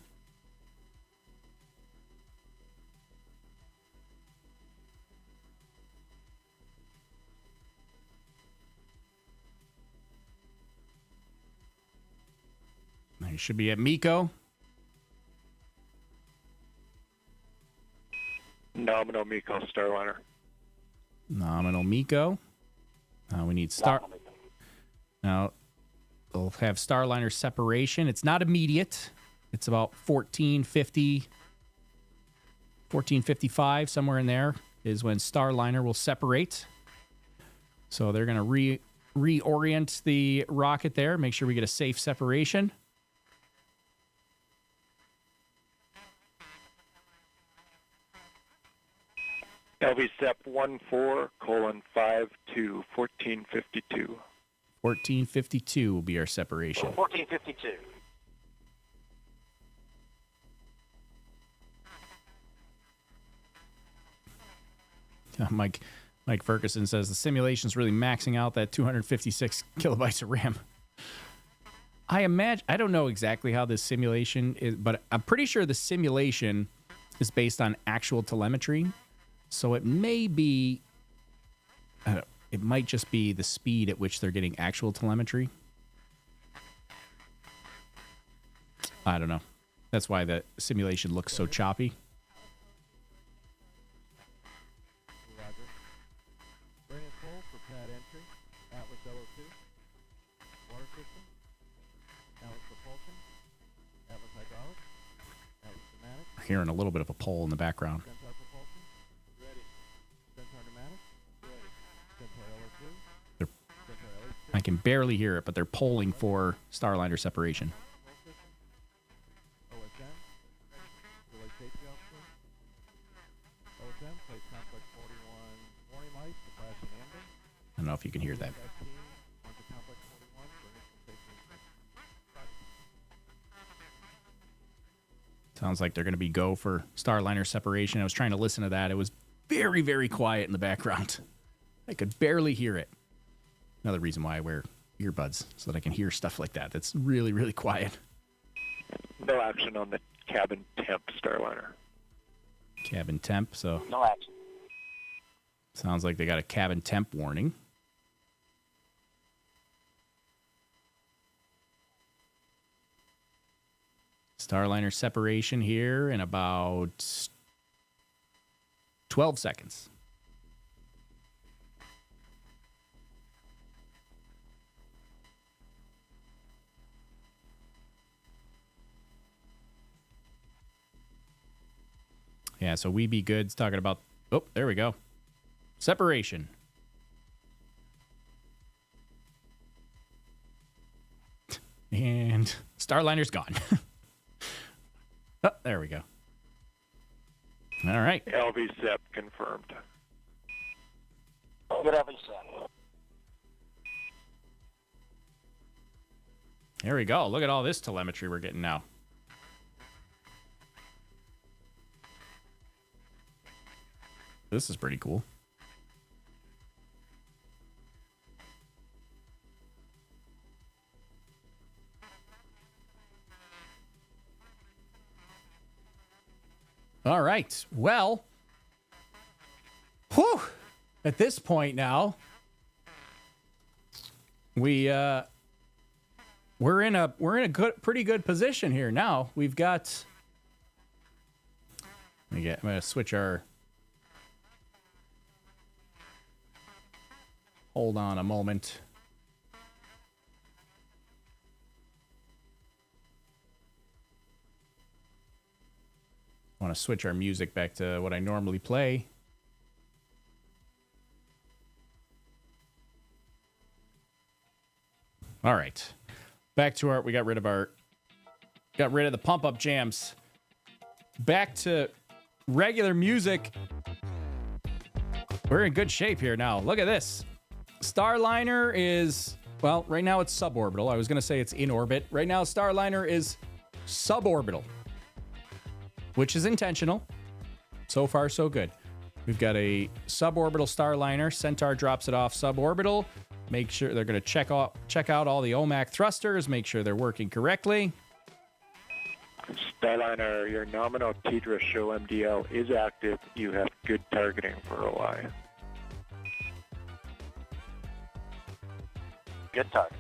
Now you should be at MECO. Nominal MECO Starliner. Nominal MECO. Now we need Now, we'll have Starliner separation. It's not immediate. It's about 1450, 1455, somewhere in there is when Starliner will separate. So they're going to reorient the rocket there, make sure we get a safe separation. LVSEP 14:52, 1452. 1452 will be our separation. 1452. Mike Ferguson says the simulation's really maxing out that 256 kilobytes of RAM. I don't know exactly how this simulation is, but I'm pretty sure the simulation is based on actual telemetry. So it may be, it might just be the speed at which they're getting actual telemetry. I don't know. That's why the simulation looks so choppy. Hearing a little bit of a pull in the background. I can barely hear it, but they're polling for Starliner separation. I don't know if you can hear that. Sounds like they're going to be go for Starliner separation. I was trying to listen to that. It was very, very quiet in the background. I could barely hear it. Another reason why I wear earbuds, so that I can hear stuff like that. That's really, really quiet. No action on the cabin temp Starliner. Cabin temp, so... No action. Sounds like they got a cabin temp warning. Starliner separation here in about 12 seconds. Yeah, so We Be Good's talking about... Oh, there we go. Separation. And Starliner's gone. Oh, there we go. All right. LVSEP confirmed. Good LVSEP. There we go. Look at all this telemetry we're getting now. This is pretty cool. All right. Well, whew, at this point now, we're in a pretty good position here now. We've got. I'm gonna switch our. Hold on a moment. I want to switch our music back to what I normally play. All right. Back to our, we got rid of the pump up jams. Back to regular music. We're in good shape here now. Look at this. Starliner is, well, right now it's suborbital. I was going to say it's in orbit. Right now, Starliner is suborbital, which is intentional. So far, so good. We've got a suborbital Starliner. Centaur drops it off suborbital. Make sure they're going to check out all the OMAC thrusters, make sure they're working correctly. Starliner, your nominal TDRA show MDL is active. You have good targeting for OI. Good target.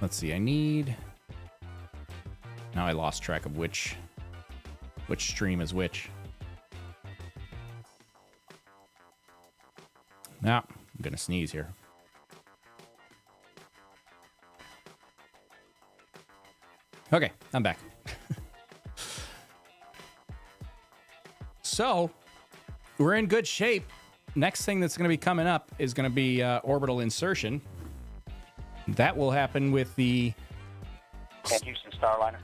Let's see, I need... Now I lost track of which stream is which. Now, I'm going to sneeze here. Okay, I'm back. So, we're in good shape. Next thing that's going to be coming up is going to be orbital insertion. That will happen with the... Houston Starliner.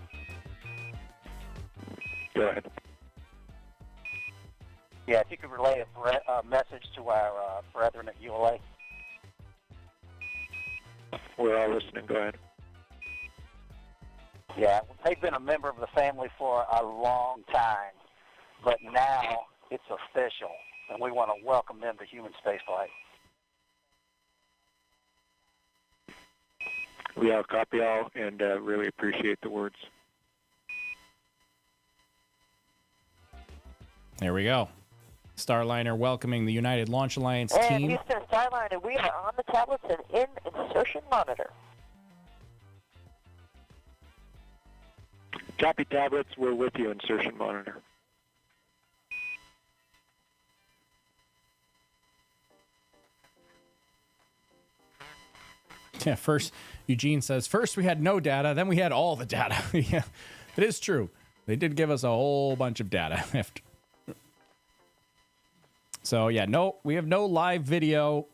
Go ahead. Yeah, if you could relay a message to our brethren at ULA. We're all listening. Go ahead. Yeah, they've been a member of the family for a long time, but now it's official, and we want to welcome them to human spaceflight. We all copy all and really appreciate the words. There we go. Starliner welcoming the United Launch Alliance And team. Houston Starliner, we are on the tablets and in insertion monitor. Copy tablets. We're with you, insertion monitor. Yeah, first, Eugene says, first we had no data, then we had all the data. Yeah, it is true. They did give us a whole bunch of data. So, yeah, we have no live video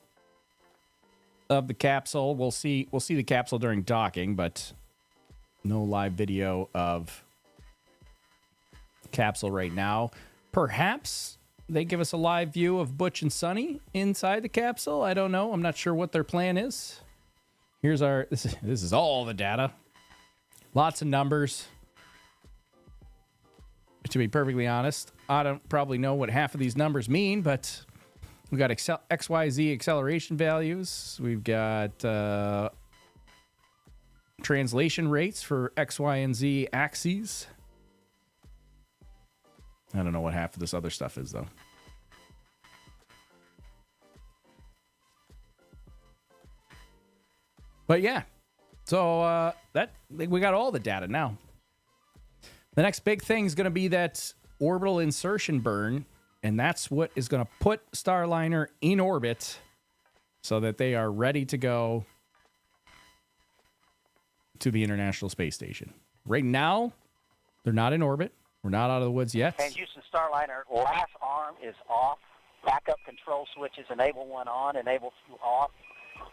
of the capsule. We'll see the capsule during docking, but no live video of capsule right now. Perhaps they give us a live view of Butch and Sonny inside the capsule. I don't know. I'm not sure what their plan is. Here's our, this is all the data. Lots of numbers. To be perfectly honest, I don't probably know what half of these numbers mean, but we've got XYZ acceleration values. We've got translation rates for X, Y, and Z axes. I don't know what half of this other stuff is, though. But yeah, so we got all the data now. The next big thing is going to be that orbital insertion burn, and that's what is going to put Starliner in orbit so that they are ready to go to the International Space Station. Right now, they're not in orbit. We're not out of the woods yet. And Houston Starliner, last arm is off. Backup control switches, enable 1 on, enable 2 off.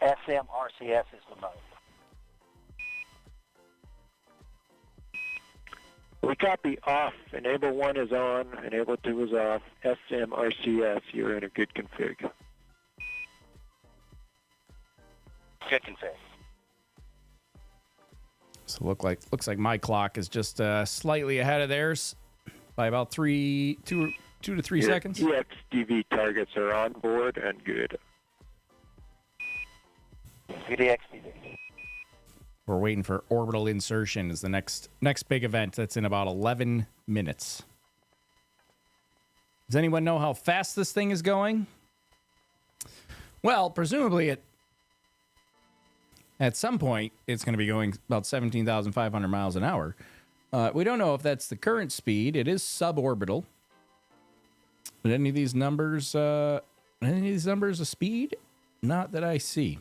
SMRCS is the mode. We copy off. Enable 1 is on. Enable 2 is off. SMRCS, you're in a good config. Good config. So looks like my clock is just slightly ahead of theirs by about 2 to 3 seconds. EXDV targets are on board and good. Good EXDV. We're waiting for orbital insertion is the next big event. That's in about 11 minutes. Does anyone know how fast this thing is going? Well, presumably at some point, it's going to be going about 17,500 miles an hour. We don't know if that's the current speed. It is suborbital. But any of these numbers a speed? Not that I see.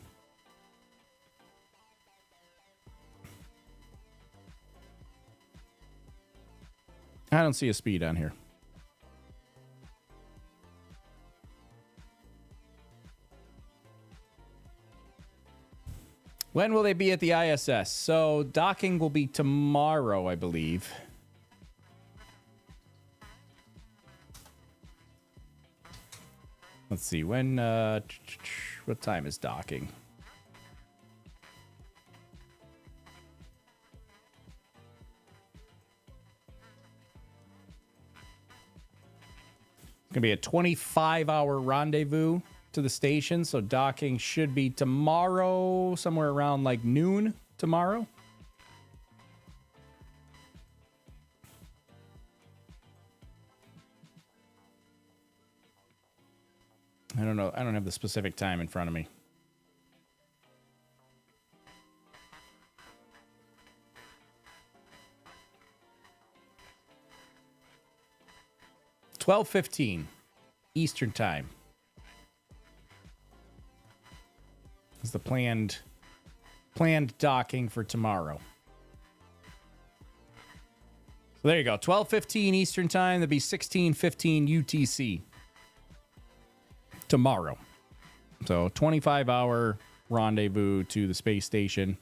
I don't see a speed on here. When will they be at the ISS? So docking will be tomorrow, I believe. Let's see, when, what time is docking? It's going to be a 25-hour rendezvous to the station, so docking should be tomorrow, somewhere around like noon tomorrow. I don't know. I don't have the specific time in front of me. $12:15 Eastern Time is the planned docking for tomorrow. So there you go. 12:15 Eastern Time. That'd be 16:15 UTC tomorrow. So 25-hour rendezvous to the space station.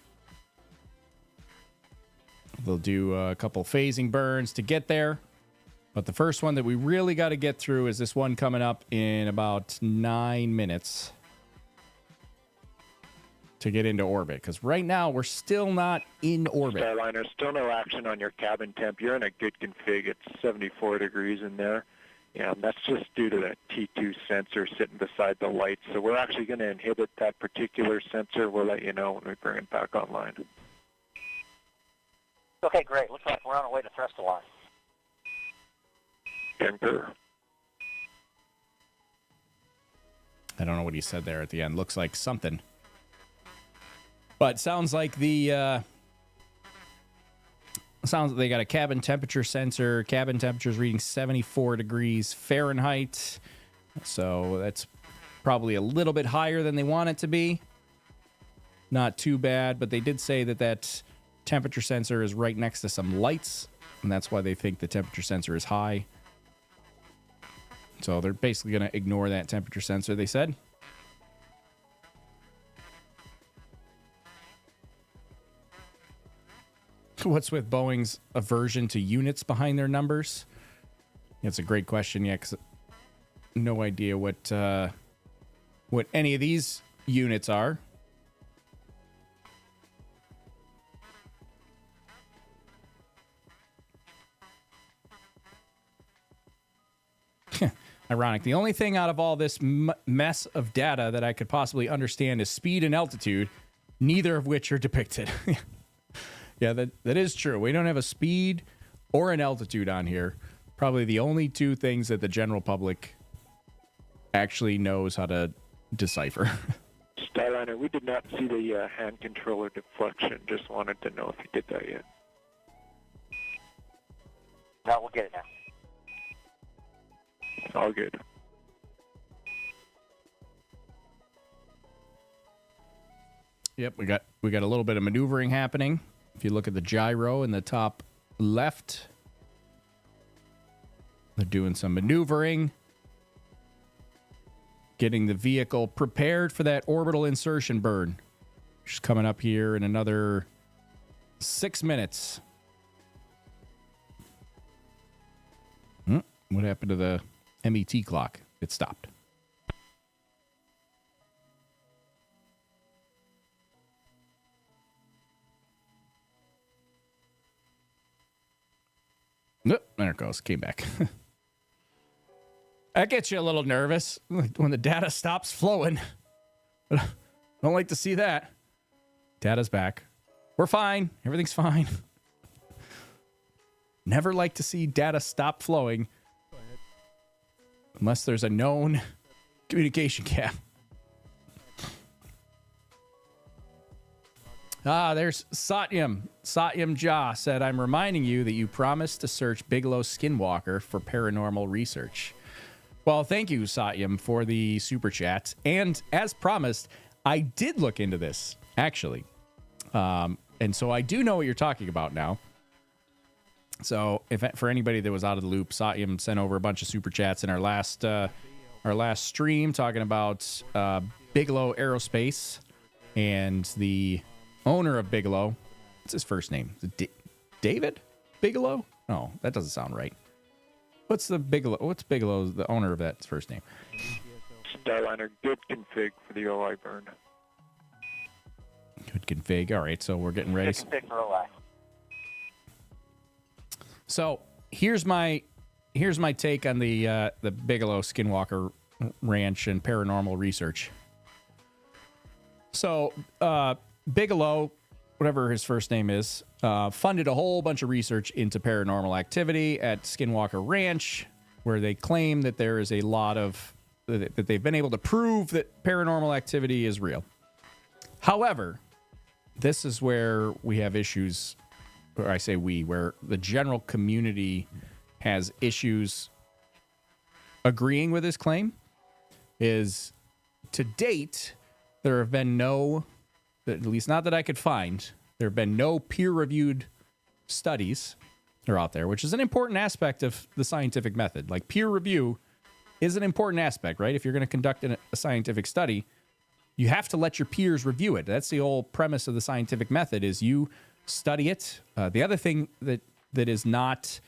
They'll do a couple phasing burns to get there. But the first one that we really got to get through is this one coming up in about 9 minutes to get into orbit. Because right now, we're still not in orbit. Starliner, still no action on your cabin temp. You're in a good config. It's 74 degrees in there. Yeah, and that's just due to that T2 sensor sitting beside the light. So we're actually going to inhibit that particular sensor. We'll let you know when we bring it back online. Okay, great. Looks like we're on our way to thrust alarm. Concur. I don't know what he said there at the end. Looks like something. But sounds like the... sounds like they got a cabin temperature sensor. Cabin temperature is reading 74 degrees Fahrenheit. So that's probably a little bit higher than they want it to be. Not too bad, but they did say that that temperature sensor is right next to some lights, and that's why they think the temperature sensor is high. So they're basically going to ignore that temperature sensor, they said. What's with Boeing's aversion to units behind their numbers? That's a great question. Yeah, because no idea what any of these units are. Ironic. The only thing out of all this mess of data that I could possibly understand is speed and altitude, neither of which are depicted. Yeah, that is true. We don't have a speed or an altitude on here. Probably the only two things that the general public actually knows how to decipher. Starliner, we did not see the hand controller deflection. Just wanted to know if you did that yet. No, we'll get it now. All good. Yep, we got a little bit of maneuvering happening. If you look at the gyro in the top left, they're doing some maneuvering, getting the vehicle prepared for that orbital insertion burn, which is coming up here in another 6 minutes. What happened to the MET clock? It stopped. Nope, there it goes. Came back. That gets you a little nervous when the data stops flowing. Don't like to see that. Data's back. We're fine. Everything's fine. Never like to see data stop flowing unless there's a known communication gap. There's Satyam. Satyam Jha said, I'm reminding you that you promised to search Bigelow Skinwalker for paranormal research. Well, thank you, Satyam, for the super chat. And as promised, I did look into this, actually. And so I do know what you're talking about now. So if for anybody that was out of the loop, Satyam sent over a bunch of super chats in our last stream talking about Bigelow Aerospace and the owner of Bigelow. What's his first name? David Bigelow? No, that doesn't sound right. What's Bigelow, the owner of that first name? Starliner, good config for the OI burn. Good config. All right, so we're getting ready. Good config for OI. So here's my take on the Bigelow Skinwalker Ranch and paranormal research. So Bigelow, whatever his first name is, funded a whole bunch of research into paranormal activity at Skinwalker Ranch, where they claim that there is a lot of that they've been able to prove that paranormal activity is real. However, this is where we have issues. Or I say we, where the general community has issues agreeing with his claim, is to date, there have been no, at least not that I could find, there have been no peer-reviewed studies are out there, which is an important aspect of the scientific method. Like peer review is an important aspect, right? If you're going to conduct a scientific study, you have to let your peers review it. That's the whole premise of the scientific method is you study it. The other thing that has not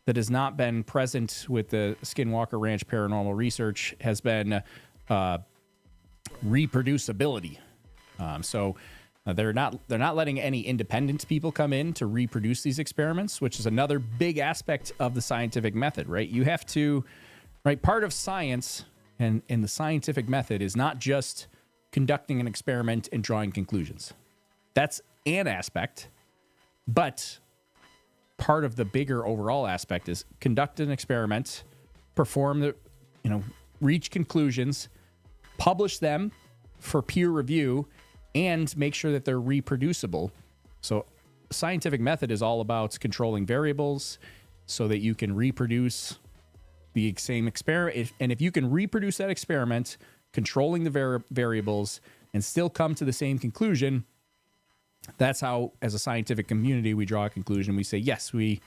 been present with the Skinwalker Ranch paranormal research has been reproducibility. They're not letting any independent people come in to reproduce these experiments, which is another big aspect of the scientific method, right? You have to, right? Part of science and the scientific method is not just conducting an experiment and drawing conclusions. That's an aspect, but part of the bigger overall aspect is conduct an experiment, perform the, reach conclusions, publish them for peer review, and make sure that they're reproducible. So scientific method is all about controlling variables so that you can reproduce the same experiment. And if you can reproduce that experiment, controlling the variables, and still come to the same conclusion, that's how, as a scientific community, we draw a conclusion. We say, yes, we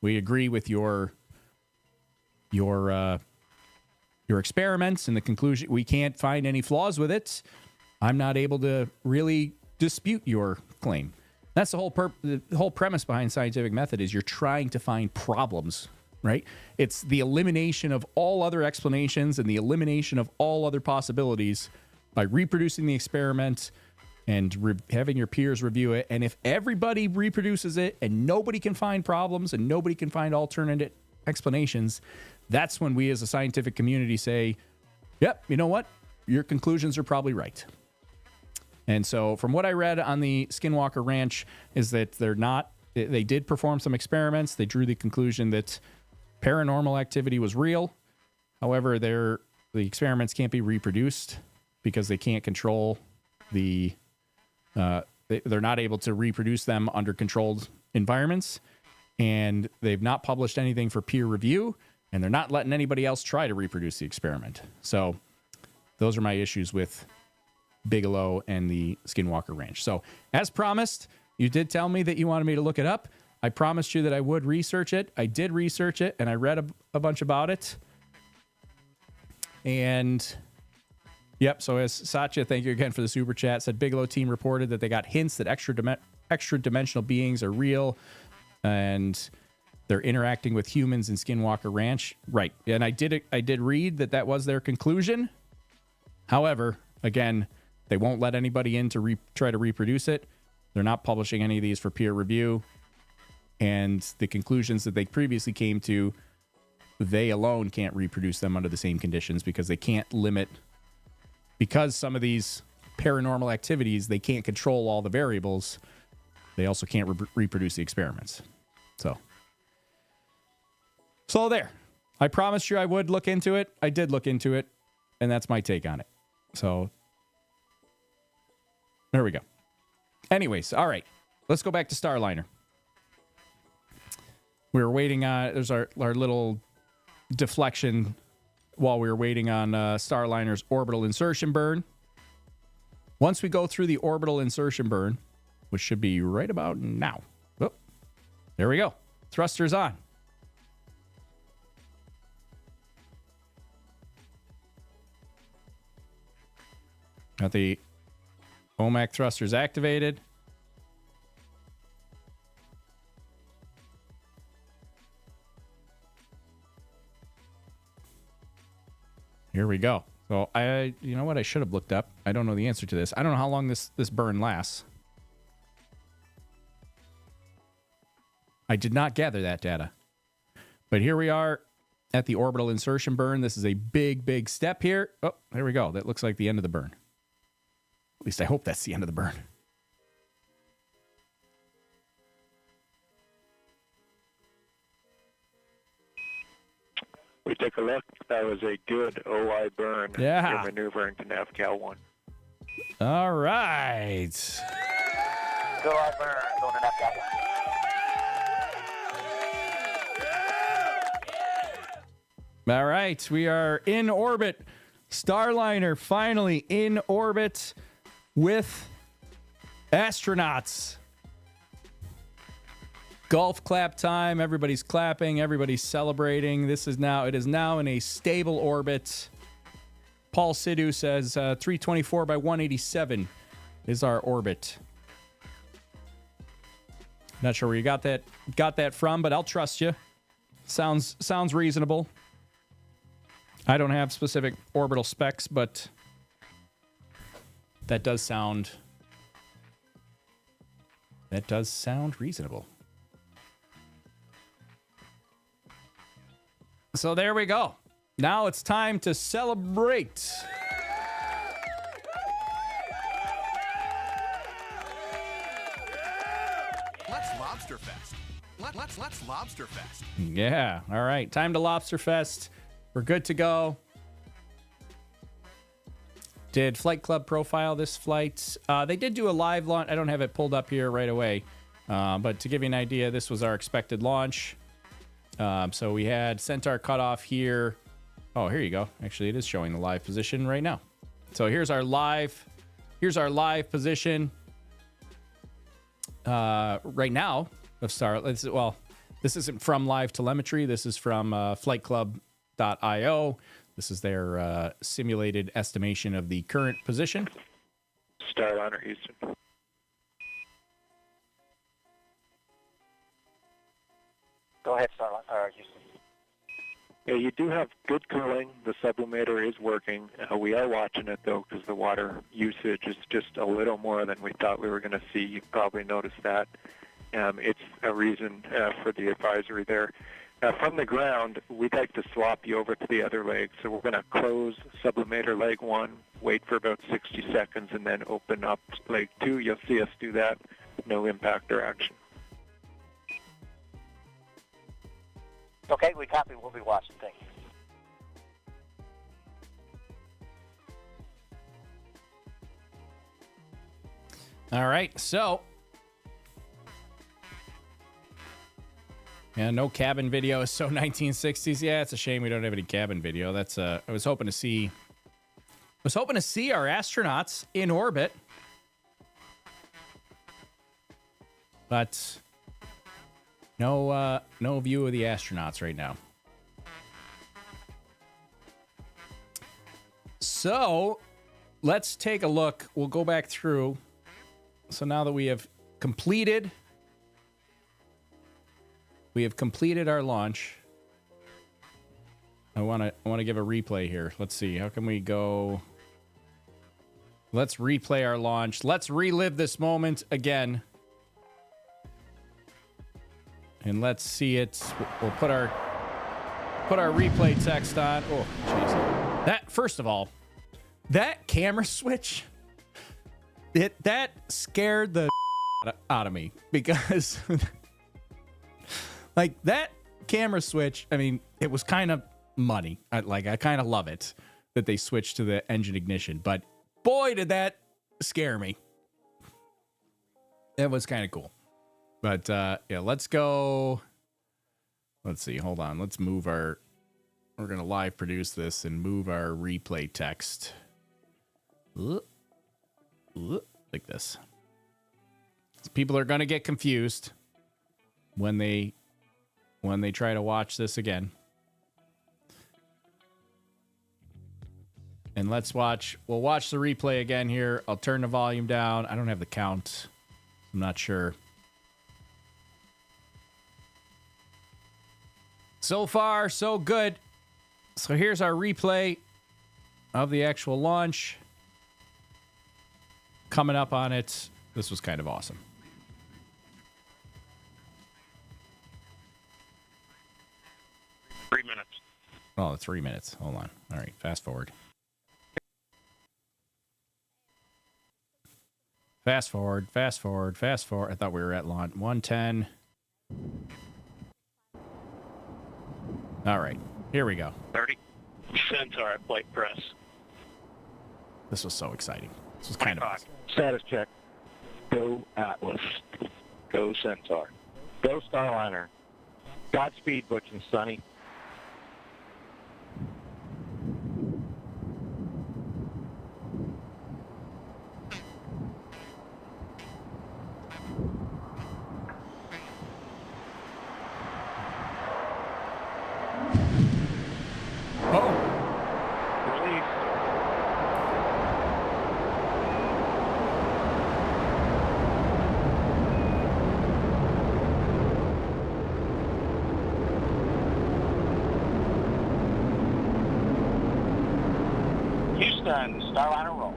agree with your experiments and the conclusion. We can't find any flaws with it. I'm not able to really dispute your claim. That's the whole premise behind scientific method is you're trying to find problems, right? It's the elimination of all other explanations and the elimination of all other possibilities by reproducing the experiment and having your peers review it. And if everybody reproduces it and nobody can find problems and nobody can find alternate explanations, that's when we as a scientific community say, yep, you know what? Your conclusions are probably right. And so from what I read on the Skinwalker Ranch is that they did perform some experiments. They drew the conclusion that paranormal activity was real. However, the experiments can't be reproduced because they can't control they're not able to reproduce them under controlled environments. And they've not published anything for peer review, and they're not letting anybody else try to reproduce the experiment. So those are my issues with Bigelow and the Skinwalker Ranch. So as promised, you did tell me that you wanted me to look it up. I promised you that I would research it. I did research it, and I read a bunch about it. And yep, so as Satya, thank you again for the super chat, said Bigelow team reported that they got hints that extra dimensional beings are real and they're interacting with humans in Skinwalker Ranch. Right. And I did read that was their conclusion. However, again, they won't let anybody in to try to reproduce it. They're not publishing any of these for peer review. And the conclusions that they previously came to, they alone can't reproduce them under the same conditions because they can't limit, because some of these paranormal activities, they can't control all the variables. They also can't reproduce the experiments. So there. I promised you I would look into it. I did look into it, and that's my take on it. So there we go. Anyways, all right. Let's go back to Starliner. We were waiting on, there's our little deflection while we were waiting on Starliner's orbital insertion burn. Once we go through the orbital insertion burn, which should be right about now. Oh, there we go. Thrusters on. Got the OMAC thrusters activated. Here we go. So you know what? I should have looked up. I don't know the answer to this. I don't know how long this burn lasts. I did not gather that data. But here we are at the orbital insertion burn. This is a big, big step here. Oh, there we go. That looks like the end of the burn. At least I hope that's the end of the burn. We take a look. That was a good OI burn. Yeah. You're maneuvering to NavCal 1. All right. Good OI burn. Going to NavCal 1. All right. We are in orbit. Starliner finally in orbit with astronauts. Golf clap time. Everybody's clapping. Everybody's celebrating. It is now in a stable orbit. Paul Sidhu says 324 by 187 is our orbit. Not sure where you got that from, but I'll trust you. Sounds reasonable. I don't have specific orbital specs, but that does sound reasonable. So there we go. Now it's time to celebrate. Let's Lobster Fest. Let's Lobster Fest. Yeah. All right. Time to Lobster Fest. We're good to go. Did Flight Club profile this flight? They did do a live launch. I don't have it pulled up here right away. But to give you an idea, this was our expected launch. So we had Centaur cutoff here. Oh, here you go. Actually, it is showing the live position right now. So here's our live position right now of Star. Well, this isn't from live telemetry. This is from flightclub.io. This is their simulated estimation of the current position. Starliner Houston. Go ahead, Starliner Houston. Yeah, you do have good cooling. The sublimator is working. We are watching it, though, because the water usage is just a little more than we thought we were going to see. You probably noticed that. It's a reason for the advisory there. From the ground, we'd like to swap you over to the other leg. So we're going to close sublimator leg 1, wait for about 60 seconds, and then open up leg 2. You'll see us do that. No impact or action. Okay, we copy. We'll be watching. Thank you. All right, so yeah, no cabin video. So 1960s. Yeah, it's a shame we don't have any cabin video. That's I was hoping to see our astronauts in orbit, but no view of the astronauts right now. So let's take a look. We'll go back through. So now that we have completed our launch, I want to give a replay here. Let's see. How can we go? Let's replay our launch. Let's relive this moment again. And let's see it. We'll put our replay text on. Oh, jeez. That, first of all, that camera switch, that scared the out of me, because like that camera switch, I mean, it was kind of money. I kind of love it that they switched to the engine ignition, but boy, did that scare me. That was kind of cool. But yeah, let's go. Let's see. Hold on. Let's move our. We're gonna live produce this and move our replay text like this. People are gonna get confused when they try to watch this again. And let's watch. We'll watch the replay again here. I'll turn the volume down. I don't have the count. I'm not sure. So far, so good. So here's our replay of the actual launch. Coming up on it. This was kind of awesome. Oh, 3 minutes. Hold on. All right, fast forward. Fast forward, fast forward, fast forward. I thought we were at launch 110. All right, here we go. 30. Centaur at flight press. This was so exciting. This was kind of awesome. Status check. Go Atlas. Go Centaur. Go Starliner. Godspeed, Butch and Sonny. and Starliner roll.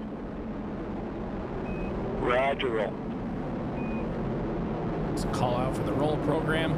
Roger, roll. Let's call out for the roll program.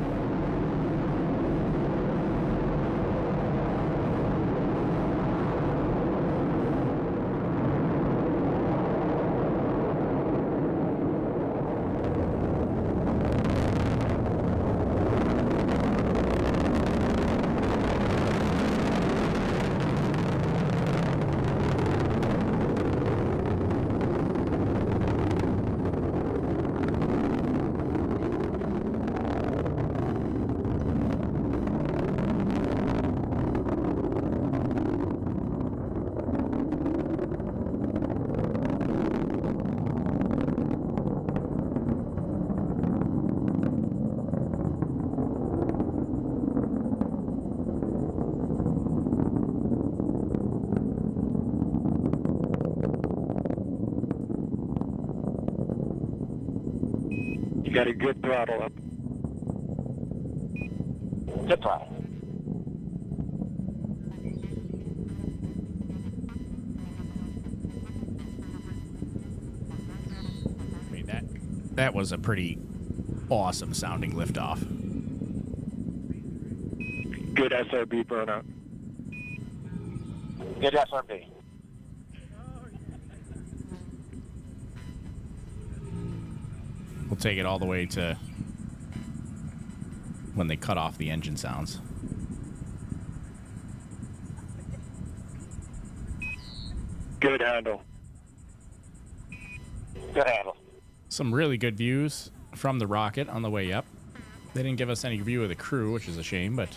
You got a good throttle up. Good throttle. I mean, that was a pretty awesome sounding liftoff. Good SRB burnout. Good SRB. We'll take it all the way to when they cut off the engine sounds. Good handle. Good handle. Some really good views from the rocket on the way up. They didn't give us any view of the crew, which is a shame, but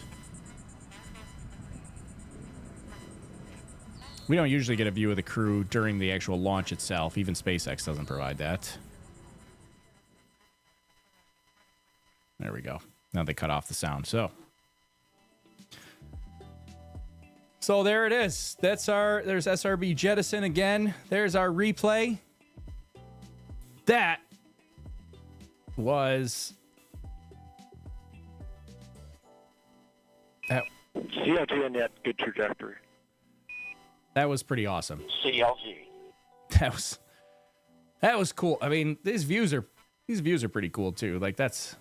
we don't usually get a view of the crew during the actual launch itself. Even SpaceX doesn't provide that. There we go. Now they cut off the sound. So there it is. There's SRB Jettison again. There's our replay. That was CLG and yet good trajectory. That was pretty awesome. CLG. That was cool. I mean, these views are pretty cool too. Like that's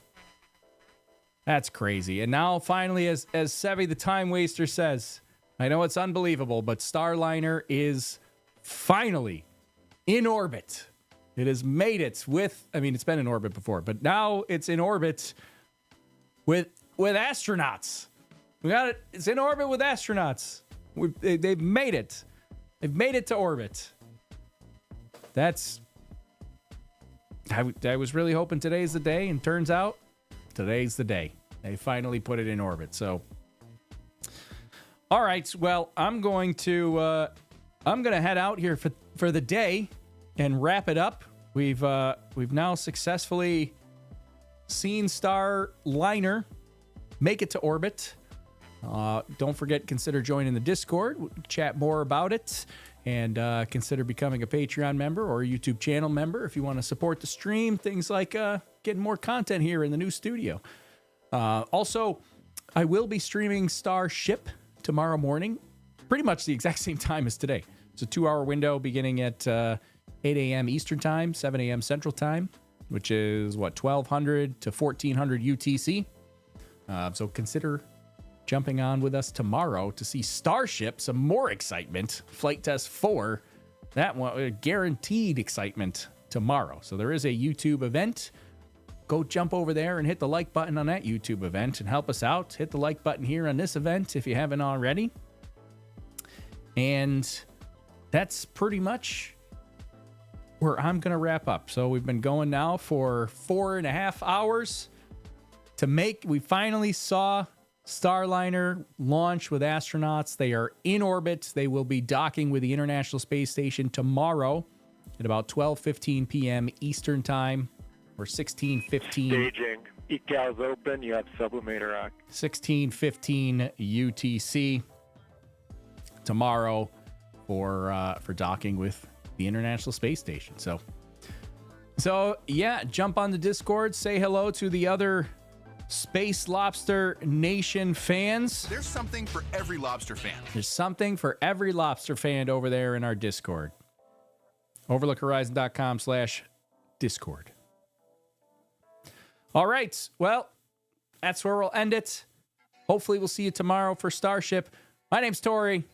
crazy. And now finally, as Sevi the Time Waster says, I know it's unbelievable, but Starliner is finally in orbit. It has made it with, I mean, it's been in orbit before, but now it's in orbit with astronauts. We got it. It's in orbit with astronauts. They've made it. They've made it to orbit. I was really hoping today's the day, and turns out today's the day. They finally put it in orbit. So, all right. Well, I'm going to head out here for the day and wrap it up. We've now successfully seen Starliner make it to orbit. Don't forget, consider joining the Discord. We'll chat more about it, and consider becoming a Patreon member or a YouTube channel member if you want to support the stream. Things like getting more content here in the new studio. Also, I will be streaming Starship tomorrow morning, pretty much the exact same time as today. It's a 2-hour window beginning at 8 a.m. Eastern Time, 7 a.m. Central Time, which is, 1200 to 1400 UTC. So consider jumping on with us tomorrow to see Starship, some more excitement. Flight Test 4, that one, guaranteed excitement tomorrow. So there is a YouTube event. Go jump over there and hit the like button on that YouTube event and help us out. Hit the like button here on this event if you haven't already. And that's pretty much where I'm going to wrap up. So we've been going now for 4.5 hours we finally saw Starliner launch with astronauts. They are in orbit. They will be docking with the International Space Station tomorrow at about 12:15 p.m. Eastern Time, or 16:15. Staging. ECAL's open. You have sublimator rack. 16:15 UTC tomorrow for docking with the International Space Station. So yeah, jump on the Discord. Say hello to the other Space Lobster Nation fans. There's something for every lobster fan. There's something for every lobster fan over there in our Discord. Overlookhorizon.com/Discord. All right. Well, that's where we'll end it. Hopefully we'll see you tomorrow for Starship. My name's Tori.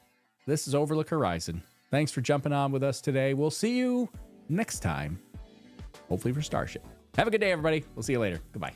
This is Overlook Horizon. Thanks for jumping on with us today. We'll see you next time, hopefully for Starship. Have a good day, everybody. We'll see you later. Goodbye.